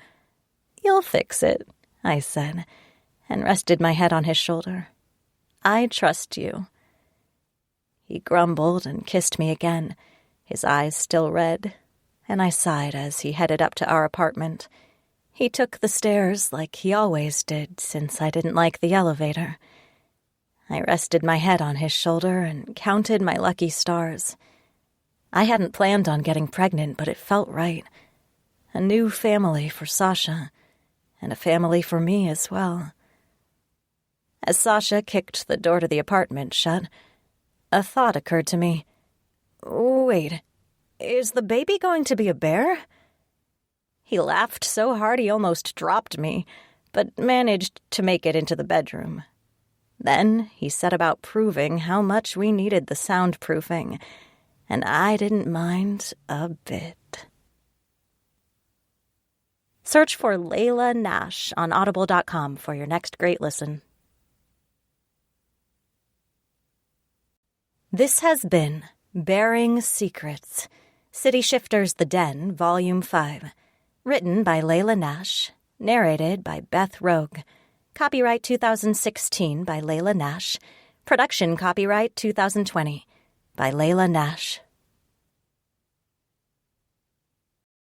You'll fix it, I said, and rested my head on his shoulder. I trust you. He grumbled and kissed me again, his eyes still red, and I sighed as he headed up to our apartment. He took the stairs like he always did since I didn't like the elevator. I rested my head on his shoulder and counted my lucky stars. I hadn't planned on getting pregnant, but it felt right. A new family for Sasha, and a family for me as well. As Sasha kicked the door to the apartment shut, a thought occurred to me. Wait, is the baby going to be a bear? He laughed so hard he almost dropped me, but managed to make it into the bedroom. Then he set about proving how much we needed the soundproofing, and I didn't mind a bit. Search for Layla Nash on Audible.com for your next great listen. This has been Bearing Secrets, City Shifters The Den, Volume 5, written by Layla Nash, narrated by Beth Rogue. Copyright 2016 by Layla Nash. Production copyright 2020 by Layla Nash.